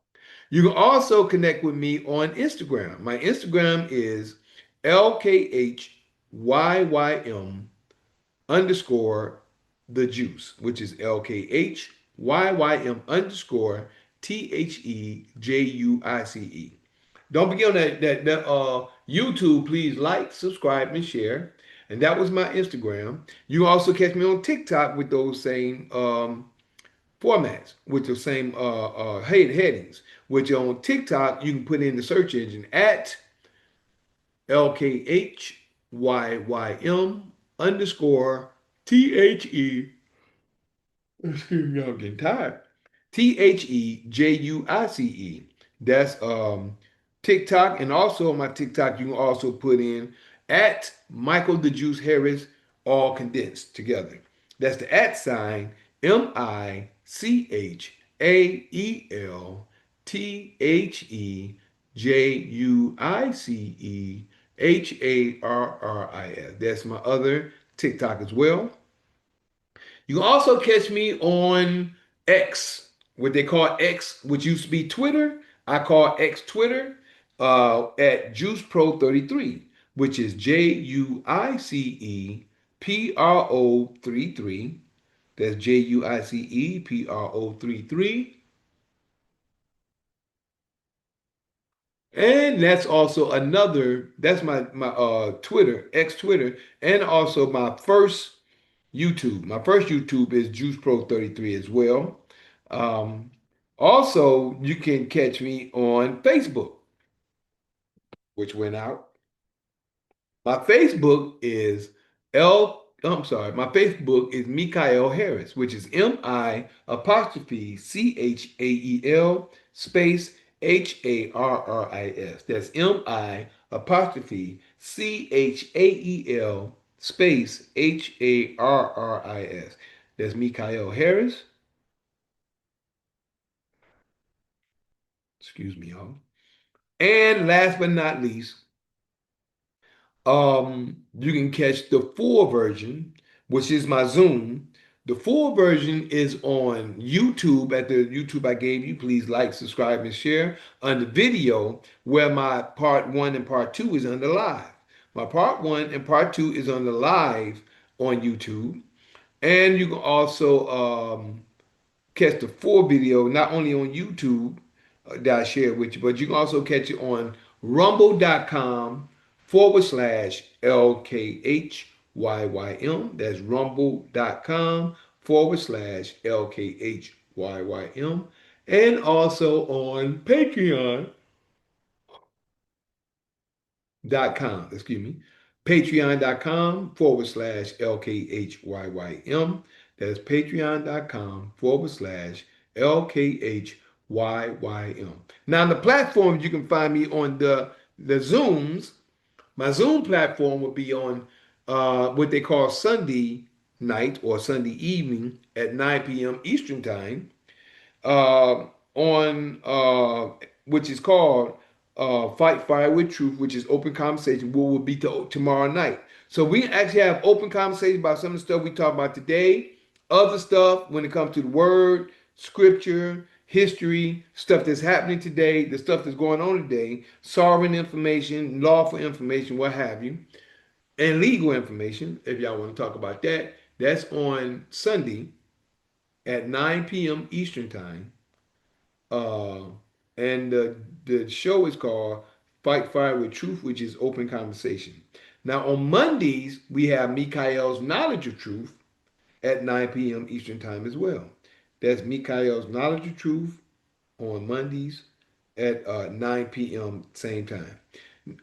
You can also connect with me on Instagram. My Instagram is LKHYYM underscore the juice, which is LKHYYM underscore THEJUICE. Don't forget on that YouTube, please like, subscribe, and share. And that was my Instagram. You also catch me on TikTok with those same formats, with the same headings. Which on TikTok you can put in the search engine at LKHYYM underscore THE. Excuse me, I'm getting tired. THEJUICE. That's TikTok, and also on my TikTok, you can also put in at Michael the Juice Harris, all condensed together. That's the at sign MichaelTheJuiceHarris. That's my other TikTok as well. You can also catch me on X, what they call X, which used to be Twitter. I call X Twitter at JuicePro33, which is JUICEPRO33. That's JUICEPRO33. And that's also another, that's my Twitter, X Twitter, and also my first YouTube. My first YouTube is Juice Pro 33 as well. Um, Also, you can catch me on Facebook, which went out. My Facebook is my Facebook is Mikael Harris, which is MI apostrophe CHAEL space HARRIS. That's MI apostrophe CHAEL space HARRIS. That's Mikael Harris. Excuse me, y'all. And last but not least, you can catch the full version, which is my Zoom. The full version is on YouTube at the YouTube I gave you. Please like, subscribe, and share. On the video, where my part one and part two is on the live. My part one and part two is on the live on YouTube. And you can also catch the full video not only on YouTube that I shared with you, but you can also catch it on rumble.com/LKHYYM. That's rumble.com/LKHYYM. And also on patreon.com, That's patreon.com/LKHYYM. Now, on the platforms, you can find me on the Zooms. My Zoom platform will be on what they call Sunday night or Sunday evening at 9 p.m. Eastern Time on which is called Fight Fire with Truth, which is open conversation, what will be tomorrow night. So we actually have open conversation about some of the stuff we talked about today, other stuff when it comes to the word, scripture, history, stuff that's happening today, the stuff that's going on today, sovereign information, lawful information, what have you, and legal information, if y'all want to talk about that. That's on Sunday at 9 p.m. Eastern Time. Uh, and the show is called Fight Fire with Truth, which is open conversation. Now, on Mondays, we have Mikael's Knowledge of Truth at 9 p.m. Eastern Time as well. That's Mikael's Knowledge of Truth on Mondays at 9 p.m. same time.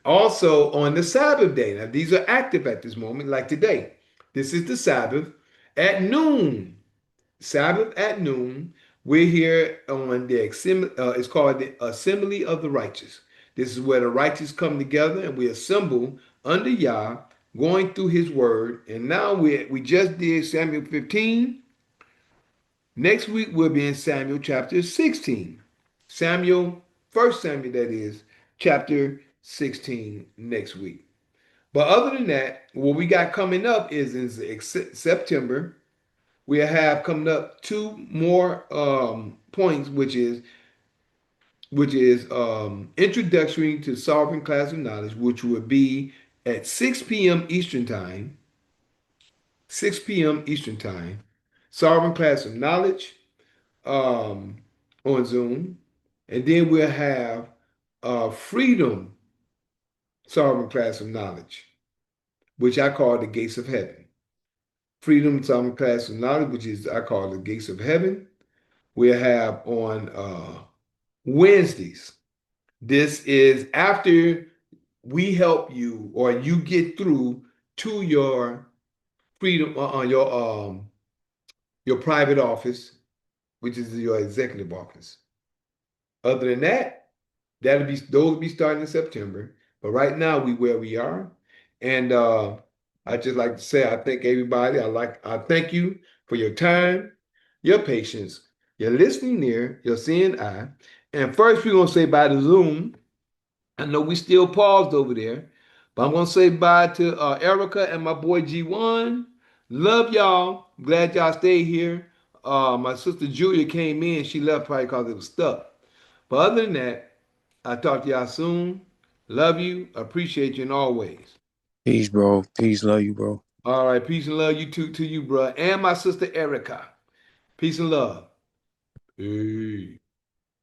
Also, on the Sabbath day, now these are active at this moment, like today. This is the Sabbath at noon. Sabbath at noon. We're here on it's called the Assembly of the Righteous. This is where the righteous come together and we assemble under Yah, going through his word. And now we just did Samuel 15. Next week we'll be in Samuel chapter 16. First Samuel, that is, chapter 16 next week. But other than that, what we got coming up is in September. We have coming up two more points, which is introductory to sovereign class of knowledge, which will be at 6 p.m. Eastern time. 6 p.m. Eastern Time. Sovereign Class of Knowledge on Zoom. And then we'll have Freedom Sovereign Class of Knowledge, which I call the Gates of Heaven. Freedom Sovereign Class of Knowledge, which is I call the Gates of Heaven. We'll have on Wednesdays. This is after we help you or you get through to your freedom on your private office, which is your executive office. Other than that, those will be starting in September. But right now we where we are. And I just like to say I thank everybody. I thank you for your time, your patience, your listening ear, your seeing eye. And first we're gonna say bye to Zoom. I know we still paused over there, but I'm gonna say bye to Erica and my boy G1. Love y'all. Glad y'all stayed here. My sister Julia came in. She left probably because it was stuck. But other than that, I'll talk to y'all soon. Love you. Appreciate you and always. Peace, bro. Peace. Love you, bro. All right. Peace and love you too to you, bro. And my sister Erica. Peace and love. Peace.